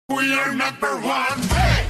We are number one. Hey!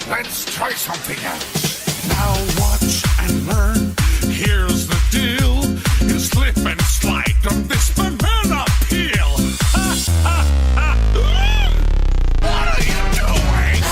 Let's try something else. Now watch and learn. Here's the deal. You slip and slide on this banana peel. Ha, ha, ha. What are you doing?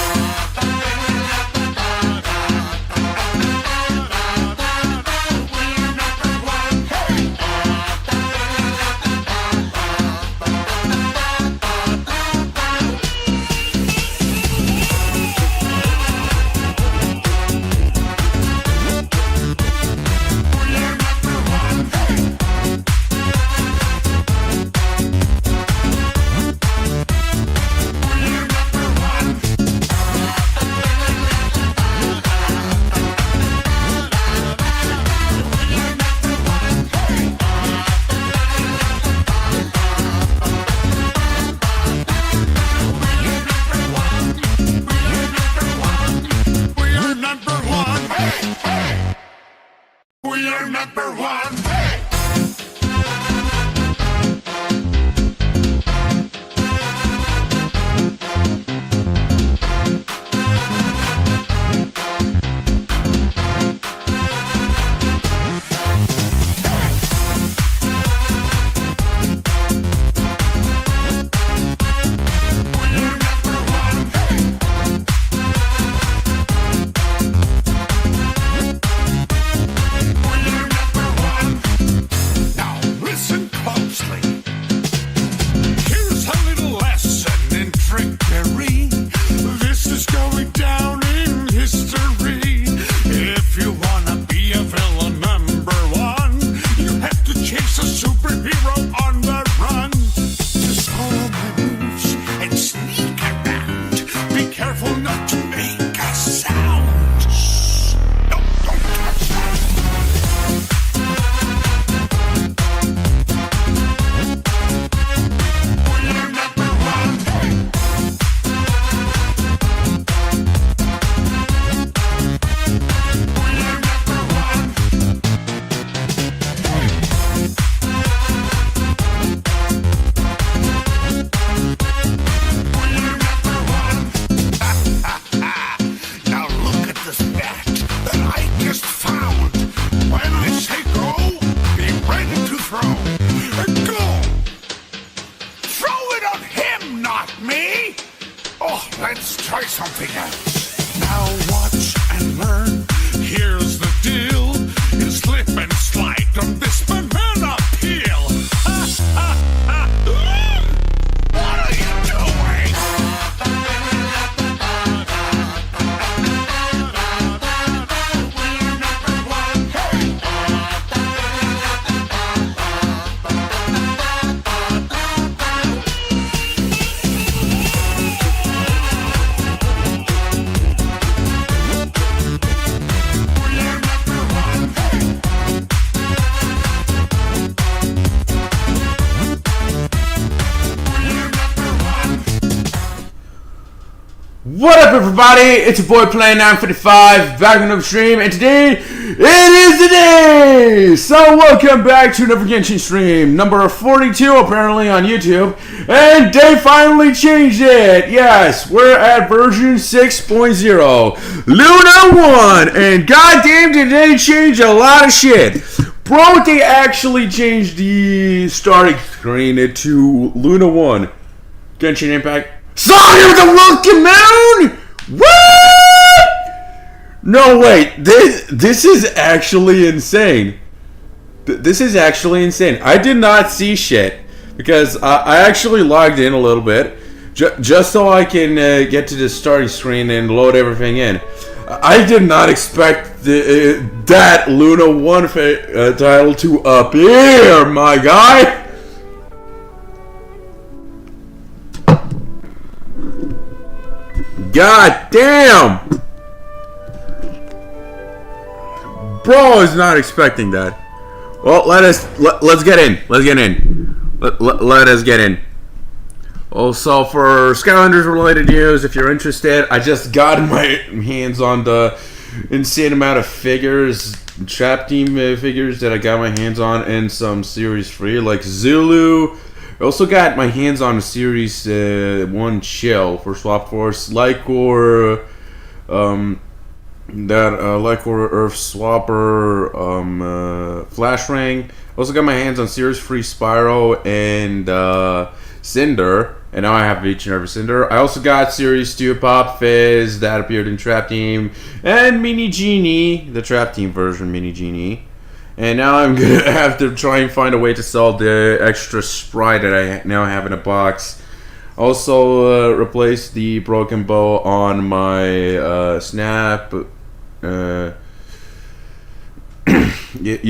We're number one. Hey! We are number one. Hey! We are number one. What up, everybody? It's your boy Play 955 back on another stream, and today it is the day. So welcome back to another Genshin stream, number 42 apparently on YouTube, and they finally changed it. Yes, we're at version 6.0, Luna 1, and goddamn did they change a lot of shit. Bro, they actually changed the starting screen to Luna 1. Genshin Impact. Song of the Welcome Moon! What? No, wait. This is actually insane. This is actually insane. I did not see shit because I actually logged in a little bit just so I can get to the starting screen and load everything in. I did not expect that Luna 1 title to appear, my guy. God damn! Bro is not expecting that. Well, let's get in. Let's get in. Let us get in. Also, for Skylanders related news, if you're interested, I just got my hands on the insane amount of figures, trap team figures that I got my hands on, and some series free like Zulu. I also got my hands on a Series 1 Chill for Swap Force, Lycor, Lycor Earth Swapper, Flash Ring. Also got my hands on Series Free Spyro and Cinder, and now I have each and every Cinder. I also got Series 2 Pop Fizz that appeared in Trap Team, and Mini Genie, the Trap Team version Mini Genie. And now I'm going to have to try and find a way to sell the extra Sprite that I now have in a box. Also, replace the broken bow on my Snap. You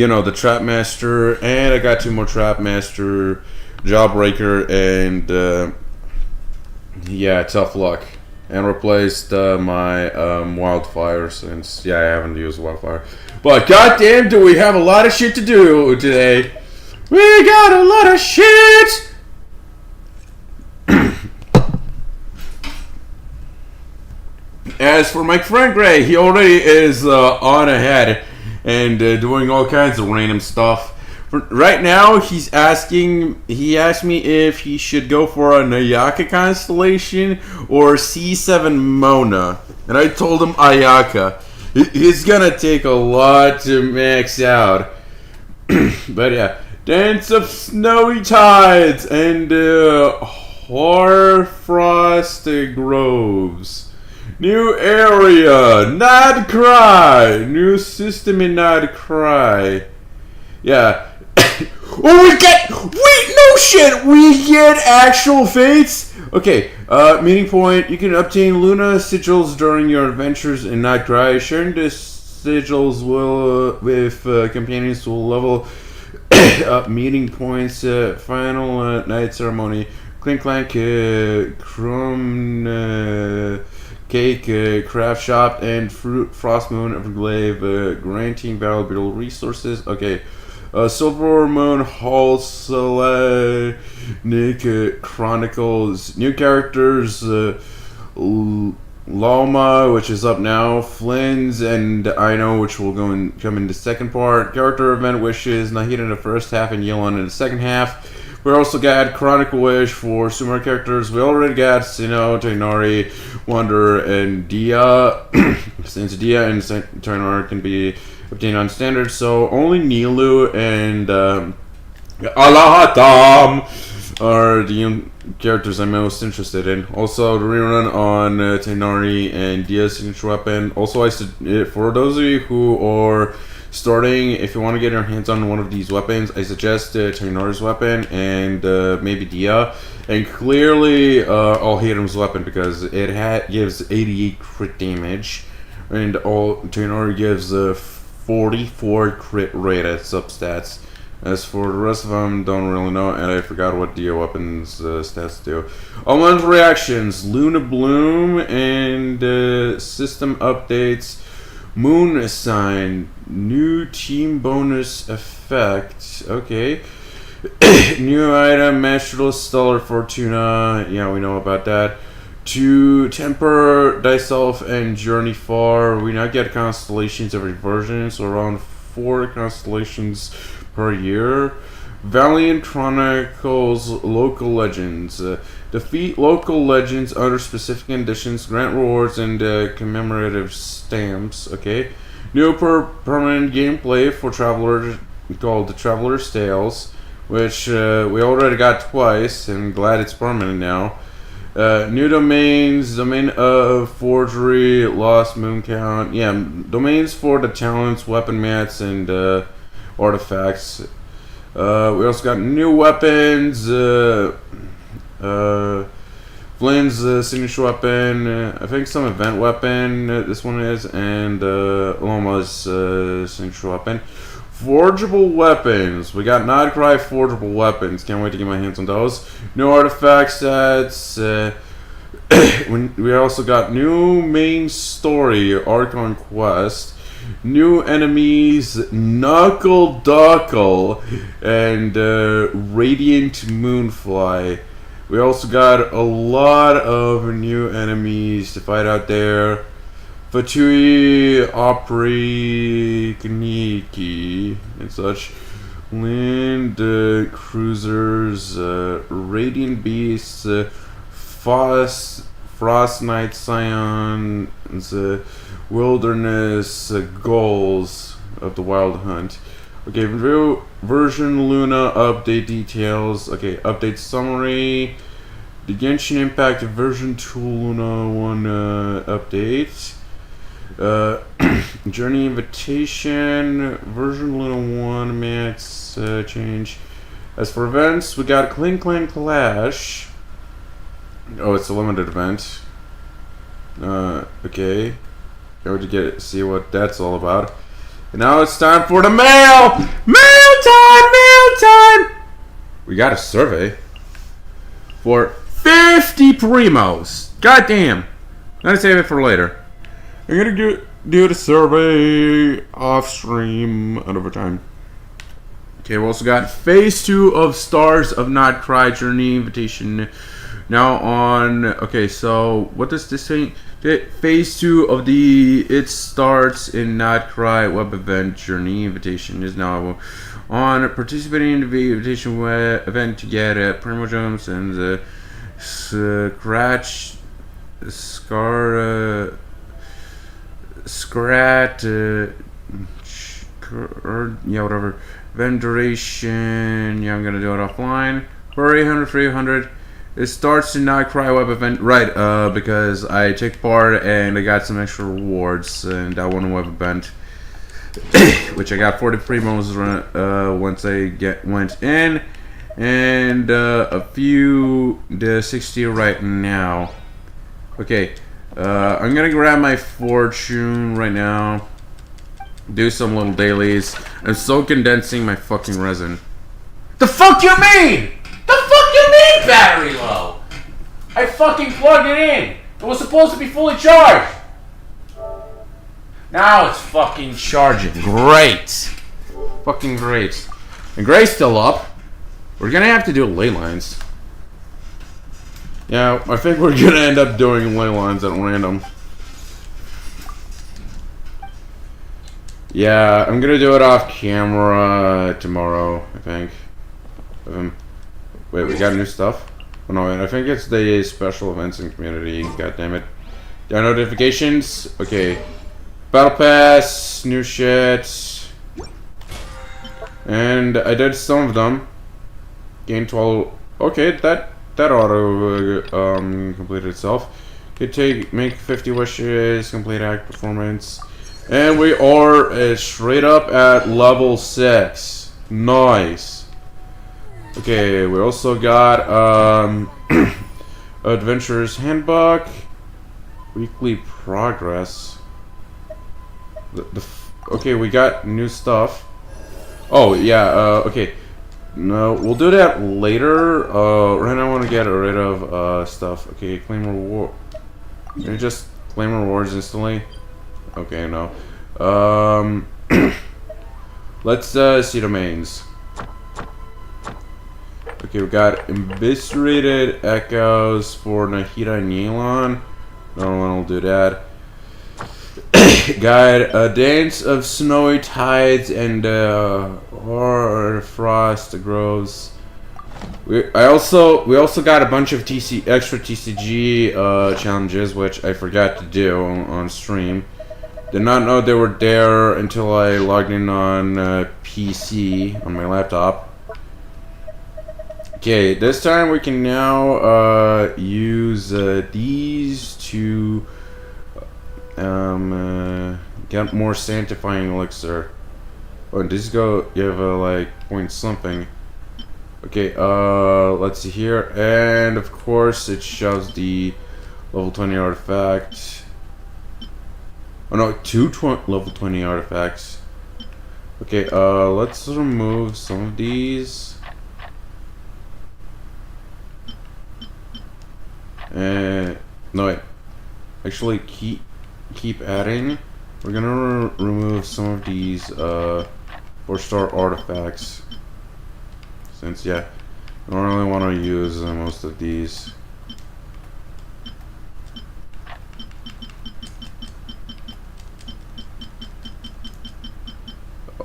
know, the Trap Master. And I got 2 more Trap Master, Jawbreaker, and yeah, Tough Luck. And replaced my Wildfire since, yeah, I haven't used Wildfire. But goddamn, do we have a lot of shit to do today. We got a lot of shit! As for my friend Gray, he already is on ahead and doing all kinds of random stuff. Right now, he asked me if he should go for a Nayaka constellation or C7 Mona. And I told him Ayaka. It's gonna take a lot to max out. But yeah. Dance of Snowy Tides and Hoarfrost Groves. New area. Not Cry. New system in Not Cry. Yeah. Oh, we get... Wait, no shit! We get actual fates? Okay, meeting point. You can obtain Luna sigils during your adventures in Night Cry. Sharing the sigils with companions will level up meeting points. Final night ceremony. Clink Clank, Crumb Cake, Craft Shop, and Fruit Frost Moon Everglade, granting valuable resources. Okay. Silver Moon Hall Nick Chronicles. New characters, Loma, which is up now, Flynn's, and I Know, which will come in the second part. Character event wishes, Nahida in the first half and Yelan in the second half. We also got Chronicle Wish for Sumer characters. We already got Sinnoh, Tainari, Wonder, and Dia. Since Dia and Tainari can be obtained on standard, so only Nilu and Alahatam are the characters I'm most interested in. Also, the rerun on Tainari and Dia's signature weapon. Also, for those of you who are starting, if you want to get your hands on one of these weapons, I suggest Tainari's weapon and maybe Dia. And clearly, Al-Hiram's weapon, because it gives 88 crit damage, and Tainari gives 44 crit rate at substats. As for the rest of them, don't really know, and I forgot what Dia weapons stats do. Almond reactions, Luna Bloom, and system updates. Moon Sign, new team bonus effect. Okay. New item, Masterless Stellar Fortuna. Yeah, we know about that. To temper thyself and journey far, we now get constellations every version, so around 4 constellations per year. Valiant Chronicles Local Legends. Defeat local legends under specific conditions, grant rewards and commemorative stamps. Okay. New permanent gameplay for Travelers called the Traveler's Tales, which we already got twice, and glad it's permanent now. New domains, domain of forgery, lost moon count. Yeah, domains for the talents, weapon mats, and artifacts. We also got new weapons. Flynn's signature weapon. I think some event weapon. This one is, and Loma's signature weapon. Forgeable weapons. We got Nodcry forgeable weapons. Can't wait to get my hands on those. New artifact sets. We also got new main story, Archon Quest. New enemies, Knuckle Duckle and Radiant Moonfly. We also got a lot of new enemies to fight out there. Fatui, Opry, Kaniki, and such. Land Cruisers, Radiant Beasts, Frost Knight Scions, Wilderness Goals of the Wild Hunt. Okay, version Luna update details. Okay, update summary. The Genshin Impact version 2 Luna 1 update. Journey Invitation version Luna 1 mats change. As for events, we got Clang Clang Clash. Oh, it's a limited event. Okay. Go to see what that's all about. And now it's time for the mail! Mail time! Mail time! We got a survey for 50 primos. Goddamn. Gotta save it for later. I'm gonna do the survey off stream another time. Okay, we also got phase 2 of Stars of Not Cry Journey Invitation. Now on, okay, so what does this thing? Phase 2 of the It Starts in Not Cry web event Journey Invitation is now on. Participating in the invitation event to get Primo Jumps and the Scratch, yeah, whatever. Event duration, yeah, I'm gonna do it offline. For 800, 300. It starts to Not Cry web event, right? Because I took part and I got some extra rewards in that one web event, which I got 40 primos once I went in, and a few the 60 right now. Okay, I'm gonna grab my fortune right now. Do some little dailies. I'm so condensing my fucking resin. The fuck you mean? The fuck you mean battery low? I fucking plugged it in. It was supposed to be fully charged. Now it's fucking charging. Great. Fucking great. And Gray's still up. We're gonna have to do ley lines. Yeah, I think we're gonna end up doing ley lines at random. Yeah, I'm gonna do it off camera tomorrow, I think. Wait, we got new stuff? Oh no, I think it's the special events and community. God damn it. There are notifications? Okay. Battle Pass, new shit. And I did some of them. Gain 12. Okay, that auto completed itself. Could make 50 wishes, complete act performance. And we are straight up at level 6. Nice. Okay, we also got Adventurer's Handbook, weekly progress. Okay, we got new stuff. Oh yeah, okay. No, we'll do that later. Right now I want to get rid of stuff. Okay, claim reward. Can you just claim rewards instantly? Okay, no. Let's see domains. Okay, we got eviscerated echoes for Nahida and Yelan. No one will do that. Got a dance of snowy tides and horror frost groves. We also got a bunch of extra TCG challenges, which I forgot to do on stream. Did not know they were there until I logged in on PC on my laptop. Okay, this time we can now use these to get more sanctifying elixir. Oh, does go? You have a like point something. Okay, let's see here, and of course it shows the level 20 artifact. Oh no, level 20 artifacts. Okay, let's remove some of these. No wait. Actually, keep adding. We're gonna remove some of these 4-star artifacts. Since yeah, I don't really want to use most of these.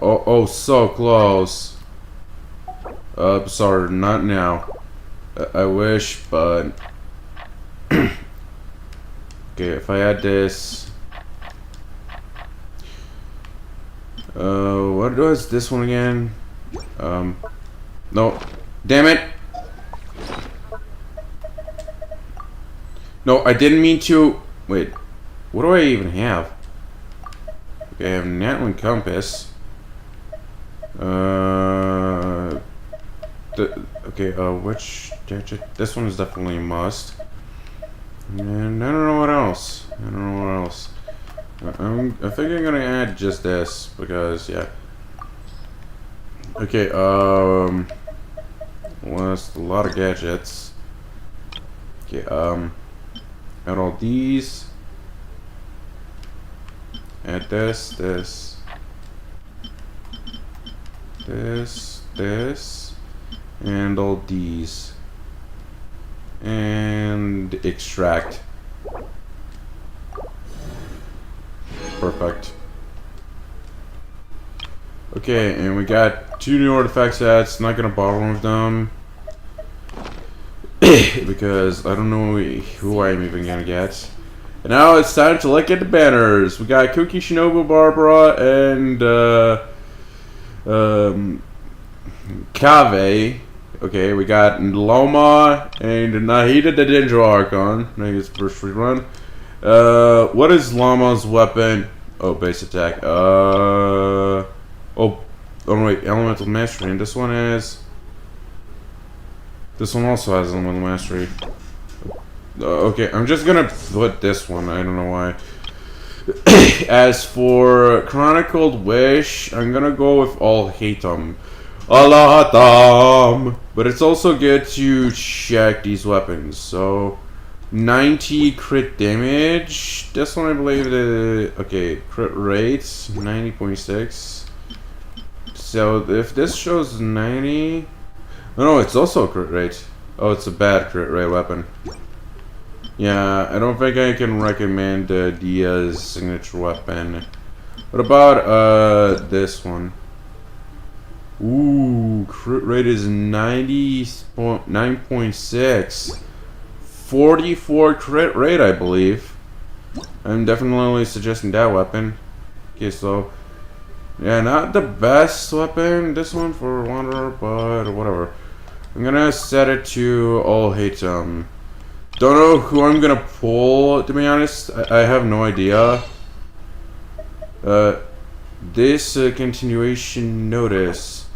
Oh, so close. Sorry, not now. I wish, but okay. If I add this, what was this one again? No, damn it! No, I didn't mean to. Wait, what do I even have? Okay, I have Natlan Compass. Okay, which gadget? This one is definitely a must. And I don't know what else. I think I'm gonna add just this because yeah. Okay, well, that's a lot of gadgets. Okay, add all these. Add this, and all these. And extract. Perfect. Okay, and we got 2 new artifact sets. Not gonna bother with them because I don't know who I'm even gonna get. And now it's time to look at the banners. We got Cookie, Shinobu, Barbara, and Kave. Okay, we got Loma and Nahida the Dendro Archon. Nahida's first rerun. What is Lama's weapon? Oh, base attack. Oh wait, elemental mastery. And this one is. This one also has elemental mastery. Okay, I'm just gonna put this one. I don't know why. As for Chronicled Wish, I'm gonna go with All Hatem. Alahatam! But it's also good to check these weapons. So, 90 crit damage. This one I believe okay, crit rates 90.6. So if this shows 90, no, it's also a crit rate. Oh, it's a bad crit rate weapon. Yeah, I don't think I can recommend Dia's signature weapon. What about this one? Ooh, crit rate is 9.6. 44 crit rate, I believe. I'm definitely suggesting that weapon. Okay, so yeah, not the best weapon, this one for Wanderer, but whatever. I'm gonna set it to All Hatem. Don't know who I'm gonna pull, to be honest. I have no idea. This continuation notice.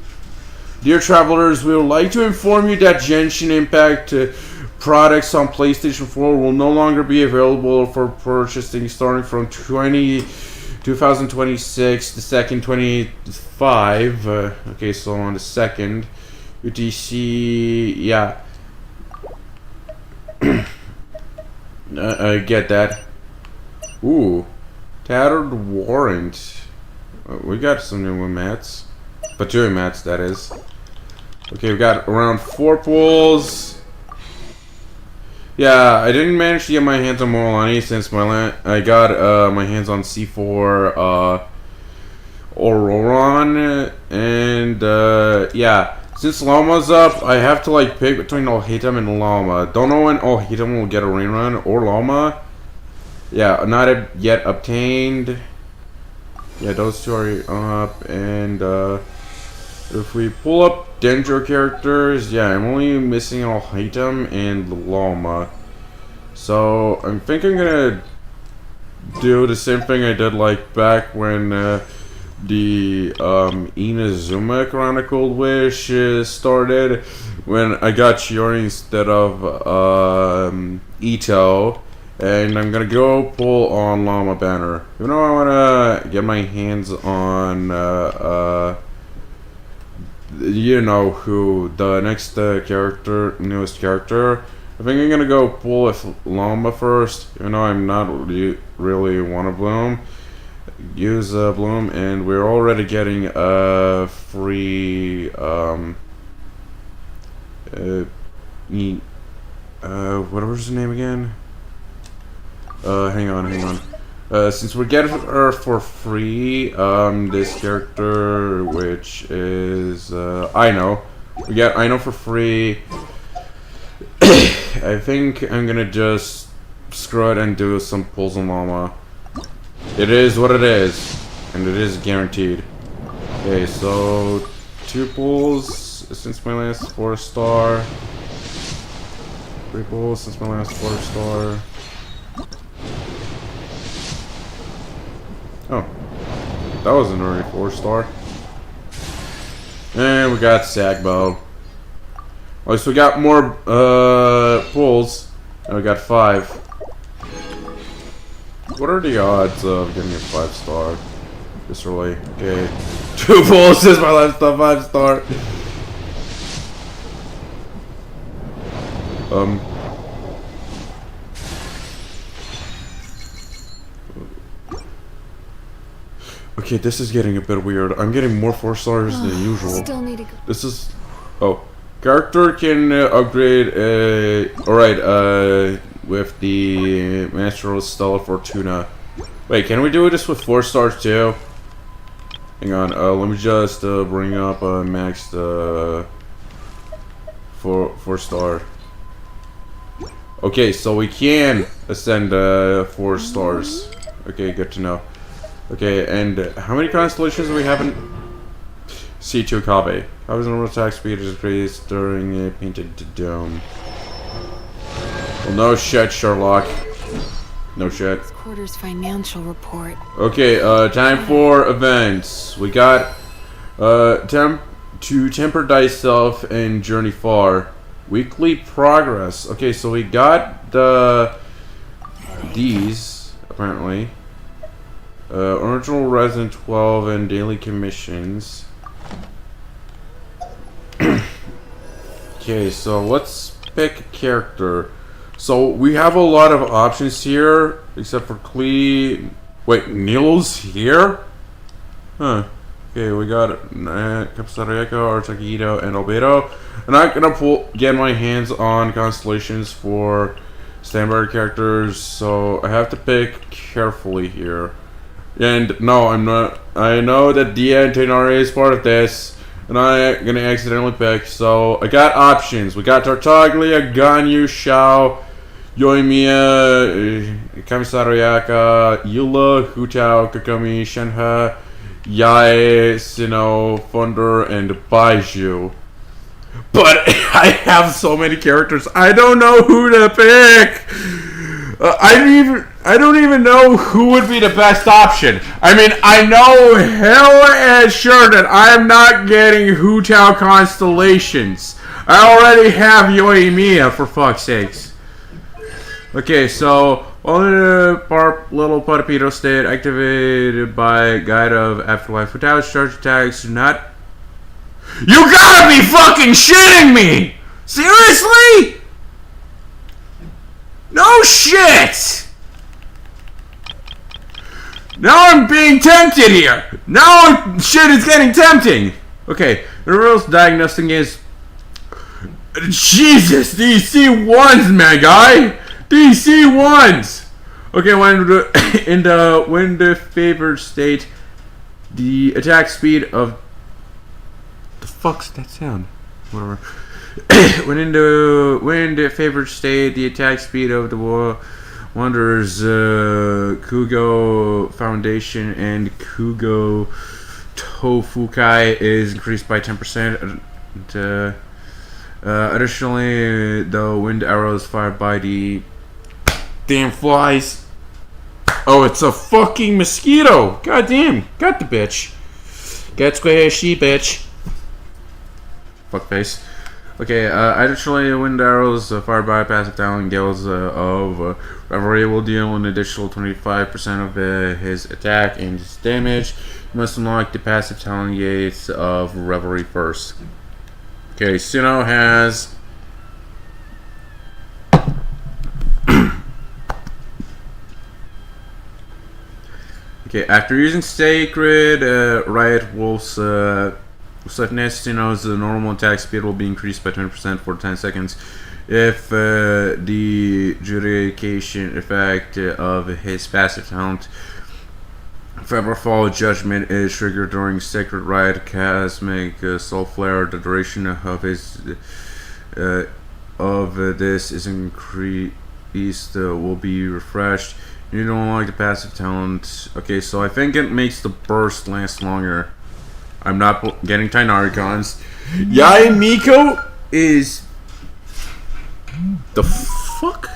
Dear travelers, we would like to inform you that Genshin Impact products on PlayStation 4 will no longer be available for purchasing starting from 2026, the 2nd, 25. Okay, so on the 2nd, UTC, yeah. I get that. Ooh, Tattered Warrant. We got some new mats. Patui mats, that is. Okay, we've got around 4 pulls. Yeah, I didn't manage to get my hands on Molani since I got my hands on C4 Auroron, and yeah, since Llama's up, I have to like pick between Alhaitham and Llama. Don't know when Alhaitham will get a rain run or Llama. Yeah, not yet obtained. Yeah, those two are up, and if we pull up Dendro characters, yeah, I'm only missing Alhaitham and Llama. So I think I'm gonna do the same thing I did like back when the Inazuma Chronicled Wish started, when I got Chiori instead of Ito. And I'm gonna go pull on Llama Banner. Even though I wanna get my hands on you know who, the next newest character. I think I'm gonna go pull with Llama first, even though I'm not really want to bloom. Use bloom, and we're already getting a free what was his name again? Hang on. Since we're getting her for free, this character, which is, Aino. We got Aino for free. I think I'm gonna just screw it and do some pulls on Llama. It is what it is, and it is guaranteed. Okay, so 2 pulls since my last 4-star. 3 pulls since my last 4-star. Oh, that wasn't already 4-star. And we got Sagbo. At least we got more pulls, and we got 5. What are the odds of getting a 5-star this early? Okay, 2 pulls is my last 5-star. Okay, this is getting a bit weird. I'm getting more 4-stars than usual. Still need to go. This is... Oh. Character can upgrade, alright, with the Master of Stella Fortuna. Wait, can we do this with 4 stars too? Hang on, let me just bring up max 4-star. Okay, so we can ascend 4 stars. Okay, good to know. Okay, and how many constellations do we have in C2 Kabe? Kabe's normal attack speed is increased during a painted dome. Well, no shit, Sherlock. No shit. Quarters financial report. Okay, time for events. We got temper thyself and journey far. Weekly progress. Okay, so we got these apparently. Original resident 12 and daily commissions. Okay, so let's pick a character. So we have a lot of options here, except for Klee. Wait, Nilo's here? Huh. Okay, we got Capsarieko, Artakido, and Albedo. I'm not gonna get my hands on constellations for standby characters, so I have to pick carefully here. And no, I'm not. I know that Dia and Tenari is part of this, and I'm gonna accidentally pick. So I got options. We got Tartaglia, Ganyu, Shao, Yoimiya, Kamisarayaka, Yula, Hutao, Kokomi, Shenhe, Yae, Sinnoh, Thunder, and Baiju. But I have so many characters, I don't know who to pick. I don't even know who would be the best option. I mean, I know hell and sure that I'm not getting Hutao constellations. I already have Yoimiya, for fuck's sakes. Okay, so only the little Potapedo state activated by Guide of Afterlife. Hutao's charge attacks do not. You gotta be fucking shitting me! Seriously? No shit! Now I'm being tempted here! Now shit is getting tempting! Okay, the rules diagnosing is Jesus, DC ones, my guy. DC ones. Okay, when in the favored state, the attack speed of the fuck's that sound? Whatever. when in the favored state, the attack speed of the Wanderers, Kugo Foundation and Kugo Tofukai is increased by 10%. Additionally, the wind arrows fired by the damn flies. Oh, it's a fucking mosquito! God damn, got the bitch. Get squishy, bitch. Fuckface. Okay, additionally, wind arrows fired by passive talent gales of Reverie will deal an additional 25% of his attack and his damage. You must unlock the passive talent gates of Reverie first. Okay, Sinnoh has okay, after using Sacred Riot Wolf's Swiftness, Sinnoh's normal attack speed will be increased by 20% for 10 seconds. If the Judication effect of his passive talent Featherfall Judgment is triggered during Sacred Riot Cosmic Soul Flare, the duration of his this is increased will be refreshed. You don't like the passive talent. Okay, so I think it makes the burst last longer. I'm not getting Tynaricons. Yai Miko is the fuck?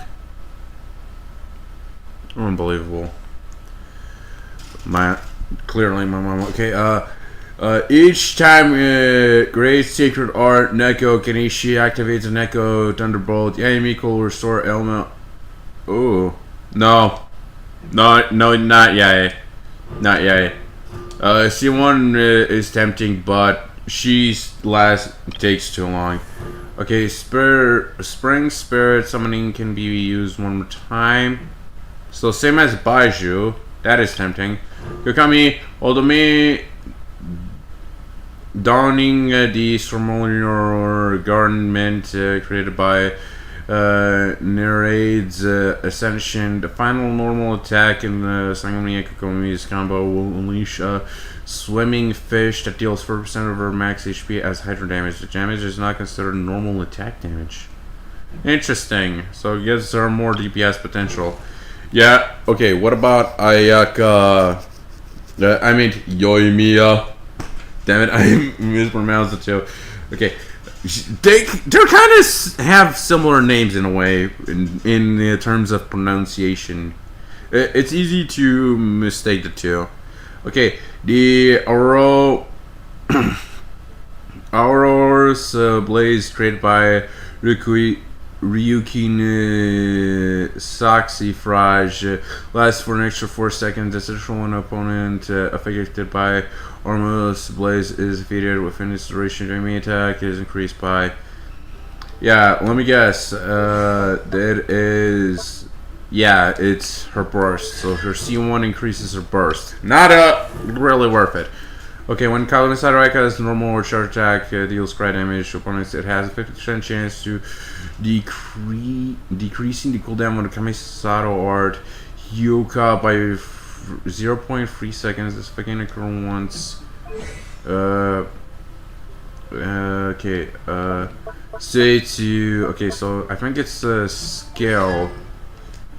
Unbelievable. Clearly my mom. Okay, each time Great Sacred Art Neko Kenichi activates a Neko Thunderbolt, Yai Miko will restore element. Ooh. No, not Yai. Not Yai. C1 is tempting, but she's takes too long. Okay, Spring Spirit Summoning can be used one more time. So same as Baiju. That is tempting. Kokami Odomi donning the ceremonial garment created by Nereid's Ascension. The final normal attack in the Sangami Kokomi's combo will unleash a swimming fish that deals 4% of her max HP as Hydra damage. The damage is not considered normal attack damage. Interesting. So it gives her more DPS potential. Yeah, okay, what about Ayaka? I mean, Yoimiya. Damn it, I mispronounced it too. Okay, they kind of have similar names in a way, in terms of pronunciation. It's easy to mistake the two. Okay, the Aurora's Blaze created by Ryukin Saxifrage lasts for an extra 4 seconds. Additional one opponent affected by Ormuz Blaze is defeated within its duration. Enemy attack is increased by. Yeah, let me guess. That is. Yeah, it's her burst. So her C1 increases her burst. Not really worth it. Okay, when Kamisada has normal or charge attack deals cry damage to opponents, it has a 50% chance to decreasing the cooldown of the Kamisada art Hyoka by 0.3 seconds. This fucking occur once. Okay. Say to. Okay, so I think it's a skill.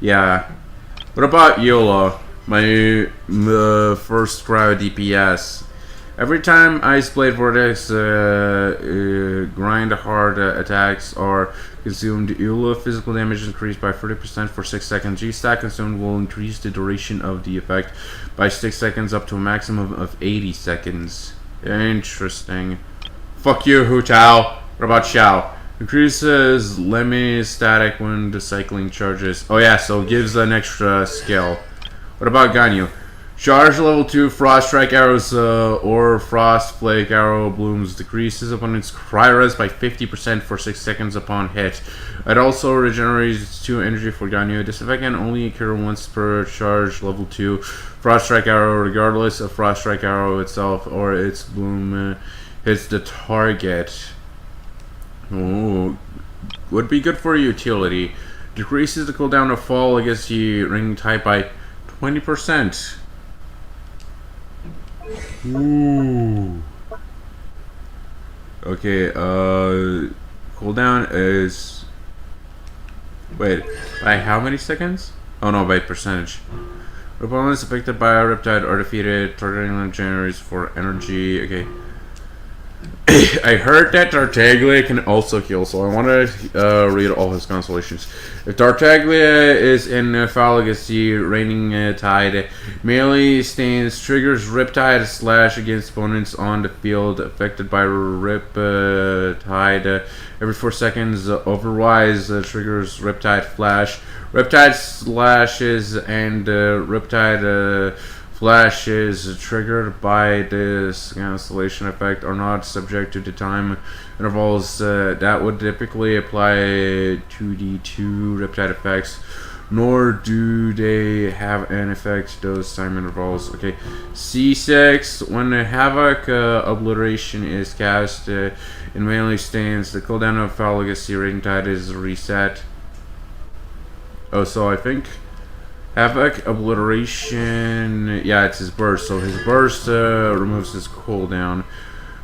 Yeah. What about Yola? My first cryo DPS. Every time Ice Blade Vortex grind hard attacks are consumed, Eula physical damage is increased by 30% for 6 seconds. G-Stack consumed will increase the duration of the effect by 6 seconds up to a maximum of 80 seconds. Interesting. Fuck you, Hu Tao. What about Xiao? Increases Lemmy static when the cycling charges. Oh yeah, so it gives an extra skill. What about Ganyu? Charge level 2 Frost Strike arrows or Frost Flake arrow blooms decreases opponent's cry res by 50% for 6 seconds upon hit. It also regenerates 2 energy for Ganyu. This effect can only occur once per charge level 2 Frost Strike arrow, regardless of Frost Strike arrow itself or its bloom hits the target. Oh, would be good for utility. Decreases the cooldown of fall against the ring type by 20%. Ooh. Okay, cooldown is... Wait, by how many seconds? Oh no, by percentage. Opponents affected by a Riptide are defeated. Tartaglia generates for energy. Okay. I heard that Tartaglia can also heal, so I want to read all his constellations. If Tartaglia is in Legacy, Raining Tide, melee stance triggers Riptide slash against opponents on the field affected by Riptide every 4 seconds. Otherwise, triggers Riptide Flash. Riptide slashes and Riptide flashes triggered by this cancellation effect are not subject to the time intervals that would typically apply to the 2 Riptide effects, nor do they have an effect those time intervals. Okay, C6, when a Havoc Obliteration is cast in melee stance, the cooldown of Foul Legacy Raining Tide is reset. Oh, so I think Havoc Obliteration, yeah, it's his burst. So his burst removes his cooldown.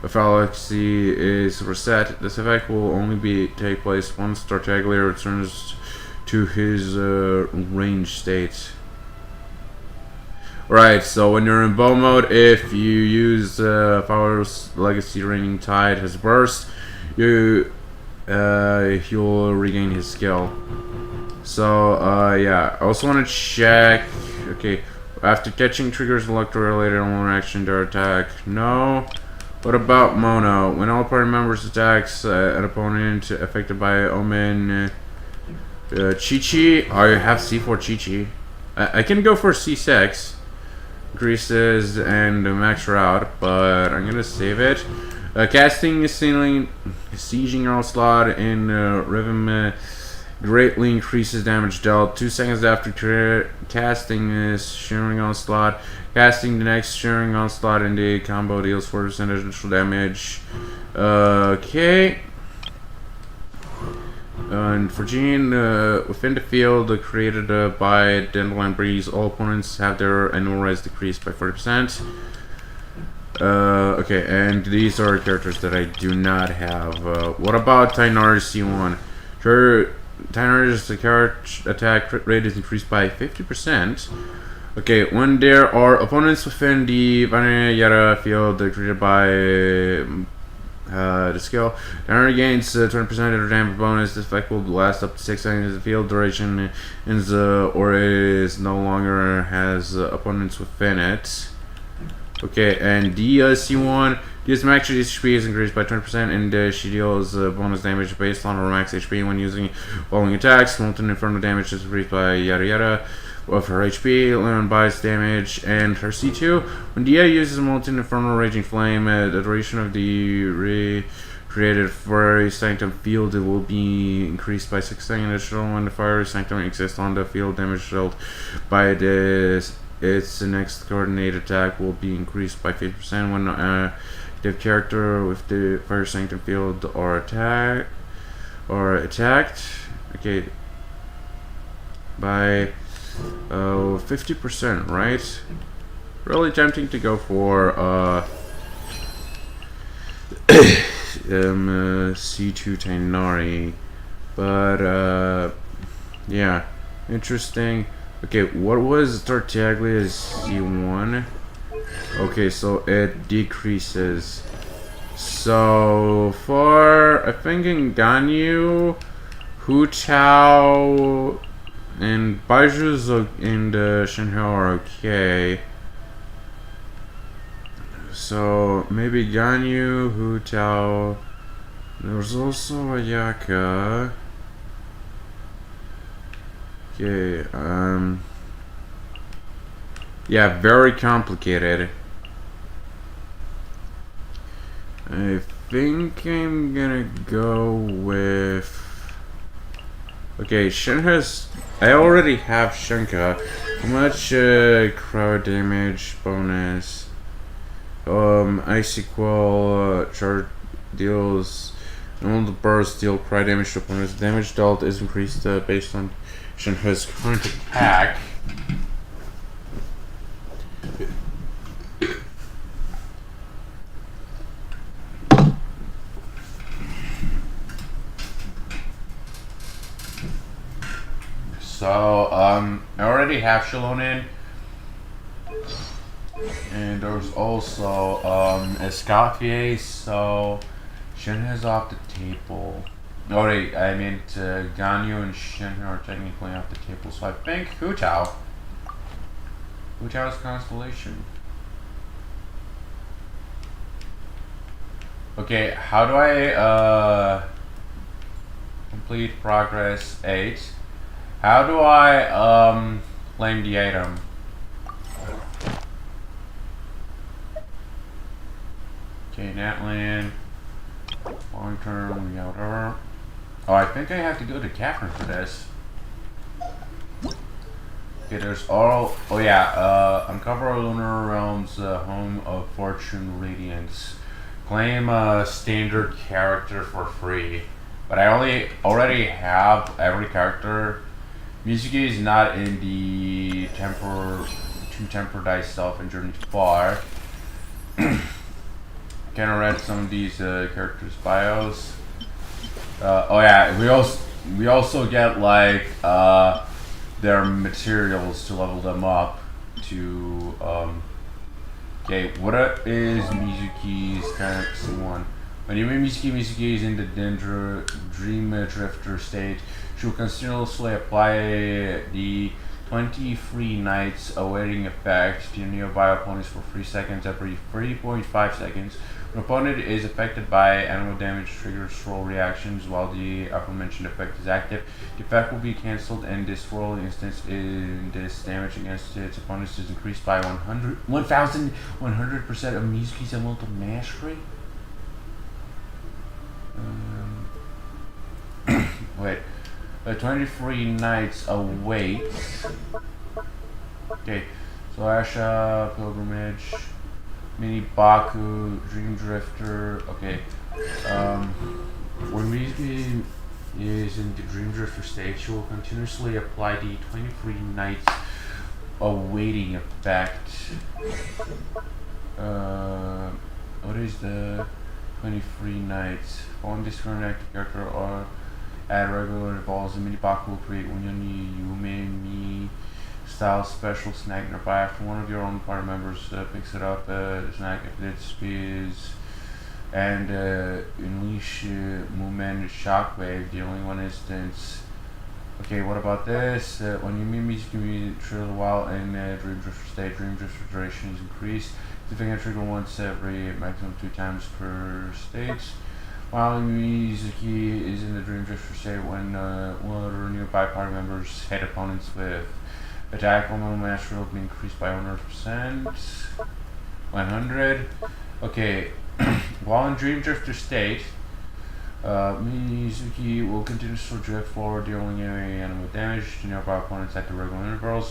If Foul Legacy is reset, this effect will only take place once Tartaglia returns to his range state. Right, so when you're in bow mode, if you use Foul Legacy Raining Tide, his burst, you'll regain his skill. So, yeah, I also want to check, okay, after catching triggers electro-related on reaction to attack. No. What about Mono? When all party members attacks an opponent affected by Omen, Chi-Chi, I have C4 Chi-Chi. I can go for C6, increases and max route, but I'm gonna save it. Casting, sieging onslaught in rhythm, greatly increases damage dealt 2 seconds after casting is Shearing Onslaught. Casting the next Shearing Onslaught in the combo deals 4% additional damage. Okay. And for Jean, within the field created by Dandelion Breeze, all opponents have their annual res decreased by 40%. Okay, and these are characters that I do not have. What about Tynar's C1? Sure. Tynar's attack crit rate is increased by 50%. Okay, when there are opponents within the Vanilla field created by the skill, Tynar gains 20% of the damage bonus. This effect will last up to 6 seconds. The field duration ends or is no longer has opponents within it. Okay, and the C1, this max HP is increased by 20%, and she deals bonus damage based on her max HP when using following attacks. Molten Inferno damage is increased by yada yada of her HP, Lemon Bites damage, and her C2. When Dia uses Molten Inferno Raging Flame, the duration of the recreated Fiery Sanctum field will be increased by 6 seconds additional when the Fiery Sanctum exists on the field. Damage dealt by this. Its next coordinated attack will be increased by 50% when the character with the Fire Sanctum field are attacked. Okay, by 50%, right? Really tempting to go for C2 Tainari, but yeah, interesting. Okay, what was Tartaglia's C1? Okay, so it decreases. So for I think in Ganyu, Hu Tao, and Baiju's and Shinhyo are okay. So maybe Ganyu, Hu Tao. There's also Ayaka. Okay, yeah, very complicated. I think I'm gonna go with... Okay, Shenka's... I already have Shenka. How much crowd damage bonus? Ice equal chart deals All the bursts deal cry damage to opponents. Damage dealt is increased based on his current attack. So, I already have Shalon in. And there's also, Escoffier, so Shin is off the table. Oh, wait, I meant, Ganyu and Shin are technically off the table, so I think Hu Tao. Hu Tao's Constellation. Okay, how do I, complete progress 8? How do I, claim the item? Okay, Natland. Long term, yeah, whatever. Oh, I think I have to go to Catherine for this. Okay, there's all. Oh, yeah, uncover Lunar Realms, home of Fortune Radiance. Claim a standard character for free. But I already have every character. Mizuki is not in the two temper dice self and journey far. Kind of read some of these characters' bios. Oh yeah, we also get like their materials to level them up. To okay, what is Mizuki's kind of one? When you meet Mizuki is in the Dream Drifter state. She will continuously apply the 20 free nights awaiting effect to nearby opponents for 3 seconds every 3.5 seconds. An opponent is affected by animal damage triggers roll reactions while the aforementioned effect is active. The effect will be cancelled and this roll instance in this damage against its opponents is increased by 1,100% of Mizuki's elemental mastery. Wait. 23 nights await. Okay, so Asha, Pilgrimage, Mini Baku, Dream Drifter. Okay, when Mizuki is in the Dream Drifter state, she will continuously apply the 23 nights awaiting effect. What is the 23 nights? On this current active character or add regular intervals, the mini Baku will create Unyoni Yume Mi style special snack nearby. After one of your own party members picks it up, the snack if its is and unleash movement shockwave, the only one instance. Okay, what about this? When you meet Mizuki, can be triggered while in Dream Drifter state. Dream Drifter duration is increased. The finger trigger once every maximum 2 times per stage. While Mizuki is in the Dream Drifter state, when one of nearby party members hit opponents with attack, elemental mastery will be increased by 100%. 100. Okay, while in Dream Drifter state, Mizuki will continue to drift forward, dealing animal damage to nearby opponents at the regular intervals.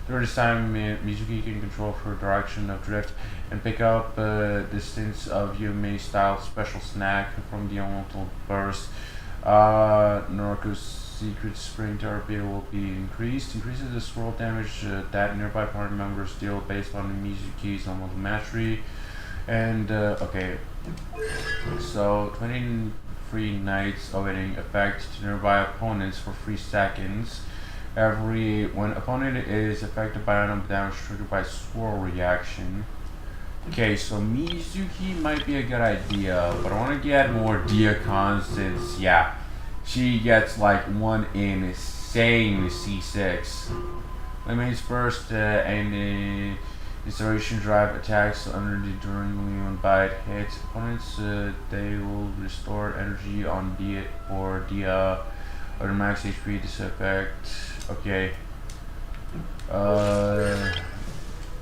During this time, Mizuki can control her direction of drift and pick up distance of Yume style special snack from the elemental burst. Noriko's secret spring torpedo will be increased. Increases the scroll damage that nearby party members deal based on Mizuki's elemental mastery. And okay, so 23 nights awaiting effect to nearby opponents for 3 seconds. When opponent is affected by animal damage triggered by swirl reaction. Okay, so Mizuki might be a good idea, but I want to get more Diacon since, yeah, she gets like one insane C6. Limits first and Installation drive attacks under the during when bite hits opponents. They will restore energy on Dia or Dia or max HP. This effect. Okay.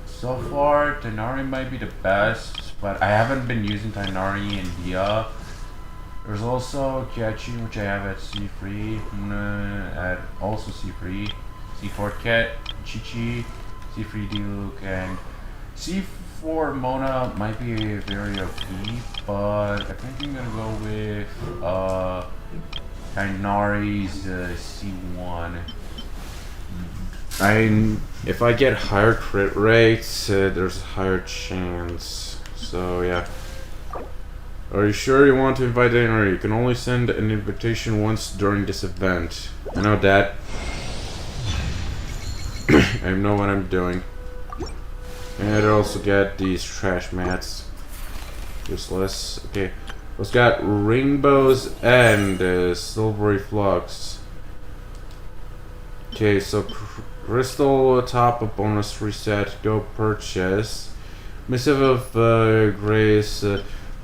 So far, Tighnari might be the best, but I haven't been using Tighnari and Dia. There's also Kiachi, which I have at C3. I'm gonna add also C3. C4 Ket, Chichi, C3 Diluc, and C4 Mona might be very OP. but I think I'm gonna go with Kainari's C1. If I get higher crit rates, there's a higher chance. So yeah. Are you sure you want to invite anyone? You can only send an invitation once during this event. I know that. I know what I'm doing. And I also get these trash mats. Useless. Okay. Let's got rainbows and silvery flux. Okay, so crystal top of bonus reset. Go purchase. Missive of Grace.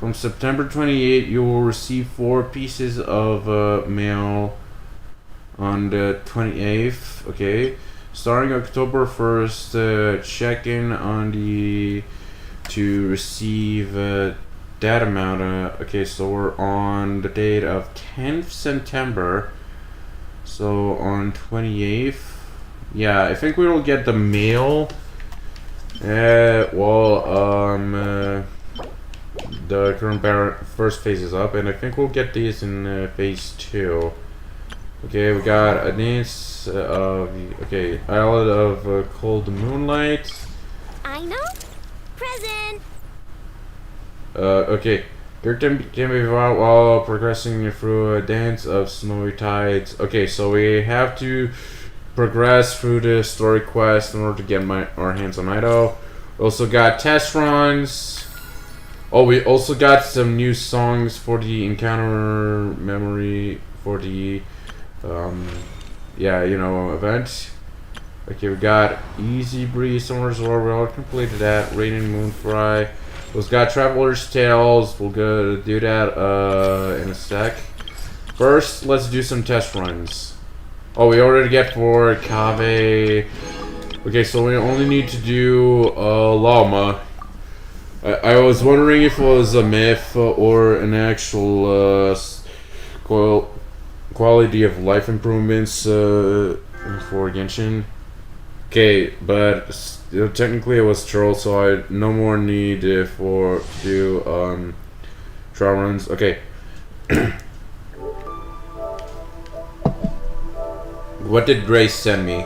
From September 28, you will receive 4 pieces of mail on the 28th. Okay. Starting October 1st, check in on the to receive that amount. Okay, so we're on the date of 10th September. So on 28th, yeah, I think we will get the mail. The current first phase is up, and I think we'll get these in phase 2. Okay, we got a dance of Island of Cold Moonlight. I know. Present. Okay. Character can be fought while progressing through a dance of snowy tides. Okay, so we have to progress through the story quest in order to get our hands on Ido. We also got test runs. Oh, we also got some new songs for the encounter memory for the event. Okay, we got Easy Breeze, Summer's War, we already completed that. Rain and Moonfry. We've got Traveler's Tales, we'll go do that in a sec. First, let's do some test runs. Oh, we already get for Kave. Okay, so we only need to do Llama. I was wondering if it was a myth or an actual quality of life improvements for Genshin. Okay, but technically it was troll, so I no more need for do trial runs. Okay. What did Grace send me?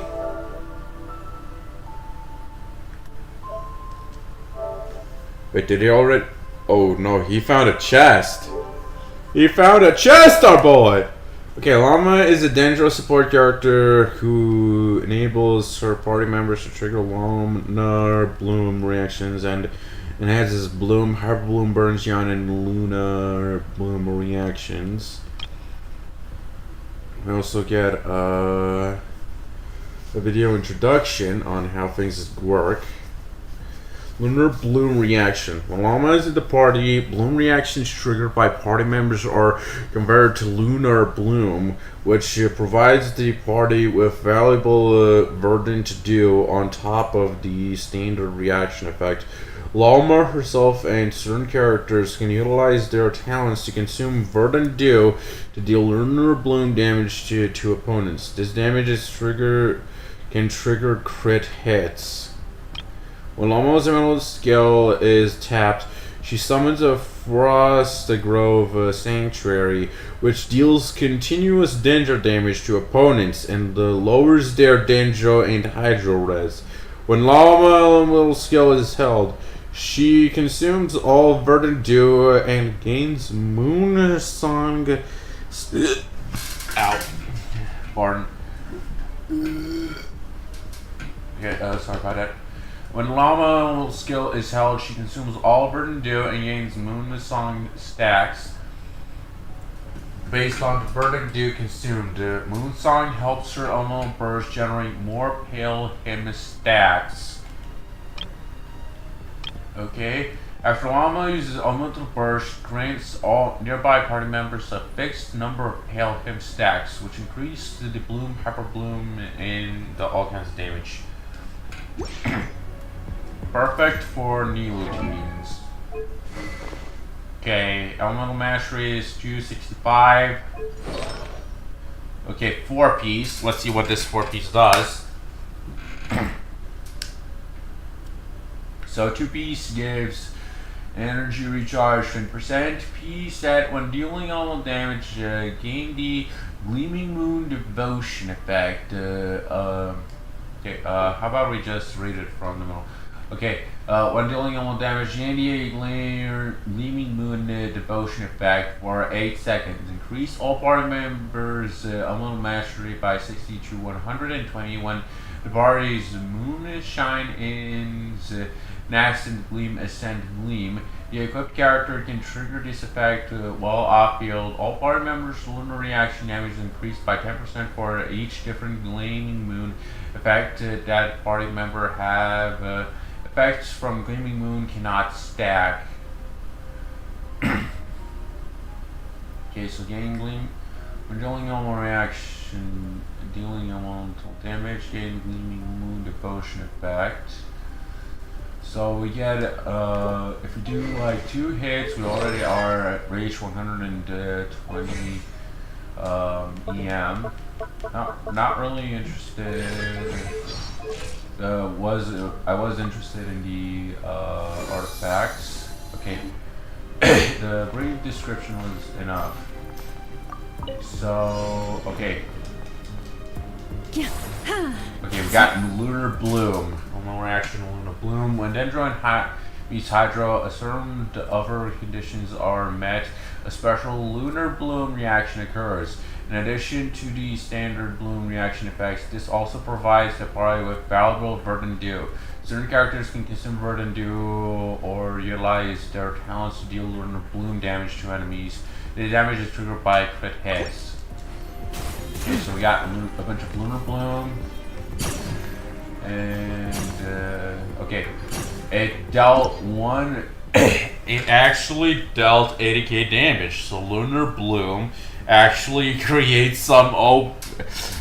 Wait, did he already? Oh no, he found a chest. He found a chest, our boy! Okay, Llama is a dangerous support character who enables her party members to trigger lunar bloom reactions and enhances bloom, hyper bloom, burns, yawn, and lunar bloom reactions. We also get a video introduction on how things work. Lunar bloom reaction. When Llama is at the party, bloom reactions triggered by party members are converted to lunar bloom, which provides the party with valuable verdant to do on top of the standard reaction effect. Llama herself and certain characters can utilize their talents to consume verdant dew to deal lunar bloom damage to opponents. This damage can trigger crit hits. When Llama's elemental skill is tapped, she summons a Frost Grove Sanctuary, which deals continuous danger damage to opponents and lowers their danger and hydro res. When Llama elemental skill is held, she consumes all verdant dew and gains moon song. Ow. Pardon. Okay, sorry about that. When Llama skill is held, she consumes all verdant dew and gains moon song stacks. Based on the verdant dew consumed, moon song helps her elemental burst generate more pale hymn stacks. Okay. After Llama uses elemental burst, grants all nearby party members a fixed number of pale hymn stacks, which increase the bloom, hyper bloom, and all kinds of damage. Perfect for Nilu teams. Okay, elemental mastery is 265. Okay, 4-piece. Let's see what this 4-piece does. So 2-piece gives Energy recharge 20%. P set when dealing all damage. Gain the Gleaming Moon Devotion effect. Okay, how about we just read it from the middle? Okay, when dealing all damage, gain the Gleaming Moon Devotion effect for 8 seconds. Increase all party members' elemental mastery by 60 to 120 when the party's moonshine ends. Nascent Gleam, Ascend Gleam. The equipped character can trigger this effect while off-field. All party members' lunar reaction damage is increased by 10% for each different Gleaming Moon effect that party member have. Effects from Gleaming Moon cannot stack. Okay, so gain Gleam. When dealing elemental reaction, dealing elemental damage, gain Gleaming Moon Devotion effect. So we get, if we do like 2 hits, we already are at reach 120 EM. Not really interested. I was interested in the artifacts. Okay, the brief description was enough. So okay. Okay, we got Lunar Bloom. Normal reaction, Lunar Bloom. When Dendro meets Hydro, a certain other conditions are met, a special Lunar Bloom reaction occurs. In addition to the standard Bloom reaction effects, this also provides the party with valuable Verdant Dew. Certain characters can consume Verdant Dew or utilize their talents to deal Lunar Bloom damage to enemies. The damage is triggered by crit hits. Okay, so we got a bunch of Lunar Bloom. And, okay. It dealt it actually dealt 80k damage. So Lunar Bloom actually creates some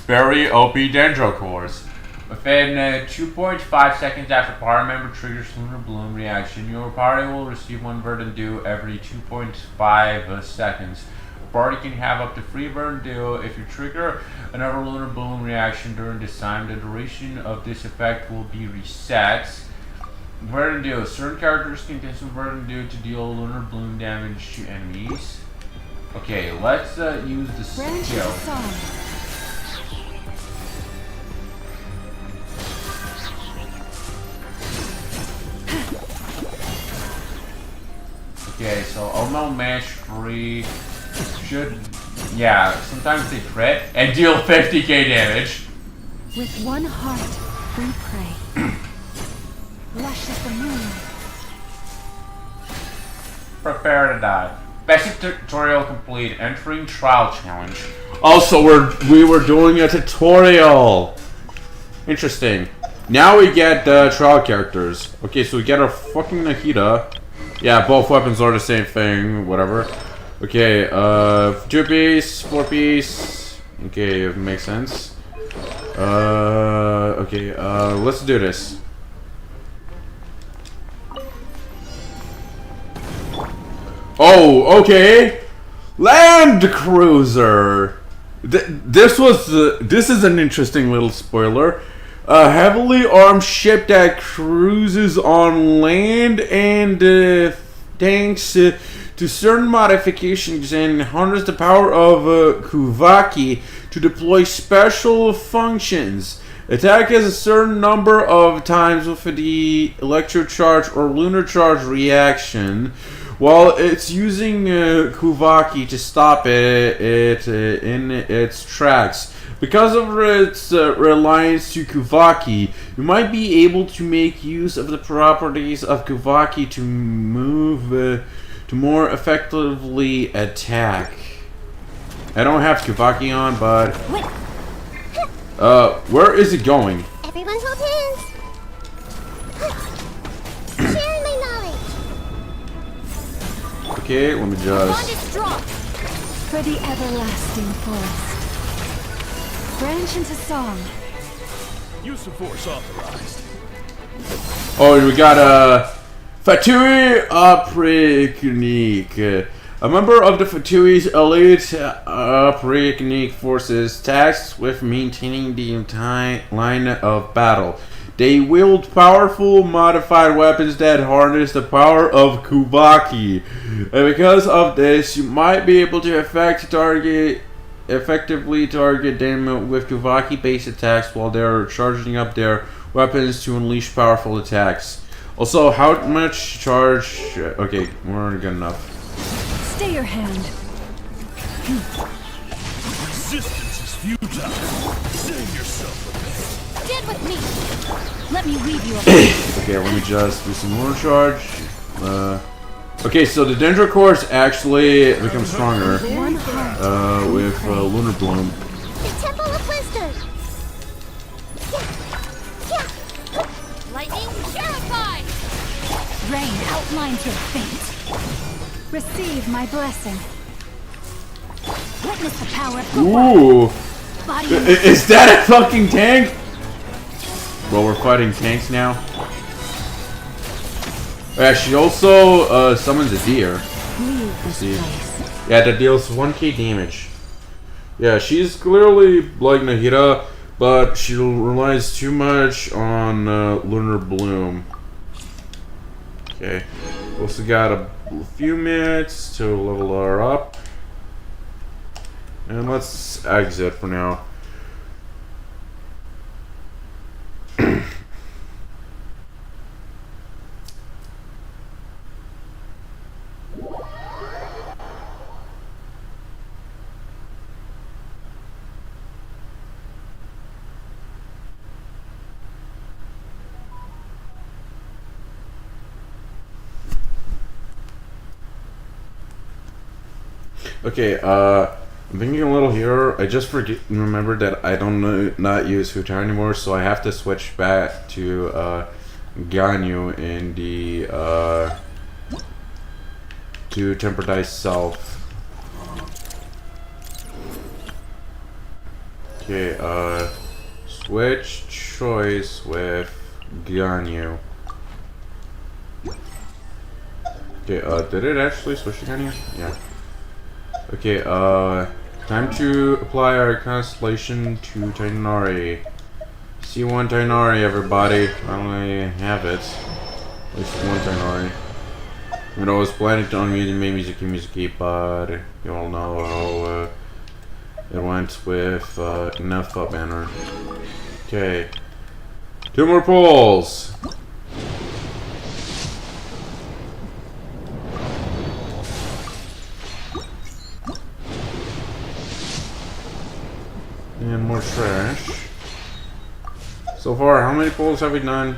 very OP Dendro cores. Within 2.5 seconds after party member triggers Lunar Bloom reaction, your party will receive 1 Verdant Dew every 2.5 seconds. Party can have up to 3 Verdant Dew. If you trigger another Lunar Bloom reaction during this time, the duration of this effect will be reset. Verdant Dew. Certain characters can consume Verdant Dew to deal Lunar Bloom damage to enemies. Okay, let's use the skill. Okay, so Omo Mastery should, yeah, sometimes they crit and deal 50k damage. With one heart, we pray. Lush as the moon. Prepare to die. Basic tutorial complete. Entering trial challenge. Also, we were doing a tutorial. Interesting. Now we get trial characters. Okay, so we get our fucking Nahida. Yeah, both weapons are the same thing. Whatever. Okay, 2 piece, 4 piece. Okay, it makes sense. Okay, let's do this. Oh, okay. Land Cruiser. This is an interesting little spoiler. A heavily armed ship that cruises on land and thanks to certain modifications and harness the power of Kuvaki to deploy special functions. Attack has a certain number of times with the electro charge or lunar charge reaction, while it's using Kuvaki to stop it in its tracks. Because of its reliance to Kuvaki, you might be able to make use of the properties of Kuvaki to move to more effectively attack. I don't have Kuvaki on, but where is it going? Everyone hold hands. Sharing my knowledge. Okay, let me just. For the everlasting forest. Branch into song. Use of force authorized. Oh, we got Fatui Apriknik. A member of the Fatui's elite Apriknik forces tasked with maintaining the entire line of battle. They wield powerful modified weapons that harness the power of Kuvaki. And because of this, you might be able to effectively target them with Kuvaki-based attacks while they're charging up their weapons to unleash powerful attacks. Also, how much charge... Okay, we're good enough. Stay your hand. Resistance is futile. Save yourself. Stand with me. Let me weave you up. Okay, let me just do some more charge. Okay, so the Dendro Course actually becomes stronger One heart. with Lunar Bloom. The Temple of Wisdom. Lightning purified. Rain outlines your fate. Receive my blessing. Witness the power of the world. Ooh! Body Is that a fucking tank? Well, we're fighting tanks now. Yeah, she also summons a deer. leave this See. place. Yeah, that deals 1k damage. Yeah, she's clearly like Nahida, but she relies too much on Lunar Bloom. Okay, also got a few minutes to level her up. And let's exit for now. Okay, I'm thinking a little here. I just remembered that I don't not use Huta anymore, so I have to switch back to Ganyu in the to Temper Dice Self. Okay, switch choice with Ganyu. Okay, did it actually switch to Ganyu? Yeah. Okay, time to apply our constellation to Tainari. C1 Tainari, everybody. I only have it. At least one Tainari. I mean, I was planning to unmute Mizuki, but you all know how it went with enough banner. Okay. 2 more pulls! And more trash. So far, how many pulls have we done?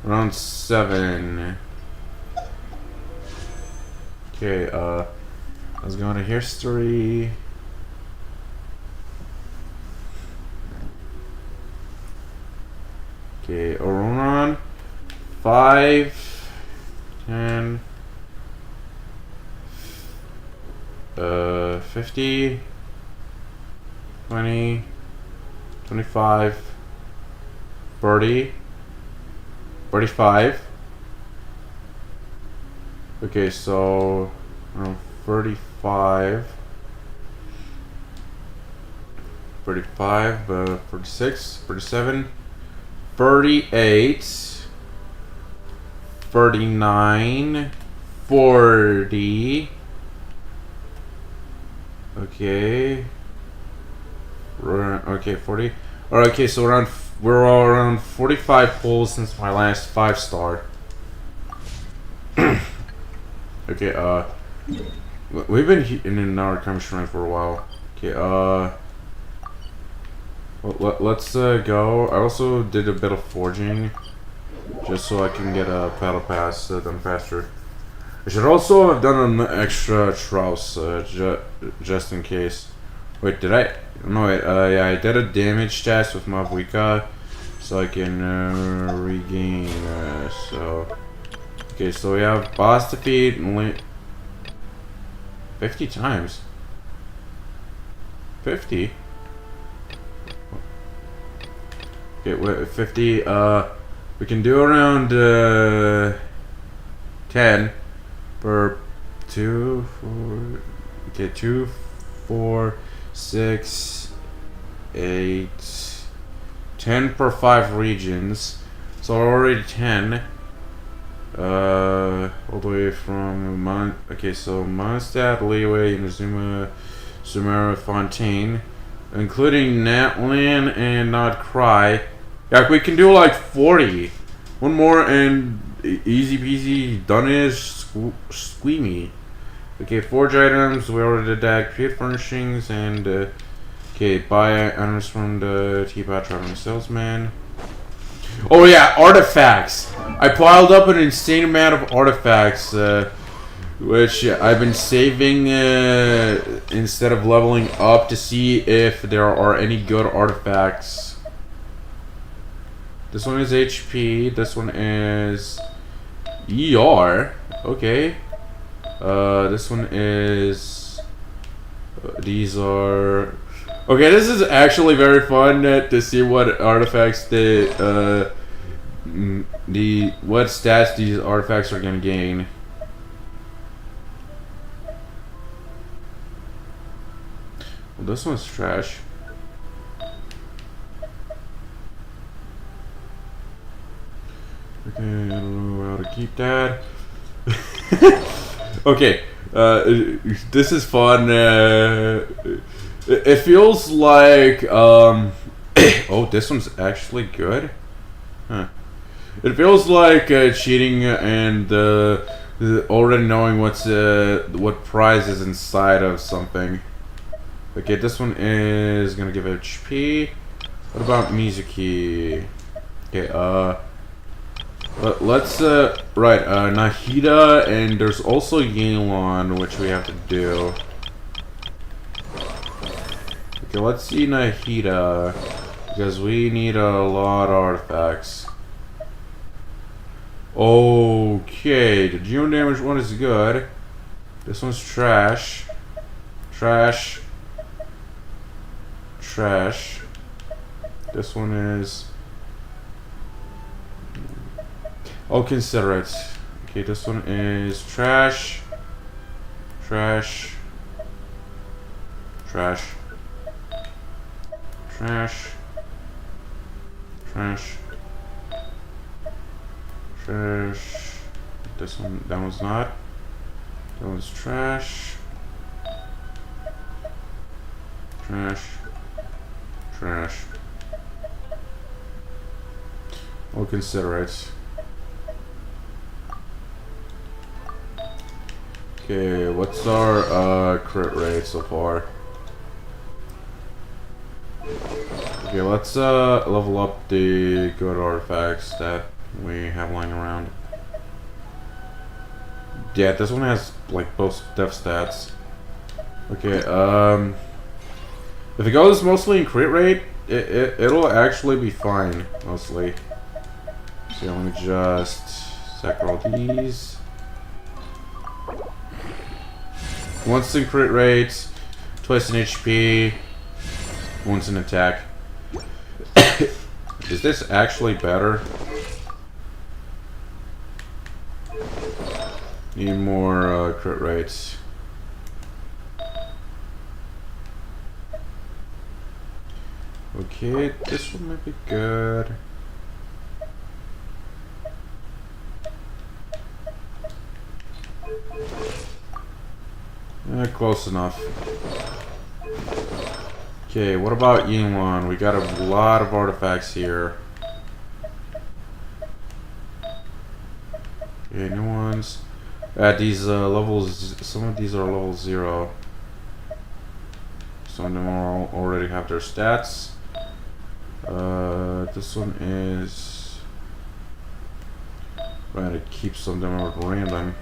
Around 7. Okay, let's go into history. Okay, Oronon. 5, 10, 50, 20, 25, 30, 35. Okay, so around 35, 46, 37, 38, 39, 40. Okay. Okay, 40. Alright, okay, so we're all around 45 pulls since my last 5-star. Okay, we've been in our commission for a while. Okay, let's go. I also did a bit of forging just so I can get a battle pass done faster. I should also have done an extra Trouse, just in case. Wait, did I? No, wait, yeah, I did a damage test with Mavuika, so I can regain, so... Okay, so we have boss defeat, 50 times. 50? Okay, wait, 50, we can do around, 10. For 2, 4, okay, 2, 4, 6, 8, 10 per 5 regions. So already 10. All the way from okay, so Mondstadt, Leeway, Inazuma, Sumera, Fontaine, including Natlan and Not Cry. Yeah, we can do like 40. One more and easy peasy, done-ish, squeamy. Okay, forge items, we already did that. Create furnishings and okay, buy items from the Teapot Traveling Salesman. Oh yeah, artifacts. I piled up an insane amount of artifacts, which I've been saving instead of leveling up to see if there are any good artifacts. This one is HP. This one is ER. Okay. This one is. These are. Okay, this is actually very fun to see what artifacts what stats these artifacts are gonna gain. Well, this one's trash. Okay, I don't know how to keep that. Okay, this is fun. It feels like oh, this one's actually good. Huh. It feels like cheating and already knowing what prize is inside of something. Okay, this one is gonna give HP. What about Mizuki? Okay, let's right, Nahida, and there's also Yinglon, which we have to do. Okay, let's see Nahida, because we need a lot of artifacts. Okay, the geo damage one is good. This one's trash. Trash. Trash. This one is... I'll consider it. Okay, this one is trash. Trash. Trash. Trash. Trash. Trash. This one, that one's not. That one's trash. Trash. Trash. I'll consider it. Okay, what's our crit rate so far? Okay, let's level up the good artifacts that we have lying around. Yeah, this one has like both def stats. Okay, if it goes mostly in crit rate, it'll actually be fine, mostly. So let me just sack all these. Once in crit rate, twice in HP, once in attack. Is this actually better? Need more crit rates. Okay, this one might be good. Close enough. Okay, what about Yinglon? We got a lot of artifacts here. Okay, new ones. These levels, some of these are level 0. Some of them already have their stats. This one is... I'm going to keep some of them at random.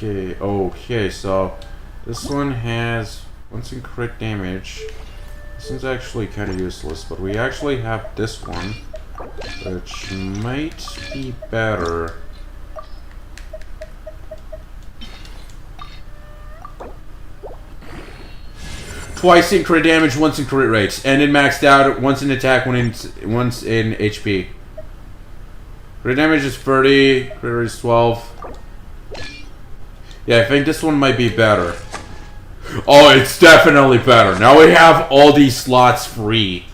Okay, okay, so this one has once in crit damage. This one's actually kind of useless, but we actually have this one, which might be better. Twice in crit damage, once in crit rates, and it maxed out once in attack, once in HP. Crit damage is 30, crit rate is 12. Yeah, I think this one might be better. Oh, it's definitely better. Now we have all these slots free.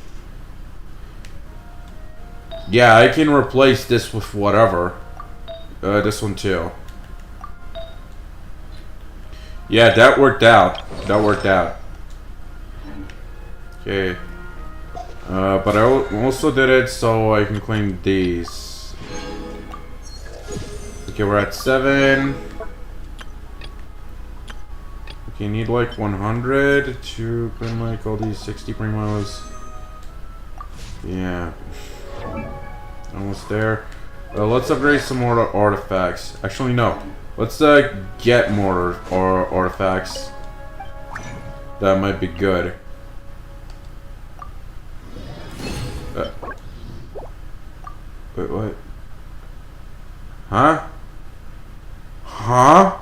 Yeah, I can replace this with whatever. This one too. Yeah, that worked out. That worked out. Okay. But I also did it so I can claim these. Okay, we're at 7. Okay, need like 100 to claim like all these 60 primos. Yeah. Almost there. Let's upgrade some more artifacts. Actually, no. Let's get more artifacts. That might be good. Wait, what? Huh? Huh?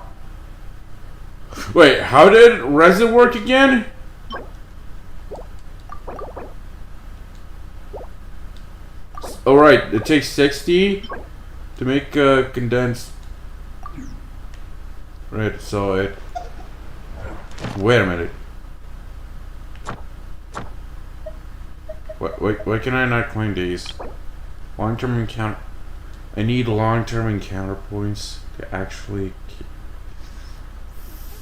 Wait, how did resin work again? Alright, it takes 60 to make a condensed. Right, so it. Wait a minute. Why can I not claim these? Long-term encounter. I need long-term encounter points to actually.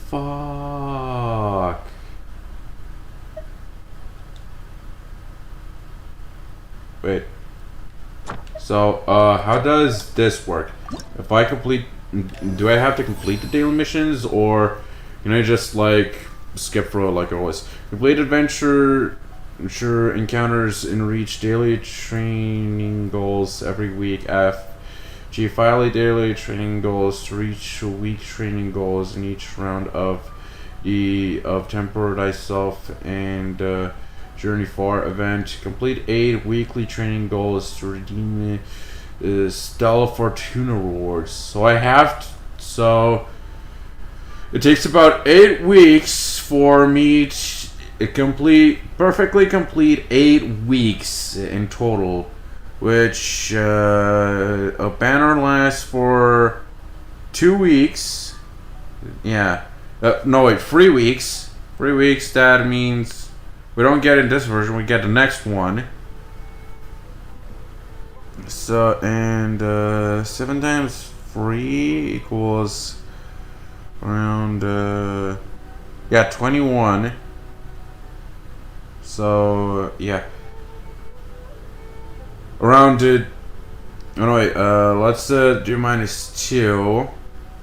Fuck. Wait. So, how does this work? If I complete, do I have to complete the daily missions, or can I just like skip through it like always? Complete adventure, ensure encounters and reach daily training goals every week. Achieve daily training goals to reach week training goals in each round of Temper Thyself and Journey Far event. Complete 8 weekly training goals to redeem Stella Fortuna rewards. So I have so it takes about 8 weeks for me to perfectly complete 8 weeks in total, which a banner lasts for 2 weeks. Yeah, no wait, 3 weeks. 3 weeks. That means we don't get in this version, we get the next one. So, and 7 times 3 equals around, yeah, 21. So, yeah. Around, oh no wait, let's do -2.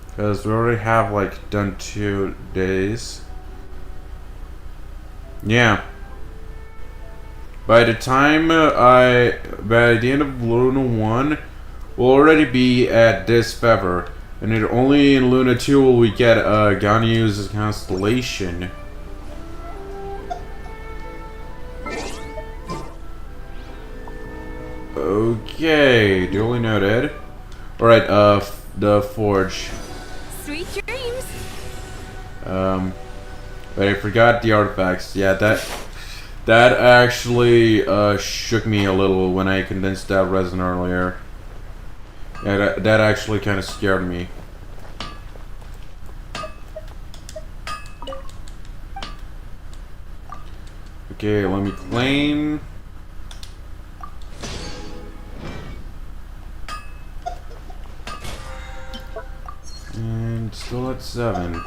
Because we already have, like, done 2 days. Yeah. By the time by the end of Luna 1, we'll already be at this feather, and it only in Luna 2 will we get Ganyu's constellation. Okay, duly noted. Alright, the forge. Sweet dreams. But I forgot the artifacts. Yeah, that actually shook me a little when I condensed that resin earlier. Yeah, that actually kind of scared me. Okay, let me claim. And still at 7.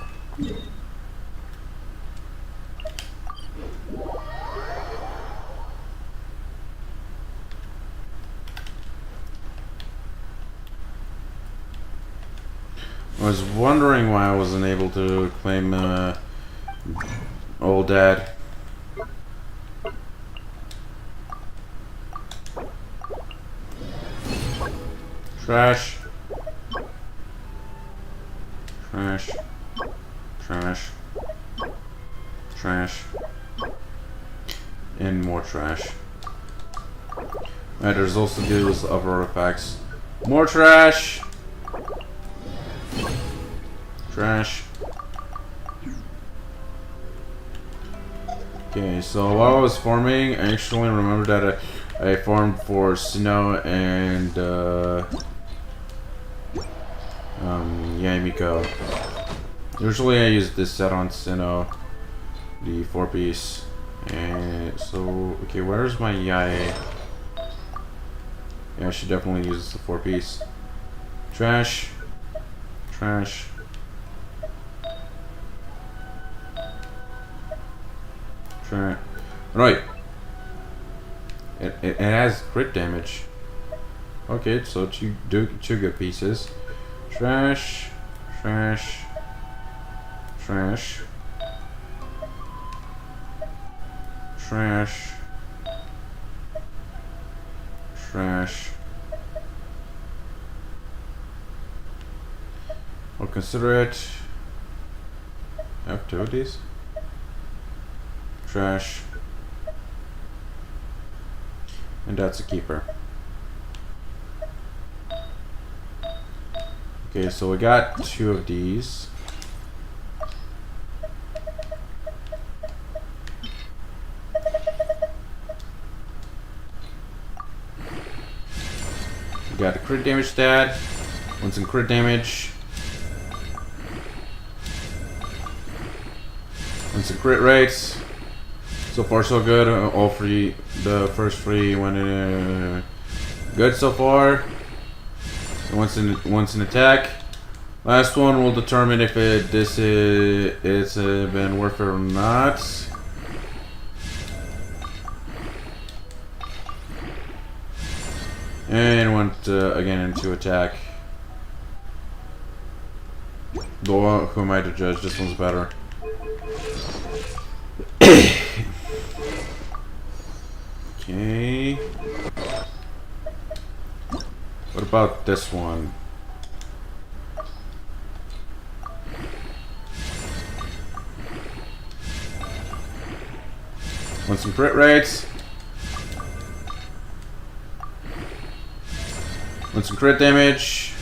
I was wondering why I wasn't able to claim old dad. Trash. Trash. Trash. Trash. And more trash. Alright, there's also those other artifacts. More trash! Trash. Okay, so while I was farming, I actually remembered that I farmed for Sinnoh and Yamiko. Usually I use this set on Sinnoh. the 4-piece. And so, okay, where's my Yae? Yeah, she definitely uses the 4-piece. Trash. Trash. Trash. Right. It has crit damage. Okay, so two good pieces. Trash. Trash. Trash. Trash. Trash. I'll consider it. Activities. Trash. And that's a keeper. Okay, so we got 2 of these. We got the crit damage stat. Once in crit damage. Once in crit rates. So far so good. All 3, the first 3 went good so far. And once in attack. Last one will determine if it's been worth it or not. And went again into attack. Though who am I to judge? This one's better. Okay. What about this one? Want some crit rates? Want some crit damage?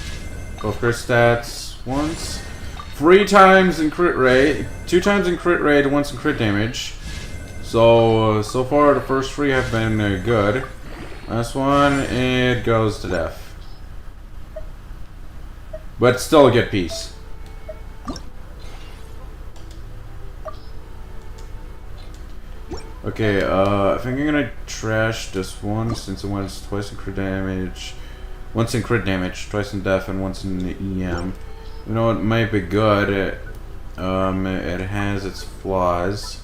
Both crit stats once. 3 times in crit rate, 2 times in crit rate, once in crit damage. So far the first 3 have been good. Last one, it goes to death. But still a good piece. Okay, I think I'm gonna trash this one since it went twice in crit damage. Once in crit damage, twice in death, and once in EM. You know, it might be good. It has its flaws.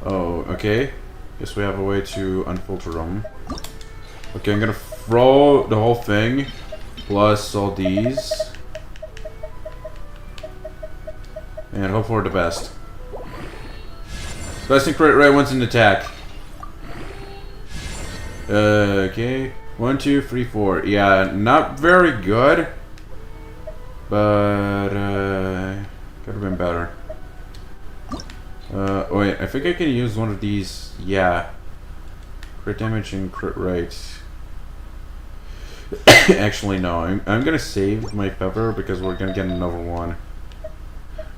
Oh, okay. Guess we have a way to unfilter them. Okay, I'm gonna throw the whole thing, plus all these. And hope for the best. Best in crit rate, once in attack. Okay. 1, 2, 3, 4. Yeah, not very good. But, could have been better. Wait, I think I can use one of these. Yeah. Crit damage and crit rate. Actually, no. I'm gonna save my pepper because we're gonna get another one.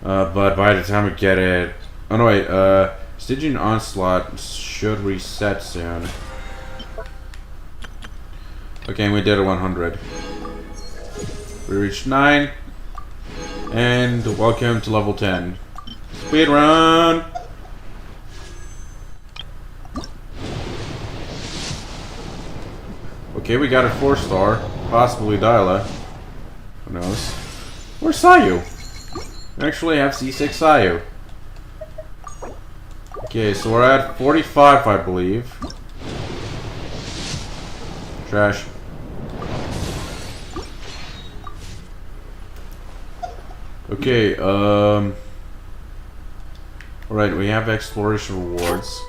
But by the time we get it... Oh no, wait. Stygian Onslaught should reset soon. Okay, we did a 100. We reached 9. And welcome to level 10. Speed run! Okay, we got a 4-star. Possibly Dyla. Who knows? Where's Sayu? We actually have C6 Sayu. Okay, so we're at 45, I believe. Trash. Okay, alright, we have exploration rewards.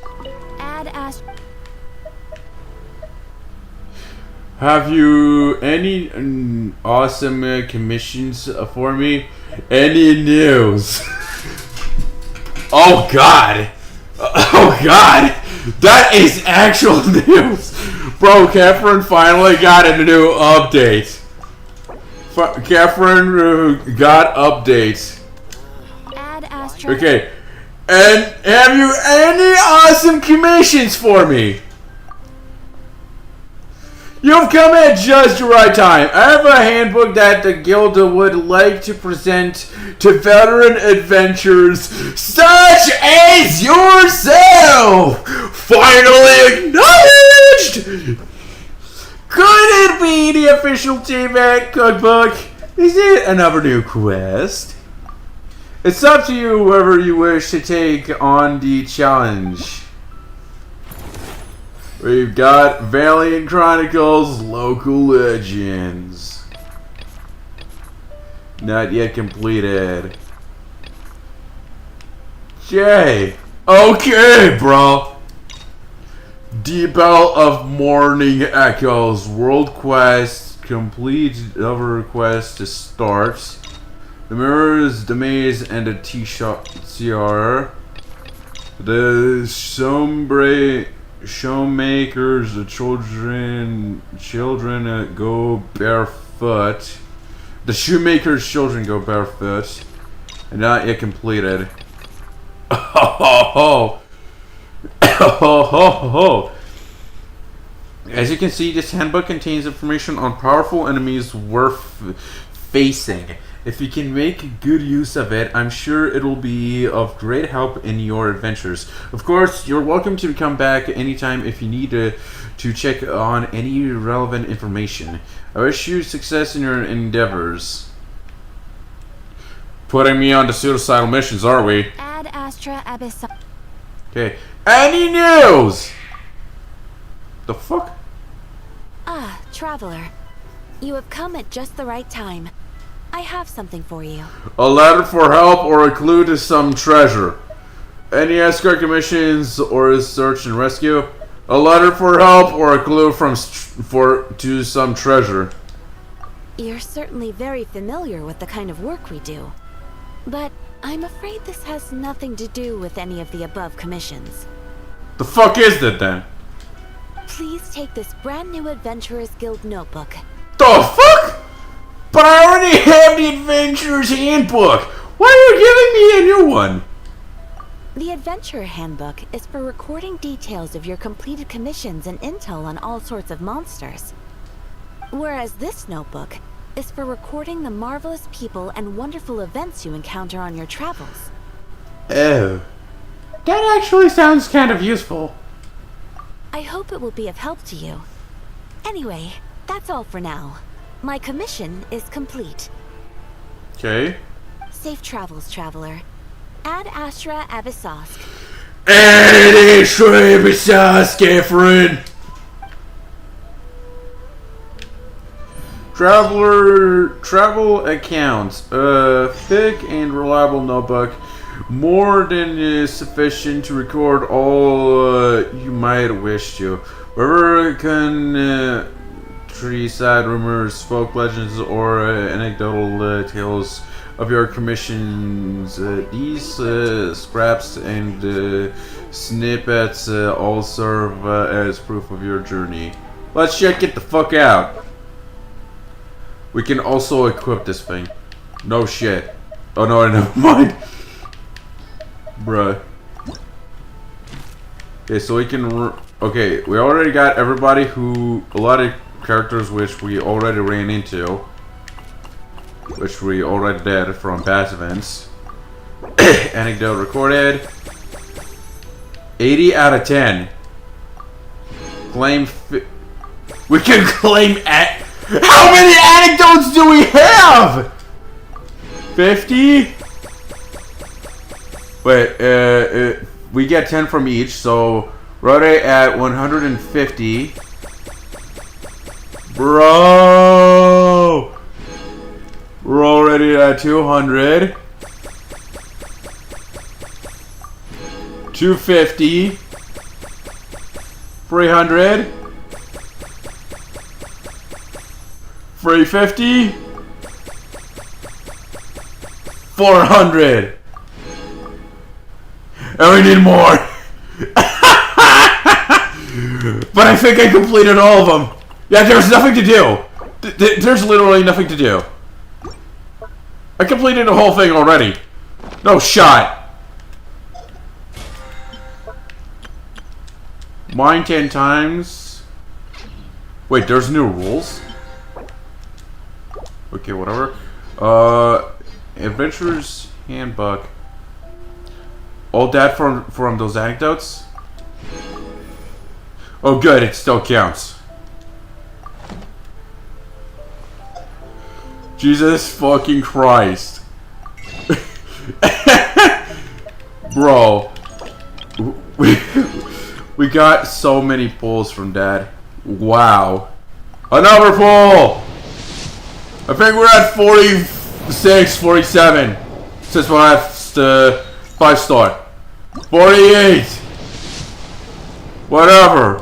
Have you any awesome commissions for me? Any news? Oh god! Oh god! That is actual news! Bro, Catherine finally got a new update. Catherine got updates. Okay. And have you any awesome commissions for me? You've come at just the right time. I have a handbook that the guild would like to present to veteran adventurers such as yourself. Finally acknowledged! Could it be the official Team Ant cookbook? Is it another new quest? It's up to you whoever you wish to take on the challenge. We've got Valiant Chronicles Local Legends. Not yet completed. Jay. Okay, bro. Deep Bell of Morning Echoes. World Quest. Complete other quest to start. The Mirrors, the Maze, and the T-Shot. The Showmakers, the children go barefoot. The Shoemaker's children go barefoot. And not yet completed. Oh, As you can see, this handbook contains information on powerful enemies worth facing. If you can make good use of it, I'm sure it will be of great help in your adventures. Of course, you're welcome to come back anytime if you need to check on any relevant information. I wish you success in your endeavors. Putting me on the suicidal missions, are we? Ad Astra Abyssal. Okay. Any news? The fuck? Ah, traveler. You have come at just the right time. I have something for you. A letter for help or a clue to some treasure. Any escort commissions or a search and rescue? A letter for help or a clue to some treasure. You're certainly very familiar with the kind of work we do. But I'm afraid this has nothing to do with any of the above commissions. The fuck is that then? Please take this brand new Adventurers Guild notebook. The fuck? But I already have the Adventurer's Handbook. Why are you giving me a new one? The Adventurer Handbook is for recording details of your completed commissions and intel on all sorts of monsters. Whereas this notebook is for recording the marvelous people and wonderful events you encounter on your travels. Oh. That actually sounds kind of useful. I hope it will be of help to you. Anyway, that's all for now. My commission is complete. Okay. Safe travels, traveler. Ad Astra Abyssosque. Ad Astra Abyssosque, friend. Travel accounts. Thick and reliable notebook. More than sufficient to record all you might wish to. Wherever countryside rumors, folk legends, or anecdotal tales of your commissions, these scraps and snippets all serve as proof of your journey. Let's check it the fuck out. We can also equip this thing. No shit. Oh no, never mind. Bruh. Okay, so we can... Okay, we already got everybody who... A lot of characters which we already ran into. Which we already did from past events. Anecdote recorded. 80 out of 10. Claim... We can claim at... How many anecdotes do we have? 50? Wait, we get 10 from each, so rotate at 150. Bro! We're already at 200. 250. 300. 350. 400. And we need more. But I think I completed all of them. Yeah, there's nothing to do. There's literally nothing to do. I completed the whole thing already. No shot. Mine 10 times. Wait, there's new rules? Okay, whatever. Adventurer's Handbook. All that from those anecdotes? Oh good, it still counts. Jesus fucking Christ. Bro. We got so many pulls from that. Wow. Another pull! I think we're at 46, 47. Since my last 5-star. 48. Whatever.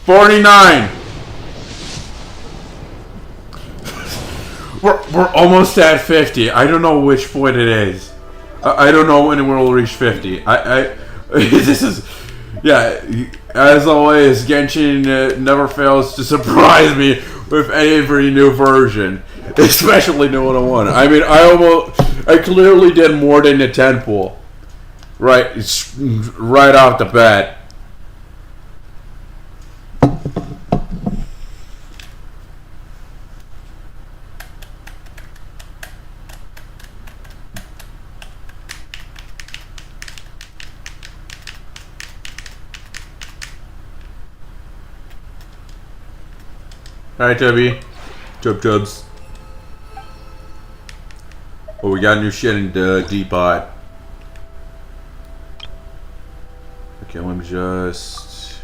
49. We're almost at 50. I don't know which point it is. I don't know when we'll reach 50. This is, yeah. As always, Genshin never fails to surprise me with every new version, especially new 101. I mean, I clearly did more than the 10 pool, right off the bat. Alright, Toby. Chubs. Oh, we got new shit in the D-pot. Okay, let me just...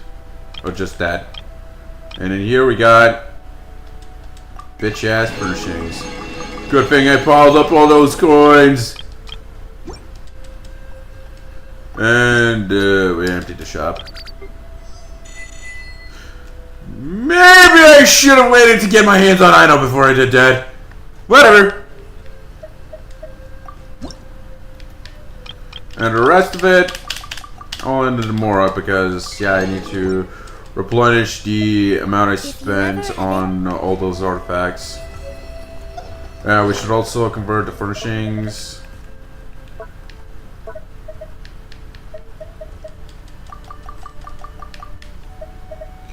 Oh, just that. And in here we got... bitch-ass furnishings. Good thing I piled up all those coins! And, we emptied the shop. Maybe I should have waited to get my hands on Ino before I did that. Whatever. And the rest of it, I'll end it more up because, yeah, I need to replenish the amount I spent on all those artifacts. We should also convert the furnishings.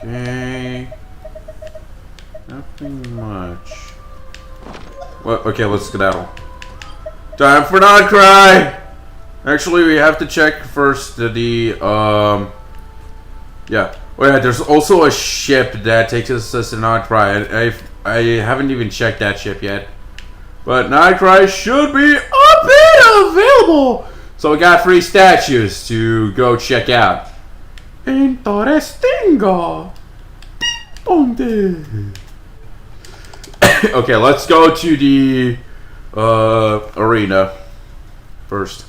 Okay. Nothing much. Well, okay, let's skedaddle. Time for not cry! Actually, we have to check first yeah. Oh yeah, there's also a ship that takes us to Nightcry. I haven't even checked that ship yet. But Nightcry should be up and available! So we got 3 statues to go check out. Interestingo. Donde? Okay, let's go to the arena first.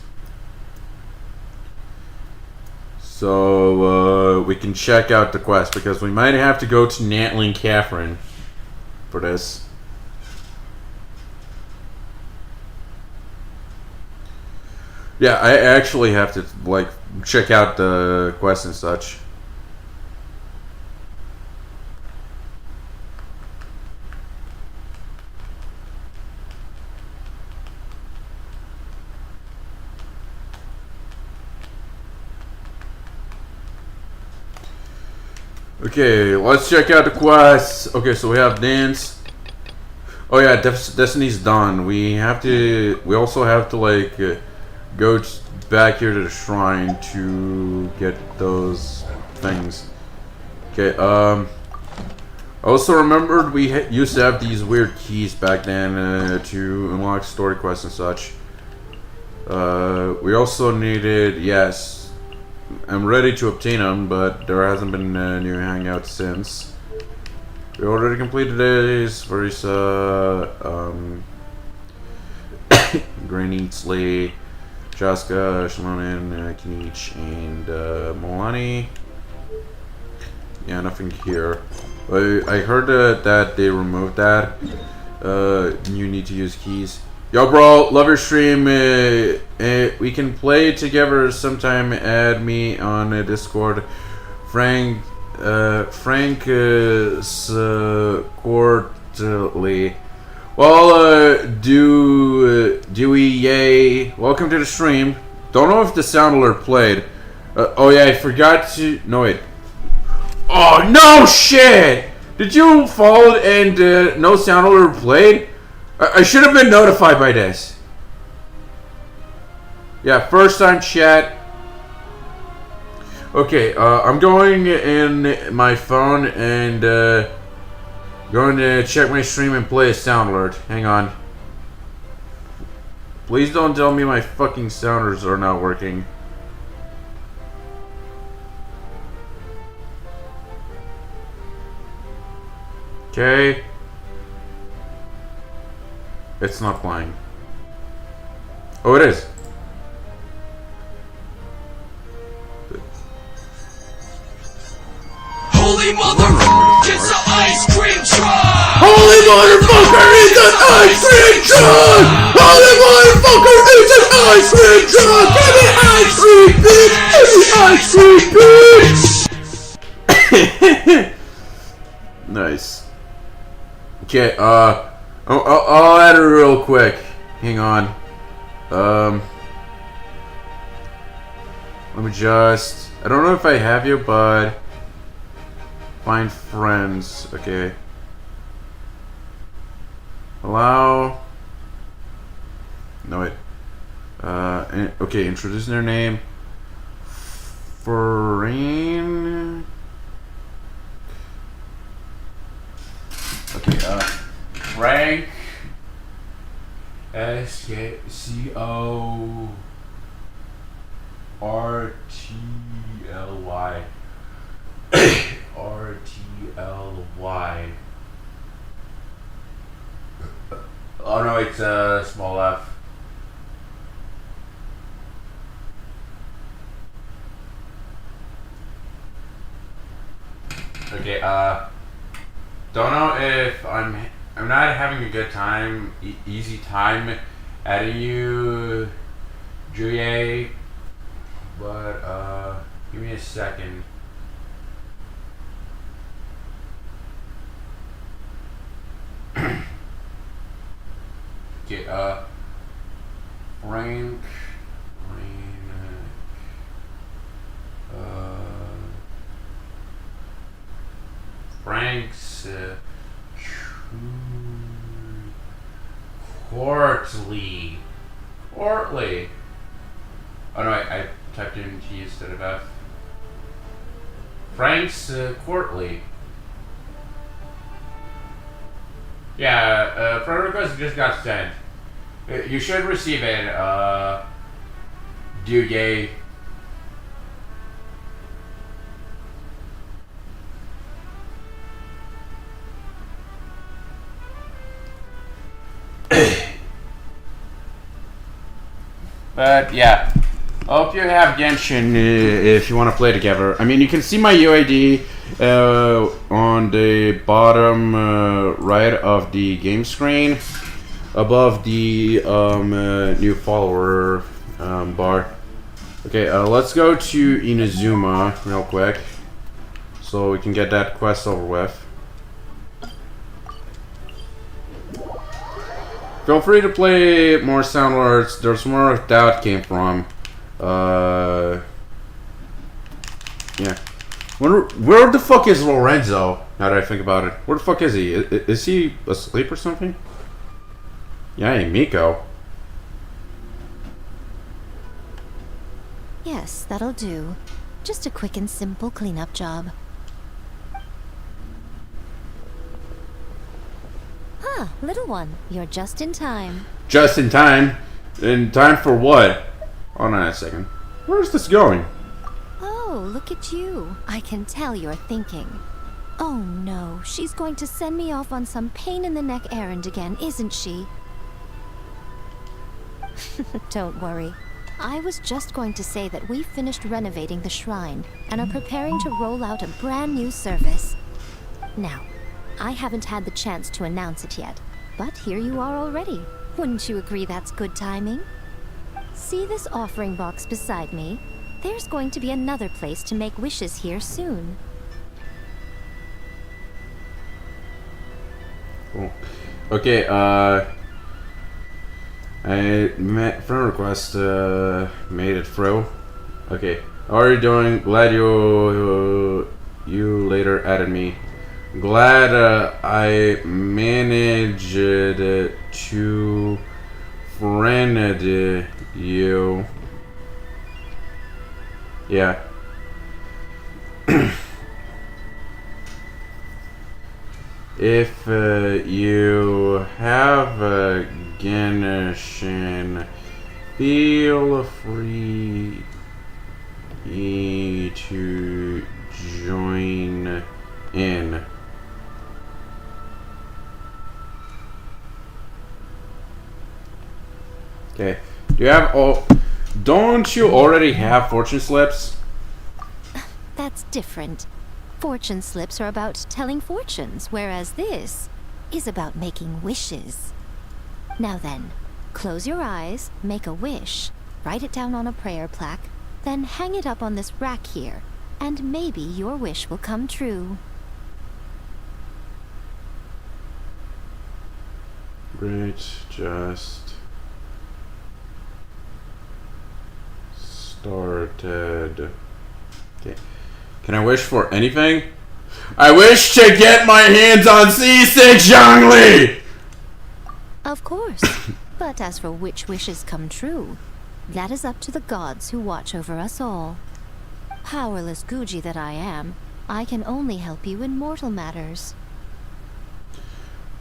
So we can check out the quest because we might have to go to Natling Catherine for this. Yeah, I actually have to like check out the quest and such. Okay, let's check out the quests. Okay, so we have dance. Oh yeah, Destiny's done. We also have to like go back here to the shrine to get those things. Okay, I also remembered we used to have these weird keys back then to unlock story quests and such. We also needed, yes, I'm ready to obtain them, but there hasn't been a new hangout since. We already completed this. Verisa, Granny, Slay, Jaska, Shalonin, Kinich, and Molani. Yeah, nothing here. I heard that they removed that. You need to use keys. Yo, bro, love your stream. We can play together sometime. Add me on Discord. Frank Quarterly. Well, Dewey, yay. Welcome to the stream. Don't know if the sound alert played. Oh yeah, I forgot to. No wait. Oh no shit! Did you follow and no sound alert played? I should have been notified by this. Yeah, first time chat. Okay, I'm going in my phone and going to check my stream and play a sound alert. Hang on. Please don't tell me my fucking sounders are not working. Okay. It's not playing. Oh, it is. Holy mother, it's an ice cream truck! Holy motherfucker, it's an ice cream truck! Holy motherfucker, it's an ice cream truck! Give me ice cream, bitch! Give me ice cream, bitch! Nice. Okay, I'll add it real quick. Hang on. Let me just... I don't know if I have you, but... Find friends. Okay. Allow... No, wait. Okay, introduce their name. Foreign... Okay, Frank S-C-O-R-T-L-Y R-T-L-Y. Oh no, it's a small f. Okay, don't know if I'm not having a good time, easy time adding you, Julie, but give me a second. Okay, Frank, Frank's, Courtly. Oh no, I typed in T instead of F. Frank's, Courtly. Yeah, friend request just got sent. You should receive it, due day. But yeah, I hope you have Genshin if you want to play together. I mean, you can see my UID on the bottom right of the game screen, above the new follower bar. Okay, let's go to Inazuma real quick, so we can get that quest over with. Feel free to play more sound alerts. There's where that came from. Yeah. Where the fuck is Lorenzo? Now that I think about it, where the fuck is he? Is he asleep or something? Yeah, hey, Miko. Yes, that'll do. Just a quick and simple cleanup job. Ah, little one, you're just in time. Just in time? In time for what? Hold on a second. Where's this going? Oh, look at you. I can tell you're thinking. Oh no, she's going to send me off on some pain-in-the-neck errand again, isn't she? Don't worry. I was just going to say that we finished renovating the shrine and are preparing to roll out a brand new service. Now, I haven't had the chance to announce it yet, but here you are already. Wouldn't you agree that's good timing? See this offering box beside me? There's going to be another place to make wishes here soon. Cool. Okay, I met friend request, made it through. Okay, how are you doing? Glad you later added me. Glad I managed to friend you. Yeah. If you have a genshin, feel free to join in. Okay. Do you have don't you already have fortune slips? That's different. Fortune slips are about telling fortunes, whereas this is about making wishes. Now then, close your eyes, make a wish, write it down on a prayer plaque, then hang it up on this rack here, and maybe your wish will come true. Great, just started. Okay. Can I wish for anything? I wish to get my hands on C6 Zhongli! Of course. But as for which wishes come true, that is up to the gods who watch over us all. Powerless Guji that I am, I can only help you in mortal matters.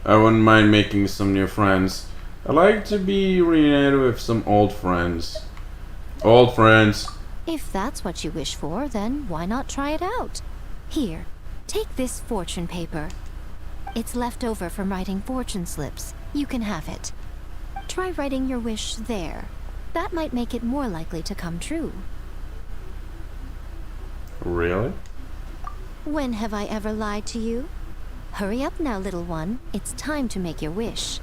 I wouldn't mind making some new friends. I'd like to be reunited with some old friends. Old friends. If that's what you wish for, then why not try it out? Here, take this fortune paper. It's left over from writing fortune slips. You can have it. Try writing your wish there. That might make it more likely to come true. Really? When have I ever lied to you? Hurry up now, little one. It's time to make your wish.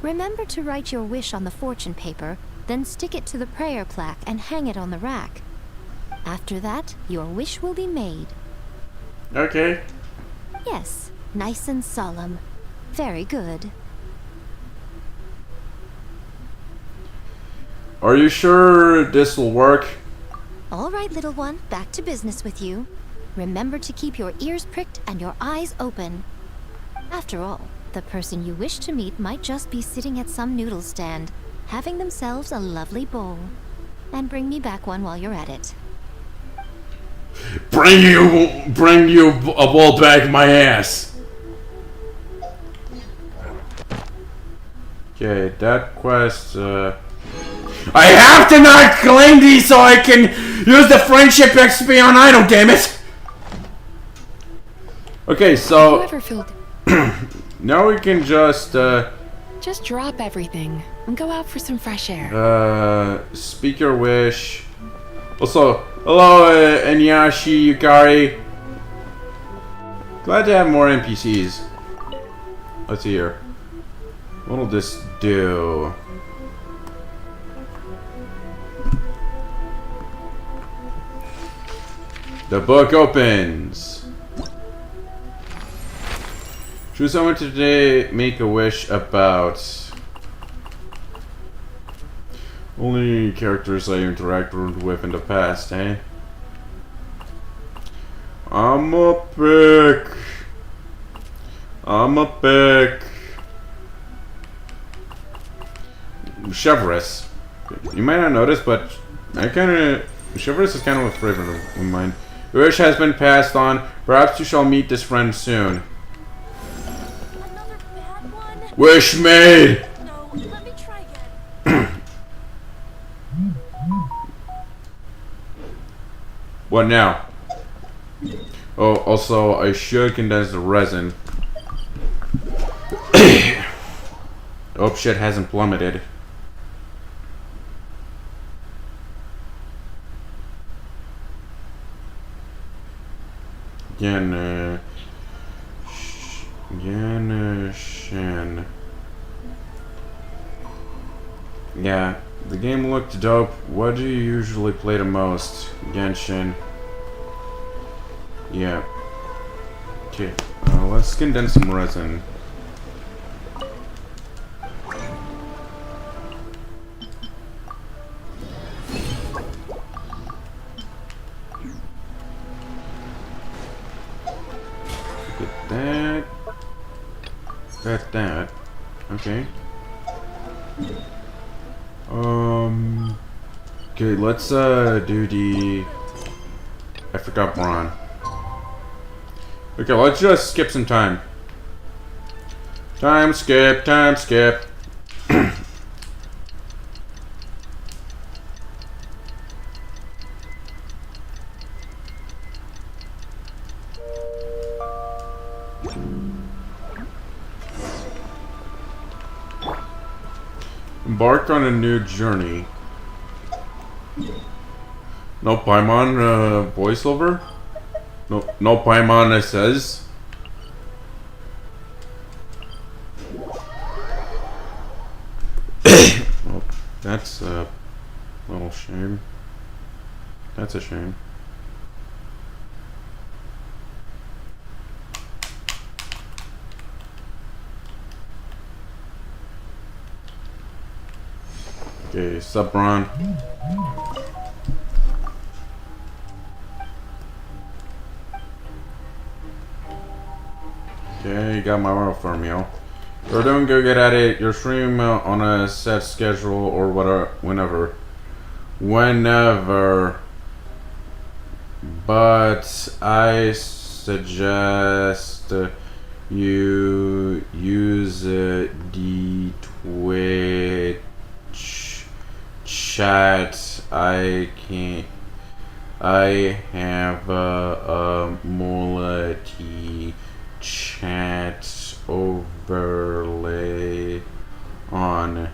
Remember to write your wish on the fortune paper, then stick it to the prayer plaque and hang it on the rack. After that, your wish will be made. Okay. Yes, nice and solemn. Very good. Are you sure this will work? All right, little one, back to business with you. Remember to keep your ears pricked and your eyes open. After all, the person you wish to meet might just be sitting at some noodle stand, having themselves a lovely bowl. And bring me back one while you're at it. Bring you a bowl back my ass. Okay, that quest, I have to not claim these so I can use the friendship XP on idle, damn it! Okay, so Whoever filled. now we can just Just drop everything and go out for some fresh air. speak your wish. Also, hello Enyashi Yukari. Glad to have more NPCs. Let's see here. What'll this do? The book opens. Choose someone today, make a wish about. Only characters I interacted with in the past, eh? I'm a pick. Chevrolet. You might not notice, but Chevrolet is kind of a favorite of mine. Your wish has been passed on. Perhaps you shall meet this friend soon. Another bad one? Wish made! No, let me try again. What now? Oh, also, I should condense the resin. Oh, shit hasn't plummeted. Genshin. Yeah, the game looked dope. What do you usually play the most? Genshin. Yeah. Okay, let's condense some resin. that. Got that. Okay. Okay, let's do the... I forgot Braun. Okay, let's just skip some time. Time skip, time skip. Embark on a new journey. No Paimon voiceover? No Paimon says. Well, that's a little shame. That's a shame. Okay, sup, Ron? Okay, you got my order for me, You're doing go get at it. Your stream on a set schedule or whatever, whenever. But I suggest you use the Twitch chat. I have a multi chat overlay on.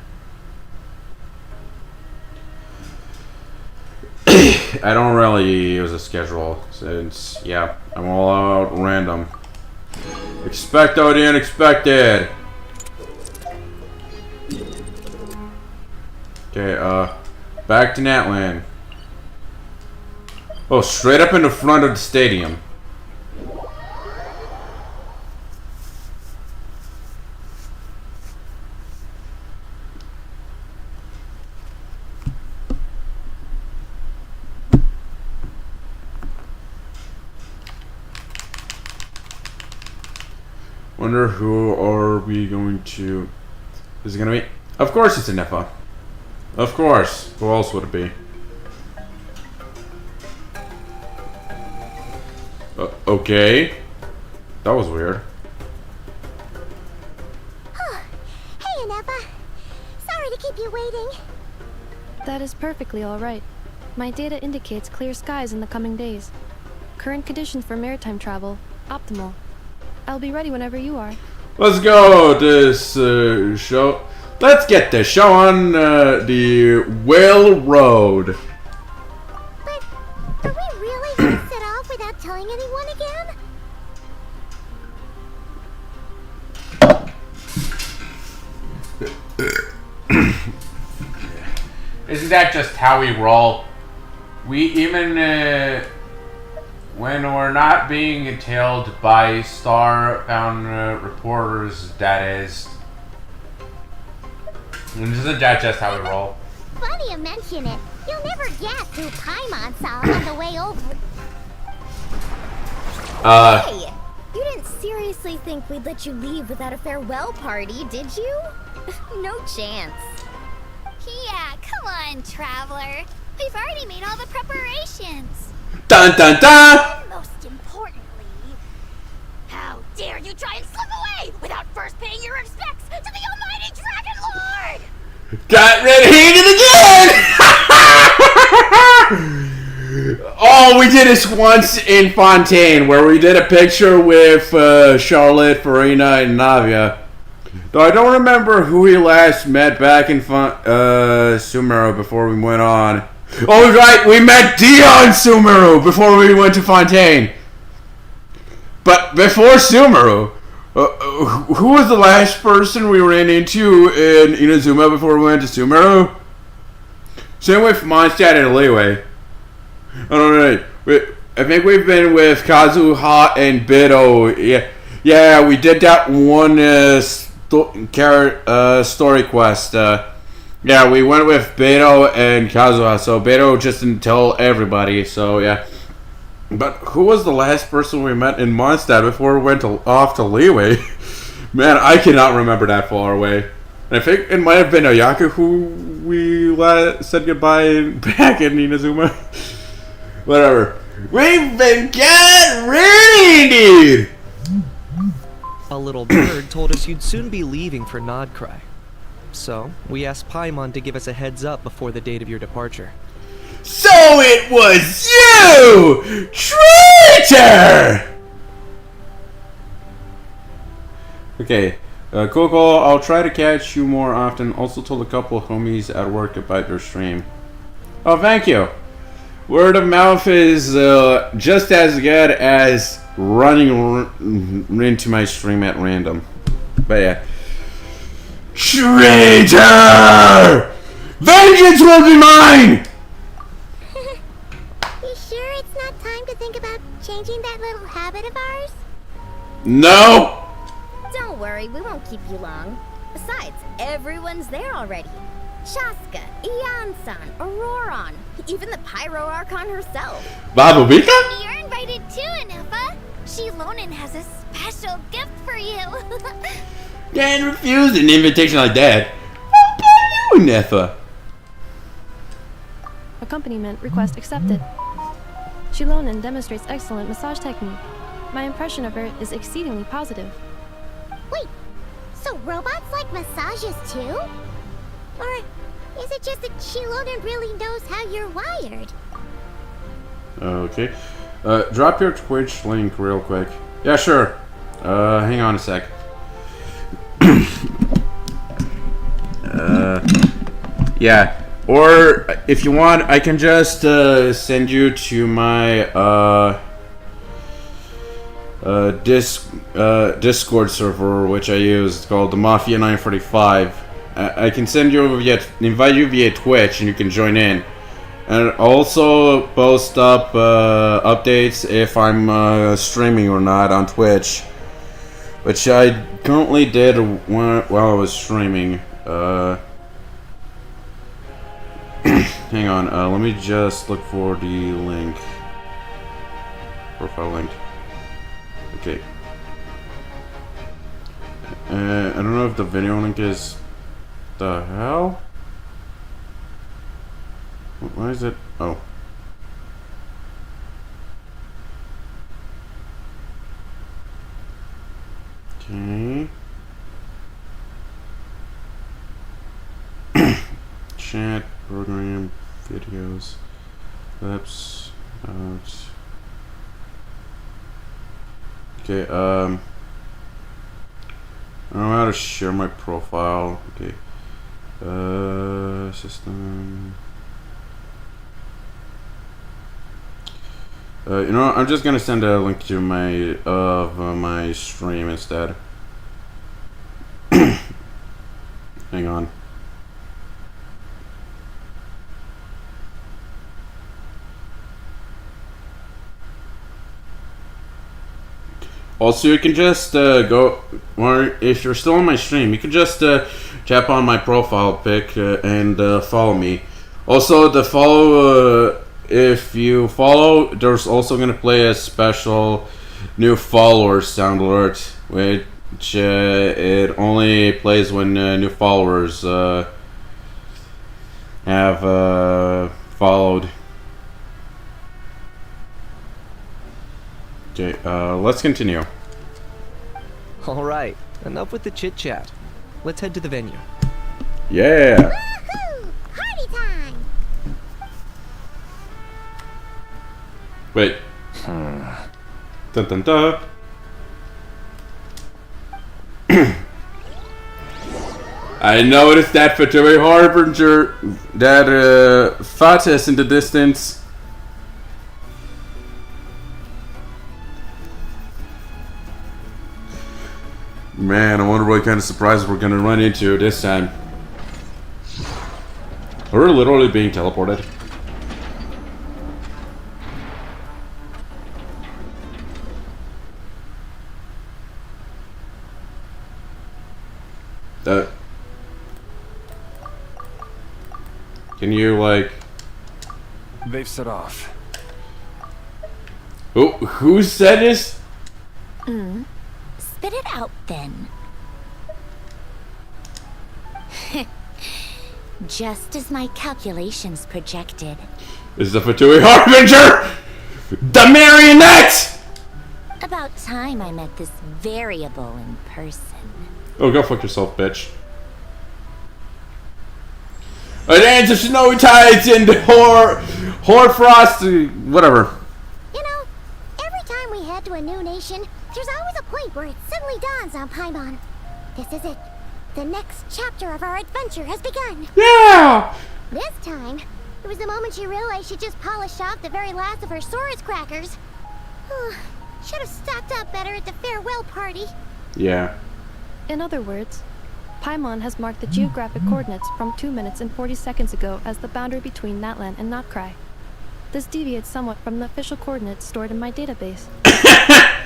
I don't really use a schedule since, yeah, I'm all out random. Expecto the unexpected. Okay, back to Natland. Oh, straight up in the front of the stadium. Wonder who are we going to... Is it gonna be... Of course it's a Nefa. Of course. Who else would it be? Okay. That was weird. Hey, Nefa. Sorry to keep you waiting. That is perfectly alright. My data indicates clear skies in the coming days. Current conditions for maritime travel, optimal. I'll be ready whenever you are. Let's go this show. Let's get the show on the Whale Road. But are we really going to set off without telling anyone again? Isn't that just how we roll? We even when we're not being entailed by star-bound reporters, that is. Isn't that just how we roll? Funny you mention it. You'll never guess who Paimon saw on the way over. Hey! You didn't seriously think we'd let you leave without a farewell party, did you? No chance. Yeah, come on, Traveler. We've already made all the preparations. Dun dun dun! And most importantly, how dare you try and slip away without first paying your respects to the almighty Dragon Lord! Got red-handed again! Oh, we did this once in Fontaine, where we did a picture with Charlotte, Farina, and Navia. Though I don't remember who we last met back in Sumeru before we went on. Oh, right, we met Dion Sumeru before we went to Fontaine. But before Sumeru, who was the last person we ran into in Inazuma before we went to Sumeru? Same with Mondstadt and Liyue. I don't know. I think we've been with Kazuha and Bido. Yeah, we did that one story quest. Yeah, we went with Beto and Kazuha, so Beto just didn't tell everybody, so yeah. But who was the last person we met in Mondstadt before we went off to Leeway? Man, I cannot remember that far away. And I think it might have been Ayaka who we said goodbye back in Inazuma. Whatever. We've been getting ready, dude! A little bird told us you'd soon be leaving for Nodcry. So, we asked Paimon to give us a heads up before the date of your departure. So it was you! Traitor! Okay, Coco, I'll try to catch you more often. Also told a couple of homies at work about your stream. Oh, thank you. Word of mouth is just as good as running into my stream at random. But yeah. Traitor! Vengeance will be mine! You sure it's not time to think about changing that little habit of ours? No! Don't worry, we won't keep you long. Besides, everyone's there already. Shaska, Ian-san, Auroron, even the Pyro Archon herself. Babubika? You're invited too, Anupa. Shilonen has a special gift for you. Can't refuse an invitation like that. How about you, Nefa? Accompaniment request accepted. Shilonen demonstrates excellent massage technique. My impression of her is exceedingly positive. Wait, so robots like massages too? Or is it just that Shilonen really knows how you're wired? Okay. Drop your Twitch link real quick. Yeah, sure. Hang on a sec. Yeah. Or if you want, I can just send you to my Discord server, which I use. It's called the Mafia 945. I can send you invite you via Twitch, and you can join in. And also post up updates if I'm streaming or not on Twitch, which I currently did while I was streaming. Hang on, let me just look for the link. Profile link. Okay. I don't know if the video link is... The hell? Why is it? Oh. Okay. Chat, program, videos, clips, notes. Okay, I don't know how to share my profile. Okay. System. You know what? I'm just gonna send a link to my my stream instead. Hang on. Also, you can just go, or if you're still on my stream, you can just tap on my profile pic and follow me. Also, the follow, if you follow, there's also going to play a special new followers sound alert, which it only plays when new followers have followed. Okay, let's continue. Alright, enough with the chit-chat. Let's head to the venue. Yeah! Woohoo! Party time! Wait. Dun dun dun. I noticed that Fatui Harbinger, that Fatis in the distance. Man, I wonder what kind of surprise we're gonna run into this time. We're literally being teleported. Can you, like... They've set off. Who said this? Spit it out then. Just as my calculations projected. Is the Fatui Harbinger? The marionette! About time I met this variable in person. Oh, go fuck yourself, bitch. A dance of snowy tides and hoarfrost, whatever. You know, every time we head to a new nation, there's always a point where it suddenly dawns on Paimon. This is it. The next chapter of our adventure has begun. Yeah! This time, it was the moment she realized she just polished off the very last of her Saurus crackers. Should have stocked up better at the farewell party. Yeah. In other words, Paimon has marked the geographic coordinates from 2 minutes and 40 seconds ago as the boundary between Natlan and Notcry. This deviates somewhat from the official coordinates stored in my database. Paimon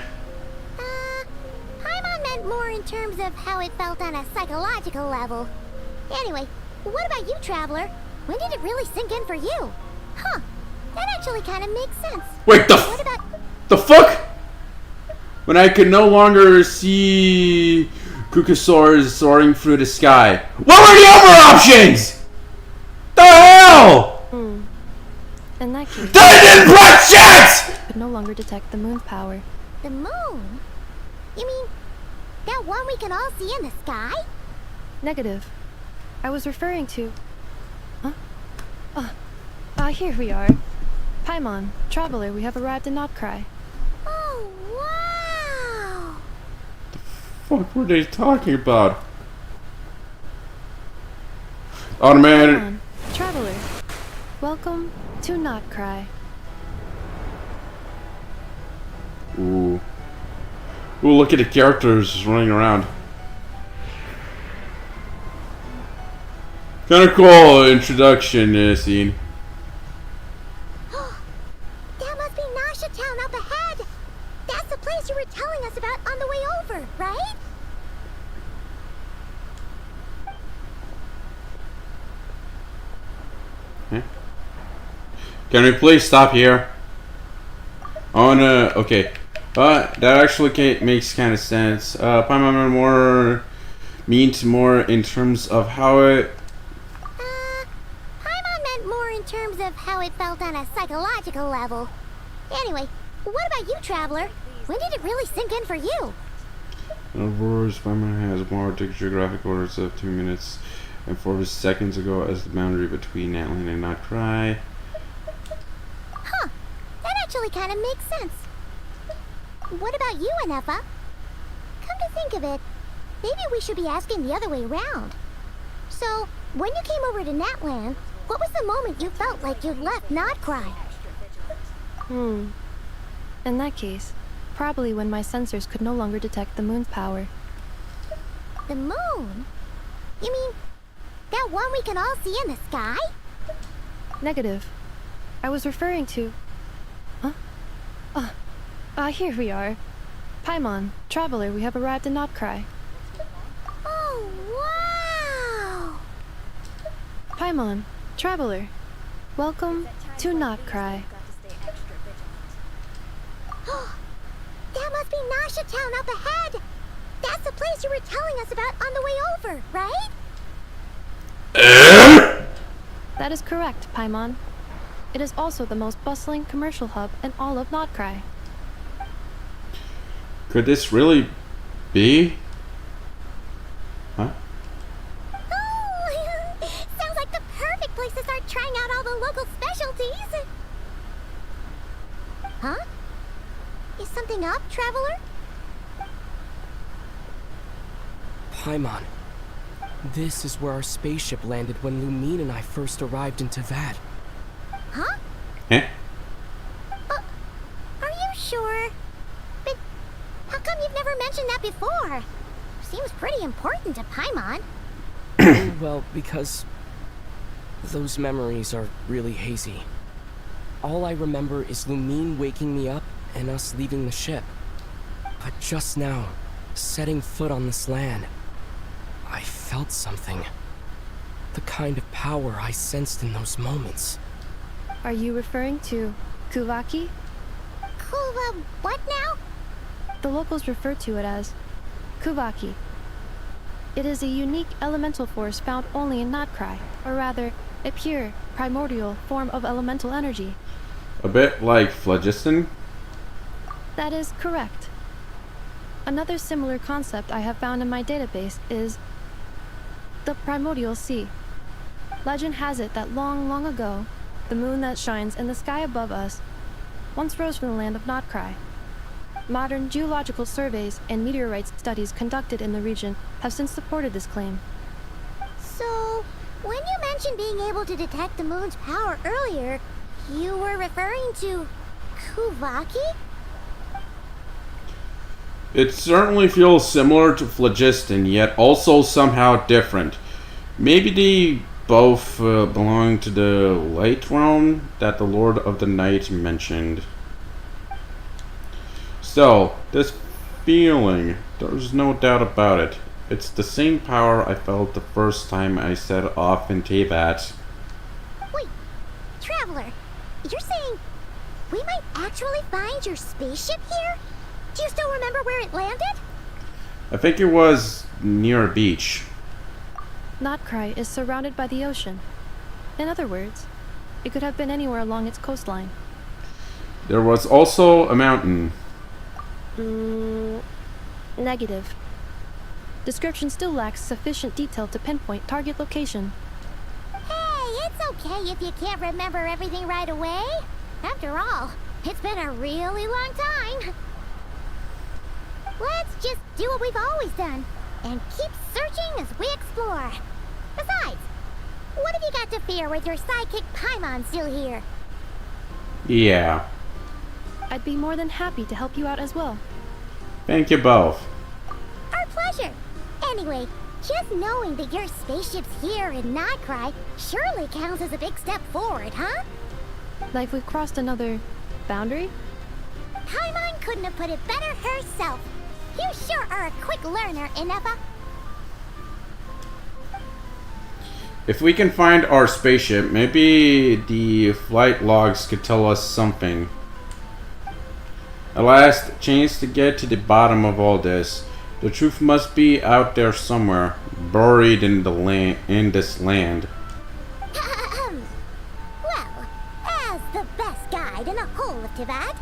meant more in terms of how it felt on a psychological level. Anyway, what about you, Traveler? When did it really sink in for you? Huh, that actually kind of makes sense. Wait, What about... the fuck? When I could no longer see Kukasaurs soaring through the sky. What were the other options? The hell? In that case, They didn't put shit! could no longer detect the moon's power. The moon? You mean that one we can all see in the sky? Negative. I was referring to... Huh? Here we are. Paimon, Traveler, we have arrived in Notcry. Oh, wow! What were they talking about? Automated. Paimon, Traveler, welcome to Notcry. Ooh. Ooh, look at the characters just running around. Kinda cool introduction scene. That must be Nasha Town up ahead! That's the place you were telling us about on the way over, right? Can we please stop here? Okay. That actually makes kind of sense. Paimon means more in terms of how it... Paimon meant more in terms of how it felt on a psychological level. Anyway, what about you, Traveler? When did it really sink in for you? Of course, Paimon has more geographic orders of 2 minutes and 40 seconds ago as the boundary between Natlan and Notcry. Huh, that actually kind of makes sense. What about you, Anefa? Come to think of it, maybe we should be asking the other way around. So, when you came over to Natlan, what was the moment you felt like you'd left Notcry? In that case, probably when my sensors could no longer detect the moon's power. The moon? You mean that one we can all see in the sky? Negative. I was referring to... Here we are. Paimon, Traveler, we have arrived in Notcry. Oh, wow! Paimon, Traveler, welcome to Notcry. That must be Nasha Town up ahead! That's the place you were telling us about on the way over, right? That is correct, Paimon. It is also the most bustling commercial hub in all of Notcry. Could this really be? Huh? Oh, sounds like the perfect place to start trying out all the local specialties. Huh? Is something up, Traveler? Paimon, this is where our spaceship landed when Lumine and I first arrived in Tavad. Huh? Eh? Are you sure? But how come you've never mentioned that before? Seems pretty important to Paimon. Well, because those memories are really hazy. All I remember is Lumine waking me up and us leaving the ship. But just now, setting foot on this land, I felt something. The kind of power I sensed in those moments. Are you referring to Kuvaki? what now? The locals refer to it as Kuvaki. It is a unique elemental force found only in Notcry, or rather, a pure, primordial form of elemental energy. A bit like phlogiston? That is correct. Another similar concept I have found in my database is the primordial sea. Legend has it that long, long ago, the moon that shines in the sky above us once rose from the land of Notcry. Modern geological surveys and meteorite studies conducted in the region have since supported this claim. So, when you mentioned being able to detect the moon's power earlier, you were referring to Kuvaki? It certainly feels similar to phlogiston, yet also somehow different. Maybe they both belong to the light realm that the Lord of the Night mentioned. So, this feeling, there's no doubt about it. It's the same power I felt the first time I set off in Teyvat. Wait, Traveler, you're saying we might actually find your spaceship here? Do you still remember where it landed? I think it was near a beach. Notcry is surrounded by the ocean. In other words, it could have been anywhere along its coastline. There was also a mountain. Negative. Description still lacks sufficient detail to pinpoint target location. Hey, it's okay if you can't remember everything right away. After all, it's been a really long time. Let's just do what we've always done, and keep searching as we explore. Besides, what have you got to fear with your sidekick Paimon still here? Yeah. I'd be more than happy to help you out as well. Thank you both. Our pleasure. Anyway, just knowing that your spaceship's here in Notcry surely counts as a big step forward, huh? Like we've crossed another boundary? Paimon couldn't have put it better herself. You sure are a quick learner, Inepa. If we can find our spaceship, maybe the flight logs could tell us something. A last chance to get to the bottom of all this. The truth must be out there somewhere, buried in this land. Well, as the best guide in the whole of Teyvat,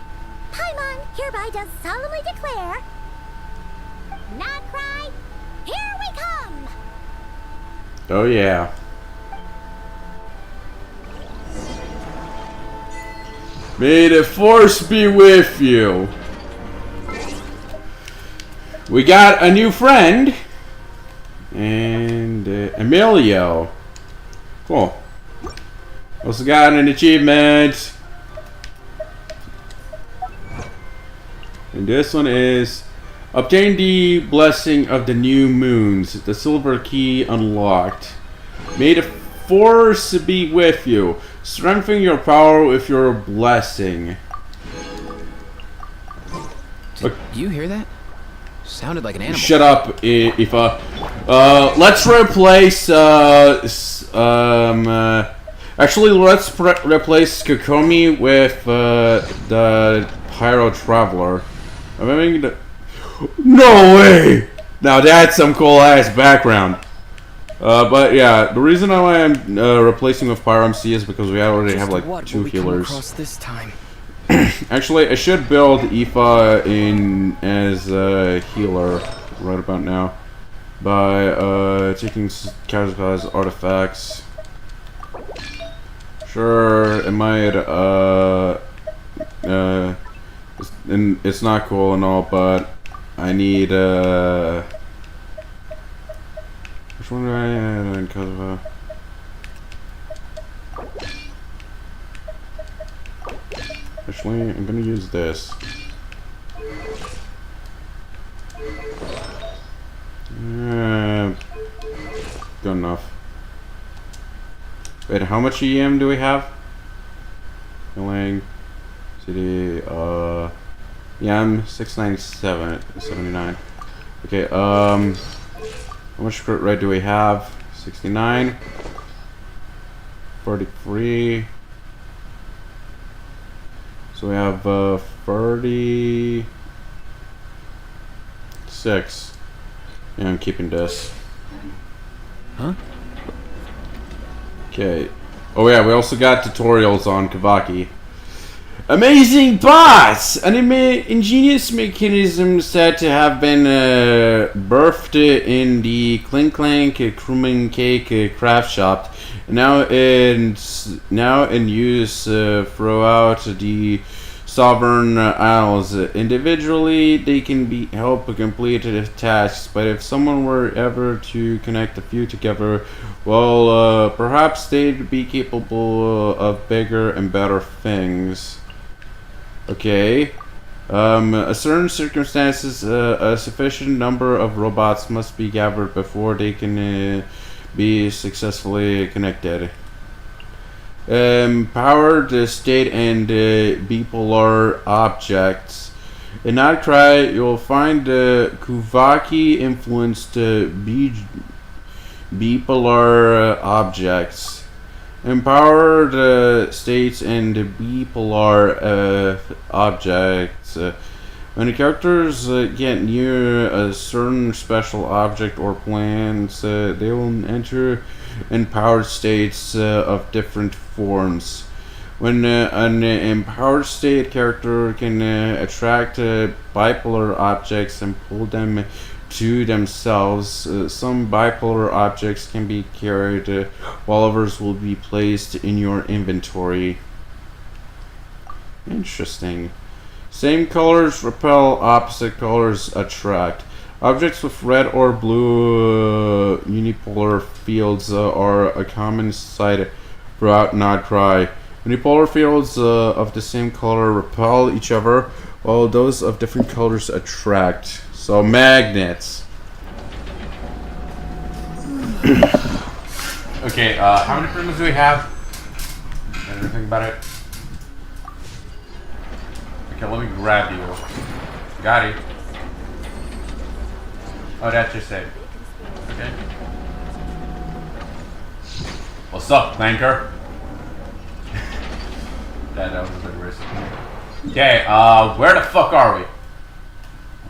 Paimon hereby does solemnly declare, Notcry, here we come! Oh yeah. May the force be with you. We got a new friend. And Emilio. Cool. Also got an achievement. And this one is obtain the blessing of the new moons. The silver key unlocked. May the force be with you. Strengthen your power with your blessing. Did you hear that? Sounded like an animal. Shut up, Aoife. Let's replace actually, let's replace Kokomi with the Pyro Traveler. I'm having the... No way! Now that's some cool ass background. But yeah, the reason why I'm replacing with Pyro MC is because we already have like 2 healers. This time? Actually, I should build Aoife in as a healer right about now by taking Kazaka's artifacts. Sure, it might it's not cool and all, but I need which one do I add in Kazaka? Actually, I'm gonna use this. Good enough. Wait, how much EM do we have? Healing. CD, EM 697.79. Okay, how much crit rate do we have? 69. 43. So we have 36. Yeah, I'm keeping this. Huh? Okay. Oh yeah, we also got tutorials on Kavaki. Amazing boss! An ingenious mechanism said to have been birthed in the Clink Clank Crewman Cake craft shop, now in use throughout the Sovereign Isles. Individually, they can help complete tasks, but if someone were ever to connect a few together, well, perhaps they'd be capable of bigger and better things. Okay. Certain circumstances, a sufficient number of robots must be gathered before they can be successfully connected. Powered state and bipolar objects. In Outcry, you'll find Kuvaki influenced bipolar objects. Empowered states and bipolar objects. When the characters get near a certain special object or plans, they will enter empowered states of different forms. When an empowered state character can attract bipolar objects and pull them to themselves, some bipolar objects can be carried while others will be placed in your inventory. Interesting. Same colors repel, opposite colors attract. Objects with red or blue unipolar fields are a common sight throughout Nodcry. Unipolar fields of the same color repel each other, while those of different colors attract. So magnets. Okay, how many prisms do we have? Anything about it? Okay, let me grab you. Got it. Oh, that's just it. Okay. What's up, Clanker? that was a bit risky. Okay, where the fuck are we?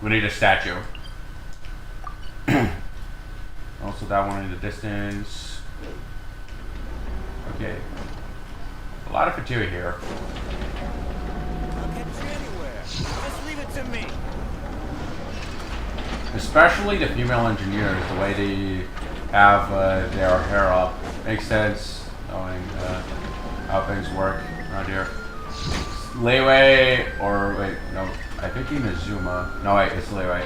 We need a statue. Also that one in the distance. Okay. A lot of fatigue here. I'll get you anywhere. Just leave it to me. Especially the female engineers, the way they have their hair up. Makes sense, knowing how things work around here. Leeway, or wait, no, I think Inazuma. No, wait, it's Leeway.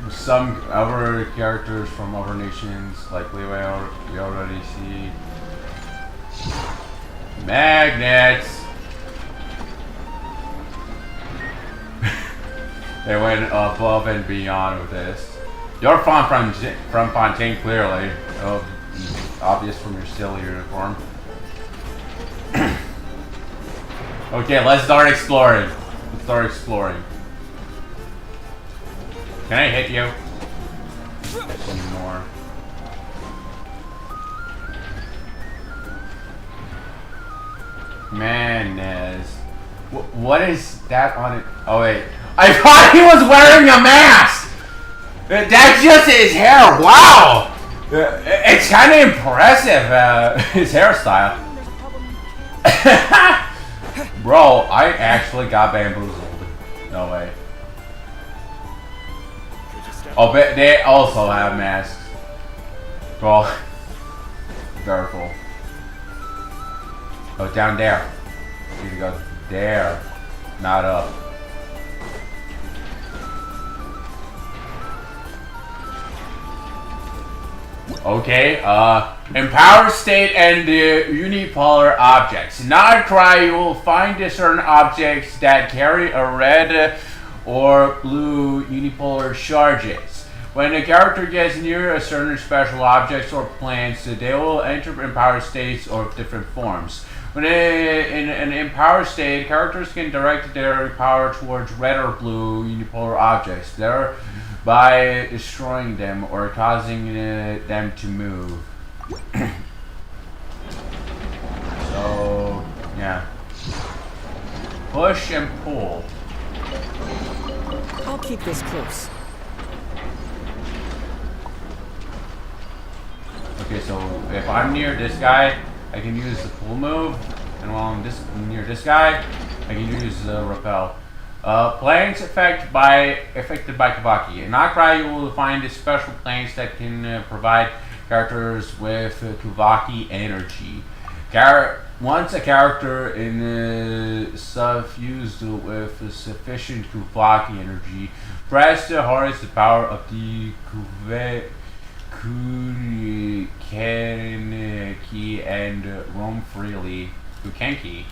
Some other characters from other nations, like Leeway, we already see. Magnets! They went above and beyond with this. You're from Fontaine, clearly. Oh, obvious from your silly uniform. Okay, let's start exploring. Can I hit you? Anymore. Manez. What is that on it? Oh wait. I thought he was wearing a mask! That's just his hair. Wow! It's kind of impressive, his hairstyle. Bro, I actually got bamboozled. No way. Oh, but they also have masks. Well, careful. Oh, down there. You need to go there, not up. Okay, empowered state and unipolar objects. In Nodcry, you will find certain objects that carry a red or blue unipolar charges. When a character gets near a certain special objects or plants, they will enter empowered states of different forms. When in an empowered state, characters can direct their power towards red or blue unipolar objects, thereby destroying them or causing them to move. So, yeah. push and pull. I'll keep this close. Okay, so if I'm near this guy, I can use the pull move, and while I'm near this guy, I can use repel. Planks affected by Kavaki. In Noctri, you will find special planks that can provide characters with Kavaki energy. Once a character is suffused with sufficient Kavaki energy, press to harness the power of the Kukenki and roam freely. Kukenki.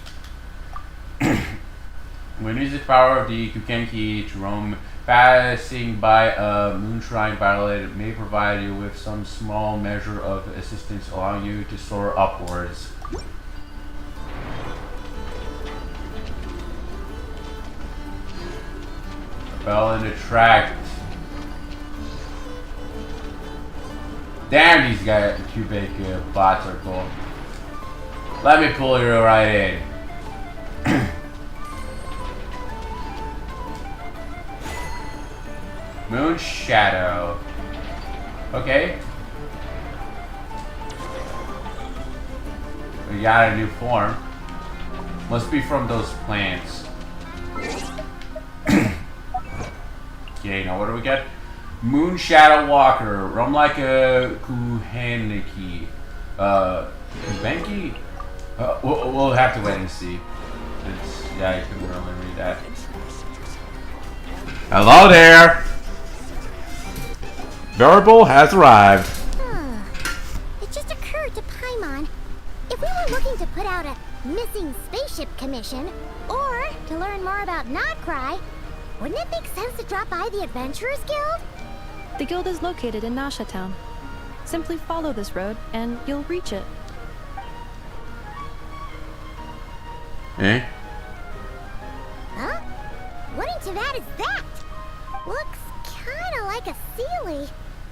When using the power of the Kukenki to roam, passing by a moonshine battle, it may provide you with some small measure of assistance, allowing you to soar upwards. Repel and attract. Damn, these guys, cubic bots are cool. Let me pull you right in. Moon Shadow. Okay. We got a new form. Must be from those plants. Okay, now what do we get? Moon Shadow Walker. Roam like a Kuhenki. Kubenki? We'll have to wait and see. Yeah, I couldn't really read that. Hello there! Variable has arrived. It just occurred to Paimon. If we were looking to put out a missing spaceship commission, or to learn more about Noctri, wouldn't it make sense to drop by the Adventurers Guild? The guild is located in Nasha Town. Simply follow this road, and you'll reach it. Eh? Huh? What into that is that? Looks kinda like a Sealy,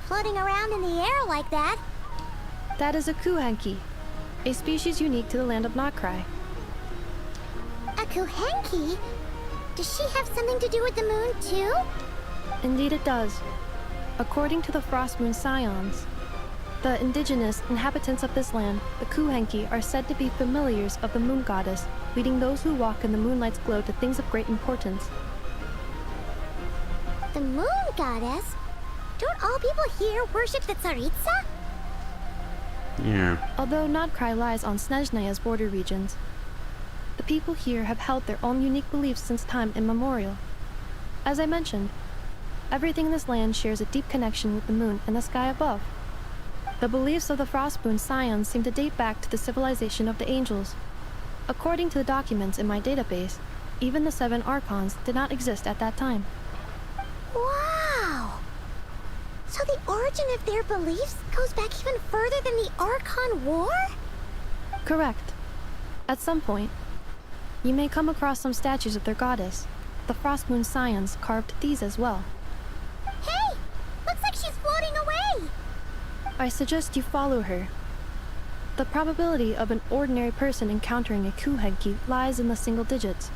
floating around in the air like that. That is a Kuhenki, a species unique to the land of Noctri. A Kuhenki? Does she have something to do with the moon, too? Indeed it does. According to the Frost Moon Scions, the indigenous inhabitants of this land, the Kuhenki, are said to be familiars of the moon goddess, leading those who walk in the moonlight's glow to things of great importance. The moon goddess? Don't all people here worship the Tsaritsa? Yeah. Although Noctri lies on Snezhnaya's border regions, the people here have held their own unique beliefs since time immemorial. As I mentioned, everything in this land shares a deep connection with the moon and the sky above. The beliefs of the Frostmoon Scions seem to date back to the civilization of the angels. According to the documents in my database, even the 7 Archons did not exist at that time. Wow! So the origin of their beliefs goes back even further than the Archon War? Correct. At some point, you may come across some statues of their goddess. The Frostmoon Scions carved these as well. Hey! Looks like she's floating away! I suggest you follow her. The probability of an ordinary person encountering a Kuhenki lies in the single digits.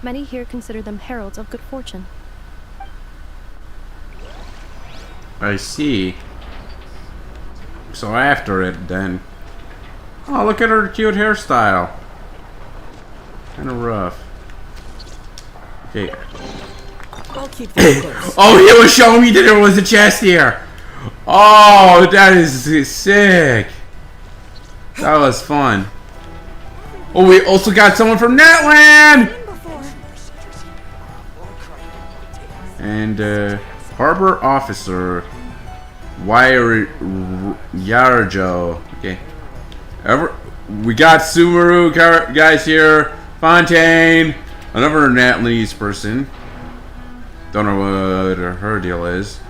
Many here consider them heralds of good fortune. I see. So after it, then. Oh, look at her cute hairstyle. Kind of rough. Okay. I'll keep this close. Oh, he was showing me that there was a chest here. Oh, that is sick. That was fun. Oh, we also got someone from Netland. And Harbor Officer Yarjo. Okay. We got Subaru guys here. Fontaine. Another Natalie's person. Don't know what her deal is.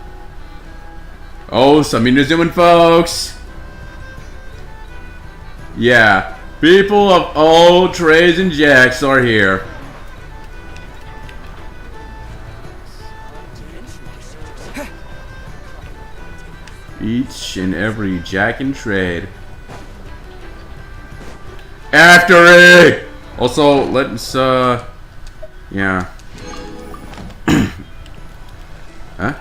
Oh, some Inazuma folks. Yeah. People of all trades and jacks are here. Each and every jack and trade. After it! Also, let's Yeah. Huh?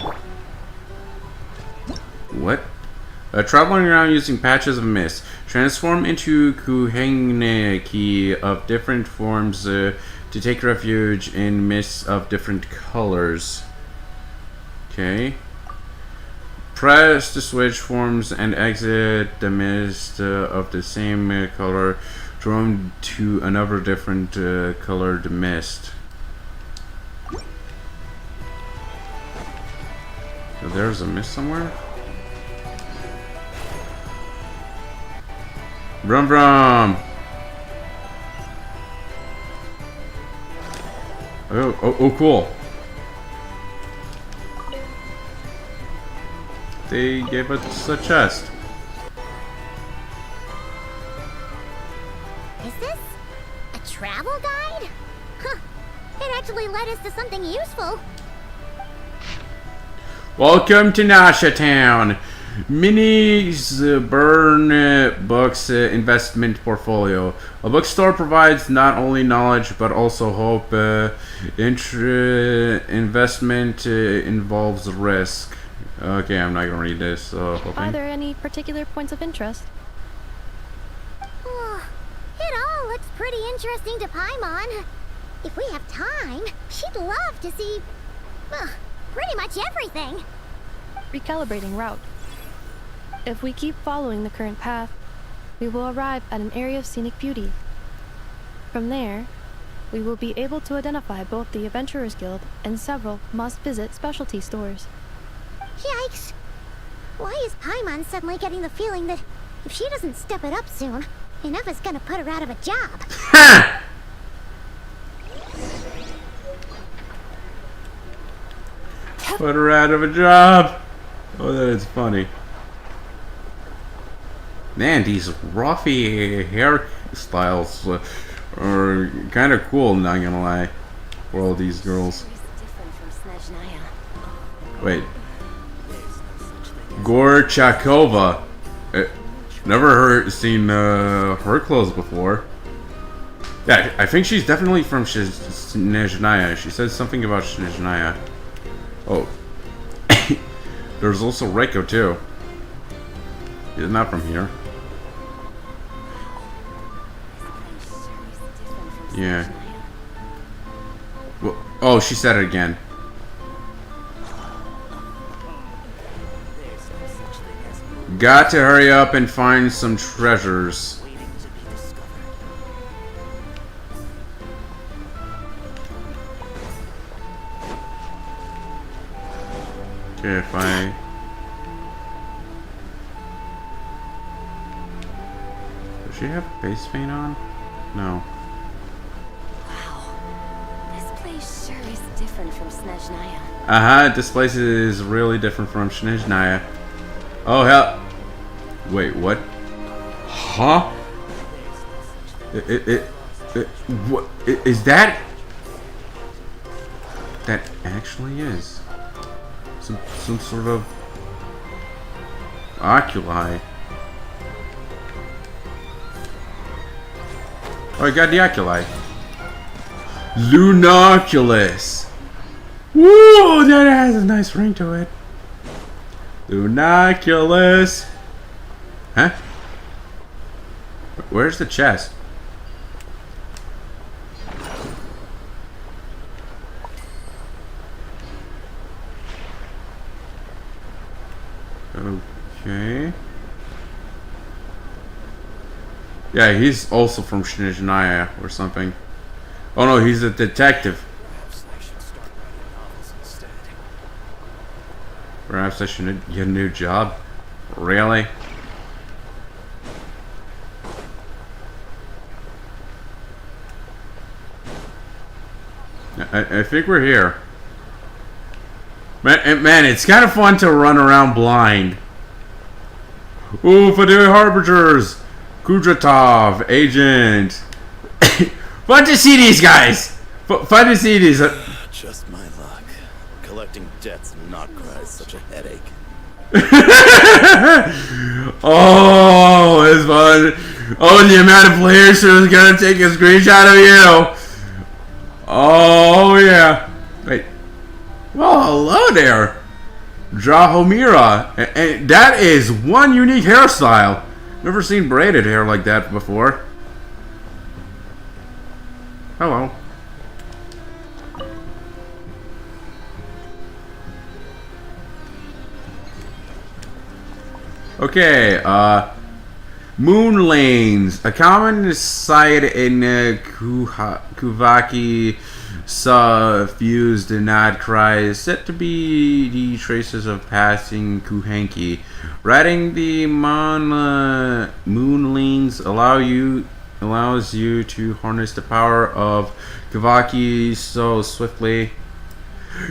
What? Traveling around using patches of mist. Transform into Kuheneki of different forms to take refuge in mists of different colors. Okay. Press the switch forms and exit the mist of the same color. Drawn to another different colored mist. So there's a mist somewhere? Brum brum! Oh, cool. They gave us a chest. Is this a travel guide? Huh. It actually led us to something useful. Welcome to Nasha Town. Minnie's Burn Books investment portfolio. A bookstore provides not only knowledge but also hope. Investment involves risk. Okay, I'm not gonna read this. Are there any particular points of interest? It all looks pretty interesting to Paimon. If we have time, she'd love to see pretty much everything. Recalibrating route. If we keep following the current path, we will arrive at an area of scenic beauty. From there, we will be able to identify both the Adventurers Guild and several must-visit specialty stores. Yikes! Why is Paimon suddenly getting the feeling that if she doesn't step it up soon, Inupa's gonna put her out of a job? Ha! Put her out of a job. Oh, that is funny. Man, these ruffy hairstyles are kind of cool, not gonna lie, for all these girls. Wait. Gorchakova. Never seen her clothes before. Yeah, I think she's definitely from Snezhnaya. She said something about Snezhnaya. Oh. There's also Reiko too. He's not from here. Yeah. Well, oh, she said it again. Got to hurry up and find some treasures. Okay, if I... Does she have face paint on? No. This place sure is different from Snezhnaya. Uh-huh, this place is really different from Snezhnaya. Oh, hell. Wait, what? Huh? What? Is that? That actually is. Some sort of oculi. Oh, I got the oculi. Lunoculus. Woo! That has a nice ring to it. Lunoculus. Huh? Where's the chest? Okay. Yeah, he's also from Snezhnaya or something. Oh no, he's a detective. Perhaps I should get a new job. Really? I think we're here. Man, it's kind of fun to run around blind. Ooh, Fadil Harbingers! Kudratov, Agent. Fun to see these guys! Fun to see these. Just my luck. Collecting debts and not cry is such a headache. Oh, it's fun. Oh, the amount of players who's gonna take a screenshot of you. Oh yeah. Wait. Well, hello there, Drahomira. And that is one unique hairstyle. Never seen braided hair like that before. Hello. Okay, moon lanes. A common sight in Kuvaki suffused nod cry is said to be the traces of passing Kuhenki. Riding the moon lanes allows you to harness the power of Kuvaki so swiftly.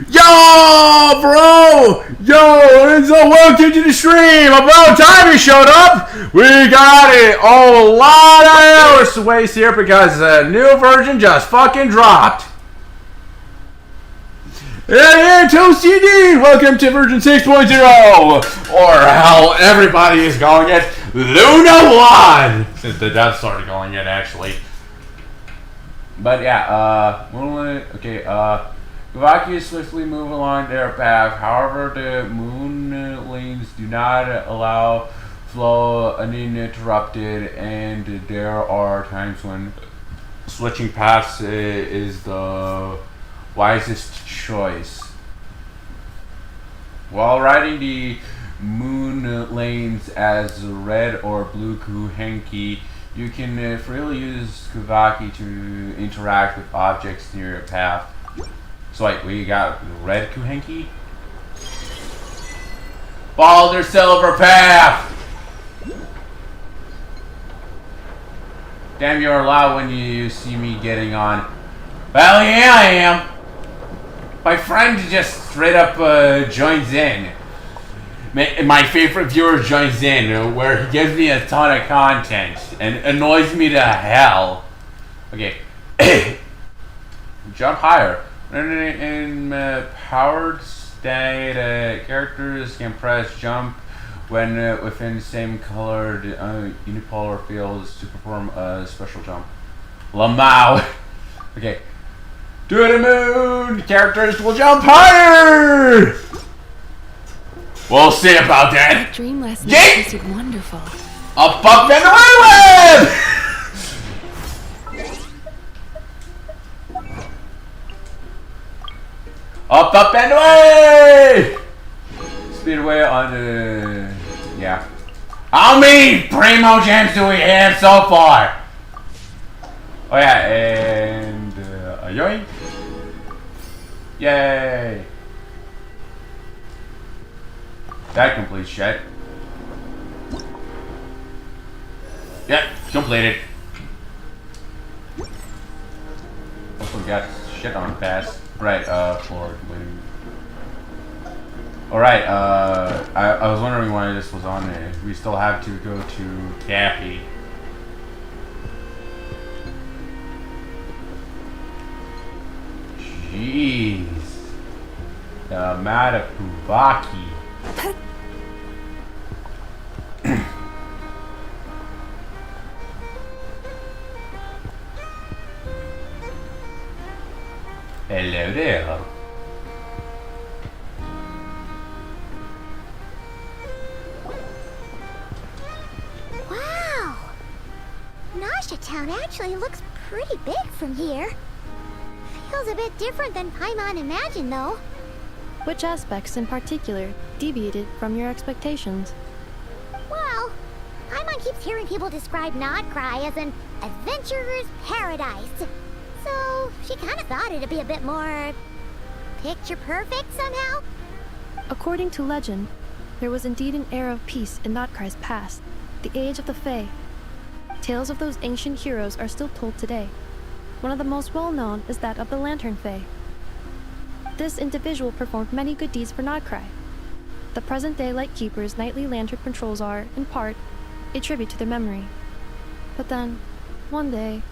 Yo, bro! Yo, and so welcome to the stream! About time you showed up! We got it! Oh, a lot of hours to waste here because the new version just fucking dropped. Hey, ToastTD! Welcome to version 6.0! Or how everybody is calling it, Luna 1! Since the devs started calling it, actually. But yeah, Kuvaki swiftly move along their path. However, the moon lanes do not allow flow uninterrupted, and there are times when switching paths is the wisest choice. While riding the moon lanes as red or blue Kuhenki, you can freely use Kuvaki to interact with objects near your path. So wait, we got red Kuhenki? Follow their silver path! Damn, you're loud when you see me getting on. Well, yeah, I am. My friend just straight up joins in. My favorite viewer joins in, where he gives me a ton of content and annoys me to hell. Okay. Jump higher. In powered state, characters can press jump when within same colored unipolar fields to perform a special jump. Lamau. Okay. To the moon! Characters will jump higher! We'll see about that. Dream last night tasted wonderful. Up and away with! Up and away! Speed away on the... yeah. How many Primo Gems do we have so far? Oh yeah, and... yoink! Yay! That completes shit. Yep, completed. Hopefully we got shit on pass. Right, for completing. Alright, I was wondering why this was on there. We still have to go to Cappy. Jeez. The amount of Kuvaki. Hello there. Wow! Nasha Town actually looks pretty big from here. Feels a bit different than Paimon imagined, though. Which aspects in particular deviated from your expectations? Well, Paimon keeps hearing people describe Nodcry as an adventurer's paradise. So, she kind of thought it'd be a bit more... picture perfect somehow? According to legend, there was indeed an era of peace in Nodcry's past, the age of the Fae. Tales of those ancient heroes are still told today. One of the most well-known is that of the Lantern Fae. This individual performed many good deeds for Nodcry. The present-day Lightkeeper's nightly lantern patrols are, in part, a tribute to their memory. But then, one day...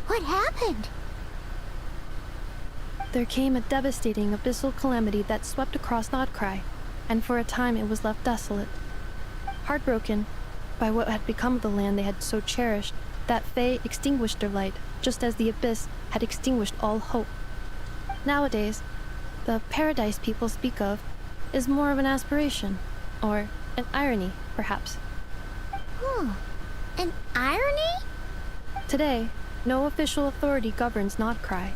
What happened? There came a devastating abyssal calamity that swept across Nodcry, and for a time it was left desolate. Heartbroken by what had become of the land they had so cherished, That Fae extinguished their light, just as the Abyss had extinguished all hope. Nowadays, the paradise people speak of is more of an aspiration, or an irony, perhaps. An irony? Today, no official authority governs Notcry.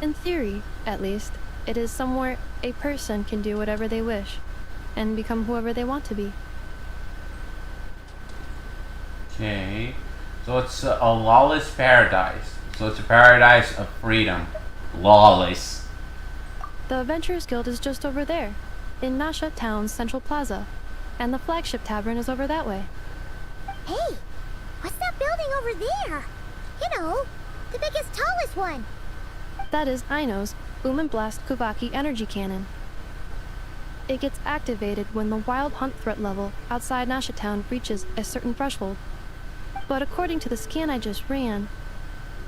In theory, at least, it is somewhere a person can do whatever they wish, and become whoever they want to be. Okay. So it's a lawless paradise. So it's a paradise of freedom. Lawless. The Adventurers Guild is just over there, in Nasha Town's Central Plaza, and the flagship tavern is over that way. Hey, what's that building over there? You know, the biggest, tallest one. That is Aino's Blast Kuvaki energy cannon. It gets activated when the wild hunt threat level outside Nasha Town reaches a certain threshold. But according to the scan I just ran,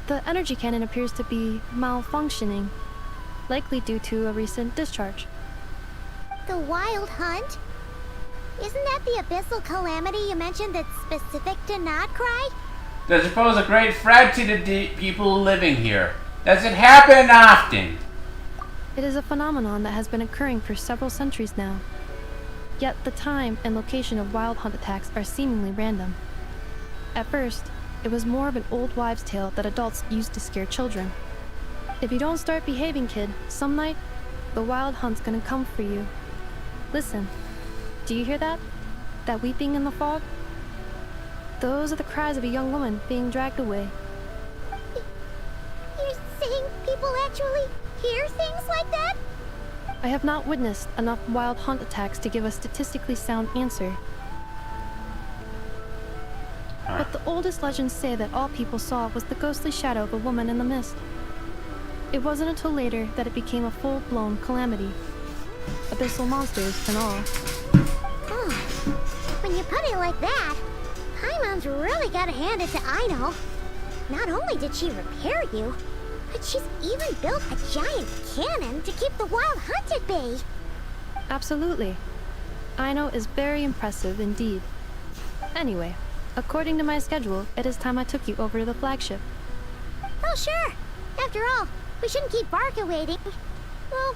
the energy cannon appears to be malfunctioning, likely due to a recent discharge. The wild hunt? Isn't that the abyssal calamity you mentioned that's specific to Notcry? Does it pose a great threat to the people living here? Does it happen often? It is a phenomenon that has been occurring for several centuries now. Yet the time and location of wild hunt attacks are seemingly random. At first, it was more of an old wives' tale that adults used to scare children. If you don't start behaving, kid, some night, the wild hunt's gonna come for you. Listen, do you hear that? That weeping in the fog? Those are the cries of a young woman being dragged away. You're saying people actually hear things like that? I have not witnessed enough wild hunt attacks to give a statistically sound answer. But the oldest legends say that all people saw was the ghostly shadow of a woman in the mist. It wasn't until later that it became a full-blown calamity. Abyssal monsters and all. When you put it like that, Paimon's really gotta hand it to Aino. Not only did she repair you, but she's even built a giant cannon to keep the wild hunt at bay. Absolutely. Aino is very impressive indeed. Anyway, according to my schedule, it is time I took you over to the flagship. Oh, sure. After all, we shouldn't keep Barca waiting. Well,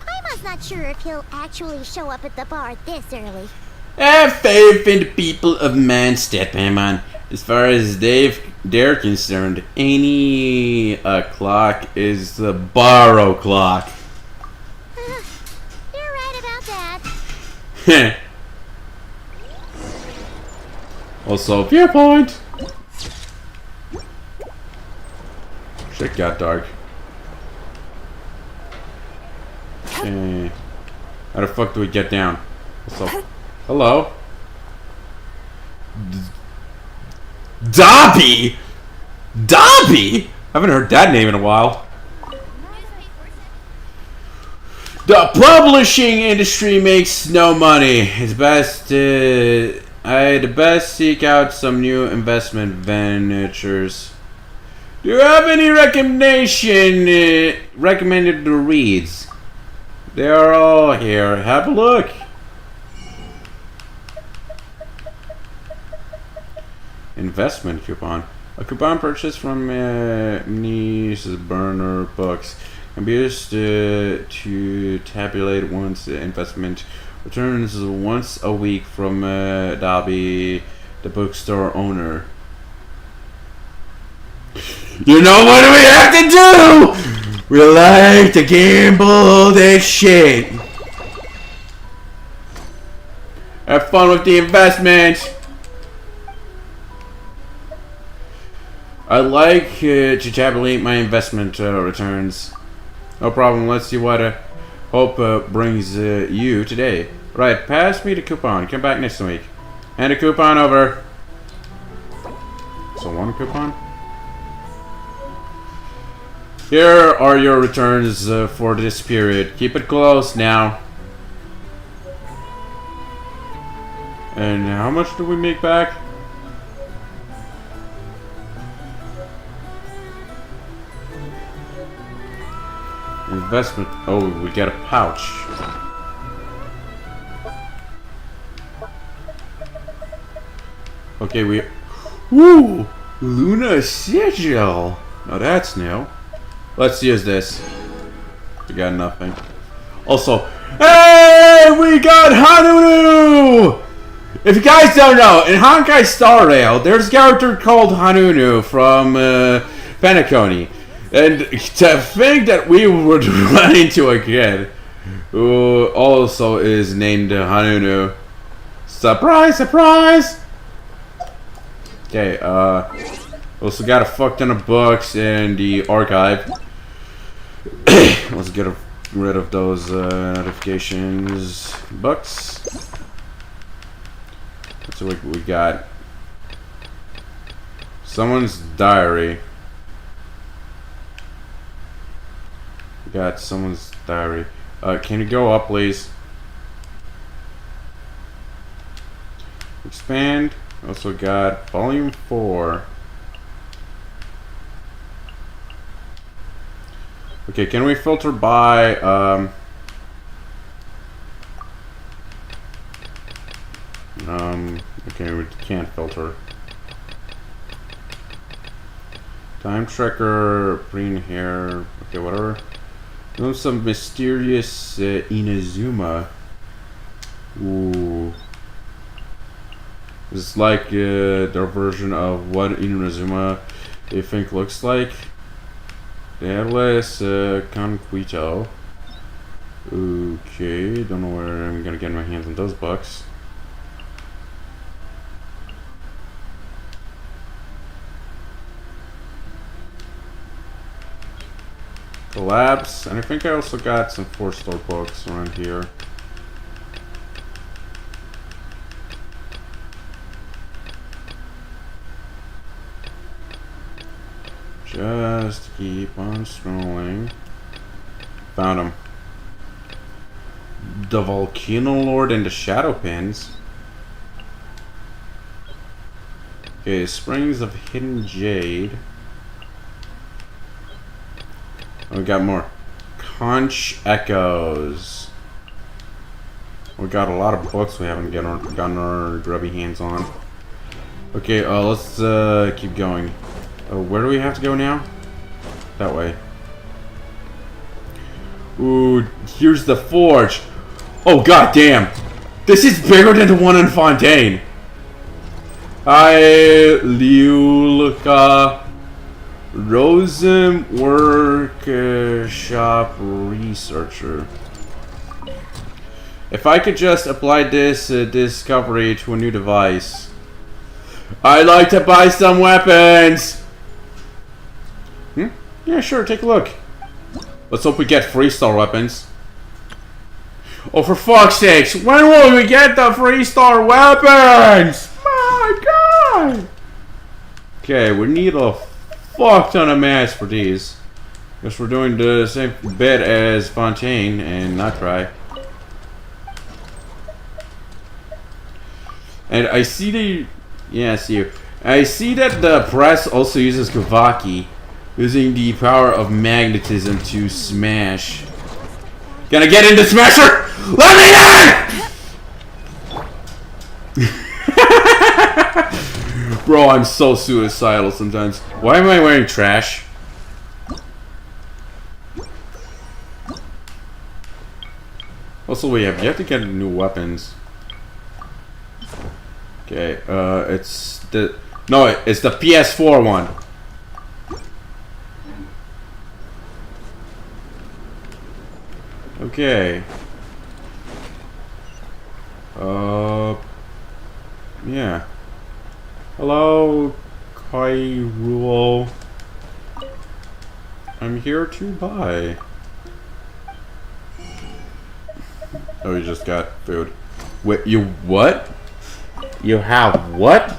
Paimon's not sure if he'll actually show up at the bar this early. Have faith in the people of Manstead, man. As far as they're concerned, any clock is the borrow clock. You're right about that. Also, viewpoint. Shit got dark. Hey. How the fuck do we get down? What's up? Hello? Dobby? Dobby? I haven't heard that name in a while. The publishing industry makes no money. It's best I'd best seek out some new investment ventures. Do you have any recommended reads? They are all here. Have a look. Investment coupon. A coupon purchase from Nice Burner Books can be used to tabulate one's investment returns once a week from Dobby, the bookstore owner. You know what do we have to do? We like to gamble this shit. Have fun with the investment. I like to tabulate my investment returns. No problem. Let's see what hope brings you today. Right, pass me the coupon. Come back next week. Hand a coupon over. So one coupon? Here are your returns for this period. Keep it close now. And how much do we make back? Investment. Oh, we got a pouch. Okay, we. Woo! Luna Sigil. Now that's new. Let's use this. We got nothing. Also, hey, we got Hanunu! If you guys don't know, in Honkai Star Rail, there's a character called Hanunu from Penacony. And to think that we would run into a kid who also is named Hanunu. Surprise, surprise! Okay, also got a fuck ton of books in the archive. Let's get rid of those notifications. Books. That's what we got. Someone's diary. We got someone's diary. Can you go up, please? Expand. Also got volume 4. Okay, can we filter by okay, we can't filter. Time tracker, green hair, okay, whatever. There's some mysterious Inazuma. Ooh. It's like their version of what Inazuma they think looks like. Atlas Conquito. Okay, don't know where I'm gonna get my hands on those books. Collapse, and I think I also got some 4-star books around here. Just keep on scrolling. Found him. The Volcano Lord and the Shadow Pins. Okay, Springs of Hidden Jade. Oh, we got more. Conch Echoes. We got a lot of books we haven't gotten our grubby hands on. Okay, let's keep going. Where do we have to go now? That way. Ooh, here's the forge. Oh, god damn. This is bigger than the one in Fontaine. Liulka Rosen Workshop Researcher. If I could just apply this discovery to a new device. I'd like to buy some weapons! Yeah, sure, take a look. Let's hope we get 3-star weapons. Oh, for fuck's sakes, when will we get the 3-star weapons? My god! Okay, we need a fuck ton of mats for these. Guess we're doing the same bit as Fontaine and Nutcry. And I see the... Yeah, I see you. I see that the press also uses Kavaki, using the power of magnetism to smash. Gonna get into Smasher! Let me in! Bro, I'm so suicidal sometimes. Why am I wearing trash? Also, we have to get new weapons. Okay, it's the... No, it's the PS4 one. Okay. Yeah. Hello, Kairuo. I'm here to buy. Oh, you just got food. Wait, you what? You have what?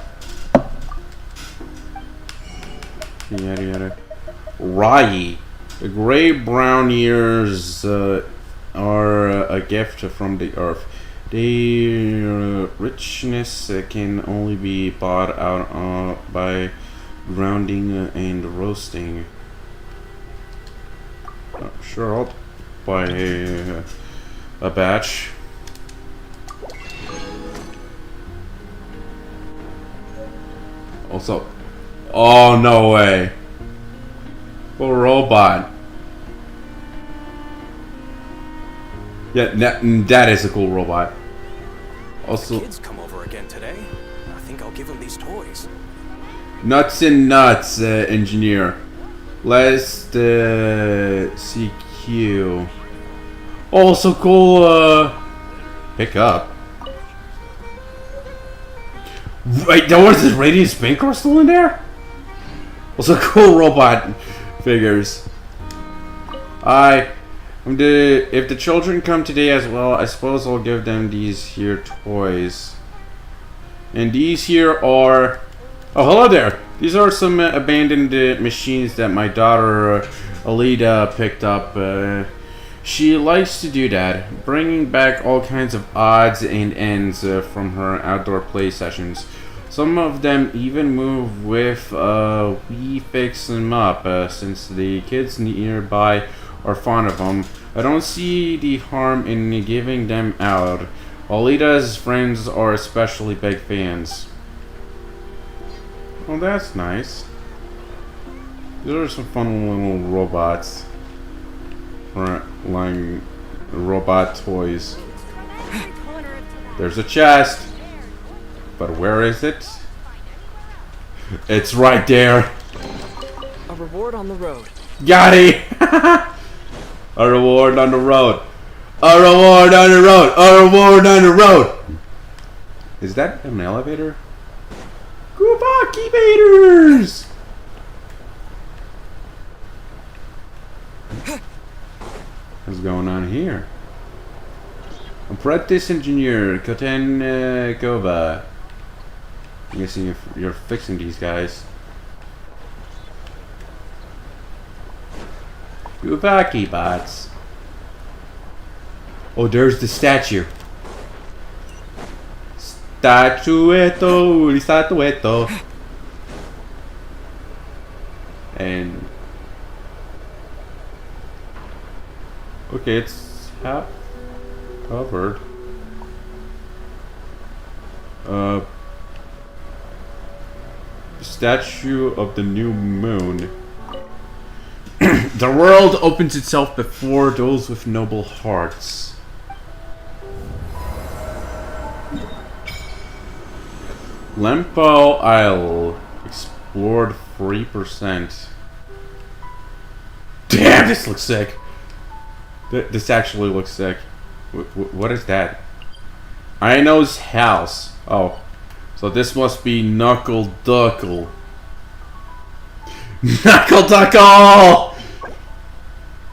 Yada yada. Rai. The gray-brown ears are a gift from the earth. Their richness can only be bought out by grounding and roasting. Sure, I'll buy a batch. Also, Oh, no way. A robot. Yeah, that is a cool robot. Also, Kids come over again today. I think I'll give them these toys. nuts and nuts, engineer. Let's CQ. Also cool. Pick up. Wait, there was this radiant spin crystal in there? Also cool robot figures. If the children come today as well, I suppose I'll give them these here toys. And these here are... Oh, hello there! These are some abandoned machines that my daughter, Alita, picked up. She likes to do that, bringing back all kinds of odds and ends from her outdoor play sessions. Some of them even move with we fix them up, since the kids nearby are fond of them. I don't see the harm in giving them out. Alita's friends are especially big fans. Oh, that's nice. These are some fun little robots. Like robot toys. There's a chest. But where is it? It's right there. A reward on the road. Got it! A reward on the road. A reward on the road. A reward on the road. Is that an elevator? Kubaki Baders! What's going on here? Apprentice engineer Koten Kova. I'm guessing you're fixing these guys. Kubaki bots. Oh, there's the statue. Statuetto. And okay, it's half covered. Statue of the new moon. The world opens itself before those with noble hearts. Lempo Isle explored 3%. Damn, this looks sick. This actually looks sick. What is that? Ino's house. Oh, so this must be Knuckle Duckle. Knuckle Duckle!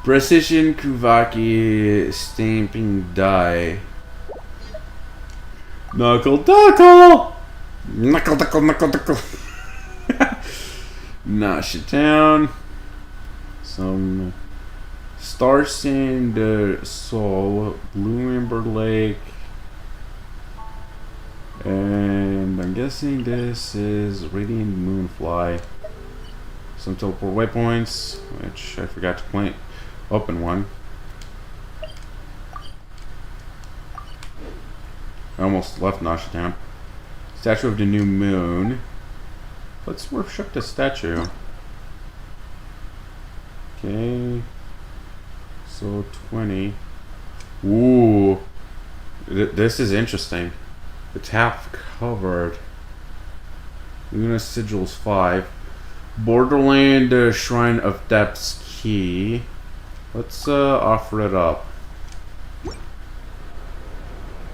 Precision Kuvaki stamping die. Knuckle Duckle! Knuckle Duckle, Knuckle Duckle. Nasha Town. Some Star Sand Soul, Blue Ember Lake. And I'm guessing this is Radiant Moonfly. Some teleport waypoints, which I forgot to plant. Open one. I almost left Nasha Town. Statue of the New Moon. Let's worship the statue. Okay. So 20. Ooh. This is interesting. It's half covered. Luna Sigils 5. Borderland Shrine of Depths key. Let's offer it up.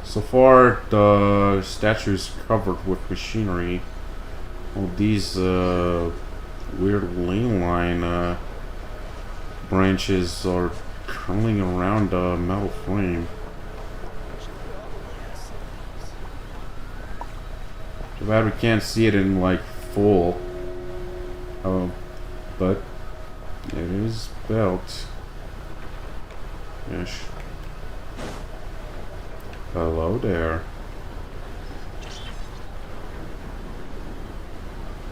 So far, the statue is covered with machinery. All these weird ley line branches are curling around a metal frame. Too bad we can't see it in like full. But it is built. Ish. Hello there.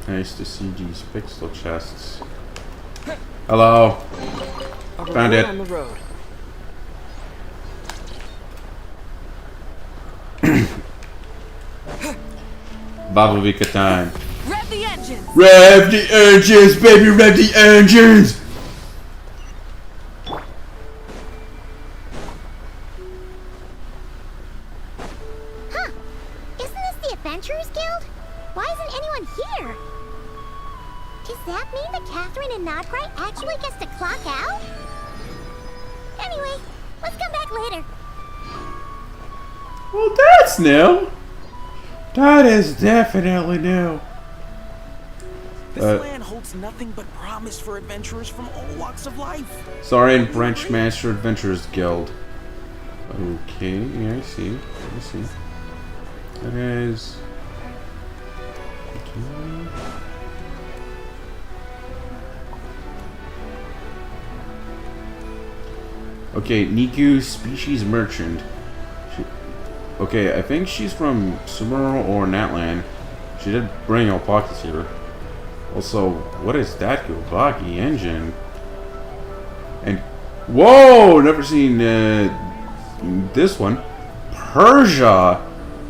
Nice to see these pixel chests. Hello. Found it. On the road. Babavika time. Rev the engines! Rev the engines, baby, rev the engines! Huh. Isn't this the Adventurers Guild? Why isn't anyone here? Does that mean that Catherine and Nodbright actually gets to clock out? Anyway, let's come back later. Well, that's new. That is definitely new. This land holds nothing but promise for adventurers from all walks of life. Sorry, Branch Master Adventurers Guild. Okay, yeah, I see. I see. That is. Okay. Okay, Niku, species merchant. Okay, I think she's from Sumeru or Natlan. She did bring alpacas here. Also, what is that Gubaki engine? And whoa, never seen this one. Persia.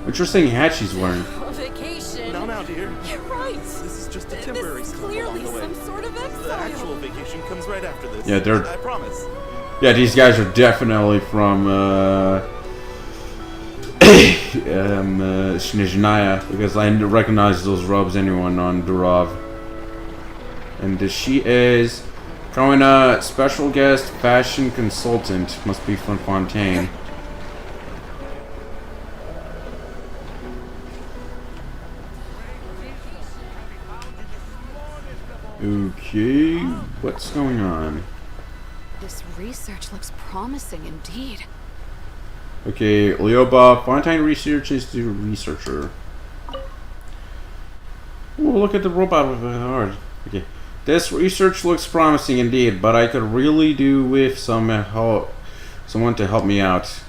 Interesting hat she's wearing. Vacation. Now, dear. You're right. This is just a temporary This is stop clearly along the way. some sort of exile. The actual vacation comes right after this. Yeah, they're. I promise. Yeah, these guys are definitely from Snezhnaya, because I recognize those robes anyone on Durov. And she is Karina, special guest fashion consultant. Must be from Fontaine. Okay, what's going on? This research looks promising indeed. Okay, Lioba, Fontaine Research is the researcher. Oh, look at the robot with the heart. Okay, this research looks promising indeed, but I could really do with some help, someone to help me out.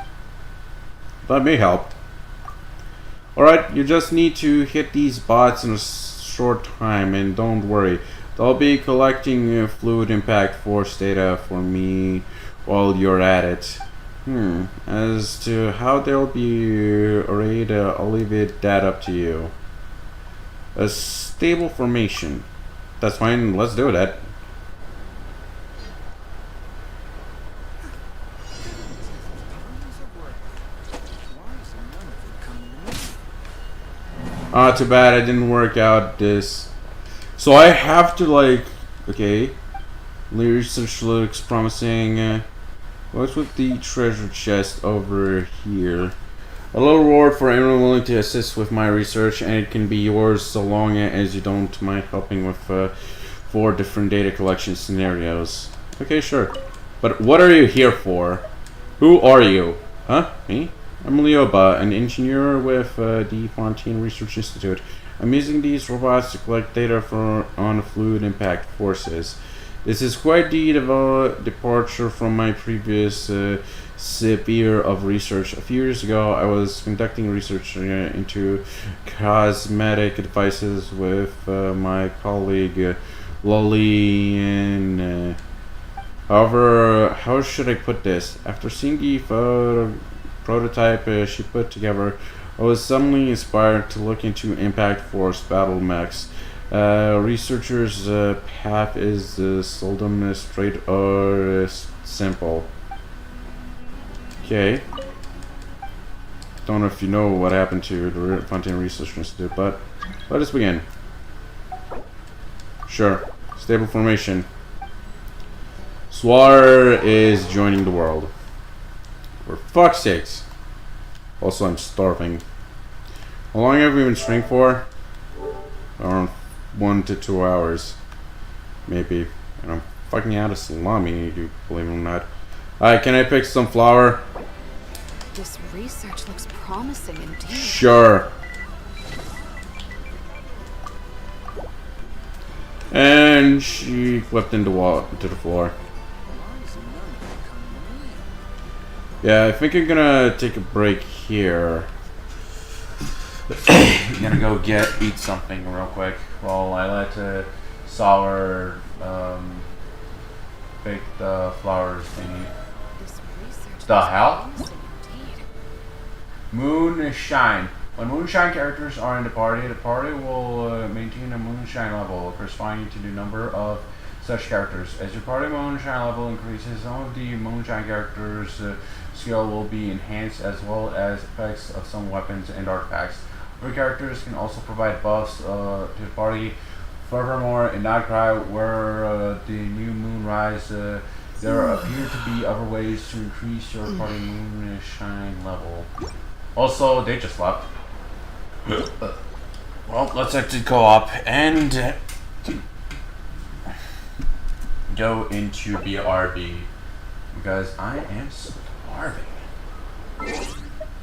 That may help. Alright, you just need to hit these bots in a short time, and don't worry. They'll be collecting fluid impact force data for me while you're at it. As to how they'll be arrayed, I'll leave that up to you. A stable formation. That's fine, let's do that. Too bad I didn't work out this. So I have to, like, okay, research looks promising. What's with the treasure chest over here? A little reward for anyone willing to assist with my research, and it can be yours so long as you don't mind helping with 4 different data collection scenarios. Okay, sure. But what are you here for? Who are you? Huh? Me? I'm Lioba, an engineer with the Fontaine Research Institute. I'm using these robots to collect data on fluid impact forces. This is quite the departure from my previous sphere of research. A few years ago, I was conducting research into cosmetic devices with my colleague Lolly. And however, how should I put this? After seeing the prototype she put together, I was suddenly inspired to look into impact force battle mechs. Researchers' path is seldom straight or simple. Okay. Don't know if you know what happened to the Fontaine Research Institute, but let us begin. Sure. Stable formation. Swar is joining the world. For fuck's sakes. Also, I'm starving. How long have we been streaming for? Around 1 to 2 hours. Maybe. And I'm fucking out of salami, believe it or not. Alright, can I pick some flour? This research looks promising indeed. Sure. And she flipped into the floor. Yeah, I think I'm gonna take a break here. I'm gonna go eat something real quick while I let Sour bake the flowers thingy. The hell? Moonshine. When moonshine characters are in the party will maintain a moonshine level corresponding to the number of such characters. As your party moonshine level increases, some of the moonshine characters' skill will be enhanced, as well as effects of some weapons and artifacts. Other characters can also provide buffs to the party. Furthermore, in Nightcry, where the new moon rise, there appear to be other ways to increase your party moonshine level. Also, they just left. Well, let's exit co-op and go into BRB because I am starving.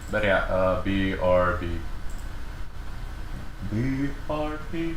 But yeah, BRB. BRB.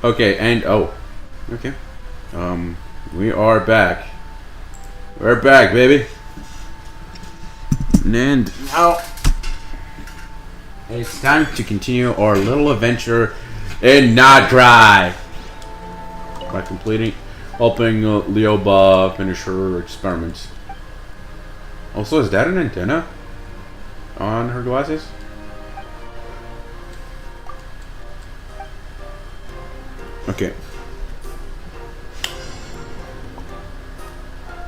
Okay, and oh, okay. We are back. We're back, baby. And now it's time to continue our little adventure in Nodcry by helping Leoba finish her experiments. Also, is that an antenna on her glasses? Okay.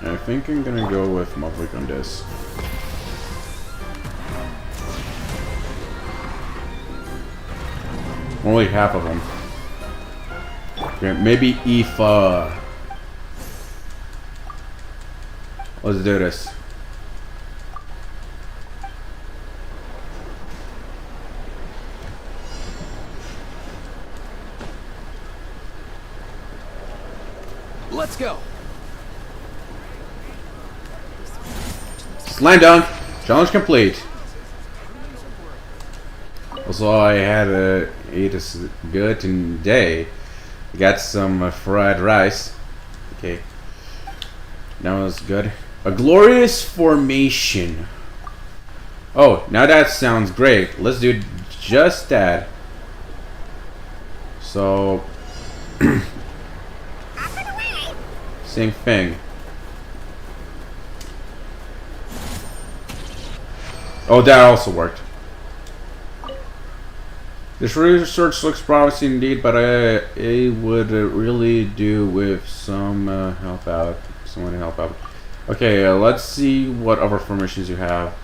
I think I'm gonna go with Maverick on this. Only half of them. Okay, maybe Aoife. Let's do this. Let's go. Slam dunk. Challenge complete. Also, I had ate a good day. Got some fried rice. Okay. That was good. A glorious formation. Oh, now that sounds great. Let's do just that. So, same thing. Oh, that also worked. This research looks promising indeed, but it would really do with some help out. Someone to help out. Okay, let's see what other formations you have.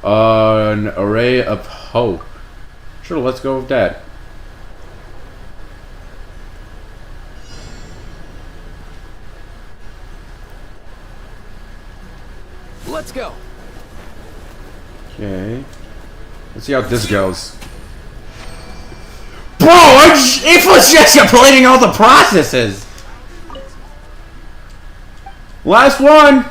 An array of hope. Sure, let's go with that. Let's go. Okay. Let's see how this goes. Bro, it was just completing all the processes. Last one.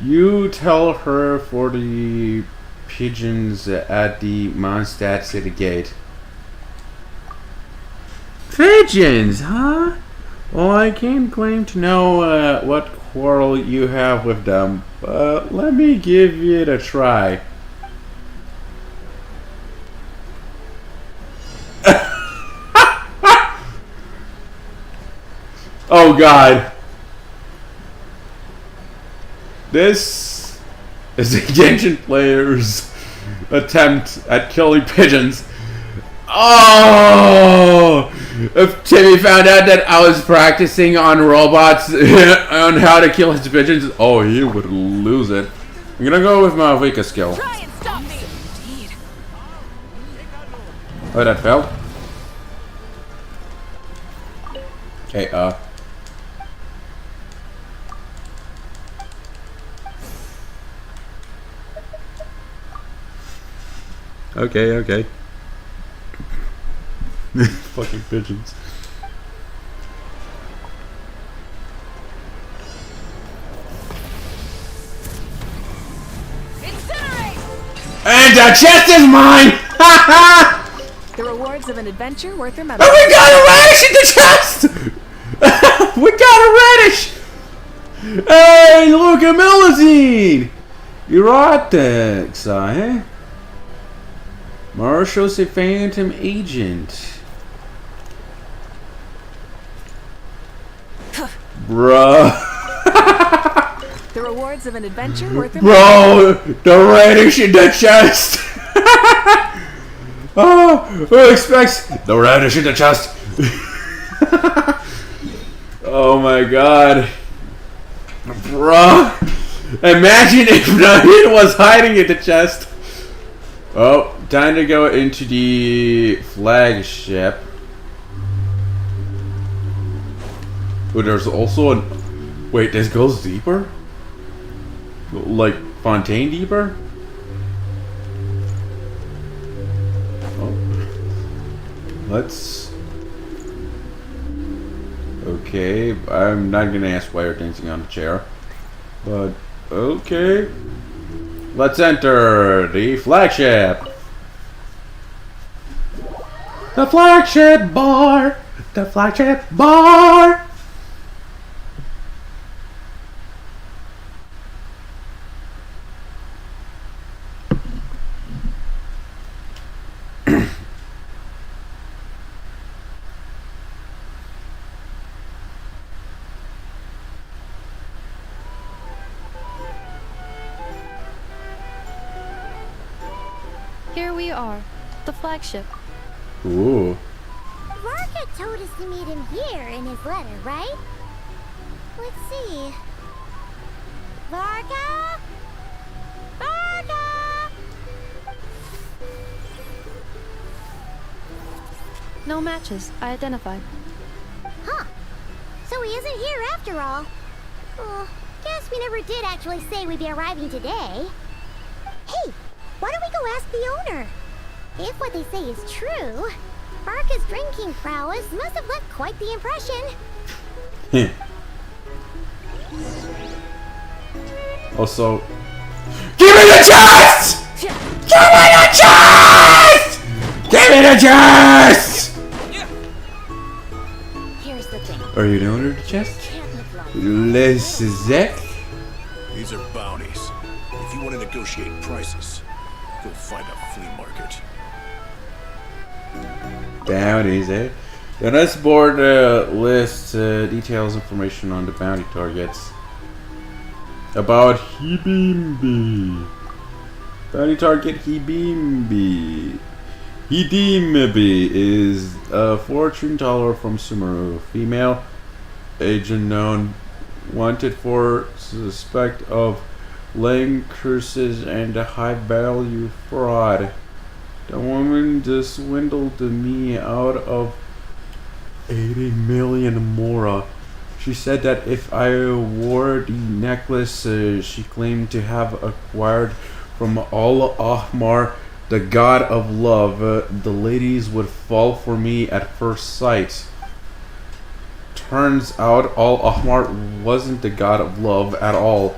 You tell her for the pigeons at the Mondstadt City Gate. Pigeons, huh? Well, I can't claim to know what quarrel you have with them, but let me give it a try. Oh god. This is a genshin player's attempt at killing pigeons. Oh! If Timmy found out that I was practicing on robots on how to kill his pigeons, oh, he would lose it. I'm gonna go with my weakest skill. Try and stop me. Oh, that failed? Okay, Okay. Fucking pigeons. Incinerate! And the chest is mine! The rewards of an adventure worth And remembering. we got a radish in the chest! We got a radish! Hey, look at Melusine! Erotics, eh? Marshall's a phantom agent. Bruh. The rewards of an adventure worth Bro, the radish in the chest! Oh, who expects the radish in the chest? Oh my god. Bruh. Imagine if the hit was hiding in the chest. Oh, time to go into the flagship. Oh, there's also an... Wait, this goes deeper? Like, Fontaine deeper? Oh. Let's... Okay, I'm not gonna ask why you're dancing on the chair. But, okay. Let's enter the flagship. The flagship bar. The flagship bar. Here we are, the flagship. Ooh. Varka told us to meet him here in his letter, right? Let's see. Varka? Varka! No matches, I identified. Huh. So he isn't here after all. Well, guess we never did actually say we'd be arriving today. Hey, why don't we go ask the owner? If what they say is true, Varka's drinking prowess must have left quite the impression. Also, give me the chest! Give me the chest! Give me the chest! Here's the thing. Are you the owner of the chest? Les Zek? These are bounties. If you want to negotiate prices, go find a flea market. Bounties, eh? The next board lists details information on the bounty targets. About Hibimbi. Bounty target Hibimbi. Hidimbi is a fortune teller from Sumeru. Female, agent known, wanted for suspect of laying curses and high value fraud. The woman just swindled me out of 80 million mora. She said that if I wore the necklace she claimed to have acquired from Al Ahmar, the god of love, the ladies would fall for me at first sight. Turns out Al Ahmar wasn't the god of love at all.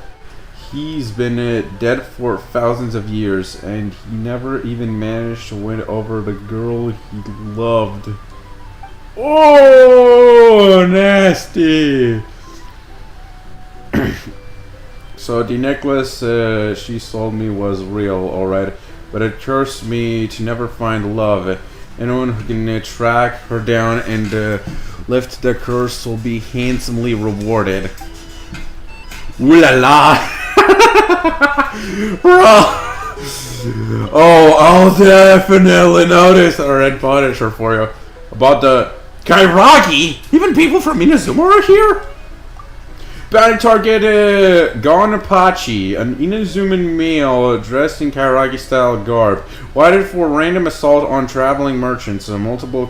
He's been dead for thousands of years, and he never even managed to win over the girl he loved. Oh, nasty! So the necklace she sold me was real, alright, but it cursed me to never find love. Anyone who can track her down and lift the curse will be handsomely rewarded. Ooh la la! Oh, I'll definitely notice a red punisher for you. About the Kairagi? Even people from Inazuma are here? Bounty target Gonapachi, an Inazuman male dressed in Kairagi style garb, wanted for random assault on traveling merchants. Multiple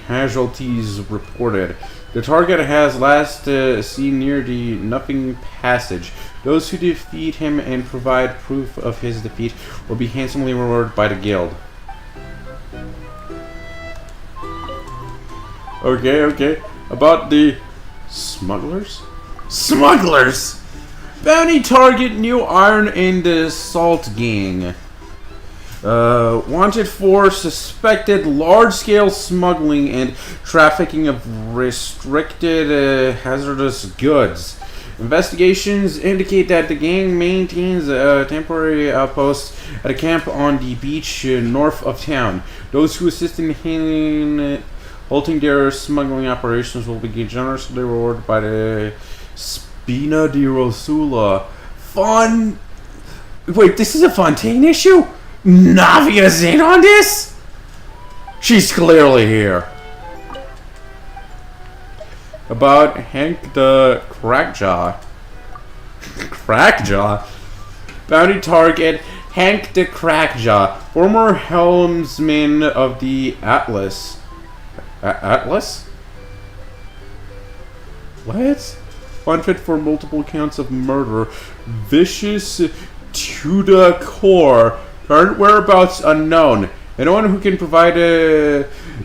casualties reported. The target has last seen near the Nothing Passage. Those who defeat him and provide proof of his defeat will be handsomely rewarded by the guild. Okay. About the smugglers? Smugglers! Bounty target new iron in the Salt Gang. Wanted for suspected large-scale smuggling and trafficking of restricted hazardous goods. Investigations indicate that the gang maintains a temporary outpost at a camp on the beach north of town. Those who assist in halting their smuggling operations will be generously rewarded by the Spina di Rosula. Wait, this is a Fontaine issue? Navia's in on this? She's clearly here. About Hank the Crackjaw. Crackjaw? Bounty target Hank the Crackjaw, former helmsman of the Atlas. Atlas? What? Wanted for multiple counts of murder. Vicious to the core. Current whereabouts unknown. Anyone who can provide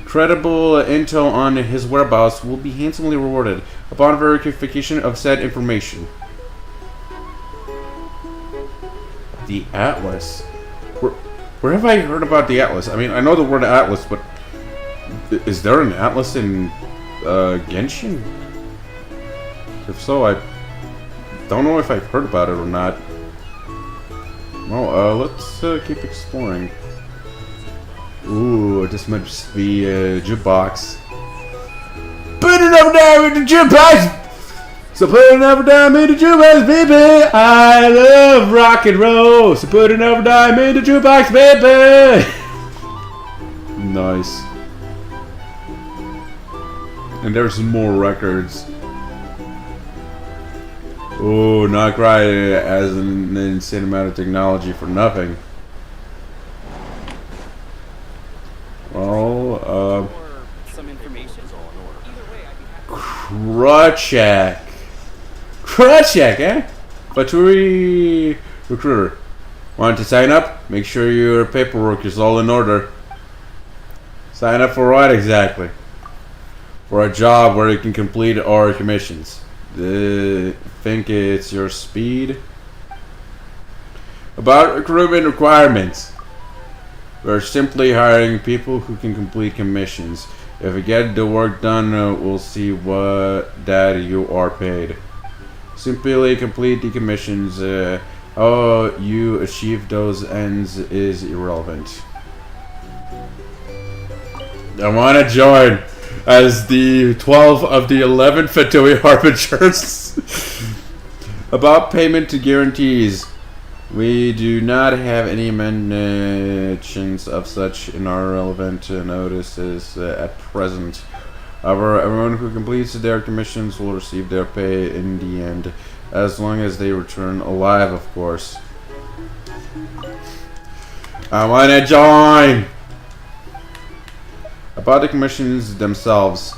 credible intel on his whereabouts will be handsomely rewarded upon verification of said information. The Atlas. Where have I heard about the Atlas? I mean, I know the word Atlas, but is there an Atlas in Genshin? If so, I don't know if I've heard about it or not. Well, let's keep exploring. Ooh, this must be a jukebox. Put it over there in the jukebox! So put another dime in the jukebox, baby. I love rock and roll. So put another dime in the jukebox, baby. Nice. And there's some more records. Oh, not right as in cinematic technology for nothing. Well, some information. Crutchak. Crutchak, eh? Faturi recruiter. Want to sign up? Make sure your paperwork is all in order. Sign up for what exactly? For a job where you can complete our commissions. Think it's your speed? About recruitment requirements. We're simply hiring people who can complete commissions. If we get the work done, we'll see that you are paid. Simply complete the commissions. How you achieve those ends is irrelevant. I want to join as the 12 of the 11 Fatui Harbingers. About payment to guarantees. We do not have any mentions of such in our relevant notices at present. However, everyone who completes their commissions will receive their pay in the end, as long as they return alive, of course. I want to join! About the commissions themselves.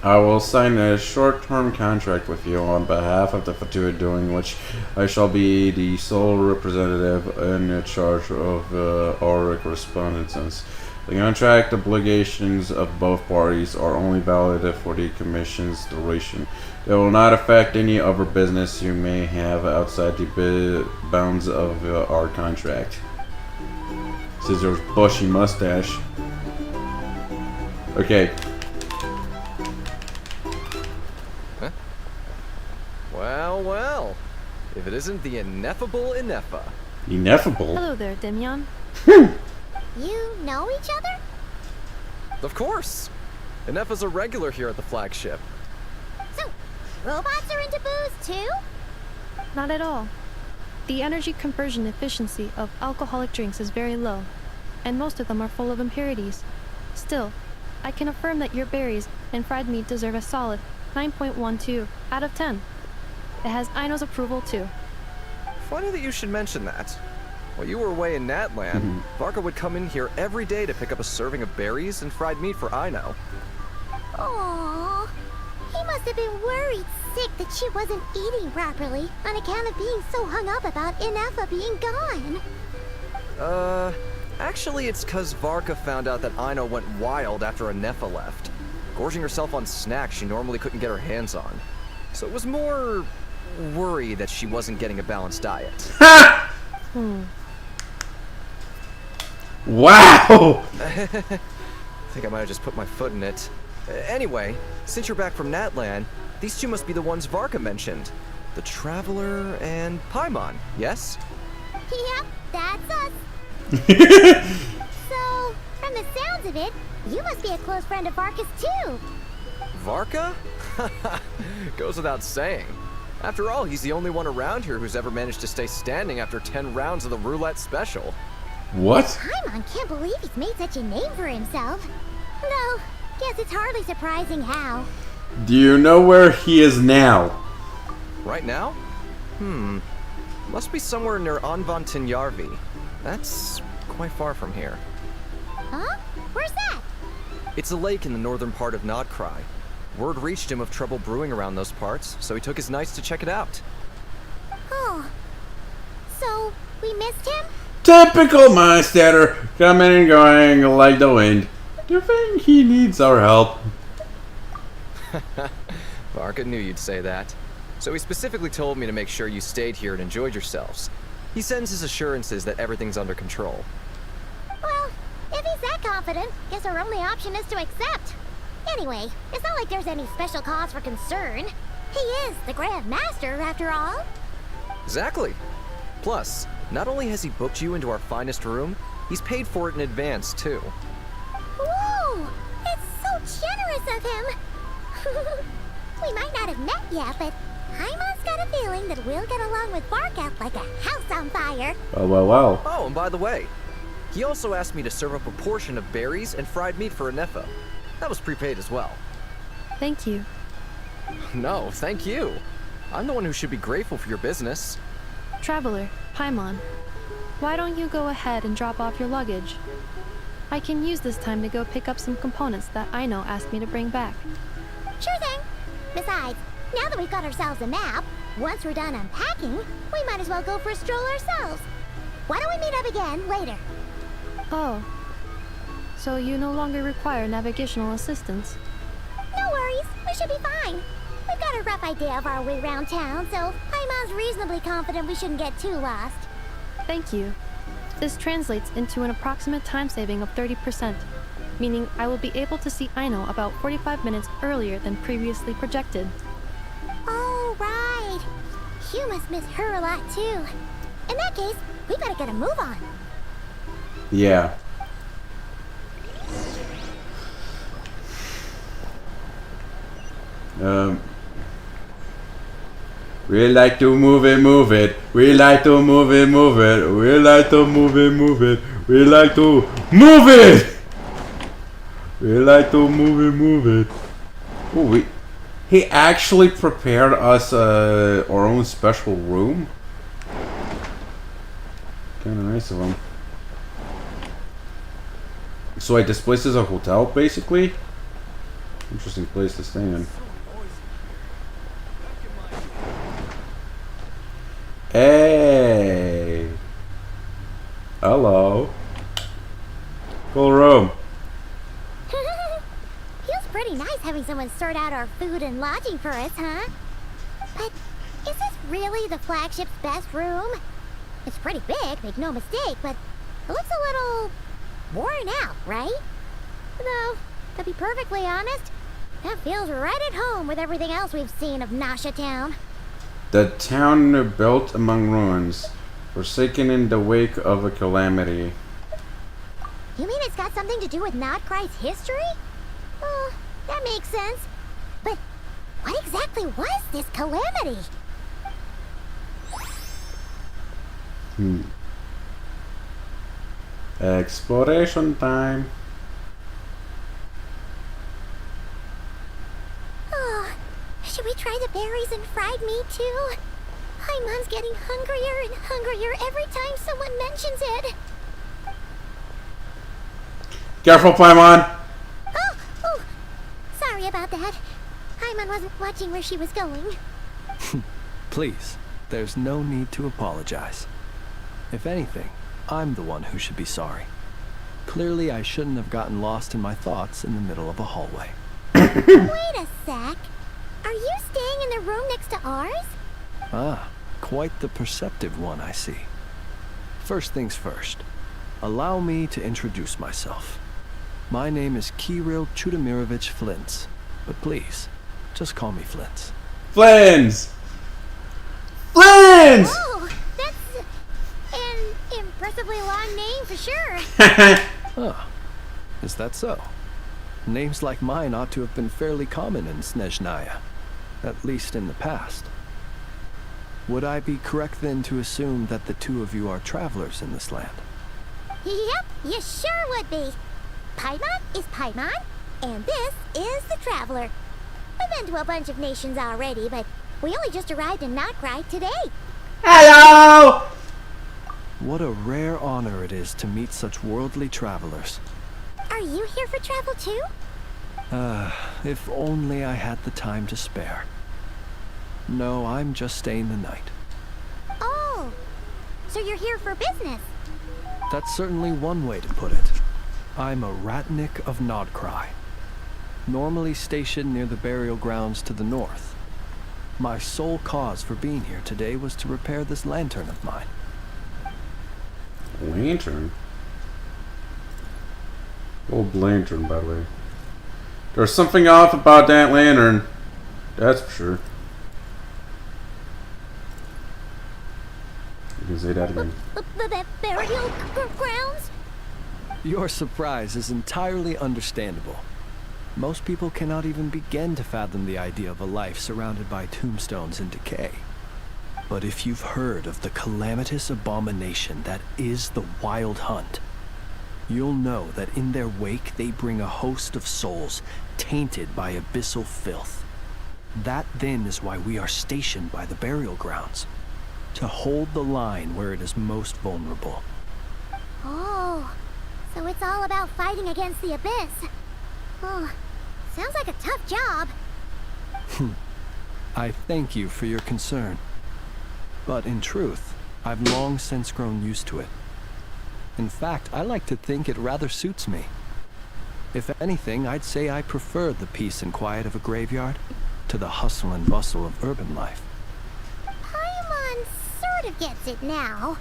I will sign a short-term contract with you on behalf of the Fatui, doing which I shall be the sole representative in charge of our correspondences. The contract obligations of both parties are only valid for the commission's duration. They will not affect any other business you may have outside the bounds of our contract. Scissors, bushy mustache. Okay. Huh? Well, well. If it isn't the ineffable Ineffa. Ineffable? Hello there, Demyon. You know each other? Of course. Ineffa's a regular here at the flagship. So, robots are into booze too? Not at all. The energy conversion efficiency of alcoholic drinks is very low, and most of them are full of impurities. Still, I can affirm that your berries and fried meat deserve a solid 9.12 out of 10. It has Aino's approval too. Funny that you should mention that. While you were away in Natlan, Varka would come in here every day to pick up a serving of berries and fried meat for Aino. Aww. He must have been worried sick that she wasn't eating properly on account of being so hung up about Ineffa being gone. Actually it's 'cause Varka found out that Aino went wild after Ineffa left, gorging herself on snacks she normally couldn't get her hands on. So it was more worry that she wasn't getting a balanced diet. Wow! I think I might have just put my foot in it. Anyway, since you're back from Natlan, these two must be the ones Varka mentioned. The Traveler and Paimon, yes? Yep, that's us. So, from the sounds of it, you must be a close friend of Varka's too. Varka? Goes without saying. After all, he's the only one around here who's ever managed to stay standing after 10 rounds of the roulette special. What? Paimon can't believe he's made such a name for himself. Though, guess it's hardly surprising how. Do you know where he is now? Right now? Must be somewhere near Anvantinyarvi. That's quite far from here. Huh? Where's that? It's a lake in the northern part of Nodcry. Word reached him of trouble brewing around those parts, so he took his knights to check it out. Oh. So, we missed him? Typical Mindstatter, coming and going like the wind. Do you think he needs our help? Varka knew you'd say that. So he specifically told me to make sure you stayed here and enjoyed yourselves. He sends his assurances that everything's under control. Well, if he's that confident, guess our only option is to accept. Anyway, it's not like there's any special cause for concern. He is the Grand Master, after all. Exactly. Plus, not only has he booked you into our finest room, he's paid for it in advance, too. Whoa! It's so generous of him! We might not have met yet, but Paimon's got a feeling that we'll get along with Barkat like a house on fire. Well. Oh, and by the way, he also asked me to serve up a portion of berries and fried meat for Anefa. That was prepaid as well. Thank you. No, thank you. I'm the one who should be grateful for your business. Traveler, Paimon, why don't you go ahead and drop off your luggage? I can use this time to go pick up some components that Aino asked me to bring back. Sure thing. Besides, now that we've got ourselves a map, once we're done unpacking, we might as well go for a stroll ourselves. Why don't we meet up again later? Oh. So you no longer require navigational assistance? No worries, we should be fine. We've got a rough idea of our way around town, so Paimon's reasonably confident we shouldn't get too lost. Thank you. This translates into an approximate time saving of 30%, meaning I will be able to see Aino about 45 minutes earlier than previously projected. Oh, right. You must miss her a lot, too. In that case, we better get a move on. Yeah. We like to move it. We like to move it. We like to move it. We like to move it. We like to move it. Oh, he actually prepared us our own special room. Kind of nice of him. So like this place is a hotel, basically. Interesting place to stay in. Hey. Hello. Cool room. Feels pretty nice having someone sort out our food and lodging for us, huh? But is this really the flagship's best room? It's pretty big, make no mistake, but it looks a little worn out, right? Though, to be perfectly honest, that feels right at home with everything else we've seen of Nasha Town. The town built among ruins, forsaken in the wake of a calamity. You mean it's got something to do with Nodcry's history? Oh, that makes sense. But what exactly was this calamity? Exploration time. Oh, should we try the berries and fried meat too? Paimon's getting hungrier and hungrier every time someone mentions it. Careful, Paimon. Oh, sorry about that. Paimon wasn't watching where she was going. Please, there's no need to apologize. If anything, I'm the one who should be sorry. Clearly, I shouldn't have gotten lost in my thoughts in the middle of a hallway. Wait a sec. Are you staying in the room next to ours? Ah, quite the perceptive one, I see. First things first. Allow me to introduce myself. My name is Kirill Chudamirovich Flintz, but please, just call me Flintz. Flintz! Flintz! Oh, that's an impressively long name for sure. Oh, is that so? Names like mine ought to have been fairly common in Snezhnaya, at least in the past. Would I be correct then to assume that the two of you are travelers in this land? Yep, you sure would be. Paimon is Paimon, and this is the Traveler. We've been to a bunch of nations already, but we only just arrived in Nodcry today. Hello! What a rare honor it is to meet such worldly travelers. Are you here for travel too? If only I had the time to spare. No, I'm just staying the night. Oh, so you're here for business? That's certainly one way to put it. I'm a Ratnik of Nodcry, normally stationed near the burial grounds to the north. My sole cause for being here today was to repair this lantern of mine. Lantern? Old lantern, by the way. There's something off about that lantern. That's for sure. You can say that again. Burial grounds? Your surprise is entirely understandable. Most people cannot even begin to fathom the idea of a life surrounded by tombstones and decay. But if you've heard of the calamitous abomination that is the Wild Hunt, you'll know that in their wake they bring a host of souls tainted by abyssal filth. That then is why we are stationed by the burial grounds, to hold the line where it is most vulnerable. Oh, so it's all about fighting against the abyss. Oh, sounds like a tough job. I thank you for your concern. But in truth, I've long since grown used to it. In fact, I like to think it rather suits me. If anything, I'd say I prefer the peace and quiet of a graveyard to the hustle and bustle of urban life. Paimon sort of gets it now.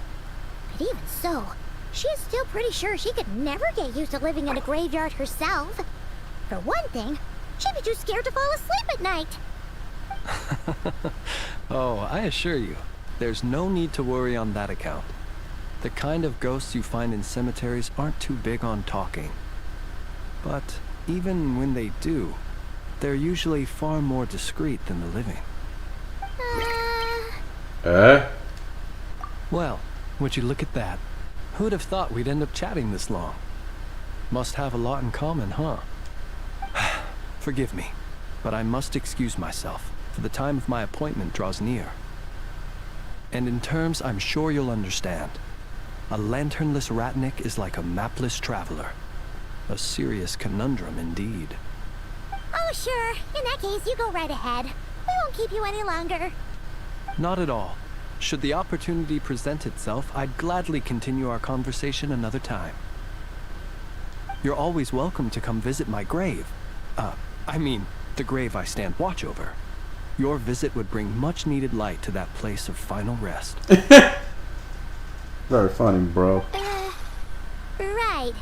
But even so, she's still pretty sure she could never get used to living in a graveyard herself. For one thing, she'd be too scared to fall asleep at night. Oh, I assure you, there's no need to worry on that account. The kind of ghosts you find in cemeteries aren't too big on talking. But even when they do, they're usually far more discreet than the living. Well, would you look at that? Who'd have thought we'd end up chatting this long? Must have a lot in common, huh? Forgive me, but I must excuse myself, for the time of my appointment draws near. And in terms I'm sure you'll understand, a lanternless ratnik is like a mapless traveler. A serious conundrum indeed. Oh, sure. In that case, you go right ahead. We won't keep you any longer. Not at all. Should the opportunity present itself, I'd gladly continue our conversation another time. You're always welcome to come visit my grave. I mean, the grave I stand watch over. Your visit would bring much needed light to that place of final rest. Very funny, bro. Right.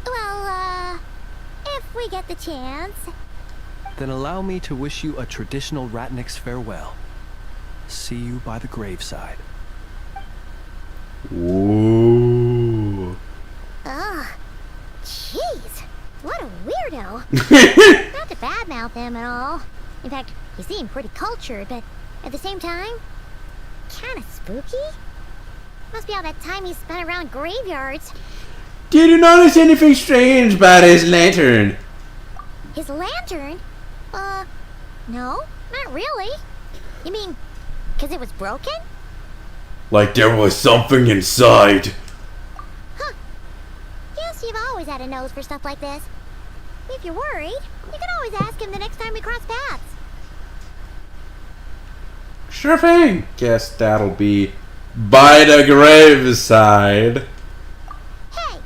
Well, if we get the chance. Then allow me to wish you a traditional ratnik's farewell. See you by the graveside. Ooh. Ugh. Jeez. What a weirdo. Not to badmouth him at all. In fact, he seemed pretty cultured, but at the same time, kind of spooky. Must be all that time he spent around graveyards. Did you notice anything strange about his lantern? His lantern? No, not really. You mean, because it was broken? Like there was something inside. Huh. Guess you've always had a nose for stuff like this. If you're worried, you can always ask him the next time we cross paths. Sure thing. Guess that'll be by the graveside. Hey,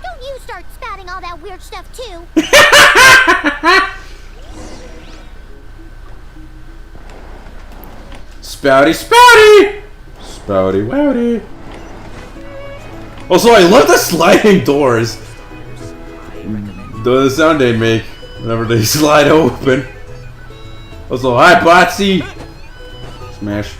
don't you start spouting all that weird stuff too. Spouty, spouty! Spouty, wouty. Also, I love the sliding doors. The sound they make whenever they slide open. Also, hi, Botsy! Smash.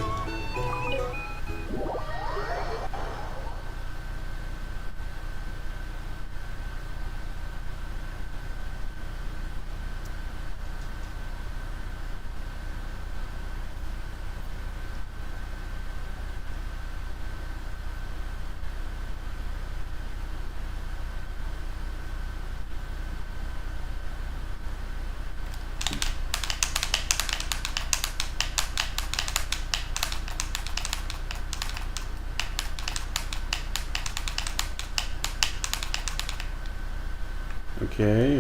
Okay,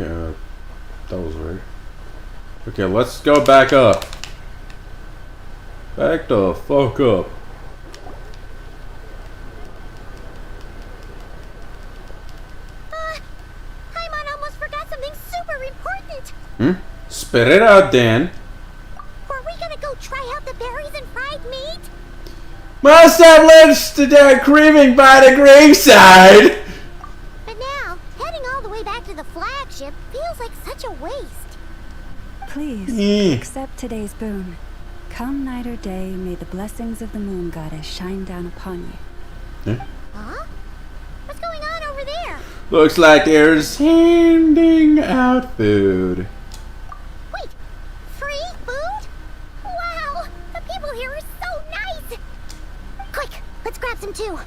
that was weird. Okay, let's go back up. Back the fuck up. Paimon almost forgot something super important. Spit it out, Dan. Were we gonna go try out the berries and fried meat? Must have lunch today, creaming by the graveside. But now, heading all the way back to the flagship feels like such a waste. Please, accept today's boon. Come night or day, may the blessings of the moon goddess shine down upon you. Huh? What's going on over there? Looks like there's handing out food. Wait, free food? Wow, the people here are so nice. Quick, let's grab some too.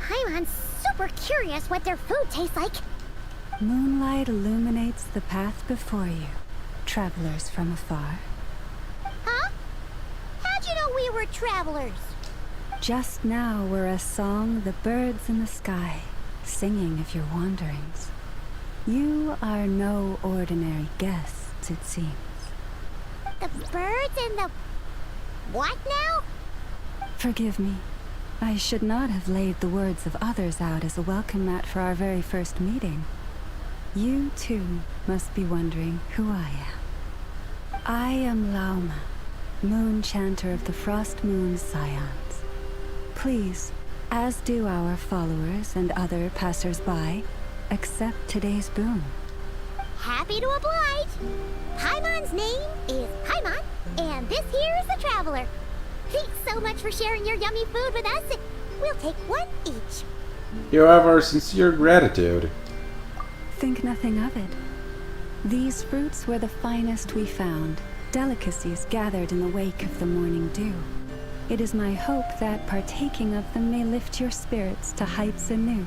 Paimon's super curious what their food tastes like. Moonlight illuminates the path before you, travelers from afar. Huh? How'd you know we were travelers? Just now were a song the birds in the sky, singing of your wanderings. You are no ordinary guests, it seems. The birds and the... what now? Forgive me. I should not have laid the words of others out as a welcome mat for our very first meeting. You, too, must be wondering who I am. I am Lauma, moon chanter of the Frost Moon's Scions. Please, as do our followers and other passers-by, accept today's boon. Happy to oblige. Paimon's name is Paimon, and this here is the traveler. Thanks so much for sharing your yummy food with us. We'll take one each. You have our sincere gratitude. Think nothing of it. These fruits were the finest we found, delicacies gathered in the wake of the morning dew. It is my hope that partaking of them may lift your spirits to heights anew.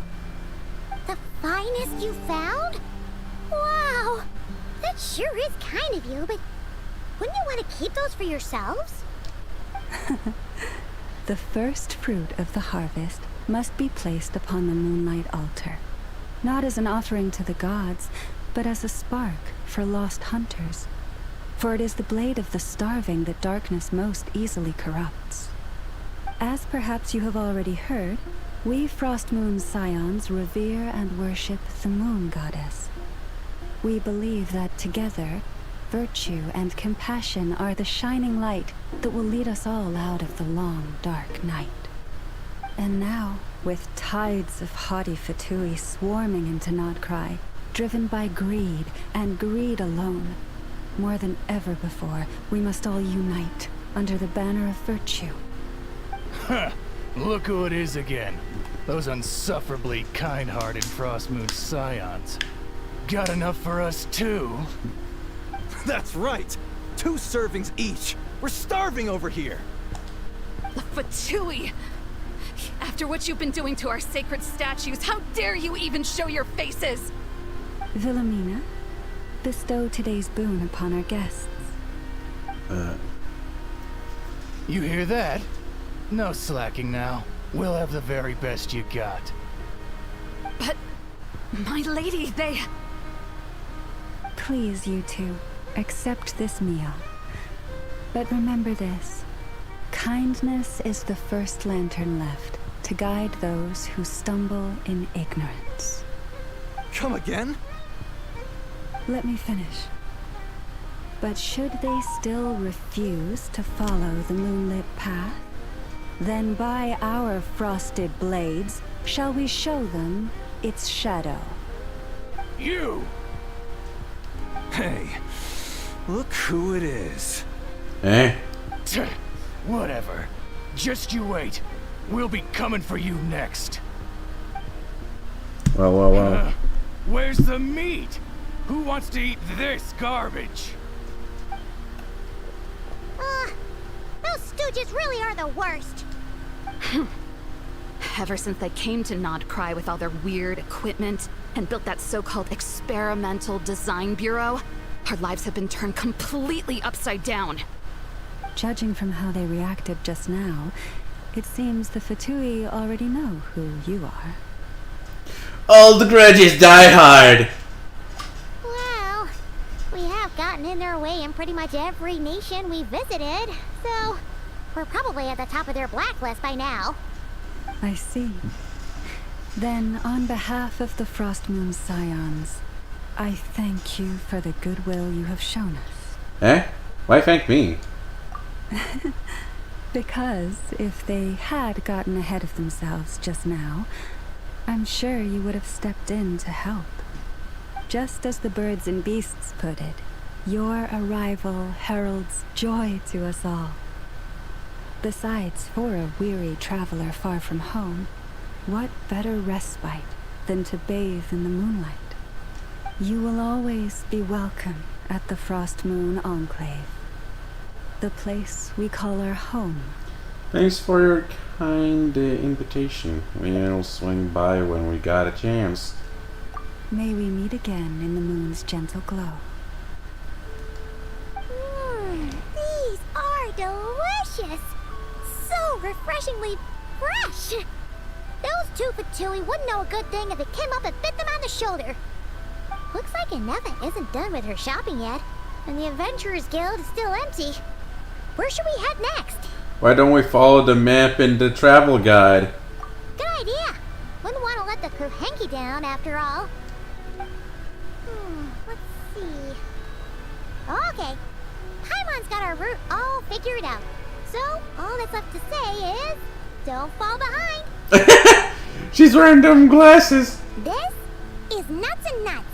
The finest you found? Wow! That sure is kind of you, but wouldn't you want to keep those for yourselves? The first fruit of the harvest must be placed upon the moonlight altar. Not as an offering to the gods, but as a spark for lost hunters. For it is the blade of the starving that darkness most easily corrupts. As perhaps you have already heard, we Frost Moon's Scions revere and worship the moon goddess. We believe that together, virtue and compassion are the shining light that will lead us all out of the long, dark night. And now, with tides of haughty Fatui swarming into Nodcry, driven by greed, and greed alone, more than ever before, we must all unite under the banner of virtue. Huh. Look who it is again. Those unsufferably kind-hearted Frost Moon Scions. Got enough for us too? That's right! 2 servings each! We're starving over here! Fatui! After what you've been doing to our sacred statues, how dare you even show your faces? Wilhelmina, bestow today's boon upon our guests. You hear that? No slacking now. We'll have the very best you got. But... my lady, they... Please, you two, accept this meal. But remember this. Kindness is the first lantern left to guide those who stumble in ignorance. Come again? Let me finish. But should they still refuse to follow the moonlit path, then by our frosted blades shall we show them its shadow. You! Hey, look who it is. Eh? Whatever. Just you wait. We'll be coming for you next. Well. Where's the meat? Who wants to eat this garbage? Those stooges really are the worst. Ever since they came to Nodcry with all their weird equipment and built that so-called experimental design bureau, our lives have been turned completely upside down. Judging from how they reacted just now, it seems the Fatui already know who you are. All the grudges die hard. Well, we have gotten in their way in pretty much every nation we visited, so we're probably at the top of their blacklist by now. I see. Then, on behalf of the Frost Moon Scions, I thank you for the goodwill you have shown us. Eh? Why thank me? Because if they had gotten ahead of themselves just now, I'm sure you would have stepped in to help. Just as the birds and beasts put it, your arrival heralds joy to us all. Besides, for a weary traveler far from home, what better respite than to bathe in the moonlight? You will always be welcome at the Frost Moon Enclave, the place we call our home. Thanks for your kind invitation. We'll swing by when we got a chance. May we meet again in the moon's gentle glow. These are delicious! So refreshingly fresh! Those two for Tui wouldn't know a good thing if it came up and bit them on the shoulder. Looks like Inefa isn't done with her shopping yet, and the Adventurers Guild is still empty. Where should we head next? Why don't we follow the map in the travel guide? Good idea! Wouldn't want to let the Kuhenki down after all. Let's see. Okay. Paimon's got our route all figured out. So, all that's left to say is, don't fall behind. She's wearing dumb glasses. This is Nuts and Nuts.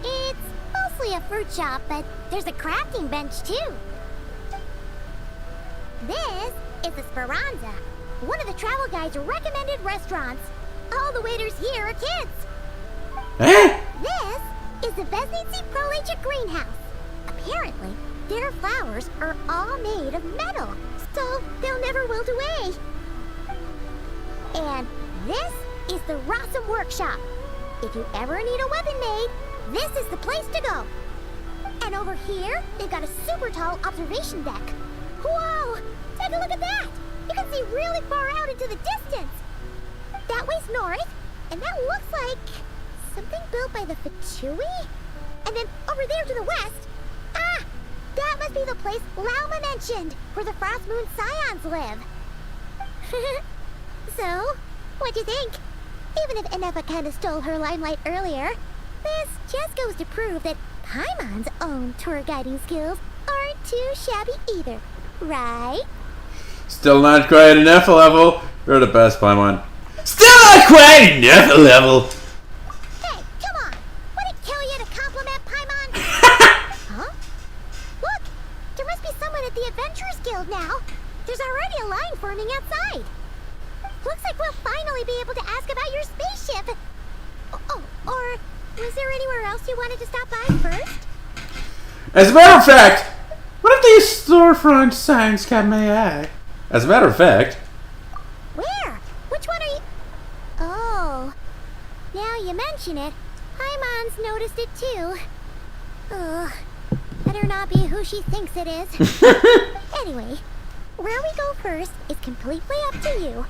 It's mostly a fruit shop, but there's a crafting bench too. This is the Speranza, one of the travel guide's recommended restaurants. All the waiters here are kids. This is the Vesnitsi Prolecha greenhouse. Apparently, their flowers are all made of metal, so they'll never wilt away. And this is the Rossum Workshop. If you ever need a weapon made, this is the place to go. And over here, they've got a super tall observation deck. Whoa! Take a look at that! You can see really far out into the distance. That way's north, and that looks like something built by the Fatui? And then over there to the west, that must be the place Lauma mentioned, where the Frost Moon Scions live. So, what'd you think? Even if Inefa kinda stole her limelight earlier, this just goes to prove that Paimon's own tour guiding skills aren't too shabby either, right? Still not quite enough level. You're the best, Paimon. Still not quite enough level. Hey, come on! Would it kill you to compliment Paimon? Huh? Look! There must be someone at the Adventurers Guild now. There's already a line forming outside. Looks like we'll finally be able to ask about your spaceship. Oh, or was there anywhere else you wanted to stop by first? As a matter of fact, what if these storefront signs caught my eye? As a matter of fact. Where? Which one are you? Oh. Now you mention it, Paimon's noticed it too. Ugh. Better not be who she thinks it is. Anyway, where we go first is completely up to you.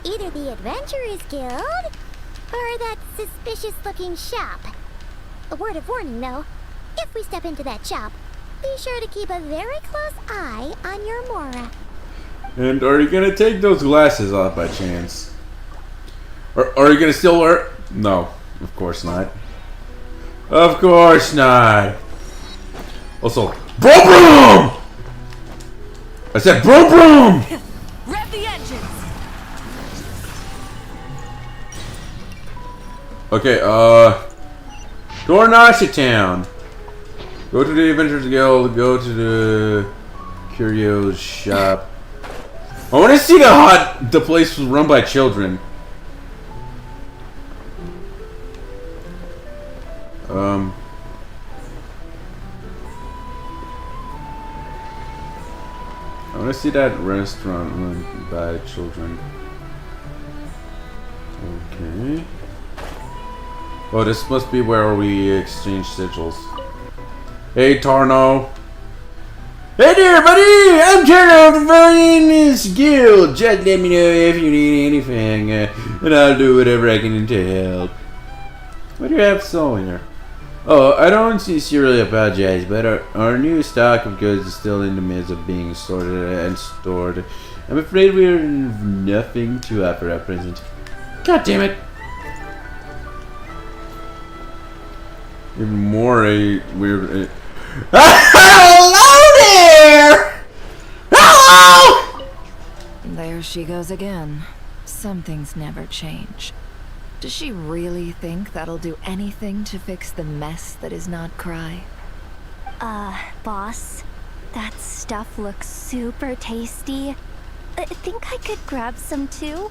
Either the Adventurers Guild, or that suspicious-looking shop. A word of warning, though. If we step into that shop, be sure to keep a very close eye on your Mora. And are you gonna take those glasses off by chance? Or are you gonna still wear? No, of course not. Of course not. Also, broom broom! I said broom broom! Rev the engines! Okay, Dornasha Town. Go to the Adventurers Guild, go to the Curios shop. I want to see the place was run by children. I want to see that restaurant run by children. Okay. Oh, this must be where we exchange sigils. Hey, Tarno. Hey there, buddy! I'm Tarno of the Valiant's Guild. Just let me know if you need anything, and I'll do whatever I can to help. What do you have sold here? Oh, I don't sincerely apologize, but our new stock of goods is still in the midst of being sorted and stored. I'm afraid we have nothing to offer at present. God damn it! Even more weird. Hello there! Hello! There she goes again. Some things never change. Does she really think that'll do anything to fix the mess that is Not Cry? Boss, that stuff looks super tasty. I think I could grab some too.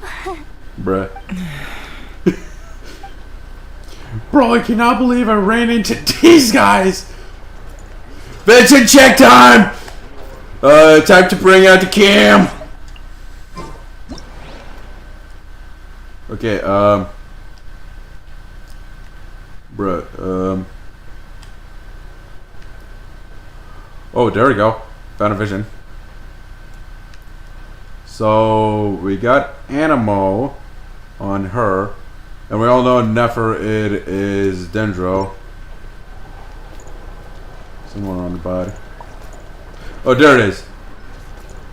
Bruh. Bro, I cannot believe I ran into these guys. Vincent, check time. Time to bring out the cam. Okay, bruh, oh, there we go. Found a vision. So, we got Animo on her. And we all know Nefer it is Dendro. Somewhere on the body. Oh, there it is.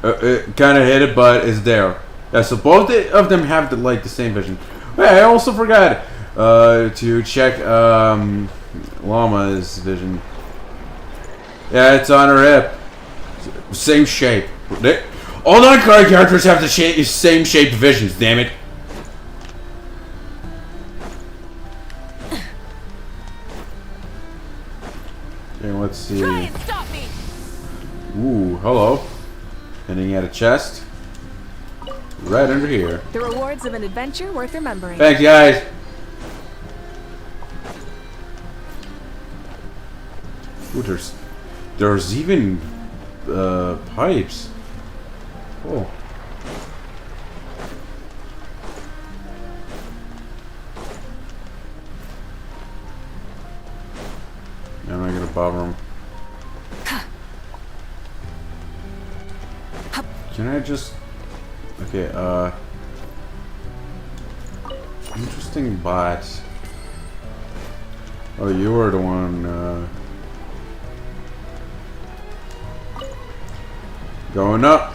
It kind of hit it, but it's there. Yeah, so both of them have the same vision. Hey, I also forgot to check Llama's vision. Yeah, it's on her hip. Same shape. All non-card characters have the same shaped visions, damn it. Okay, let's see. Try and stop me. Ooh, hello. Ending at a chest. Right under here. The rewards of an adventure worth remembering. Thanks, guys. Ooh, there's even pipes. Oh. I'm not gonna bother him. Can I just... Okay, interesting bot. Oh, you were the one, going up.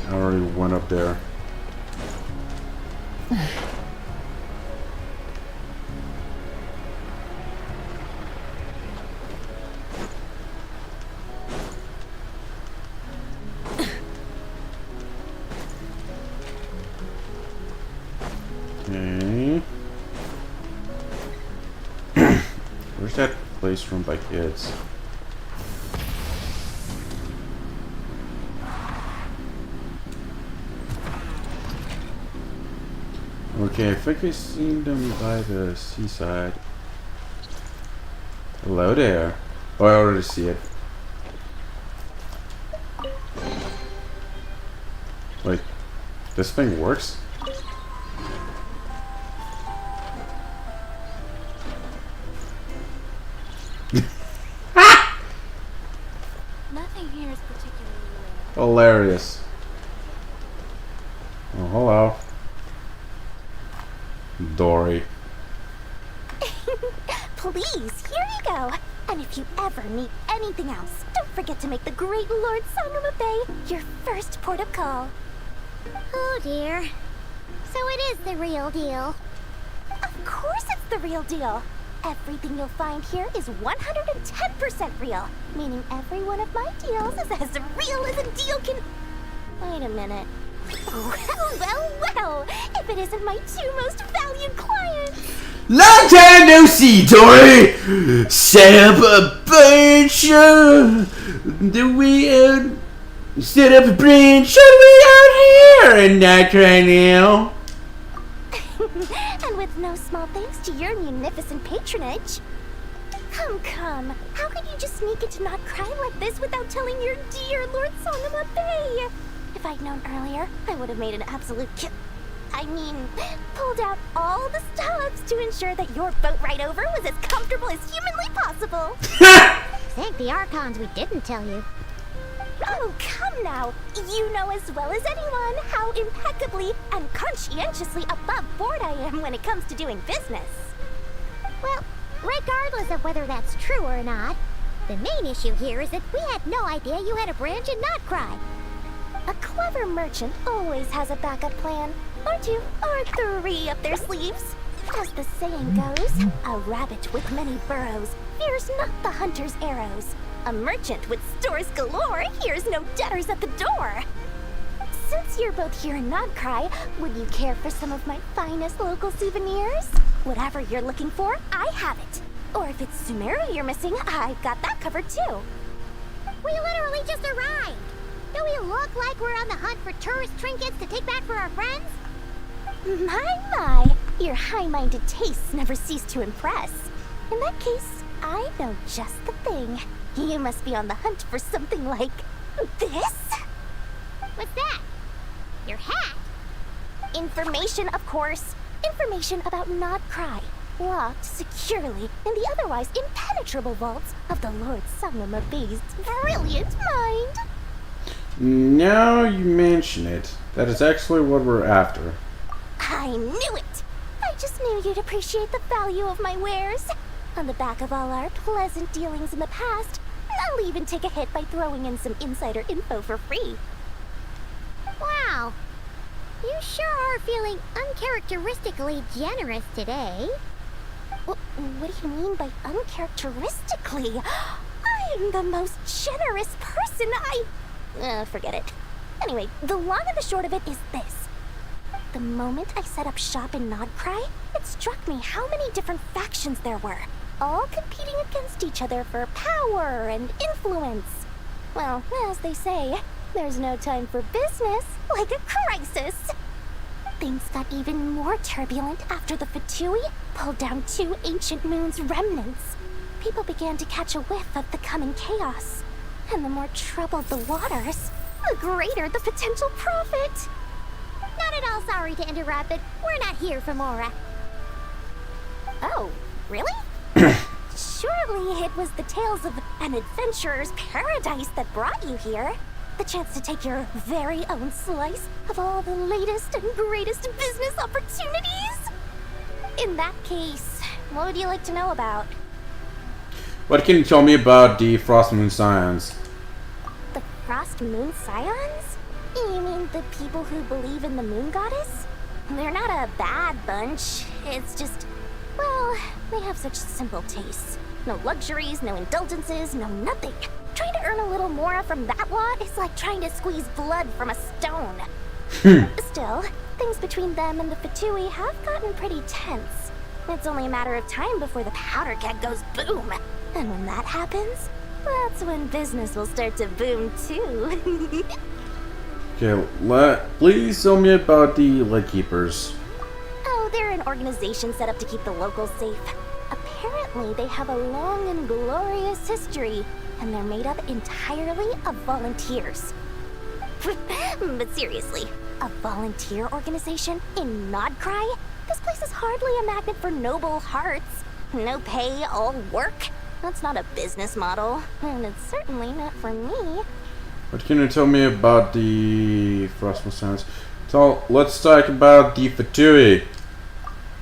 I already went up there. Okay. Where's that place run by kids? Okay, I think I seen them by the seaside. Hello there. Oh, I already see it. Wait, this thing works? Nothing here is particularly rare. Hilarious. Oh, hello. Dory. Please, here you go. And if you ever need anything else, don't forget to make the great Lord Sangama Bay your first port of call. Oh dear. So it is the real deal. Of course it's the real deal. Everything you'll find here is 110% real, meaning every one of my deals is as real as a deal can... Wait a minute. Well, if it isn't my two most valued clients. Long time no see, Dory! Set up a branch, set up a branch out here and not cry now. And with no small thanks to your munificent patronage. Come. How could you just sneak into Not Cry like this without telling your dear Lord Sangama Bay? If I'd known earlier, I would have made an absolute pulled out all the stops to ensure that your boat ride over was as comfortable as humanly possible. Thank the Archons we didn't tell you. Oh, come now. You know as well as anyone how impeccably and conscientiously above board I am when it comes to doing business. Well, regardless of whether that's true or not, the main issue here is that we had no idea you had a branch in Not Cry. A clever merchant always has a backup plan, or two, or three up their sleeves. As the saying goes, a rabbit with many burrows fears not the hunter's arrows. A merchant with stores galore hears no debtors at the door. Since you're both here in Nodcry, would you care for some of my finest local souvenirs? Whatever you're looking for, I have it. Or if it's Sumeru you're missing, I've got that covered too. We literally just arrived. Do we look like we're on the hunt for tourist trinkets to take back for our friends? My, your high-minded tastes never cease to impress. In that case, I know just the thing. You must be on the hunt for something like this? What's that? Your hat? Information, of course. Information about Nodcry, locked securely in the otherwise impenetrable vaults of the Lord Sangamabe's brilliant mind. Now you mention it, that is actually what we're after. I knew it! I just knew you'd appreciate the value of my wares. On the back of all our pleasant dealings in the past, I'll even take a hit by throwing in some insider info for free. Wow. You sure are feeling uncharacteristically generous today. What do you mean by uncharacteristically? I'm the most generous person forget it. Anyway, the long and the short of it is this. The moment I set up shop in Nodcry, it struck me how many different factions there were, all competing against each other for power and influence. Well, as they say, there's no time for business like a crisis. Things got even more turbulent after the Fatui pulled down 2 ancient moon's remnants. People began to catch a whiff of the coming chaos. And the more troubled the waters, the greater the potential profit. Not at all sorry to interrupt, but we're not here for Mora. Oh, really? Surely it was the tales of an adventurer's paradise that brought you here. The chance to take your very own slice of all the latest and greatest business opportunities? In that case, what would you like to know about? What can you tell me about the Frost Moon Scions? The Frost Moon Scions? You mean the people who believe in the moon goddess? They're not a bad bunch. It's just, well, they have such simple tastes. No luxuries, no indulgences, no nothing. Trying to earn a little more from that lot is like trying to squeeze blood from a stone. Still, things between them and the Fatui have gotten pretty tense. It's only a matter of time before the powder keg goes boom. And when that happens, that's when business will start to boom too. Okay, please tell me about the Lightkeepers. Oh, they're an organization set up to keep the locals safe. Apparently, they have a long and glorious history, and they're made up entirely of volunteers. But seriously, a volunteer organization in Nodcry? This place is hardly a magnet for noble hearts. No pay, all work. That's not a business model, and it's certainly not for me. What can you tell me about the Frost Moon Scions? Let's talk about the Fatui.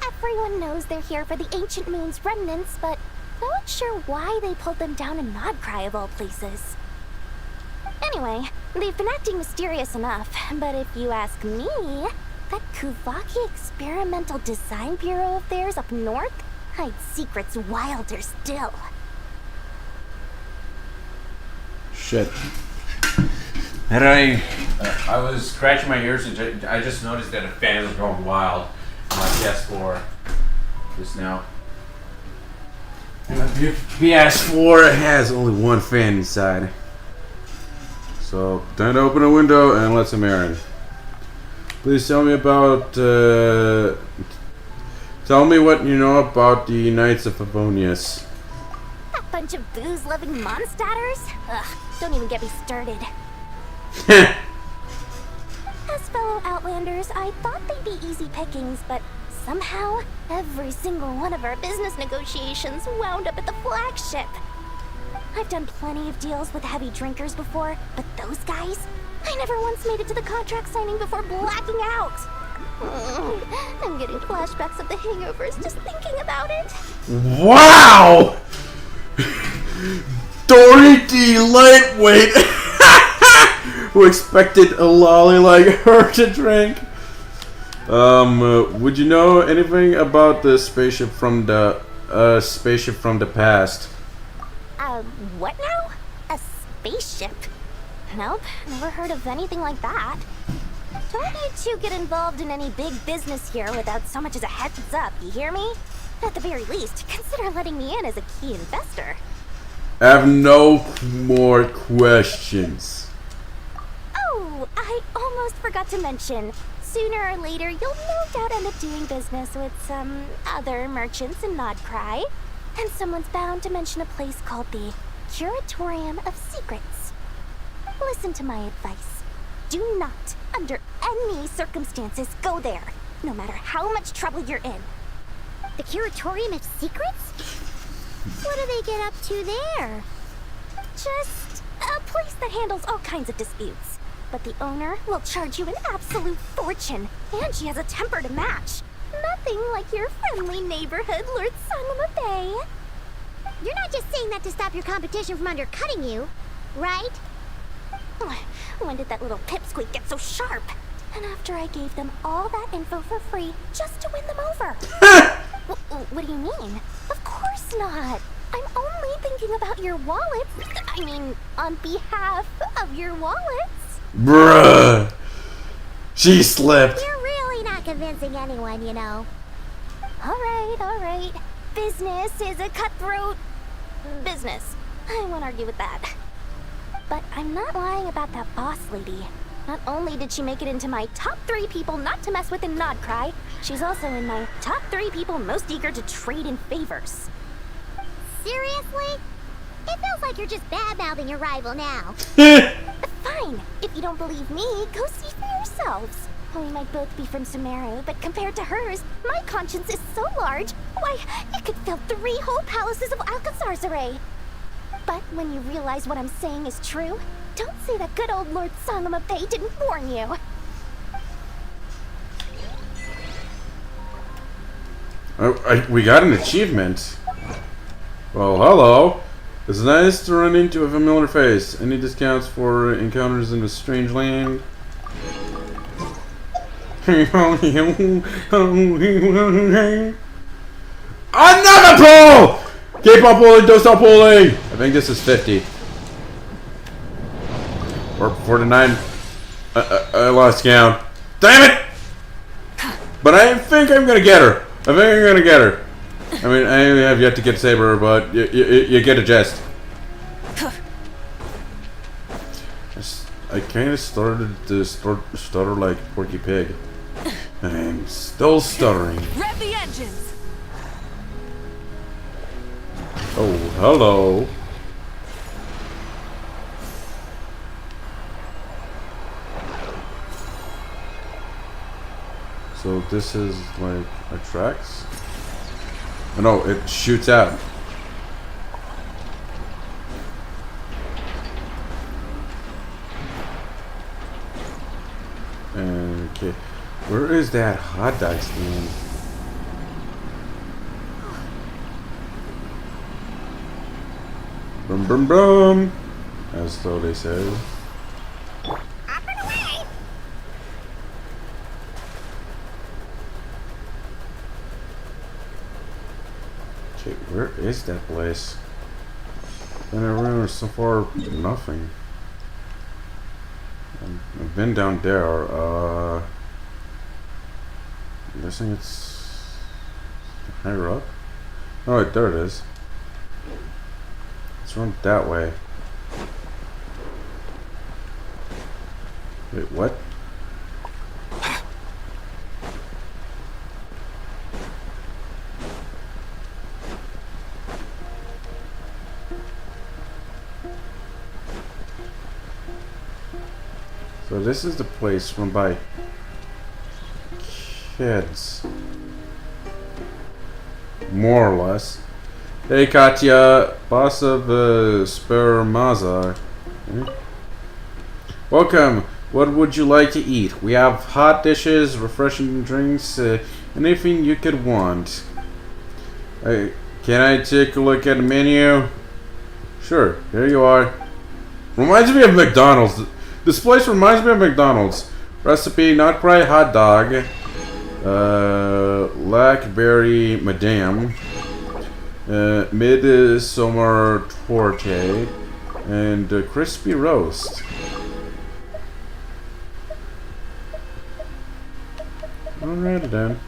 Everyone knows they're here for the ancient moon's remnants, but no one's sure why they pulled them down in Nodcry of all places. Anyway, they've been acting mysterious enough, but if you ask me, that Kuvaki Experimental Design Bureau of theirs up north hides secrets wilder still. Shit. And I was scratching my ears and I just noticed that a fan was going wild on my PS4 just now. And my PS4 has only one fan inside. So, time to open a window and let some air in. Please tell me about, tell me what you know about the Knights of Favonius. That bunch of booze-loving monstaters? Ugh, don't even get me started. As fellow Outlanders, I thought they'd be easy pickings, but somehow, every single one of our business negotiations wound up at the flagship. I've done plenty of deals with heavy drinkers before, but those guys, I never once made it to the contract signing before blacking out. I'm getting flashbacks of the hangovers just thinking about it. Wow! Dory D. Lightweight! Who expected a lolly like her to drink? Would you know anything about the spaceship from the past? What now? A spaceship? Nope, never heard of anything like that. Don't you two get involved in any big business here without so much as a heads up, you hear me? At the very least, consider letting me in as a key investor. I have no more questions. Oh, I almost forgot to mention. Sooner or later, you'll no doubt end up doing business with some other merchants in Nodcry. And someone's bound to mention a place called the Curatorium of Secrets. Listen to my advice. Do not, under any circumstances, go there, no matter how much trouble you're in. The Curatorium of Secrets? What do they get up to there? Just a place that handles all kinds of disputes. But the owner will charge you an absolute fortune, and she has a temper to match. Nothing like your friendly neighborhood, Lord Sangama Bay. You're not just saying that to stop your competition from undercutting you, right? When did that little pipsqueak get so sharp? And after I gave them all that info for free just to win them over. What do you mean? Of course not. I'm only thinking about your wallets. I mean, on behalf of your wallets. Bruh. She slipped. You're really not convincing anyone, you know. Alright. Business is a cutthroat business. I won't argue with that. But I'm not lying about that boss lady. Not only did she make it into my top 3 people not to mess with in Nodcry, she's also in my top 3 people most eager to trade in favors. Seriously? It feels like you're just bad-mouthing your rival now. Fine. If you don't believe me, go see for yourselves. We might both be from Sumeru, but compared to hers, my conscience is so large, why, it could fill 3 whole palaces of Alcazar's array. But when you realize what I'm saying is true, don't say that good old Lord Sangama Bay didn't warn you. We got an achievement. Well, hello. It's nice to run into a familiar face. Any discounts for encounters in a strange land? Another pull! Keep on pulling, don't stop pulling! I think this is 50. Or 49. I lost count. Damn it! But I think I'm gonna get her. I mean, I have yet to get Saber, but you get a gist. I kind of started to stutter like Porky Pig. I'm still stuttering. Rev the engines! Oh, hello. So this is like attracts? Oh, no, it shoots out. Okay, where is that hot dog stand? Boom, boom, boom, as though they say. Okay, where is that place? And I remember so far nothing. I've been down there. I'm guessing it's higher up. Oh, wait, there it is. Let's run that way. Wait, what? So this is the place run by kids. More or less. Hey Katya, boss of Spermaza. Welcome. What would you like to eat? We have hot dishes, refreshing drinks, anything you could want. Can I take a look at the menu? Sure, here you are. Reminds me of McDonald's. This place reminds me of McDonald's. Recipe, Nodcry hot dog, blackberry madame, midsummer torte, and crispy roast. Alrighty then.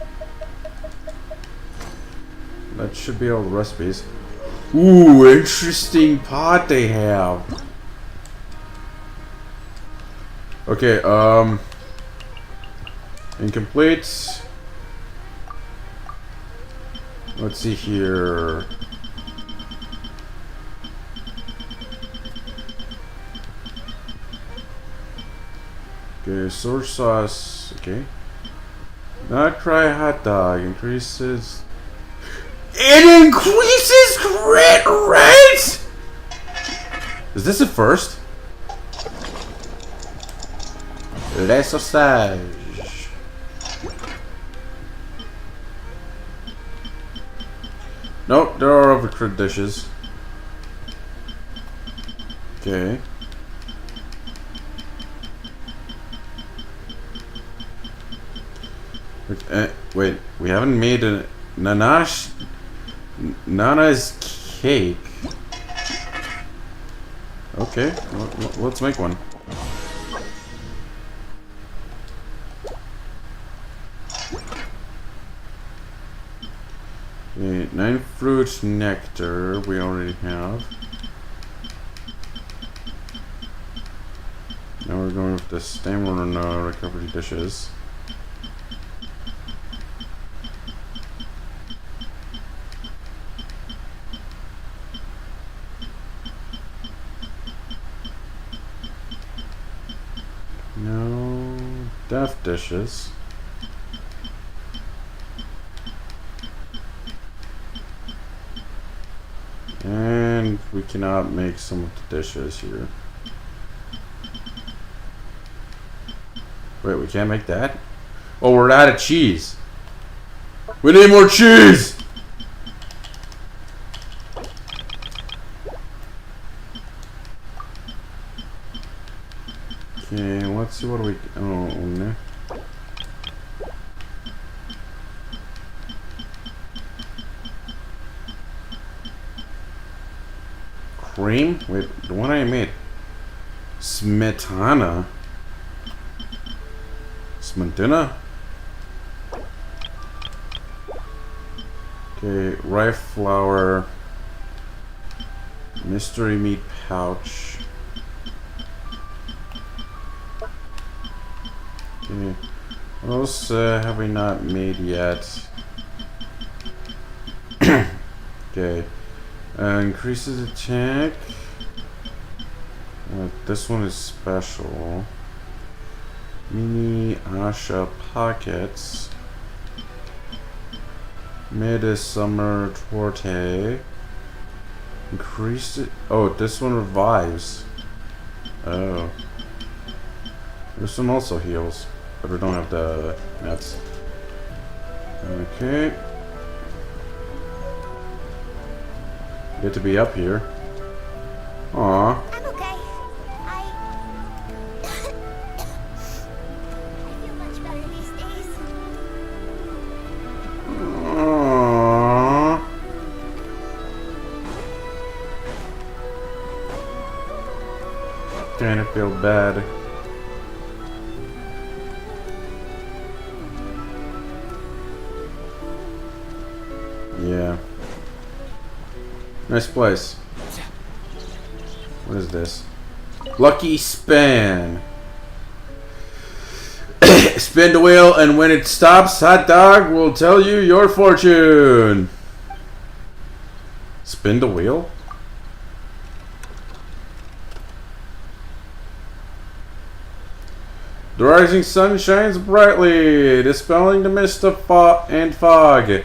That should be all the recipes. Ooh, interesting pot they have. Okay, incomplete. Let's see here. Okay, soy sauce. Okay. Not cry hot dog increases. It increases crit rate. Is this a first? Les sausages. Nope, there are other crit dishes. Okay. Wait, we haven't made a Nana's cake. Okay, let's make one. Okay, 9 fruit nectar we already have. Now we're going with the stamina recovery dishes. No death dishes. And we cannot make some of the dishes here. Wait, we can't make that? Oh, we're out of cheese. We need more cheese! Okay, let's see what do we... Oh, no. Cream? Wait, the one I made. Smetana? Smetana? Okay, rye flour. Mystery meat pouch. Okay. What else have we not made yet? Okay. Increases attack. This one is special. Mini Asha pockets. Midsummer Torte. Increase it. Oh, this one revives. Oh. This one also heals, but we don't have the nets. Okay. Good to be up here. Aww. I'm okay. I feel much better these days. Aww. Kinda feel bad. Yeah. Nice place. What is this? Lucky spin. Spin the wheel, and when it stops, hot dog will tell you your fortune. Spin the wheel? The rising sun shines brightly, dispelling the mist of and fog.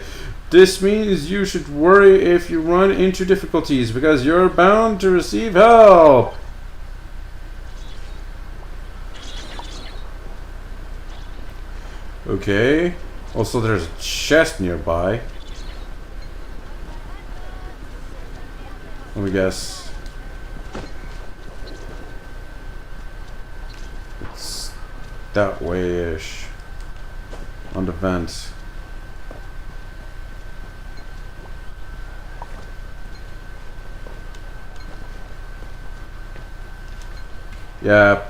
This means you should worry if you run into difficulties, because you're bound to receive help. Okay. Also, there's a chest nearby. Let me guess. It's that way-ish. On the vent. Yeah,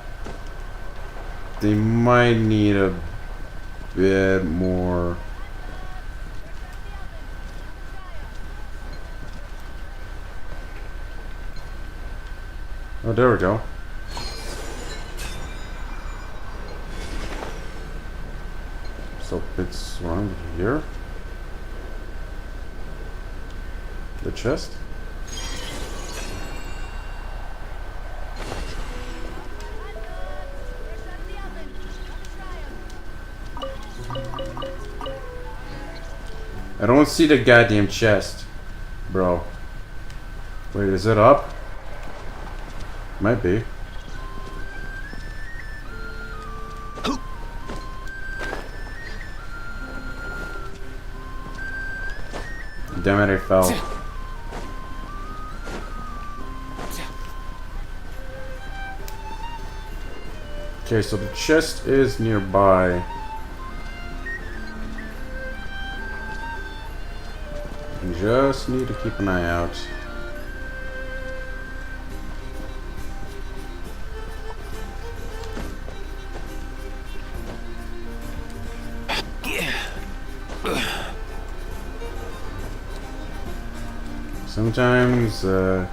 they might need a bit more. Oh, there we go. So it's around here. The chest. I don't see the goddamn chest, bro. Wait, is it up? Might be. Damn it, I fell. Okay, so the chest is nearby. Just need to keep an eye out. Sometimes a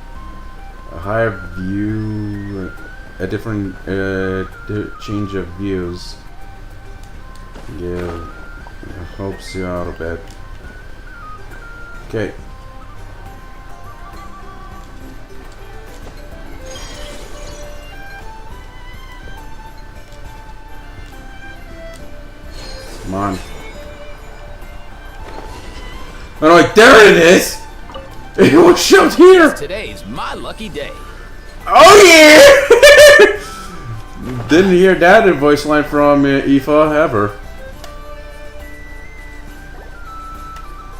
higher view, a different change of views, helps you out a bit. Okay. Come on. Oh, like, there it is! It was shoved here! Today's my lucky day. Oh yeah! Didn't hear that in voice line from Aoife ever.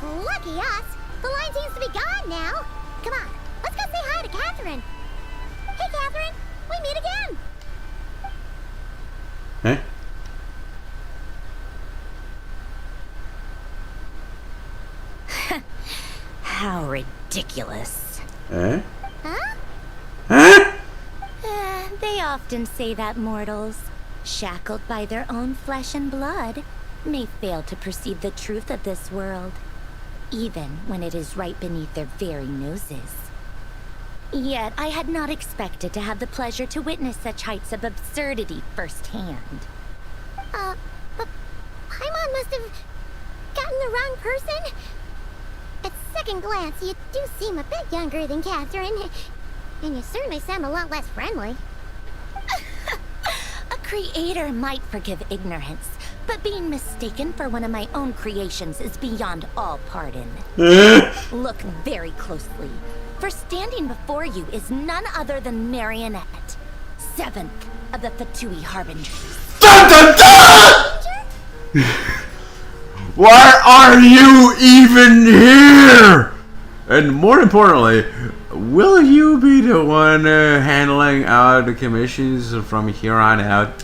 Lucky us. The line seems to be gone now. Come on, let's go say hi to Catherine. Hey, Catherine, we meet again. Huh? How ridiculous. Eh? Huh? Huh? They often say that mortals, shackled by their own flesh and blood, may fail to perceive the truth of this world, even when it is right beneath their very noses. Yet I had not expected to have the pleasure to witness such heights of absurdity firsthand. But Paimon must have gotten the wrong person. At second glance, you do seem a bit younger than Catherine, and you certainly sound a lot less friendly. A creator might forgive ignorance, but being mistaken for one of my own creations is beyond all pardon. Look very closely, for standing before you is none other than Marionette, 7th of the Fatui Harbingers. Dun, dun, dun! Why are you even here? And more importantly, will you be the one handling out the commissions from here on out?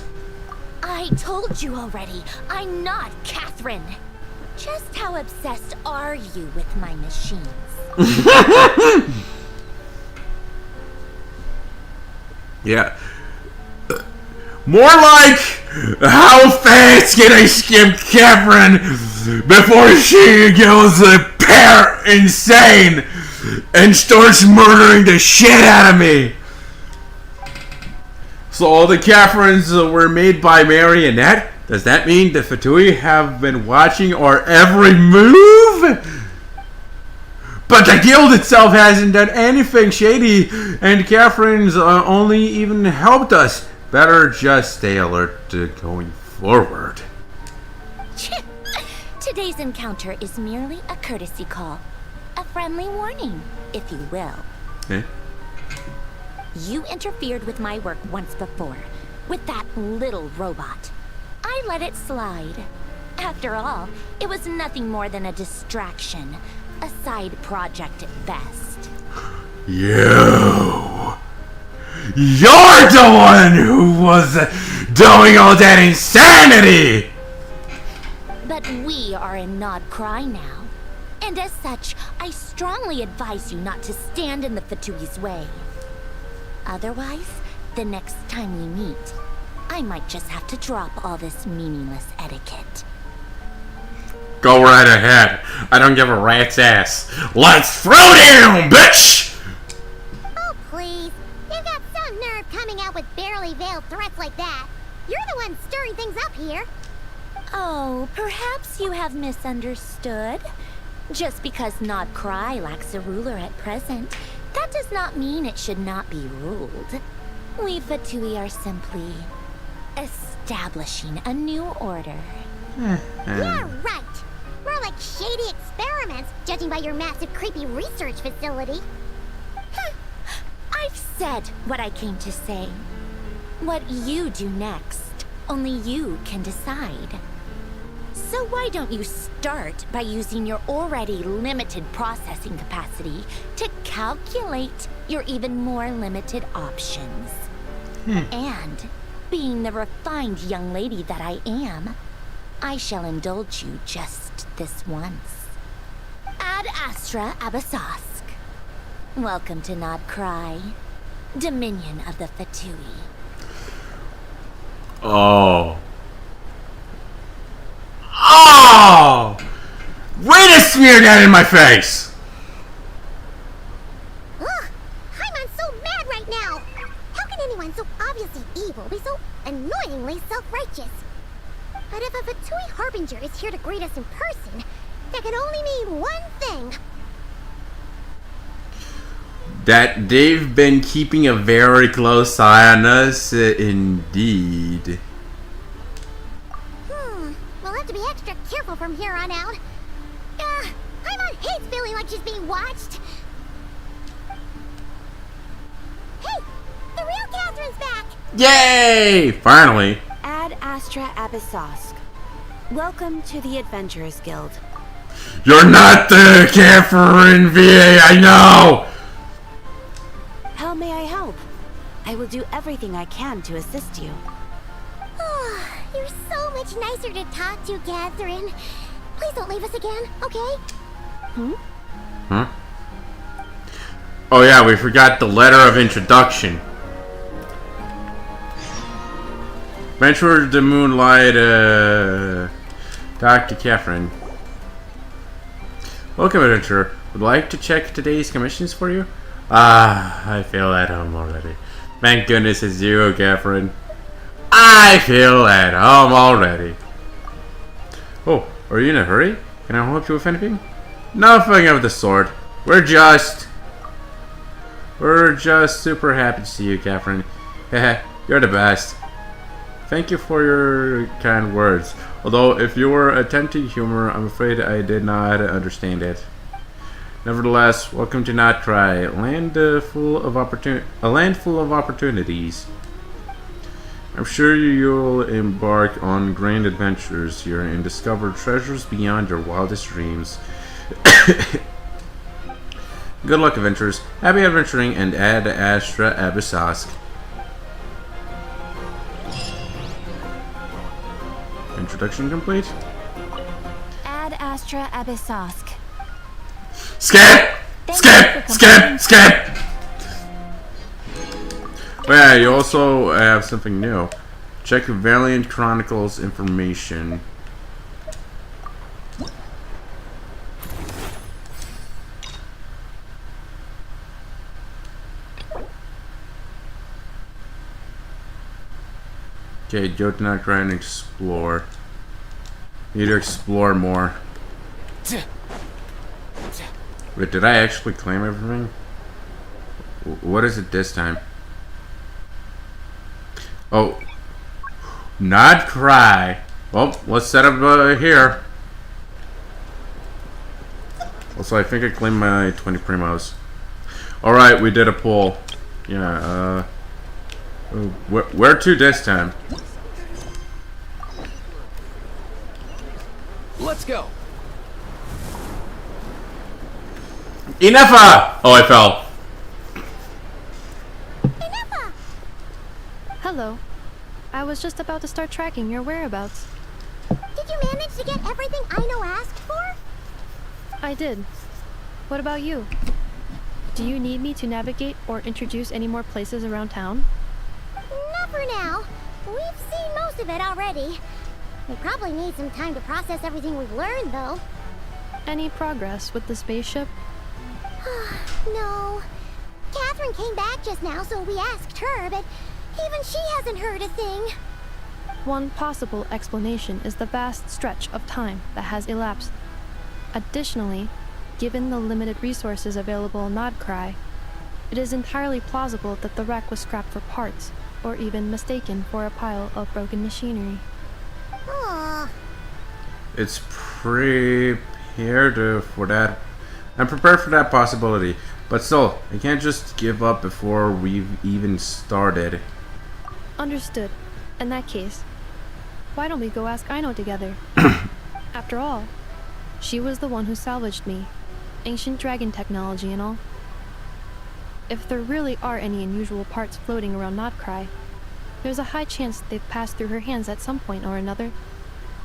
I told you already, I'm not Catherine. Just how obsessed are you with my machines? Yeah. More like, how fast can I skip Catherine before she goes insane and starts murdering the shit out of me? So all the Catherines were made by Marionette? Does that mean the Fatui have been watching our every move? But the guild itself hasn't done anything shady, and Catherine's only even helped us. Better just stay alert going forward. Today's encounter is merely a courtesy call. A friendly warning, if you will. Eh? You interfered with my work once before, with that little robot. I let it slide. After all, it was nothing more than a distraction, a side project at best. You're the one who was doing all that insanity! But we are in Nod Cry now. And as such, I strongly advise you not to stand in the Fatui's way. Otherwise, the next time we meet, I might just have to drop all this meaningless etiquette. Go right ahead. I don't give a rat's ass. Let's throw down, bitch! Oh, please. You've got some nerve coming out with barely veiled threats like that. You're the one stirring things up here. Oh, perhaps you have misunderstood. Just because Nod Cry lacks a ruler at present, that does not mean it should not be ruled. We Fatui are simply establishing a new order. Yeah, right. More like shady experiments, judging by your massive, creepy research facility. I've said what I came to say. What you do next, only you can decide. So why don't you start by using your already limited processing capacity to calculate your even more limited options? And, being the refined young lady that I am, I shall indulge you just this once. Ad Astra Abasask. Welcome to Nod Cry, Dominion of the Fatui. Oh. Oh! Way to smear that in my face! Ugh! Paimon's so mad right now! How can anyone so obviously evil be so annoyingly self-righteous? But if a Fatui Harbinger is here to greet us in person, that can only mean one thing. That they've been keeping a very close eye on us, indeed. We'll have to be extra careful from here on out. Paimon hates feeling like she's being watched. Hey! The real Catherine's back! Yay! Finally. Ad Astra Abyssosque. Welcome to the Adventurers Guild. You're not the Catherine VA, I know! How may I help? I will do everything I can to assist you. You're so much nicer to talk to, Catherine. Please don't leave us again, okay? Huh? Oh yeah, we forgot the letter of introduction. Venture the Moonlight, Dr. Catherine. Welcome, adventurer. Would like to check today's commissions for you? I feel at home already. Thank goodness it's you, Catherine. I feel at home already. Oh, are you in a hurry? Can I help you with anything? Nothing of the sort. We're just super happy to see you, Catherine. Heh, you're the best. Thank you for your kind words. Although, if you were attempting humor, I'm afraid I did not understand it. Nevertheless, welcome to Not Cry, a land full of opportunities. I'm sure you'll embark on grand adventures here and discover treasures beyond your wildest dreams. Good luck, adventurers. Happy adventuring, and Ad Astra Abyssosque. Introduction complete. Ad Astra Abyssosque. Skip! Skip! Skip! Skip! Oh yeah, you also have something new. Check Valiant Chronicles information. Okay, go to Not Cry and explore. Need to explore more. Wait, did I actually claim everything? What is it this time? Oh, Not Cry. Well, let's set up here. Also, I think I claimed my 20 primos. Alright, we did a pull. Yeah, where to this time? Let's go. Enough! Oh, I fell. Hello. I was just about to start tracking your whereabouts. Did you manage to get everything Aino asked for? I did. What about you? Do you need me to navigate or introduce any more places around town? Not for now. We've seen most of it already. We probably need some time to process everything we've learned, though. Any progress with the spaceship? No. Catherine came back just now, so we asked her, but even she hasn't heard a thing. One possible explanation is the vast stretch of time that has elapsed. Additionally, given the limited resources available in Nodcry, it is entirely plausible that the wreck was scrapped for parts, or even mistaken for a pile of broken machinery. Aww. It's prepared for that. I'm prepared for that possibility, but still, I can't just give up before we've even started. Understood. In that case, why don't we go ask Aino together? After all, she was the one who salvaged me. Ancient dragon technology and all. If there really are any unusual parts floating around Nodcry, there's a high chance they've passed through her hands at some point or another.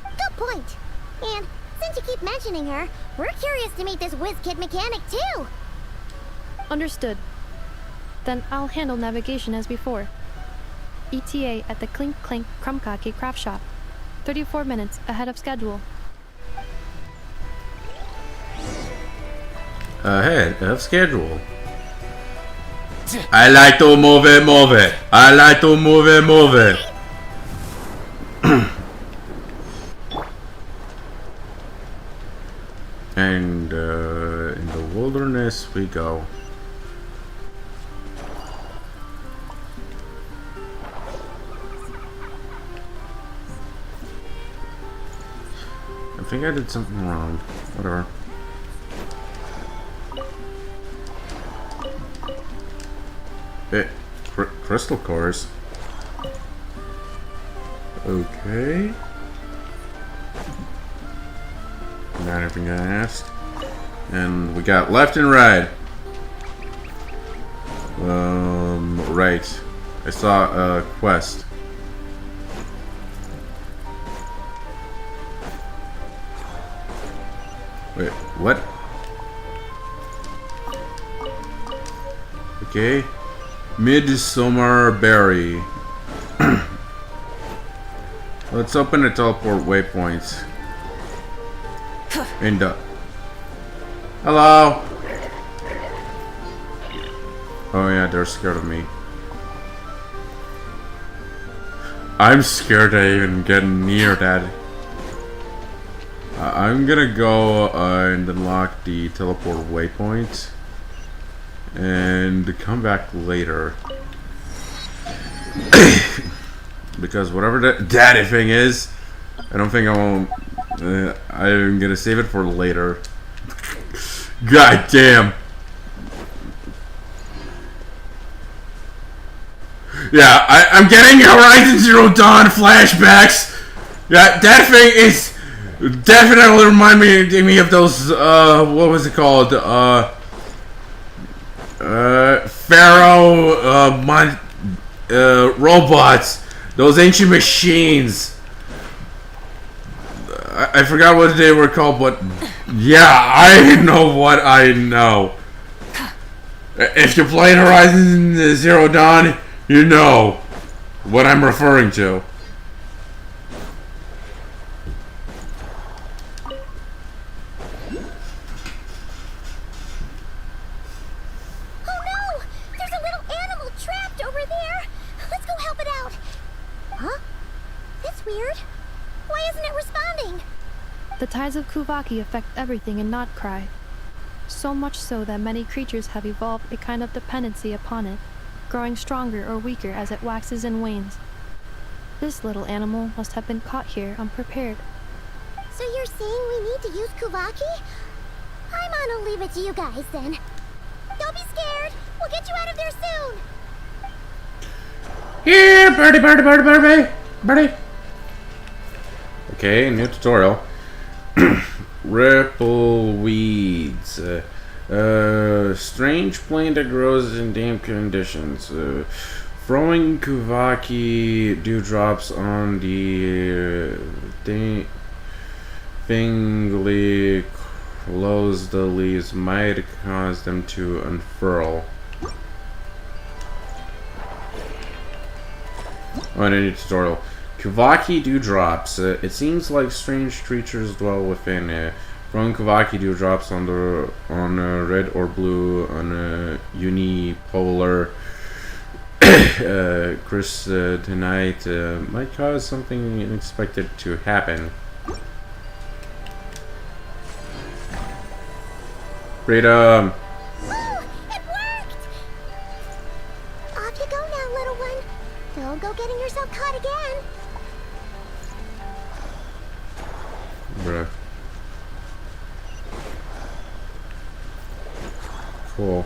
Good point. And since you keep mentioning her, we're curious to meet this whiz-kid mechanic too. Understood. Then I'll handle navigation as before. ETA at the Clink Clink Krumkake craft shop. 34 minutes ahead of schedule. Ahead of schedule. I like to move it, move it. I like to move it, move it. And in the wilderness we go. I think I did something wrong. Whatever. Crystal cores. Okay. Not everything I asked. And we got left and right. Right. I saw a quest. Wait, what? Okay. Midsummer Berry. Let's open the teleport waypoints. And hello. Oh yeah, they're scared of me. I'm scared to even get near that. I'm gonna go and unlock the teleport waypoint and come back later. Because whatever that daddy thing is, I don't think I won't. I'm gonna save it for later. God damn. Yeah, I'm getting Horizon Zero Dawn flashbacks. Yeah, that thing is definitely reminding me of those. What was it called? Pharaoh robots. Those ancient machines. I forgot what they were called, but yeah, I know what I know. If you're playing Horizon Zero Dawn, you know what I'm referring to. Oh no! There's a little animal trapped over there! Let's go help it out! Huh? That's weird. Why isn't it responding? The tides of Kuvaki affect everything in Nodcry. So much so that many creatures have evolved a kind of dependency upon it, growing stronger or weaker as it waxes and wanes. This little animal must have been caught here unprepared. So you're saying we need to use Kuvaki? I'm gonna leave it to you guys then. Don't be scared. We'll get you out of there soon. Yeah, birdie, birdie, birdie, birdie, birdie. Okay, new tutorial. Ripple weeds. Strange plant that grows in damp conditions. Throwing Kuvaki dewdrops on the thingly close the leaves might cause them to unfurl. Oh, and a new tutorial. Kavaki dewdrops. It seems like strange creatures dwell within. Throwing Kavaki dewdrops on red or blue on a unipolar tonight might cause something unexpected to happen. Freedom. Oh, it worked! Off you go now, little one. Don't go getting yourself caught again. Bruh. Cool.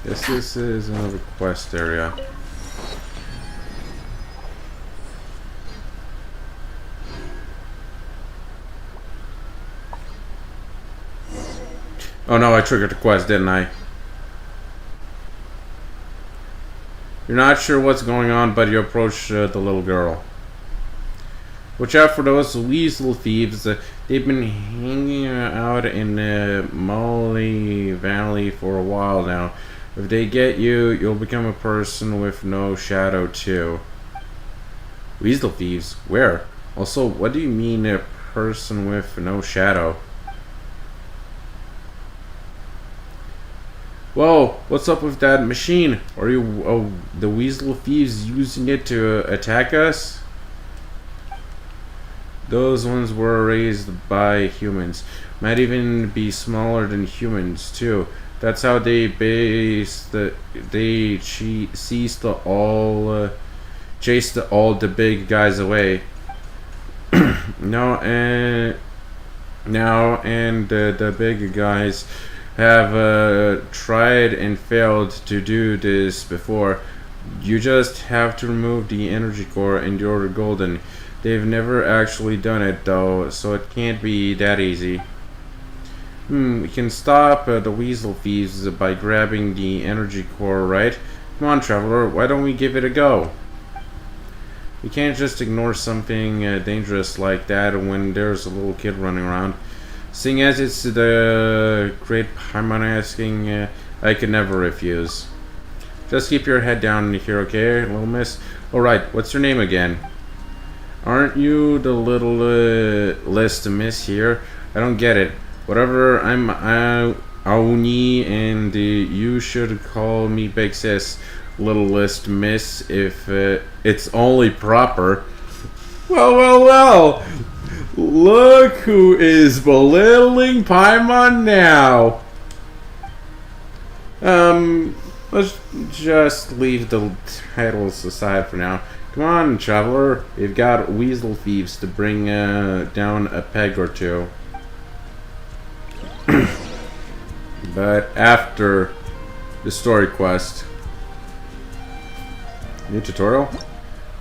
Guess this is another quest area. Oh no, I triggered the quest, didn't I? You're not sure what's going on, but you approach the little girl. Watch out for those weasel thieves. They've been hanging out in Molly Valley for a while now. If they get you, you'll become a person with no shadow too. Weasel thieves? Where? Also, what do you mean a person with no shadow? Whoa, what's up with that machine? Are you the weasel thieves using it to attack us? Those ones were raised by humans. Might even be smaller than humans too. That's how they chase all the big guys away. The big guys have tried and failed to do this before. You just have to remove the energy core and you're golden. They've never actually done it though, so it can't be that easy. We can stop the weasel thieves by grabbing the energy core, right? Come on, traveler, why don't we give it a go? We can't just ignore something dangerous like that when there's a little kid running around. Seeing as it's the great Paimon asking, I could never refuse. Just keep your head down here, okay, little miss? Alright, what's your name again? Aren't you the little list miss here? I don't get it. Whatever, I'm Aoni, and you should call me Big Sis, little list miss, if it's only proper. Well. Look who is belittling Paimon now. Let's just leave the titles aside for now. Come on, traveler. We've got weasel thieves to bring down a peg or two. But after the story quest. New tutorial?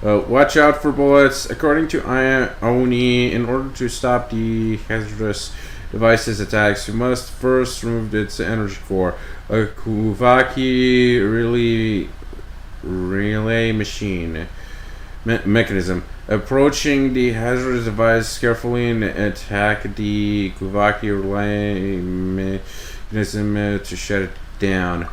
Watch out for bullets. According to Aoni, in order to stop the hazardous device's attacks, you must first remove its energy core. A Kuvaki relay machine mechanism. Approaching the hazardous device carefully and attack the Kuvaki relay mechanism to shut it down.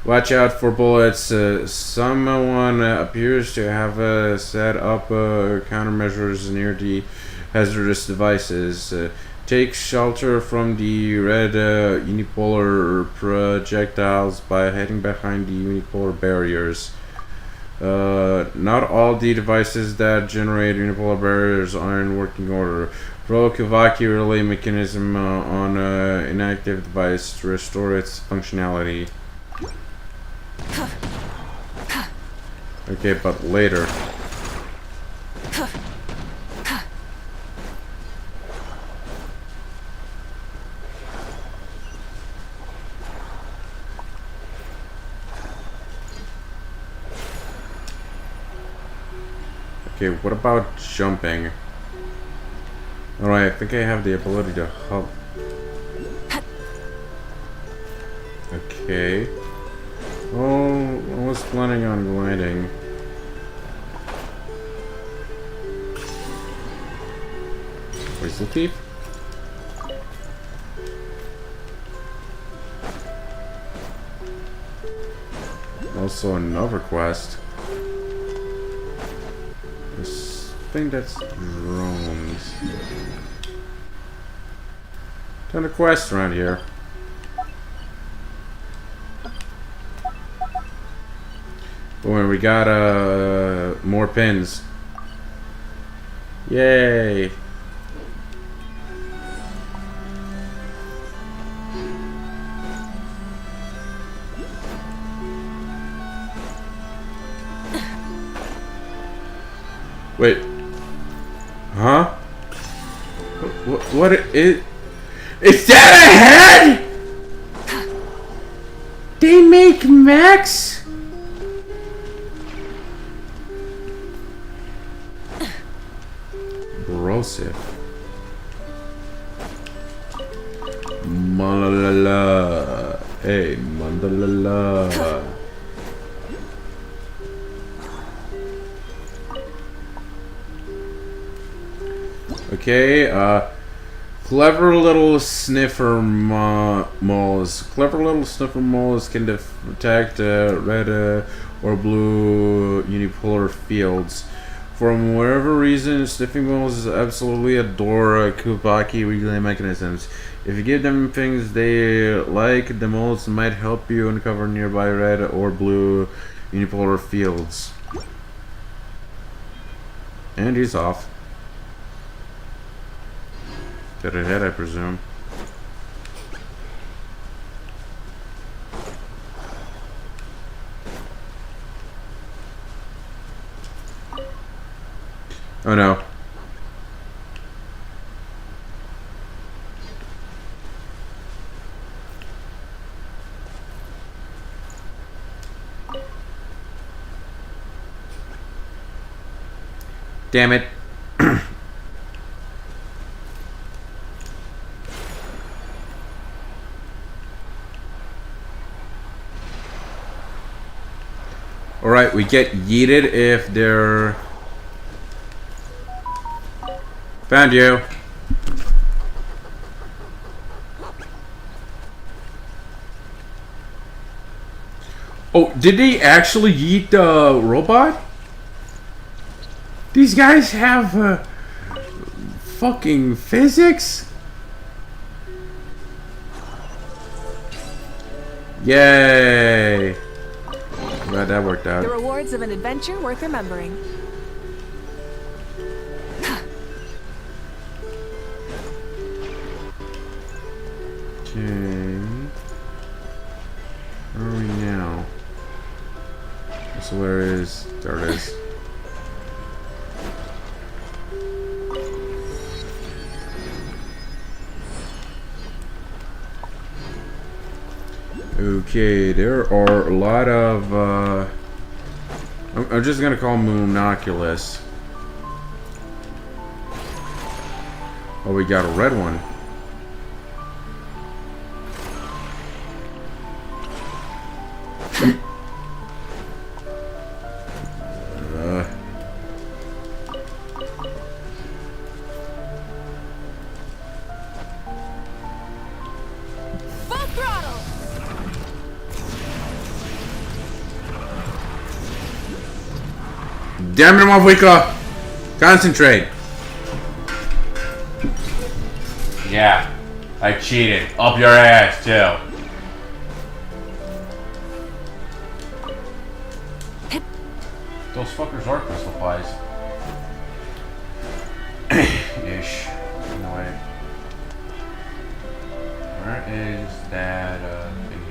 Watch out for bullets. Someone appears to have set up countermeasures near the hazardous devices. Take shelter from the red unipolar projectiles by hiding behind the unipolar barriers. Not all the devices that generate unipolar barriers are in working order. Throw a Kavaki relay mechanism on an inactive device to restore its functionality. Okay, but later. Okay, what about jumping? Alright, I think I have the ability to hop. Okay. Oh, I was planning on gliding. Weasel thief? Also another quest. think that's drones. Ton of quests around here. Oh, we got more pins. Yay! Wait. Huh? What is that a head? They make mechs? Brosif. Mandalala. Hey, mandalala. Okay, clever little sniffer moles. Clever little sniffer moles can detect red or blue unipolar fields. For whatever reason, sniffing moles absolutely adore Kubaki relay mechanisms. If you give them things they like, the moles might help you uncover nearby red or blue unipolar fields. And he's off. Got a head, I presume. Oh no. Damn it. Alright, we get yeeted if they're... Found you. Oh, did they actually yeet the robot? These guys have fucking physics? Yay! Glad that worked out. The rewards of an adventure worth remembering. Okay. Where are we now? So where is... There it is. Okay, there are a lot of, I'm just gonna call them monoculus. Oh, we got a red one. Damn it, Mavwika! Concentrate! Yeah, I cheated. Up your ass, too. Those fuckers are crystal pies. Ish. No way. Where is that, thingy?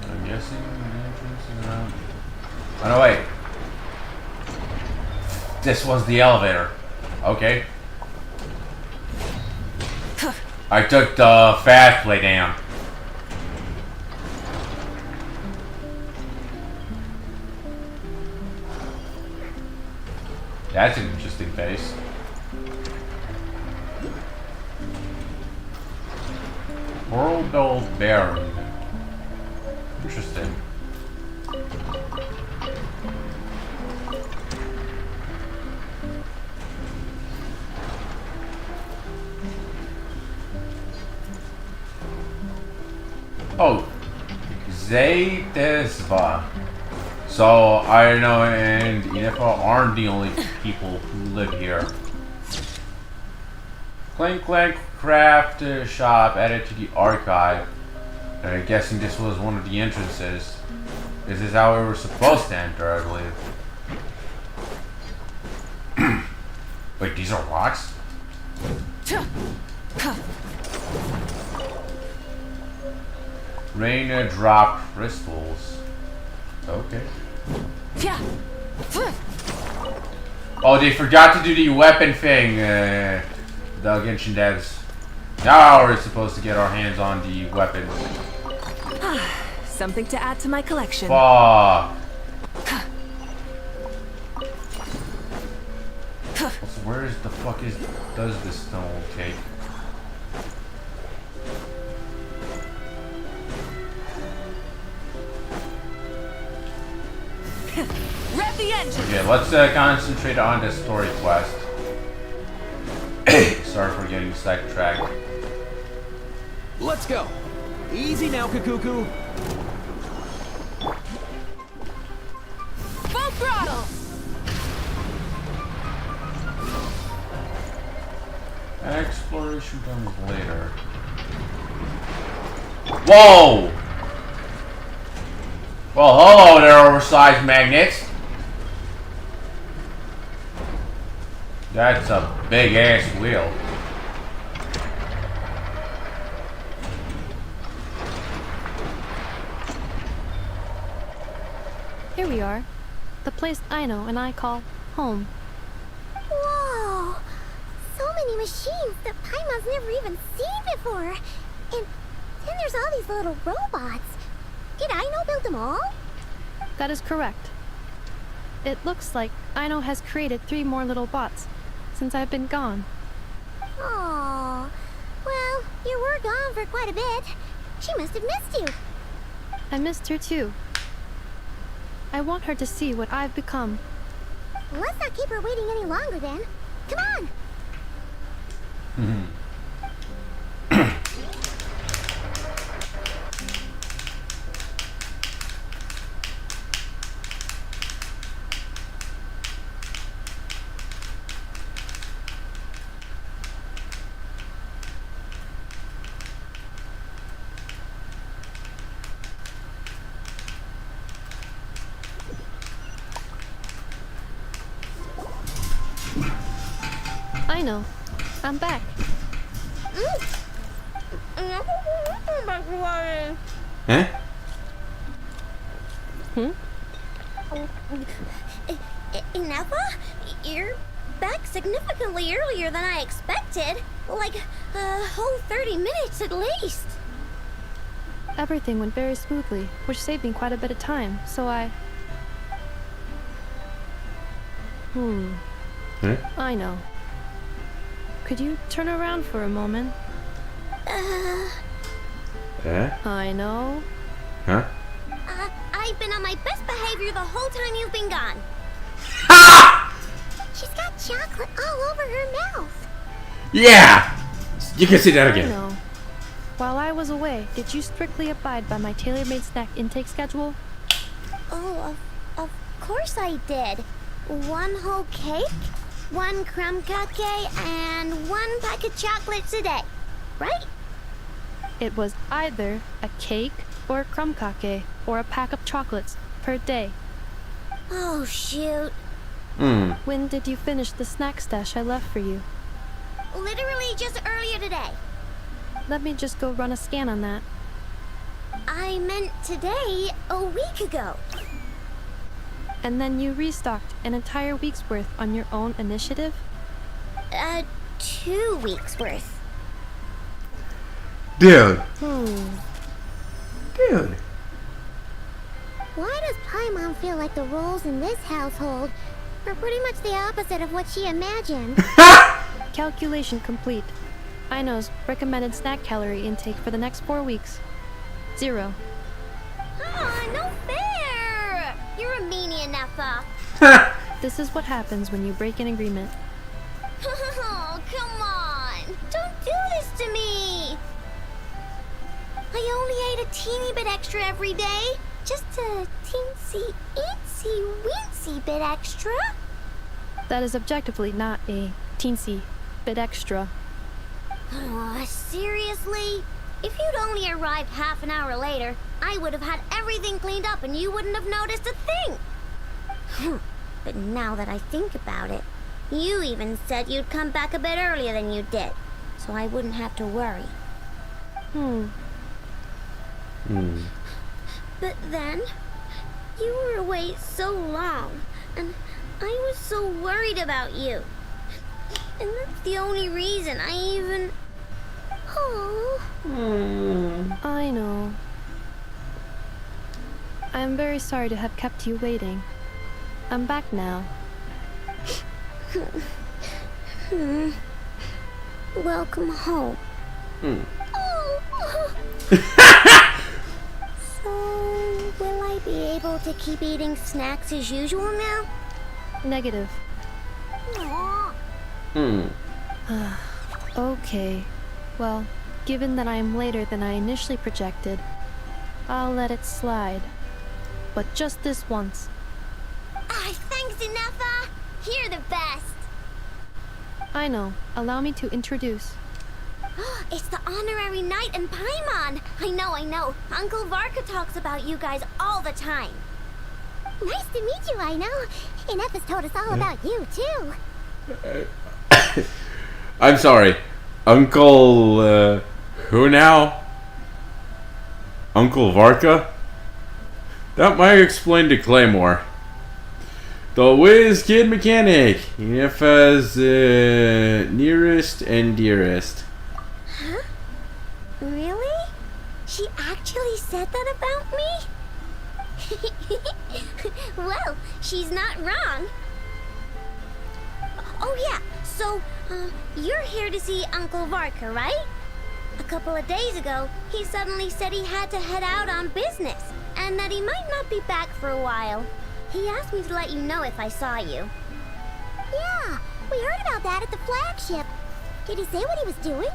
I'm guessing the entrance is around. Oh no, wait. This was the elevator. Okay. I took the fast play down. That's an interesting face. World Gold Baron. Interesting. Oh, Zaytesva. So Aino and Inepa aren't the only people who live here. Clank Clank Craft Shop added to the archive. I'm guessing this was one of the entrances. This is how we were supposed to enter, I believe. Wait, these are rocks? Rain drop crystals. Okay. Oh, they forgot to do the weapon thing, the Genshin devs. Now we're supposed to get our hands on the weapons. Something to add to my collection. Fuck. So where is the fuck does this stone take? Rev the engine. Okay, let's concentrate on the story quest. Sorry for getting sidetracked. Let's go. Easy now, Kakuku. Full throttle. Exploration comes later. Whoa! Well, hello there, oversized magnets. That's a big ass wheel. Here we are. The place Aino and I call home. Whoa! So many machines that Paimon's never even seen before. And then there's all these little robots. Did Aino build them all? That is correct. It looks like Aino has created 3 more little bots since I've been gone. Aww. Well, you were gone for quite a bit. She must have missed you. I missed her too. I want her to see what I've become. Let's not keep her waiting any longer then. Come on! Aino, I'm back. Huh? Ineppa? You're back significantly earlier than I expected. Like a whole 30 minutes at least. Everything went very smoothly, which saved me quite a bit of time, so I... Aino. Could you turn around for a moment? Aino? Huh? I've been on my best behavior the whole time you've been gone. She's got chocolate all over her mouth. Yeah! You can see that again. Aino. While I was away, did you strictly abide by my tailor-made snack intake schedule? Oh, of course I did. 1 whole cake, 1 crumb cake, and 1 pack of chocolates a day, right? It was either a cake or a crumb cake or a pack of chocolates per day. Oh, shoot. When did you finish the snack stash I left for you? Literally just earlier today. Let me just go run a scan on that. I meant today, a week ago. And then you restocked an entire week's worth on your own initiative? 2 weeks worth. Dude. Dude. Why does Paimon feel like the roles in this household are pretty much the opposite of what she imagined? Calculation complete. Aino's recommended snack calorie intake for the next 4 weeks. 0. Ah, no fair! You're a meanie, Ineppa. This is what happens when you break an agreement. Oh, come on! Don't do this to me! I only ate a teeny bit extra every day. Just a teensy, eensy, weensy bit extra. That is objectively not a teensy bit extra. Oh, seriously? If you'd only arrived half an hour later, I would have had everything cleaned up and you wouldn't have noticed a thing. But now that I think about it, you even said you'd come back a bit earlier than you did, so I wouldn't have to worry. But then, you were away so long, and I was so worried about you. And that's the only reason I even... Oh. I know. I am very sorry to have kept you waiting. I'm back now. Welcome home. So, will I be able to keep eating snacks as usual now? Negative. Aww. Okay. Well, given that I am later than I initially projected, I'll let it slide. But just this once. Thanks, Inefa! You're the best! I know. Allow me to introduce. It's the honorary knight and Paimon! I know. Uncle Varka talks about you guys all the time. Nice to meet you, I know. Inefa's told us all about you, too. I'm sorry. Uncle, who now? Uncle Varka? That might explain to Claymore. The Whiz Kid Mechanic, Inefa's nearest and dearest. Huh? Really? She actually said that about me? Well, she's not wrong. Oh yeah, so, you're here to see Uncle Varka, right? A couple of days ago, he suddenly said he had to head out on business, and that he might not be back for a while. He asked me to let you know if I saw you. Yeah, we heard about that at the flagship. Did he say what he was doing?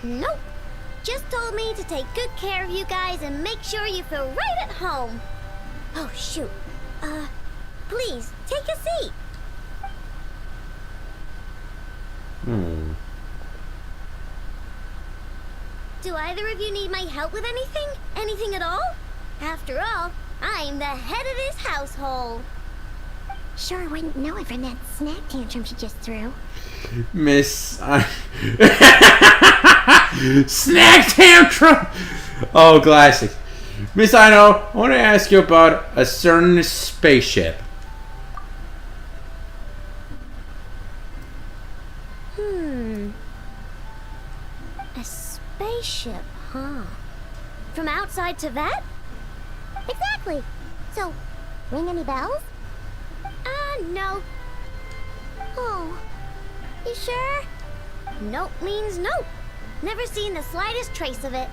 Nope. Just told me to take good care of you guys and make sure you feel right at home. Oh, shoot. Please, take a seat. Do either of you need my help with anything? Anything at all? After all, I'm the head of this household. Sure wouldn't know it from that snack tantrum she just threw. Miss... Snack tantrum! Oh, classic. Miss Aino, I want to ask you about a certain spaceship. A spaceship, huh? From outside to that? Exactly. So, ring any bells? No. Oh, you sure? Nope means nope. Never seen the slightest trace of it.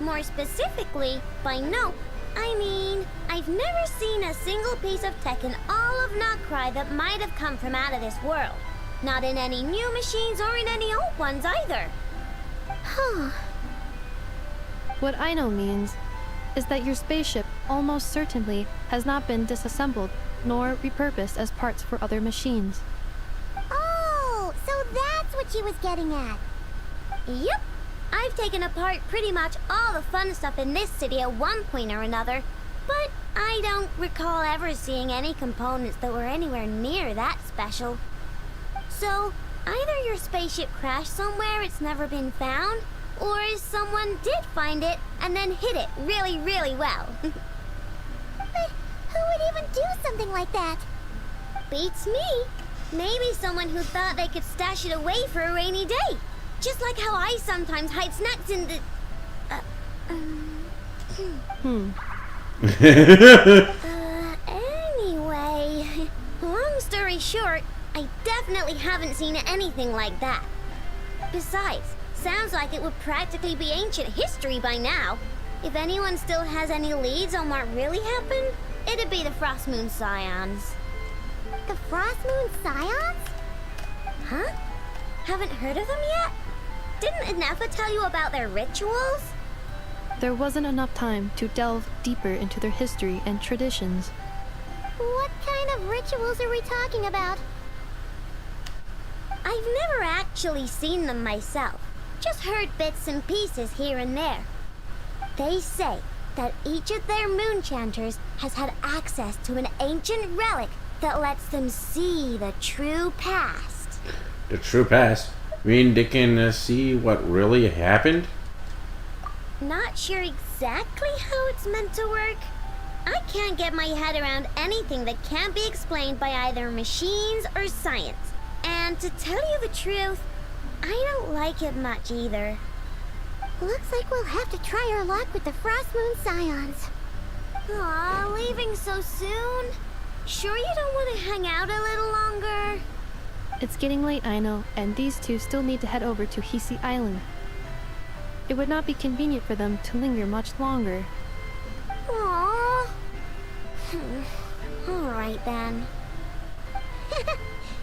More specifically, by nope, I mean, I've never seen a single piece of tech in all of Notcry that might have come from out of this world. Not in any new machines or in any old ones either. Huh. What I know means is that your spaceship almost certainly has not been disassembled nor repurposed as parts for other machines. Oh, so that's what she was getting at. Yep. I've taken apart pretty much all the fun stuff in this city at one point or another, but I don't recall ever seeing any components that were anywhere near that special. So, either your spaceship crashed somewhere it's never been found, or someone did find it and then hid it really, really well. But who would even do something like that? Beats me. Maybe someone who thought they could stash it away for a rainy day. Just like how I sometimes hide snacks in the... Anyway, long story short, I definitely haven't seen anything like that. Besides, sounds like it would practically be ancient history by now. If anyone still has any leads on what really happened, it'd be the Frost Moon Scions. The Frost Moon Scions? Huh? Haven't heard of them yet? Didn't Inefa tell you about their rituals? There wasn't enough time to delve deeper into their history and traditions. What kind of rituals are we talking about? I've never actually seen them myself. Just heard bits and pieces here and there. They say that each of their moon chanters has had access to an ancient relic that lets them see the true past. The true past? You mean they can see what really happened? Not sure exactly how it's meant to work. I can't get my head around anything that can't be explained by either machines or science. And to tell you the truth, I don't like it much either. Looks like we'll have to try our luck with the Frost Moon Scions. Aw, leaving so soon? Sure you don't want to hang out a little longer? It's getting late, I know, and these two still need to head over to Hisi Island. It would not be convenient for them to linger much longer. Aww. Alright then.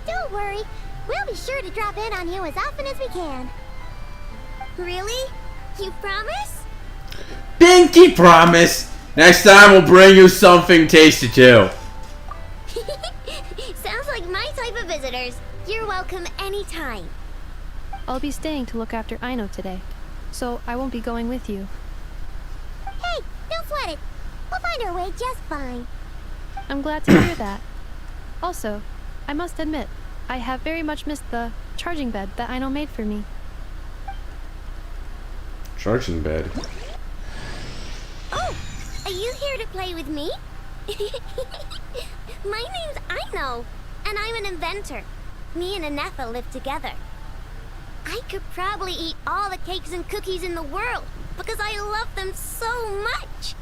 Don't worry, we'll be sure to drop in on you as often as we can. Really? You promise? Pinky promise! Next time we'll bring you something tasty too. Sounds like my type of visitors. You're welcome anytime. I'll be staying to look after Aino today, so I won't be going with you. Hey, don't sweat it. We'll find our way just fine. I'm glad to hear that. Also, I must admit, I have very much missed the charging bed that Aino made for me. Charging bed? Oh, are you here to play with me? My name's Aino, and I'm an inventor. Me and Inefa live together. I could probably eat all the cakes and cookies in the world because I love them so much.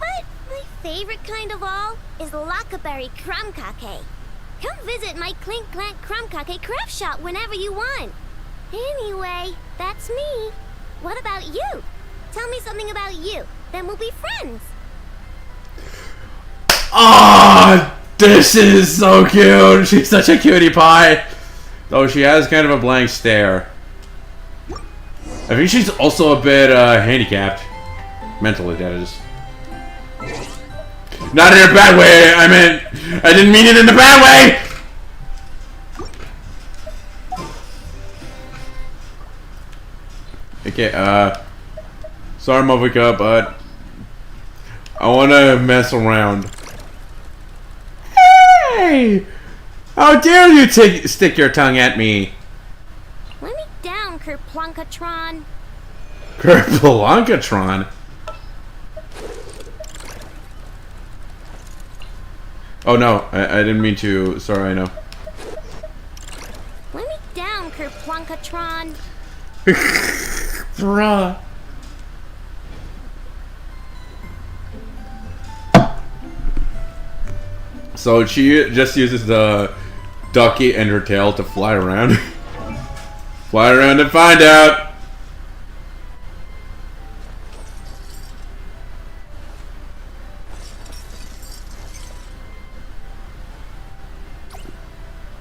But my favorite kind of all is Lakaberry Crumcake. Come visit my Clink Clank Crumcake craft shop whenever you want. Anyway, that's me. What about you? Tell me something about you, then we'll be friends. Ah, this is so cute. She's such a cutie pie. Though she has kind of a blank stare. I think she's also a bit handicapped. Mentally, that is. Not in a bad way. I didn't mean it in a bad way. Okay, sorry Movika, but I wanna mess around. Hey! How dare you stick your tongue at me? Let me down, Kerplunkatron. Kerplunkatron? Oh no, I didn't mean to. Sorry, I know. Let me down, Kerplunkatron. Bruh. So she just uses the ducky and her tail to fly around. Fly around and find out.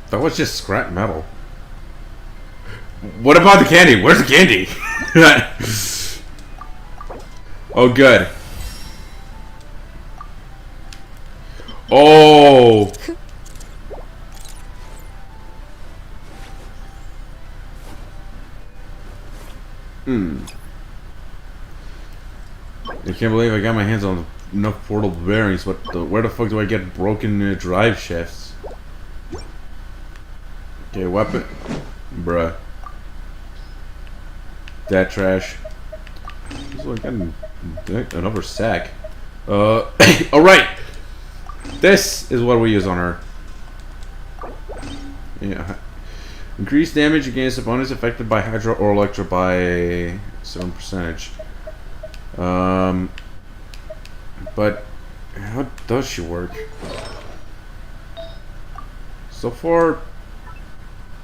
That was just scrap metal. What about the candy? Where's the candy? Oh, good. Oh. I can't believe I got my hands on enough portable bearings. Where the fuck do I get broken drive shafts? Okay, weapon. Bruh. That trash. So I got another sack. Alright! This is what we use on her. Yeah. Increase damage against opponents affected by Hydra or Electra by 7%. But how does she work? So far,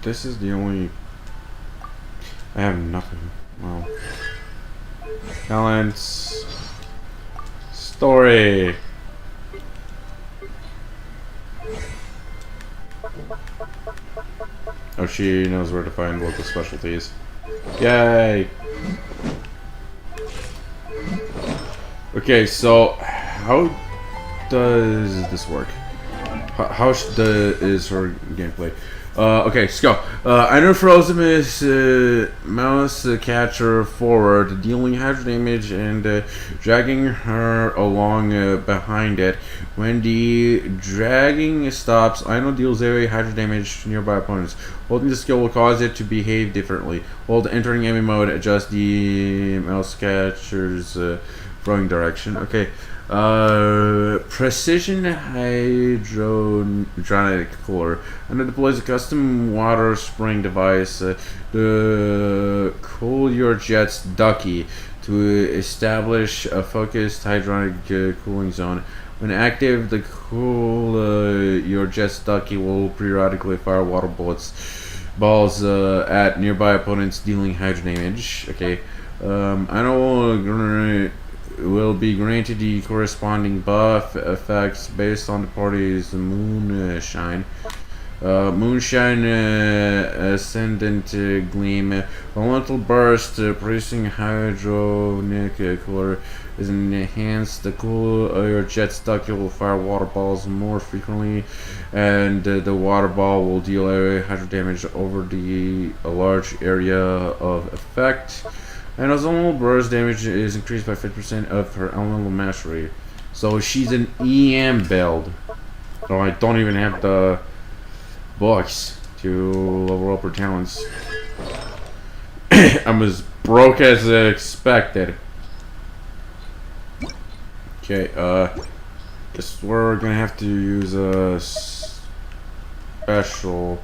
this is the only. I have nothing. Wow. Talents. Story. Oh, she knows where to find local specialties. Yay! Okay, so how does this work? How is her gameplay? Okay, let's go. I know frozen is mouse catcher forward, dealing hydro damage and dragging her along behind it. When the dragging stops, I know deals area hydro damage to nearby opponents. Holding the skill will cause it to behave differently. Hold entering enemy mode, adjust the mouse catcher's throwing direction. Okay. Precision hydronic cooler. And it deploys a custom water spring device to cool your jet's ducky to establish a focused hydronic cooling zone. When active, the your jet's ducky will periodically fire water balls at nearby opponents, dealing hydro damage. Okay. I know will be granted the corresponding buff effects based on the party's moonshine. Moonshine ascendant gleam. Elemental burst producing hydronic cooler is enhanced. The cool your jet's ducky will fire water balls more frequently, and the water ball will deal hydro damage over a large area of effect. And as elemental burst damage is increased by 50% of her elemental mastery. So she's an EM build. So I don't even have the books to level up her talents. I'm as broke as expected. Okay, guess we're gonna have to use a special.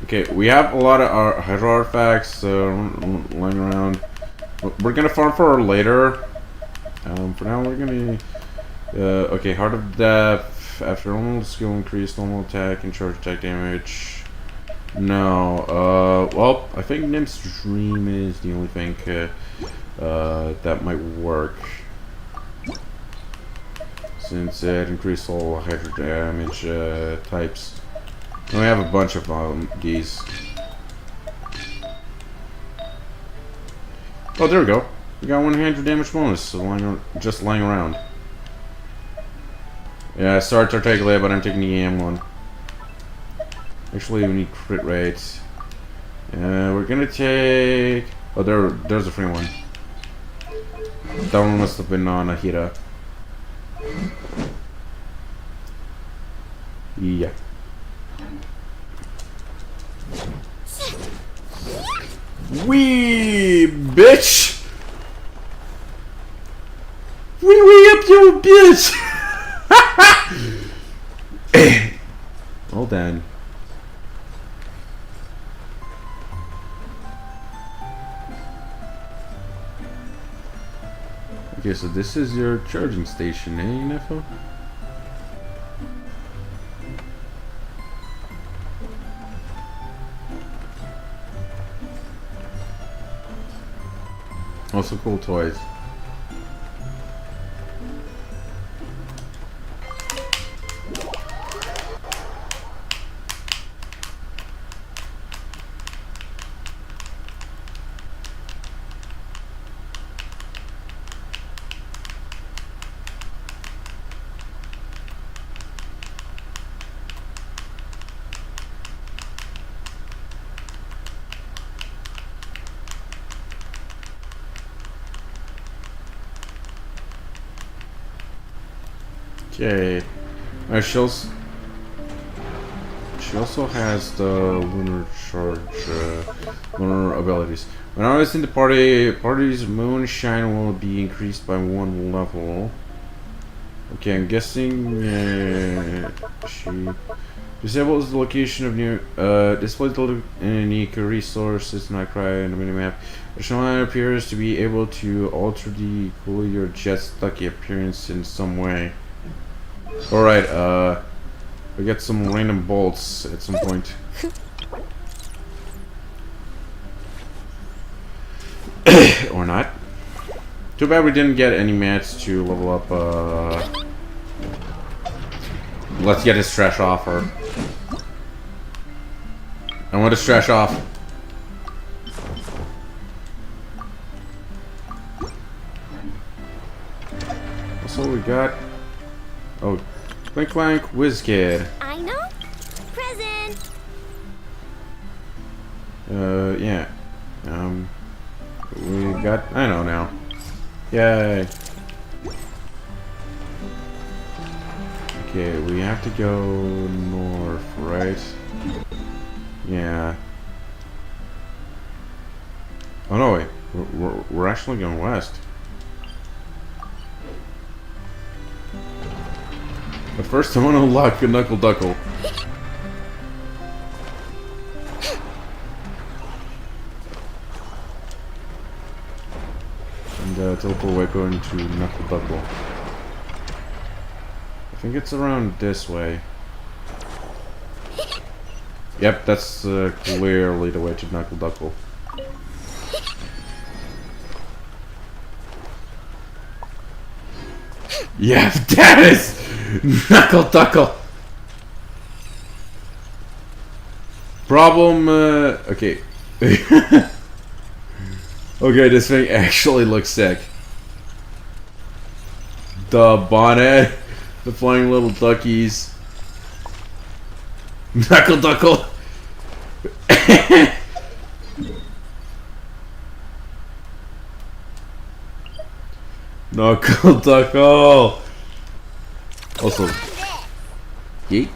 Okay, we have a lot of hydro artifacts lying around. We're gonna farm for her later. For now, we're gonna. Okay, Heart of Death. After normal skill increase, normal attack and charge attack damage. No. Well, I think Nymph's Dream is the only thing that might work. Since it increased all hydro damage types. We have a bunch of these. Oh, there we go. We got 100 damage bonus, so just lying around. Yeah, sorry to articulate, but I'm taking the EM one. Actually, we need crit rates. We're gonna take. Oh, there's a free one. That one must have been on Ahira. Yeah. Wee, bitch! Wee up your bitch! Well done. Okay, so this is your charging station, eh, Nefo? Also cool toys. Okay, she also has the lunar charge, lunar abilities. When I was in the party's moonshine will be increased by 1 level. Okay, I'm guessing she disables the location of new displays the unique resources in Nightcry in the minimap. The Shrine appears to be able to alter the your jet's ducky appearance in some way. Alright, we get some random bolts at some point. Or not. Too bad we didn't get any mats to level up, let's get his trash off her. I want his trash off. Also, we got... Oh, Clank Clank WizKid. I know. Present. Yeah. We got... I know now. Yay. Okay, we have to go north, right? Yeah. Oh no, wait. We're actually going west. But first I want to unlock a Knuckle Duckle. And teleport Waco into Knuckle Duckle. I think it's around this way. Yep, that's clearly the way to Knuckle Duckle. Yeah, that is Knuckle Duckle. Problem, okay. Okay, this thing actually looks sick. The bonnet, the flying little duckies. Knuckle Duckle. Knuckle Duckle. Also, yeet.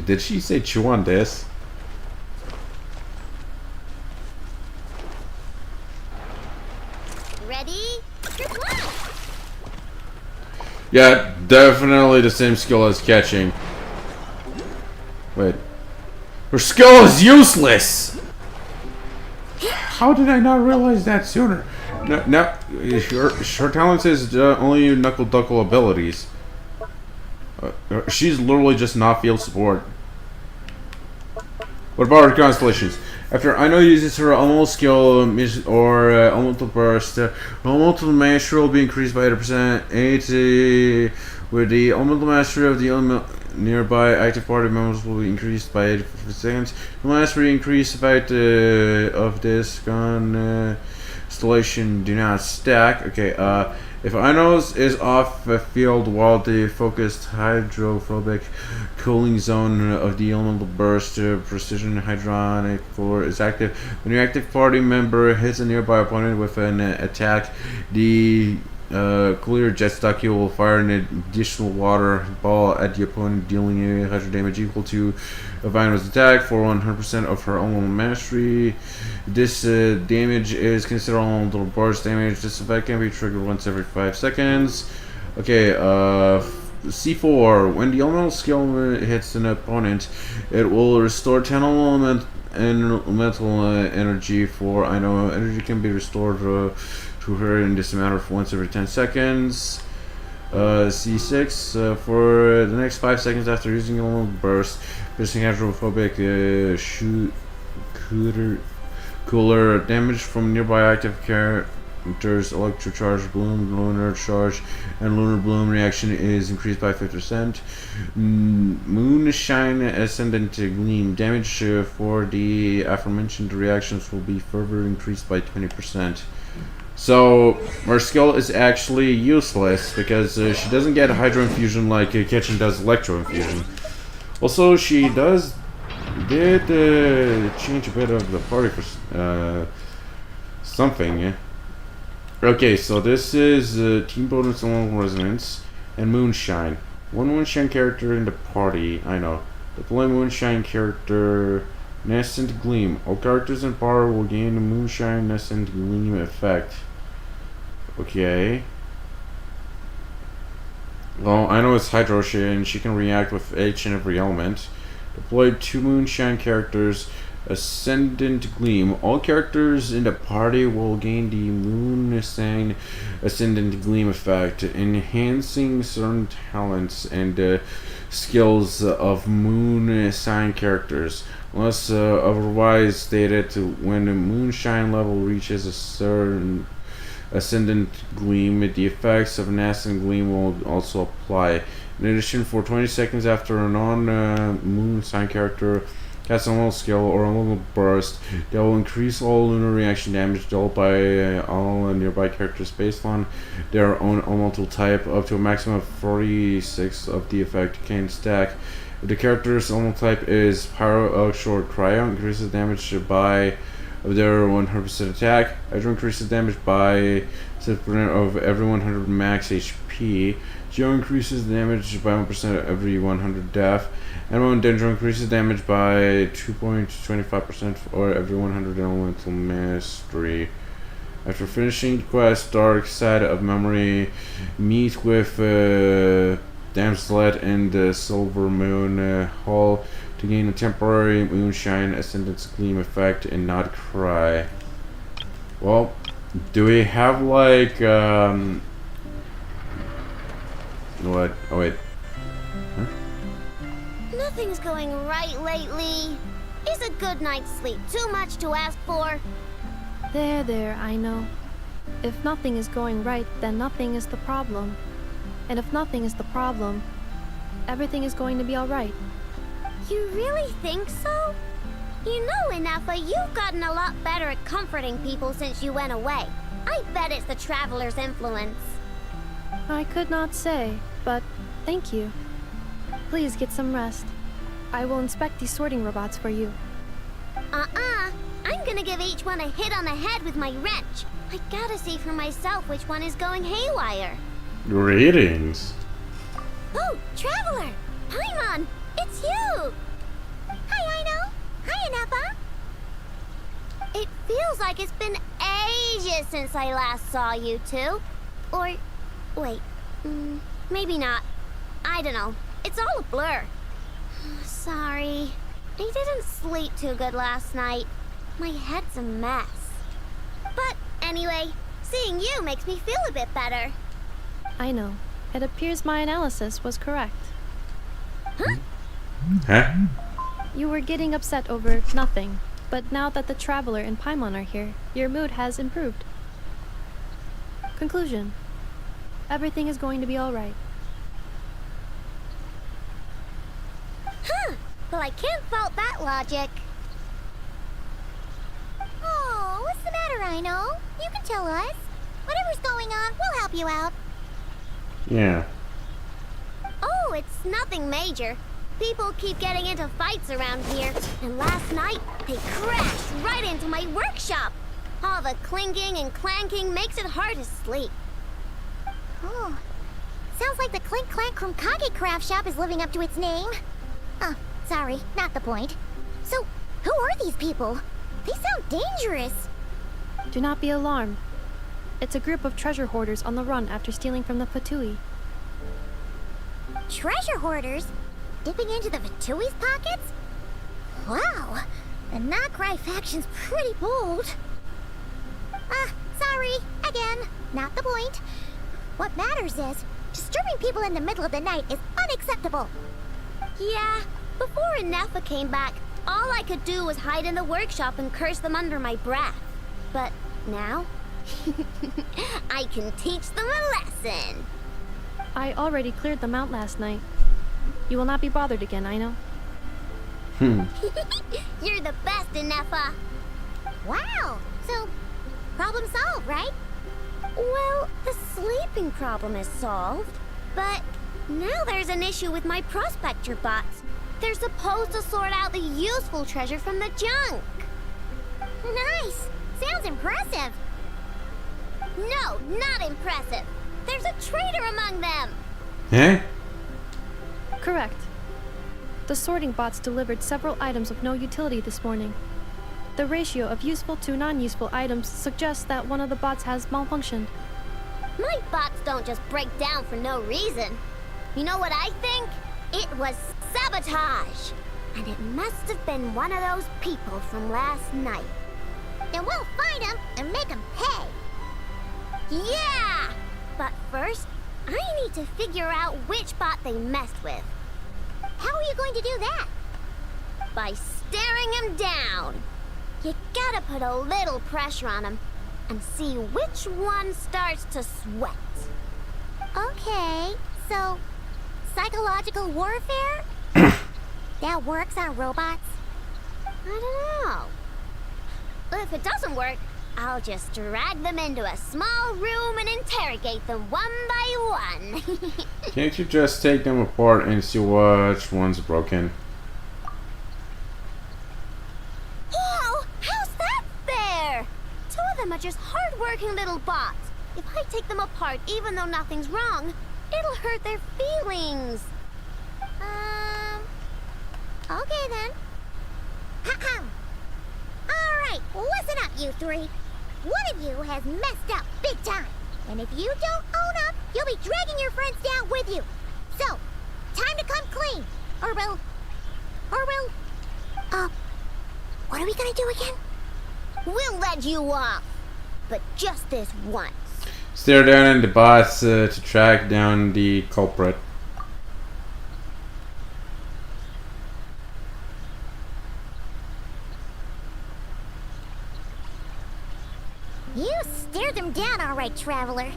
Did she say chew on this? Ready? Kerplunk! Yeah, definitely the same skill as catching. Wait. Her skill is useless! How did I not realize that sooner? No, her talent is only Knuckle Duckle abilities. She's literally just not field support. What about her constellations? After Aino uses her elemental skill or elemental burst, her elemental mastery will be increased by 80%. 80 with the elemental mastery of the nearby active party members will be increased by 80 seconds. The mastery increase about of this constellation do not stack. Okay, if Aino's is off the field while the focused hydrophobic cooling zone of the elemental burst precision hydronic core is active, when your active party member hits a nearby opponent with an attack, the clear jet stock will fire an additional water ball at the opponent, dealing a hydro damage equal to Aino's attack for 100% of her elemental mastery. This damage is considered elemental burst damage. This effect can be triggered once every 5 seconds. Okay, C4. When the elemental skill hits an opponent, it will restore 10 elemental energy for Aino. Energy can be restored to her in this manner for once every 10 seconds. C6. For the next 5 seconds after using elemental burst, piercing hydrophobic cooler damage from nearby active characters, electrocharge, bloom, lunar charge, and lunar bloom reaction is increased by 50%. Moonshine ascendant gleam damage for the aforementioned reactions will be further increased by 20%. So her skill is actually useless because she doesn't get hydro infusion like Kitchen does electro infusion. Also, she did change a bit of the party for something. Okay, so this is Team Bonus Alone Resonance and Moonshine. One Moonshine character in the party. I know. Deploy Moonshine character Nascent Gleam. All characters in power will gain the Moonshine Nascent Gleam effect. Okay. Well, I know it's Hydro and she can react with each and every element. Deploy 2 Moonshine characters, Ascendant Gleam. All characters in the party will gain the Moonshine Ascendant Gleam effect, enhancing certain talents and skills of Moonshine characters. Unless otherwise stated, when the Moonshine level reaches a certain Ascendant Gleam, the effects of Nascent Gleam will also apply. In addition, for 20 seconds after a non-Moonshine character Cast a little skill or a little burst that will increase all lunar reaction damage dealt by all nearby characters based on their own elemental type, up to a maximum of 46 of the effect can stack. If the character's elemental type is Pyro, Electro, or Cryo, increases damage by of their 100% attack. Hydro increases damage by 6% of every 100 max HP. Geo increases damage by 1% every 100 def. And Dendro increases damage by 2.25% for every 100 elemental mastery. After finishing the quest, Dark Side of Memory, meet with Damselet in the Silver Moon Hall to gain a temporary Moonshine Ascendance Gleam effect and not cry. Well, do we have like what? Oh wait. Huh? Nothing's going right lately. Is a good night's sleep too much to ask for? There, I know. If nothing is going right, then nothing is the problem. And if nothing is the problem, everything is going to be alright. You really think so? You know, Inefa, you've gotten a lot better at comforting people since you went away. I bet it's the Traveler's influence. I could not say, but thank you. Please get some rest. I will inspect these sorting robots for you. I'm gonna give each one a hit on the head with my wrench. I gotta see for myself which one is going haywire. Greetings. Oh, Traveler! Paimon! It's you! Hi, Aino! Hi, Inefa! It feels like it's been ages since I last saw you two. Or, wait, maybe not. I don't know. It's all a blur. Sorry. I didn't sleep too good last night. My head's a mess. But anyway, seeing you makes me feel a bit better. I know. It appears my analysis was correct. Huh? You were getting upset over nothing, but now that the Traveler and Paimon are here, your mood has improved. Conclusion. Everything is going to be alright. Well, I can't fault that logic. Oh, what's the matter, Aino? You can tell us. Whatever's going on, we'll help you out. Yeah. Oh, it's nothing major. People keep getting into fights around here, and last night they crashed right into my workshop. All the clinking and clanking makes it hard to sleep. Oh, sounds like the Clink Clank from Kage Craft Shop is living up to its name. Oh, sorry, not the point. So, who are these people? They sound dangerous. Do not be alarmed. It's a group of treasure hoarders on the run after stealing from the Fatui. Treasure hoarders? Dipping into the Vatui's pockets? Wow, the Nokrai faction's pretty bold. Sorry, again, not the point. What matters is, disturbing people in the middle of the night is unacceptable. Yeah, before Inefa came back, all I could do was hide in the workshop and curse them under my breath. But now, I can teach them a lesson. I already cleared them out last night. You will not be bothered again, I know. You're the best, Inefa. Wow, so problem solved, right? Well, the sleeping problem is solved, but now there's an issue with my prospector bots. They're supposed to sort out the useful treasure from the junk. Nice! Sounds impressive. No, not impressive. There's a traitor among them. Huh? Correct. The sorting bots delivered several items of no utility this morning. The ratio of useful to non-useful items suggests that one of the bots has malfunctioned. My bots don't just break down for no reason. You know what I think? It was sabotage. And it must have been one of those people from last night. Then we'll find them and make them pay. Yeah! But first, I need to figure out which bot they messed with. How are you going to do that? By staring him down. You gotta put a little pressure on him and see which one starts to sweat. Okay, so psychological warfare? That works on robots? I don't know. If it doesn't work, I'll just drag them into a small room and interrogate them one by one. Can't you just take them apart and see which one's broken? Whoa! How's that fair? Two of them are just hard-working little bots. If I take them apart, even though nothing's wrong, it'll hurt their feelings. Okay then. Alright, listen up, you three. One of you has messed up big time. And if you don't own up, you'll be dragging your friends down with you. So, time to come clean. Or we'll... what are we gonna do again? We'll let you off. But just this once. Stare down in the bots to track down the culprit. You stared them down all right, Traveler.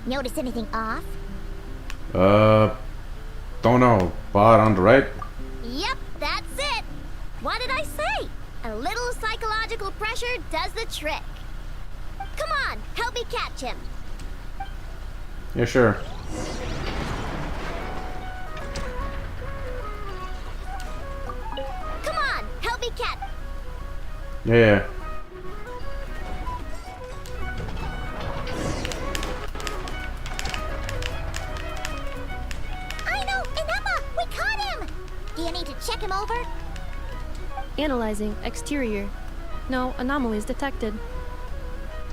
Notice anything off? Don't know. Bot on the right? Yep, that's it. What did I say? A little psychological pressure does the trick. Come on, help me catch him. Yeah, sure. Come on, help me catch. Yeah. Do you need to check him over? Analyzing exterior. No anomalies detected.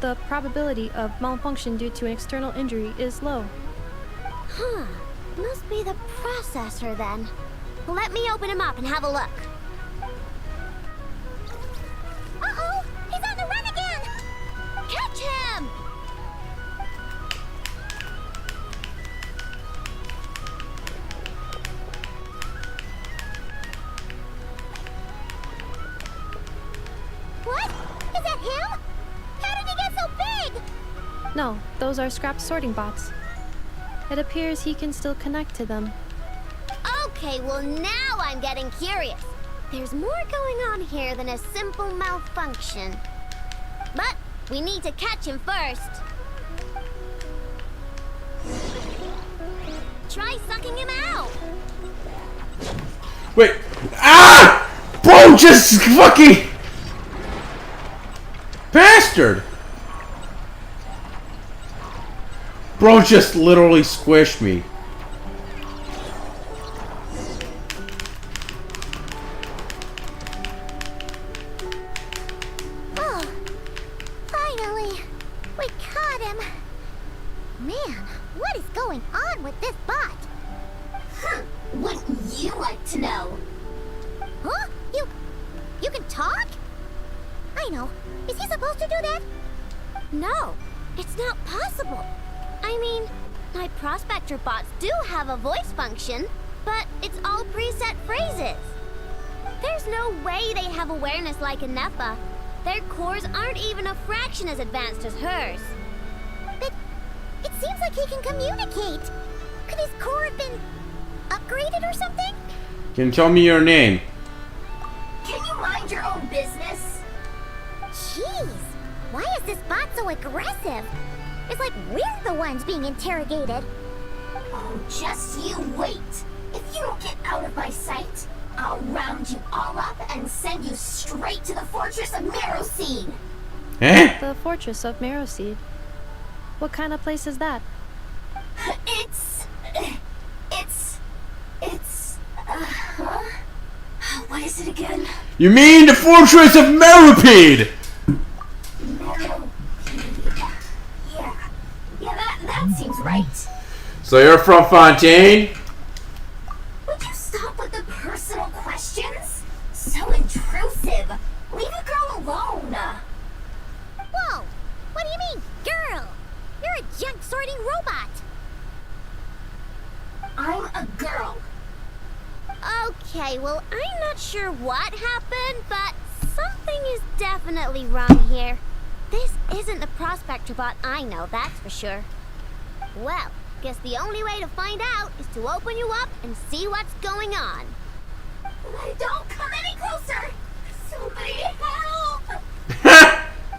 The probability of malfunction due to an external injury is low. Huh. Must be the processor then. Let me open him up and have a look. Uh-oh! He's on the run again! Catch him! What? Is that him? How did he get so big? No, those are scrap sorting bots. It appears he can still connect to them. Okay, well now I'm getting curious. There's more going on here than a simple malfunction. But we need to catch him first. Try sucking him out. Wait. Ah! Bro, just fucking... Bastard! Bro just literally squished me. Oh, finally! We caught him! Man, what is going on with this bot? Huh, wouldn't you like to know? Huh? You can talk? I know. Is he supposed to do that? No, it's not possible. I mean, my prospector bots do have a voice function, but it's all preset phrases. There's no way they have awareness like a Nepha. Their cores aren't even a fraction as advanced as hers. But it seems like he can communicate. Could his core have been upgraded or something? Can you tell me your name? Can you mind your own business? Jeez, why is this bot so aggressive? It's like we're the ones being interrogated. Oh, just you wait. If you don't get out of my sight, I'll round you all up and send you straight to the fortress of Meroseed. Eh? The fortress of Meroseed. What kind of place is that? What is it again? You mean the fortress of Meropide? Yeah, that seems right. So you're from Fontaine? Would you stop with the personal questions? So intrusive. Leave a girl alone. Whoa! What do you mean, girl? You're a junk sorting robot. I'm a girl. Okay, well, I'm not sure what happened, but something is definitely wrong here. This isn't the prospector bot I know, that's for sure. Well, guess the only way to find out is to open you up and see what's going on. Don't come any closer! So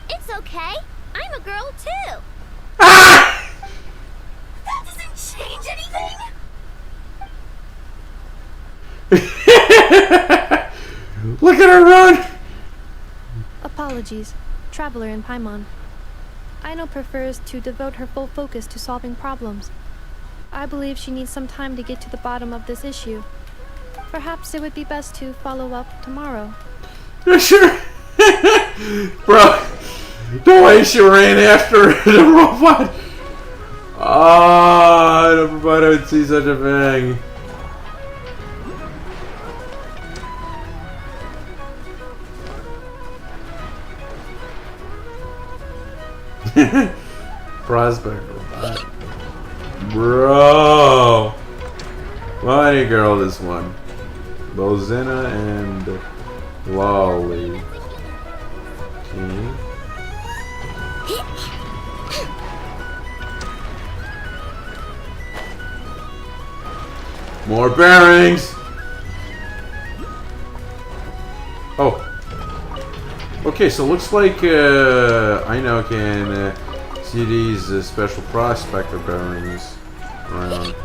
It's okay. I'm a girl too. That doesn't change anything. Look at her run! Apologies, Traveler in Paimon. Aino prefers to devote her full focus to solving problems. I believe she needs some time to get to the bottom of this issue. Perhaps it would be best to follow up tomorrow. Sure. Bro, the way she ran after the robot. Ah, I never thought I would see such a thing. Prospect robot. Bro. Funny girl, this one. Bozina and Lolly. Okay. More bearings! Oh. Okay, so looks like I now can see these special prospector bearings around.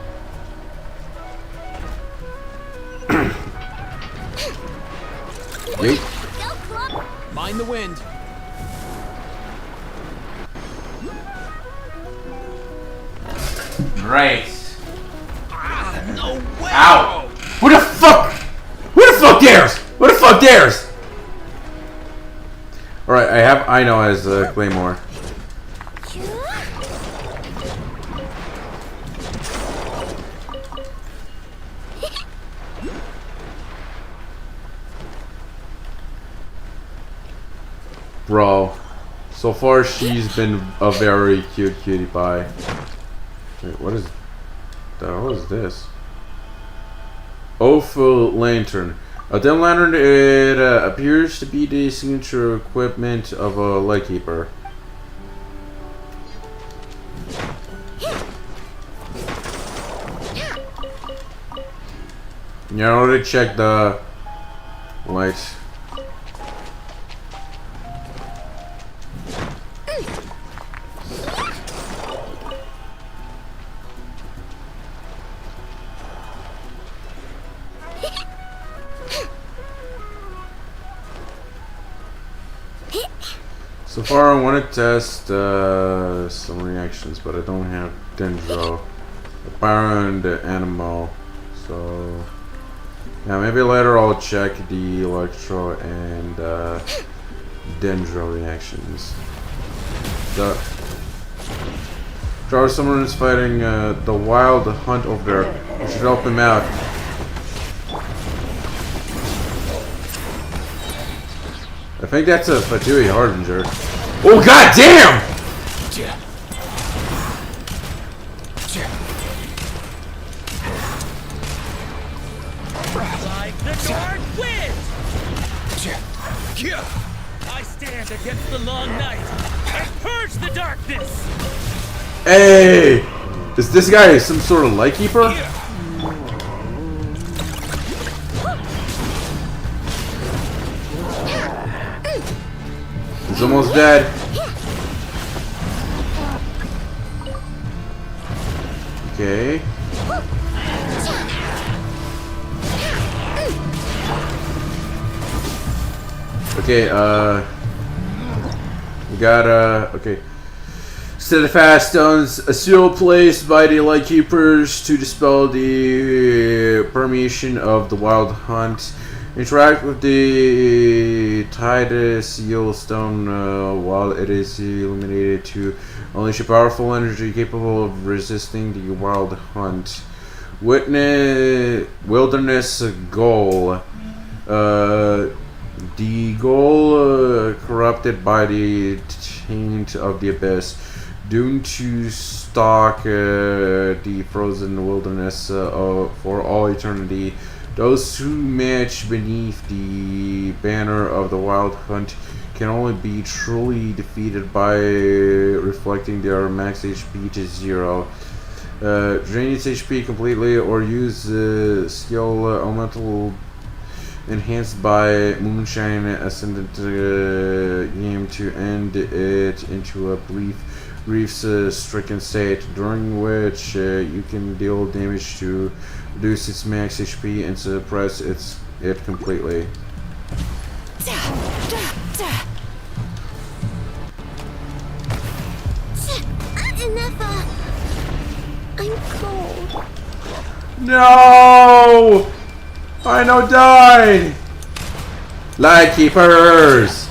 Yeet. Mind the wind. Great. No way! Ow! Who the fuck? Who the fuck dares? Who the fuck dares? Alright, I have Aino as Claymore. Bro, so far she's been a very cute cutie pie. Wait, what is the hell is this? Awful lantern. A dim lantern, it appears to be the signature equipment of a lightkeeper. You know, to check the lights. So far, I want to test some reactions, but I don't have Dendro, Byron, and Animo. So, yeah, maybe later I'll check the Electro and Dendro reactions. The Draw someone is fighting the wild hunt over there. We should help him out. I think that's a Fatui Harbinger. Oh god damn! Like the dark wind! I stand against the long night and purge the darkness! Hey! Is this guy some sort of lightkeeper? He's almost dead. Okay. Okay, we got, okay. Steadfast stones, a seal placed by the lightkeepers to dispel the permeation of the wild hunt. Interact with the tied seal stone while it is illuminated to unleash a powerful energy capable of resisting the wild hunt. Wilderness goal. The goal corrupted by the taint of the abyss, doomed to stalk the frozen wilderness for all eternity. Those who match beneath the banner of the wild hunt can only be truly defeated by reflecting their max HP to 0. Drain its HP completely or use skill elemental enhanced by Moonshine Ascendant game to end it into a brief stricken state, during which you can deal damage to reduce its max HP and suppress it completely. Enough. I'm cold. No! I know died! Light keepers!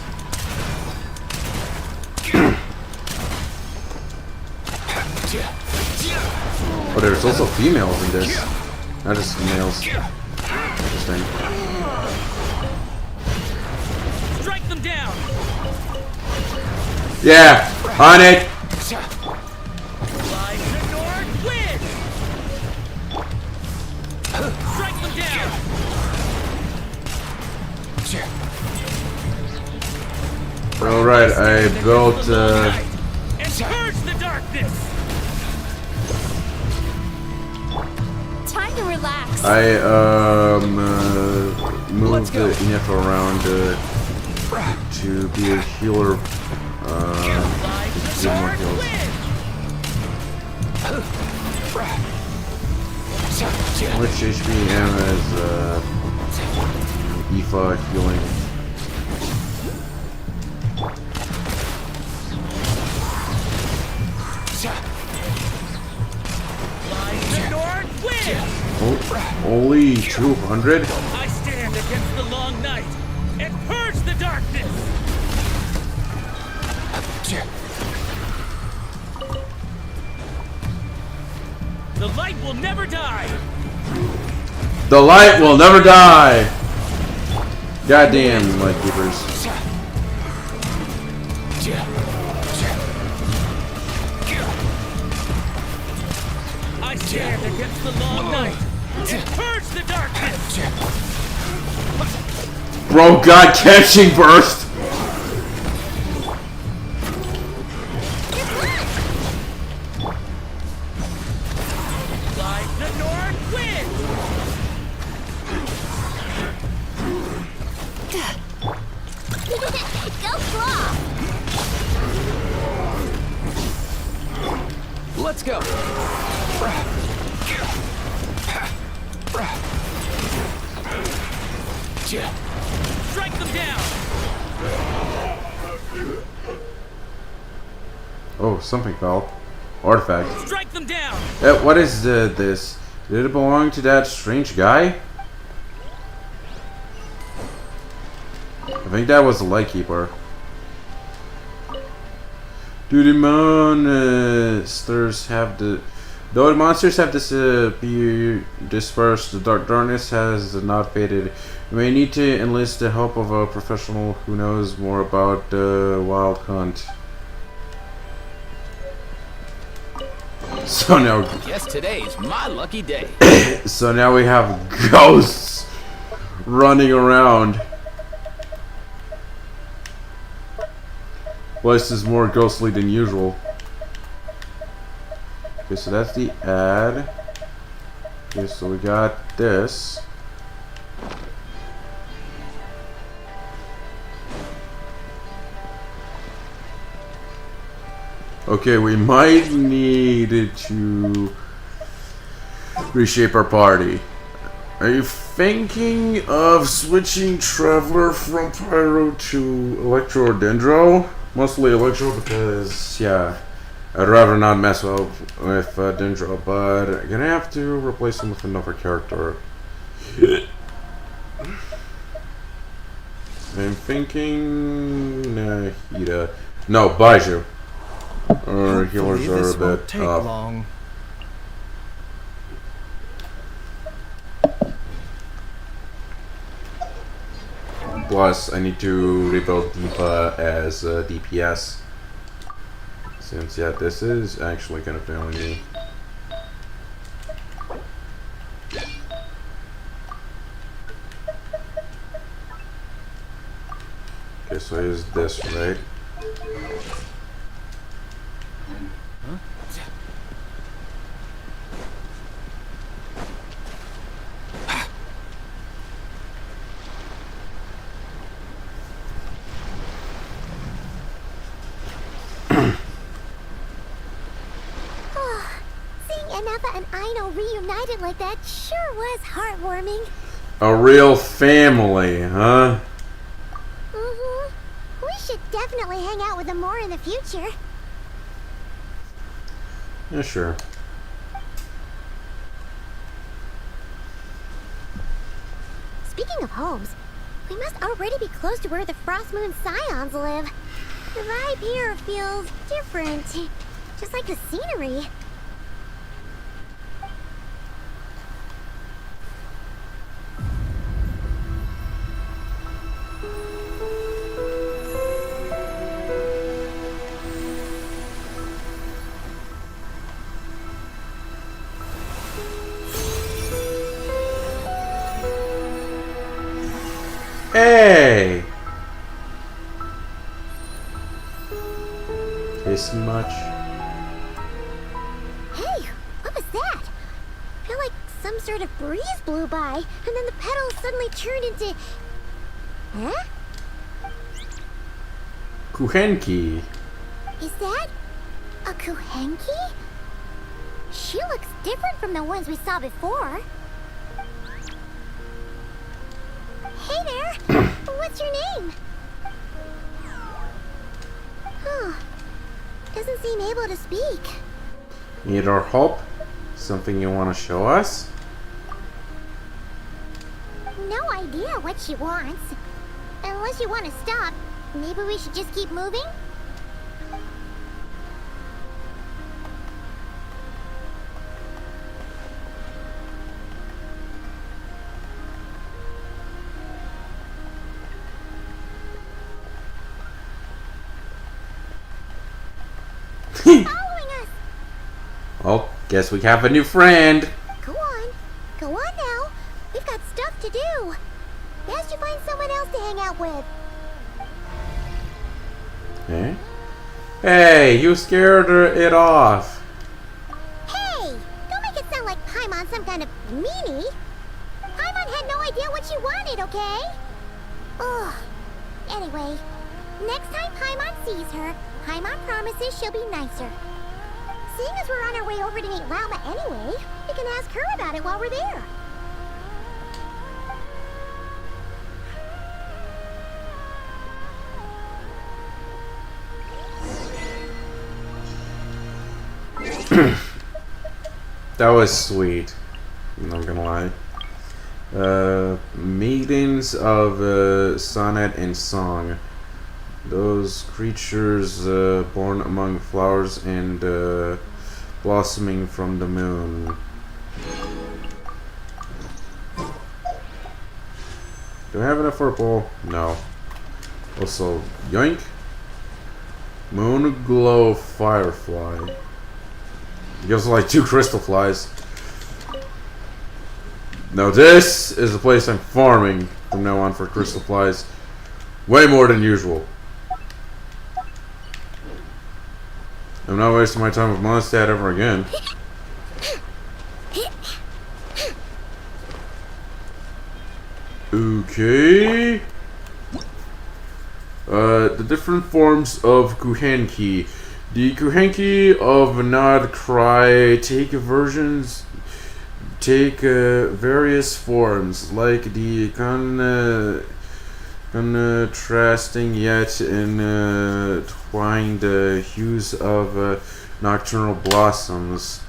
Oh, there's also females in this. Not just males. Interesting. Strike them down. Yeah! On it! Fly to the north, win. Strike them down. Alright, I built And purge the darkness. Time to relax. I moved the Inef around to be a healer. Do more heals. Which HBM is Aoife healing. Oh, only 200? I stand against the long night and purge the darkness. The light will never die. The light will never die! Goddamn light keepers. I stand against the long night and purge the darkness. Bro got catching burst! Fly to the north wind. Go claw. Let's go. Strike them down. Oh, something fell. Artifact. Strike them down. What is this? Did it belong to that strange guy? I think that was the Lightkeeper. Do the monsters have though the monsters have dispersed, the darkness has not faded. You may need to enlist the help of a professional who knows more about the wild hunt. So now, Guess today's my lucky day. so now we have ghosts running around. Place is more ghostly than usual. Okay, so that's the ad. Okay, so we got this. Okay, we might need to reshape our party. Are you thinking of switching Traveler from Pyro to Electro or Dendro? Mostly Electro because, yeah, I'd rather not mess up with Dendro, but I'm gonna have to replace him with another character. I'm thinking Nahida. No, Baiju. Our healers are a bit off. Long. Plus, I need to rebuild Deepa as DPS. Since, yeah, this is actually gonna fail me. Okay, so is this right? Anefa and Aino reunited like that sure was heartwarming. A real family, huh? Mm-hmm. We should definitely hang out with them more in the future. Yeah, sure. Speaking of homes, we must already be close to where the Frost Moon Scions live. The vibe here feels different, just like the scenery. Hey! Tasting much? Hey, what was that? I feel like some sort of breeze blew by, and then the petals suddenly turned into... Huh? Kuhenki. Is that a Kuhenki? She looks different from the ones we saw before. Hey there! What's your name? Huh. Doesn't seem able to speak. Need our help? Something you want to show us? No idea what she wants. Unless you want to stop, maybe we should just keep moving? Following us! Well, guess we have a new friend. Go on. Go on now. We've got stuff to do. Best you find someone else to hang out with. Eh? Hey, you scared it off. Hey! Don't make it sound like Paimon's some kind of meanie. Paimon had no idea what you wanted, okay? Ugh. Anyway, next time Paimon sees her, Paimon promises she'll be nicer. Seeing as we're on our way over to meet Lauma anyway, we can ask her about it while we're there. That was sweet. I'm not gonna lie. Maidens of sonnet and song. Those creatures born among flowers and blossoming from the moon. Do I have enough for a bowl? No. Also, yoink. Moon glow firefly. It gives like 2 crystal flies. Now this is the place I'm farming from now on for crystal flies. Way more than usual. I'm not wasting my time with Mondstadt ever again. Okay. The different forms of Kuhenki. The Kuhenki of Nod Cry take various forms, like the contrasting yet entwined hues of nocturnal blossoms.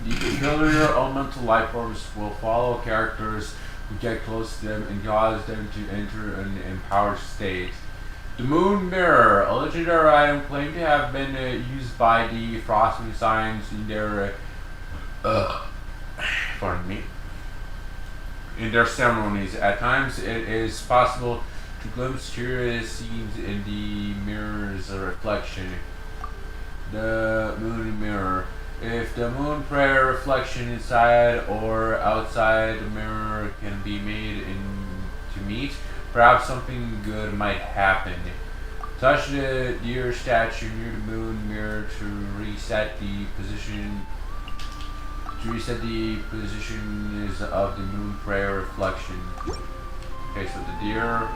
The peculiar elemental life forms will follow characters who get close to them and cause them to enter an empowered state. The Moon Mirror, a legendary item claimed to have been used by the Frost Moon Scions in their in their ceremonies. At times, it is possible to glimpse curious scenes in the mirror's reflection. The Moon Mirror. If the moon prayer reflection inside or outside the mirror can be made to meet, perhaps something good might happen. Touch the deer statue near the moon mirror to reset the position. Of the moon prayer reflection. Okay, so the deer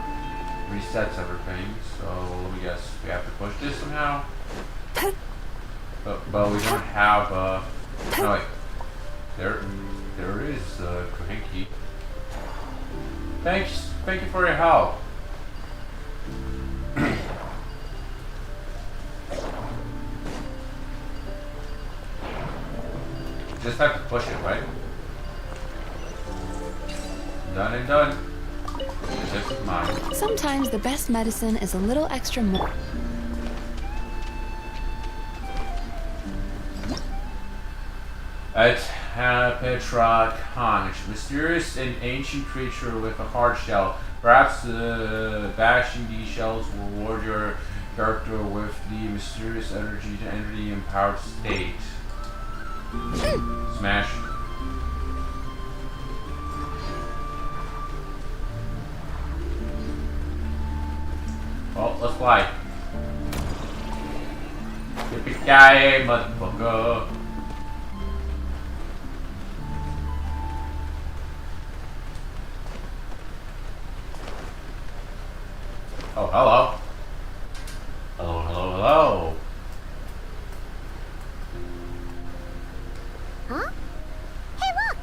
resets everything. So let me guess, we have to push this somehow. But we don't have, no wait. There is, Cranky. Thank you for your help. Just have to push it, right? Done and done. This is mine. Sometimes the best medicine is a little extra more. At Petra Conch, mysterious and ancient creature with a hard shell. Perhaps bashing these shells will reward your character with the mysterious energy to enter the empowered state. Smash. Well, let's fly. Yippee-ki-yay, motherfucker. Oh, hello. Hello, hello, hello. Huh? Hey, look!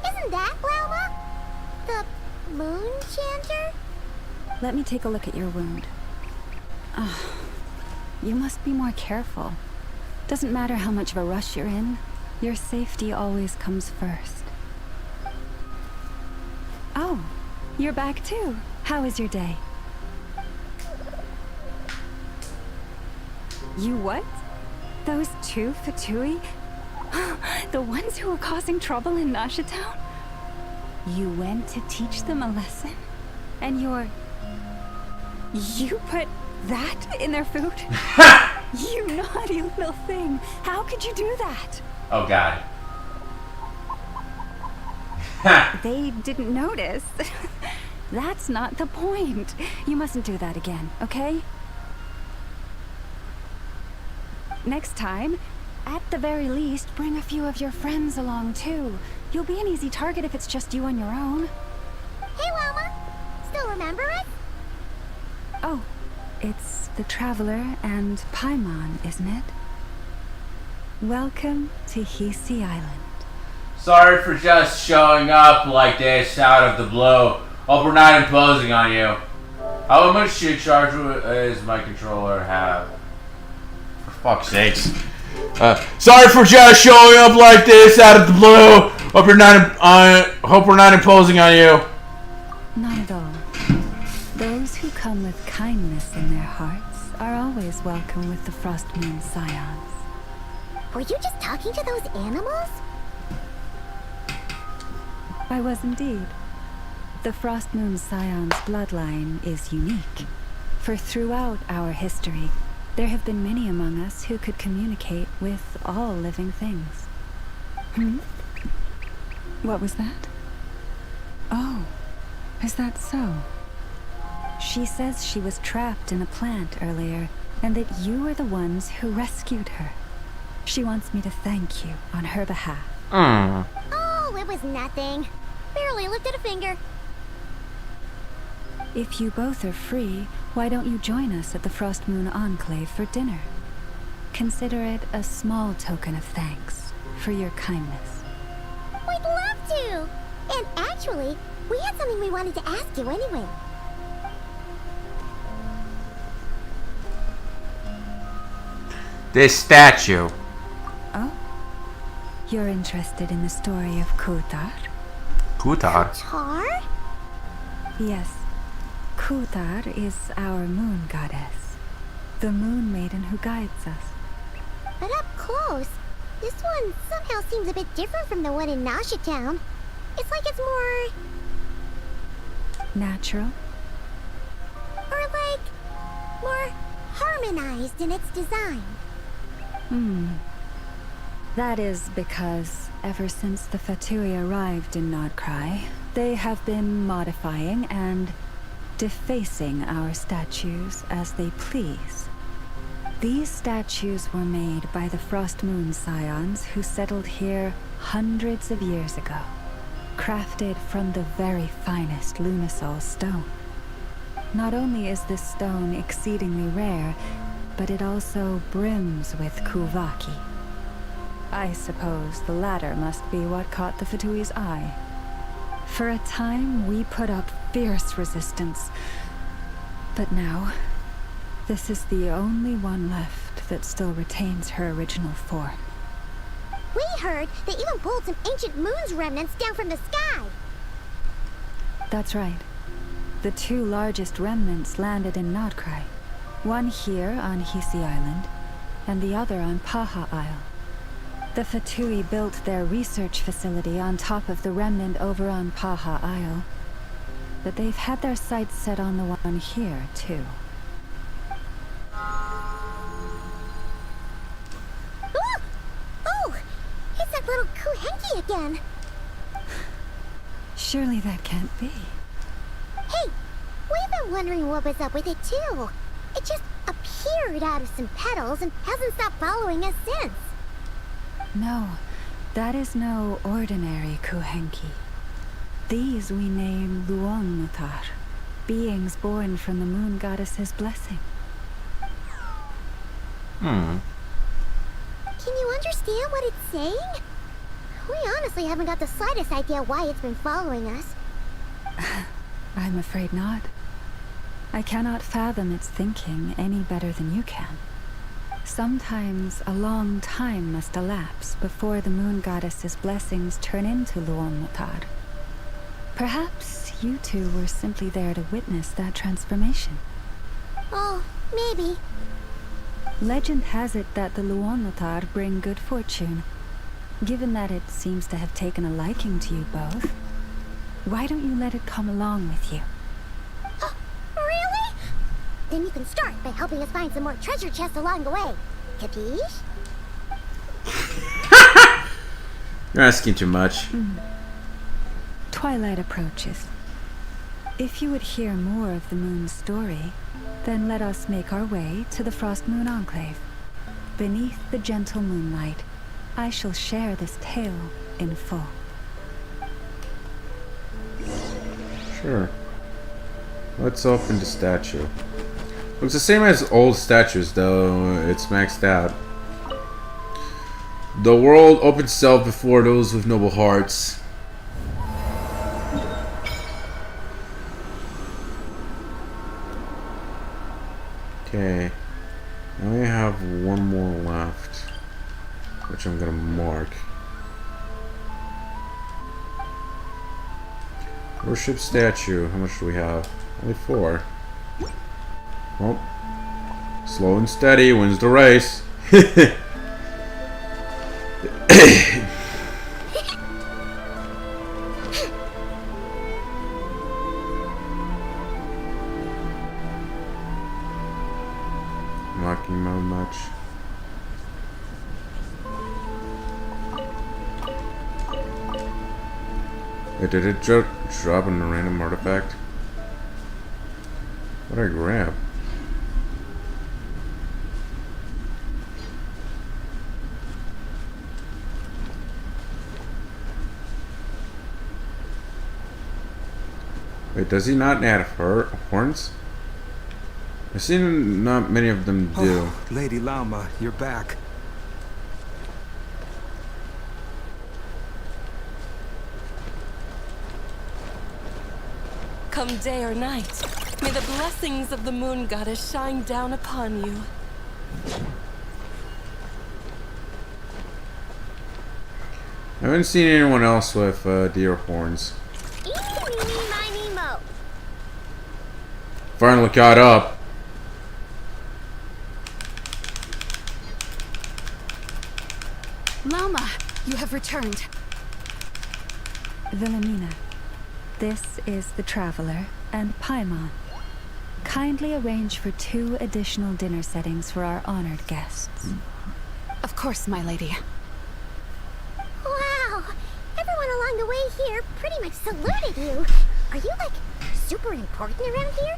Isn't that Lauma? The moon chanter? Let me take a look at your wound. You must be more careful. Doesn't matter how much of a rush you're in, your safety always comes first. Oh, you're back too. How was your day? You what? Those two Fatui? The ones who were causing trouble in Nasha Town? You went to teach them a lesson? And you put that in their food? You naughty little thing. How could you do that? Oh, God. They didn't notice. That's not the point. You mustn't do that again, okay? Next time, at the very least, bring a few of your friends along too. You'll be an easy target if it's just you on your own. Hey, Lauma! Still remember it? Oh, it's the Traveler and Paimon, isn't it? Welcome to Hisi Island. Sorry for just showing up like this out of the blue. Hope we're not imposing on you. How much shit charge does my controller have? For fuck's sakes. Sorry for just showing up like this out of the blue. Hope we're not imposing on you. Not at all. Those who come with kindness in their hearts are always welcome with the Frost Moon Scions. Were you just talking to those animals? I was indeed. The Frost Moon Scion's bloodline is unique, for throughout our history, there have been many among us who could communicate with all living things. What was that? Oh, is that so? She says she was trapped in a plant earlier, and that you are the ones who rescued her. She wants me to thank you on her behalf. Oh, it was nothing. Barely lifted a finger. If you both are free, why don't you join us at the Frost Moon Enclave for dinner? Consider it a small token of thanks for your kindness. We'd love to! And actually, we had something we wanted to ask you anyway. This statue. Oh? You're interested in the story of Kutar? Kutar? Tar? Yes. Kutar is our moon goddess. The moon maiden who guides us. But up close, this one somehow seems a bit different from the one in Nasha Town. It's like it's more... natural? Or like... more harmonized in its design. That is because ever since the Fatui arrived in Nodcry, they have been modifying and defacing our statues as they please. These statues were made by the Frost Moon Scions who settled here hundreds of years ago, crafted from the very finest Lunasol stone. Not only is this stone exceedingly rare, but it also brims with Kuvaki. I suppose the latter must be what caught the Fatui's eye. For a time, we put up fierce resistance. But now, this is the only one left that still retains her original form. We heard they even pulled some ancient moon's remnants down from the sky. That's right. The two largest remnants landed in Nodcry. One here on Hisi Island, and the other on Paha Isle. The Fatui built their research facility on top of the remnant over on Paha Isle. But they've had their sights set on the one here, too. Ooh! Oh! It's that little Kuhenki again! Surely that can't be. Hey! We've been wondering what was up with it, too. It just appeared out of some petals and hasn't stopped following us since. No, that is no ordinary Kuhenki. These we name Luonmutar, beings born from the moon goddess's blessing. Can you understand what it's saying? We honestly haven't got the slightest idea why it's been following us. I'm afraid not. I cannot fathom its thinking any better than you can. Sometimes a long time must elapse before the moon goddess's blessings turn into Luonmutar. Perhaps you two were simply there to witness that transformation. Oh, maybe. Legend has it that the Luonmutar bring good fortune. Given that it seems to have taken a liking to you both, why don't you let it come along with you? Really? Then you can start by helping us find some more treasure chests along the way. Capiche? You're asking too much. Twilight approaches. If you would hear more of the moon's story, then let us make our way to the Frost Moon Enclave. Beneath the gentle moonlight, I shall share this tale in full. Sure. Let's open the statue. Looks the same as old statues, though it's maxed out. The world opens itself before those with noble hearts. Okay. Now we have one more left, which I'm gonna mark. Worship statue. How much do we have? Only 4. Well, slow and steady wins the race. Knocking him out much. Did it drop in a random artifact? What did I grab? Wait, does he not add horns? I've seen not many of them do. Oh, Lady Lauma, you're back. Come day or night, may the blessings of the moon goddess shine down upon you. I haven't seen anyone else with deer horns. Finally caught up. Lauma, you have returned. Wilhelmina, this is the Traveler and Paimon. Kindly arrange for 2 additional dinner settings for our honored guests. Of course, my lady. Wow! Everyone along the way here pretty much saluted you. Are you, like, super important around here?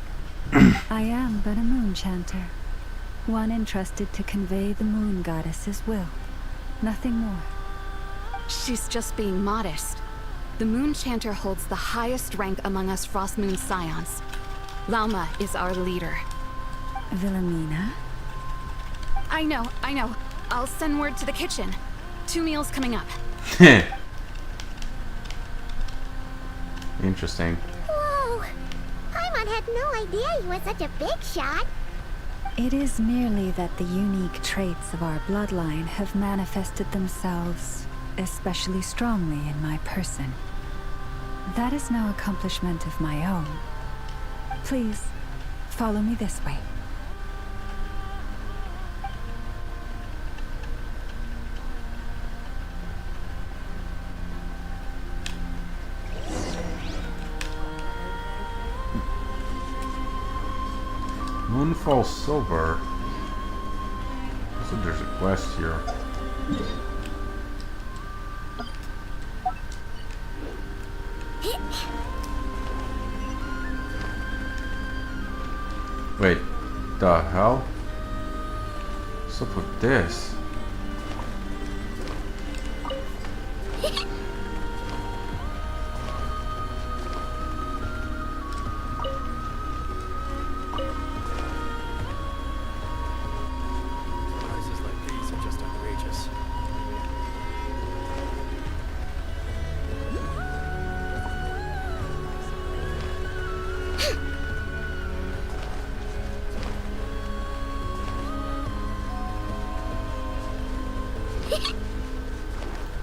I am but a moon chanter. One entrusted to convey the moon goddess's will. Nothing more. She's just being modest. The moon chanter holds the highest rank among us Frost Moon Scions. Lauma is our leader. Wilhelmina, I know. I'll send word to the kitchen. 2 meals coming up. Interesting. Whoa! Paimon had no idea you were such a big shot. It is merely that the unique traits of our bloodline have manifested themselves especially strongly in my person. That is no accomplishment of my own. Please, follow me this way. Moonfall Silver. So there's a quest here. Wait, the hell? What's up with this? Prices like these are just outrageous.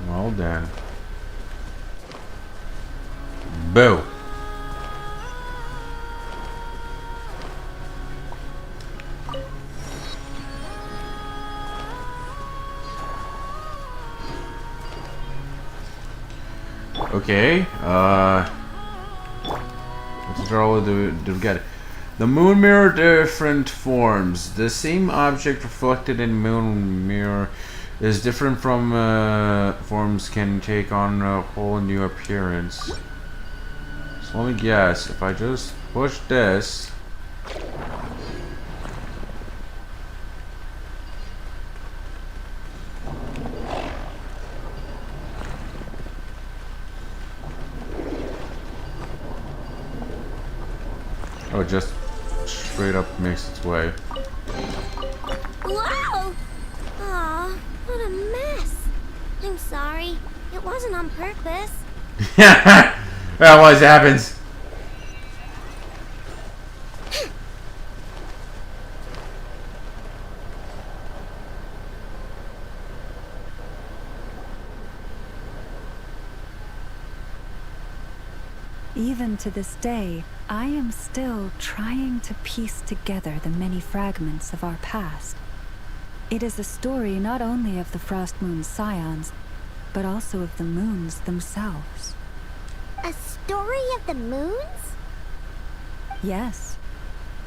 Well then. Boo. Okay, what tutorial do we get? The moon mirror, different forms. The same object reflected in moon mirror is different from forms, can take on a whole new appearance. So let me guess, if I just push this, oh, it just straight up makes its way. Whoa! Aw, what a mess. I'm sorry. It wasn't on purpose. That always happens. Even to this day, I am still trying to piece together the many fragments of our past. It is a story not only of the Frost Moon Scions, but also of the moons themselves. A story of the moons? Yes.